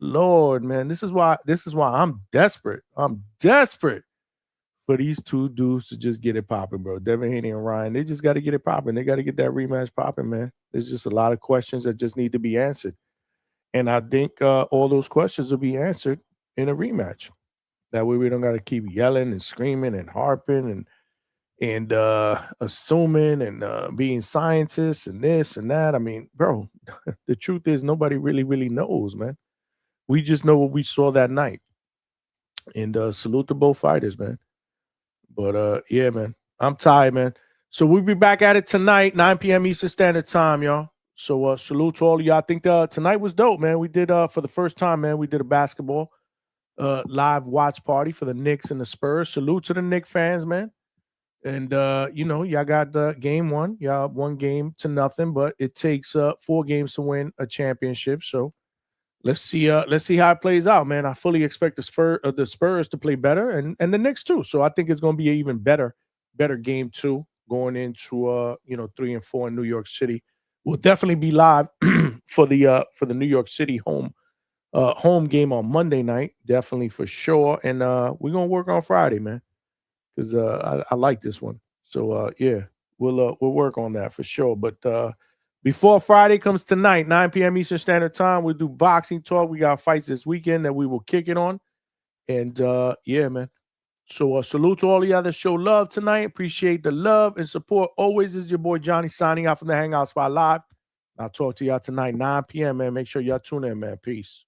Lord, man, this is why I'm desperate. I'm desperate for these two dudes to just get it popping, bro. Devin Haney and Ryan, they just got to get it popping. They got to get that rematch popping, man. There's just a lot of questions that just need to be answered. And I think all those questions will be answered in a rematch. That way we don't got to keep yelling and screaming and harping and assuming and being scientists and this and that. I mean, bro, the truth is nobody really knows, man. We just know what we saw that night. And salute to both fighters, man. But yeah, man, I'm tired, man. So we'll be back at it tonight, 9 p.m. Eastern Standard Time, y'all. So salute to all of y'all. I think tonight was dope, man. We did for the first time, man, we did a basketball live watch party for the Knicks and the Spurs. Salute to the Knicks fans, man. And y'all got the game one. Y'all 1-0, but it takes 4 games to win a championship. So let's see how it plays out, man. I fully expect the Spurs to play better and the Knicks too. So I think it's going to be an even better game 2 going into 3 and 4 in New York City. We'll definitely be live for the New York City home game on Monday night, definitely for sure. And we're gonna work on Friday, man, because I like this one. So yeah, we'll work on that for sure. But before Friday comes tonight, 9 p.m. Eastern Standard Time, we'll do boxing talk. We got fights this weekend that we will kick it on. And yeah, man. So salute to all of y'all that show love tonight. Appreciate the love and support. Always is your boy Johnny signing out from the Hangout Spot Live. I'll talk to y'all tonight, 9 p.m., man. Make sure y'all tune in, man. Peace.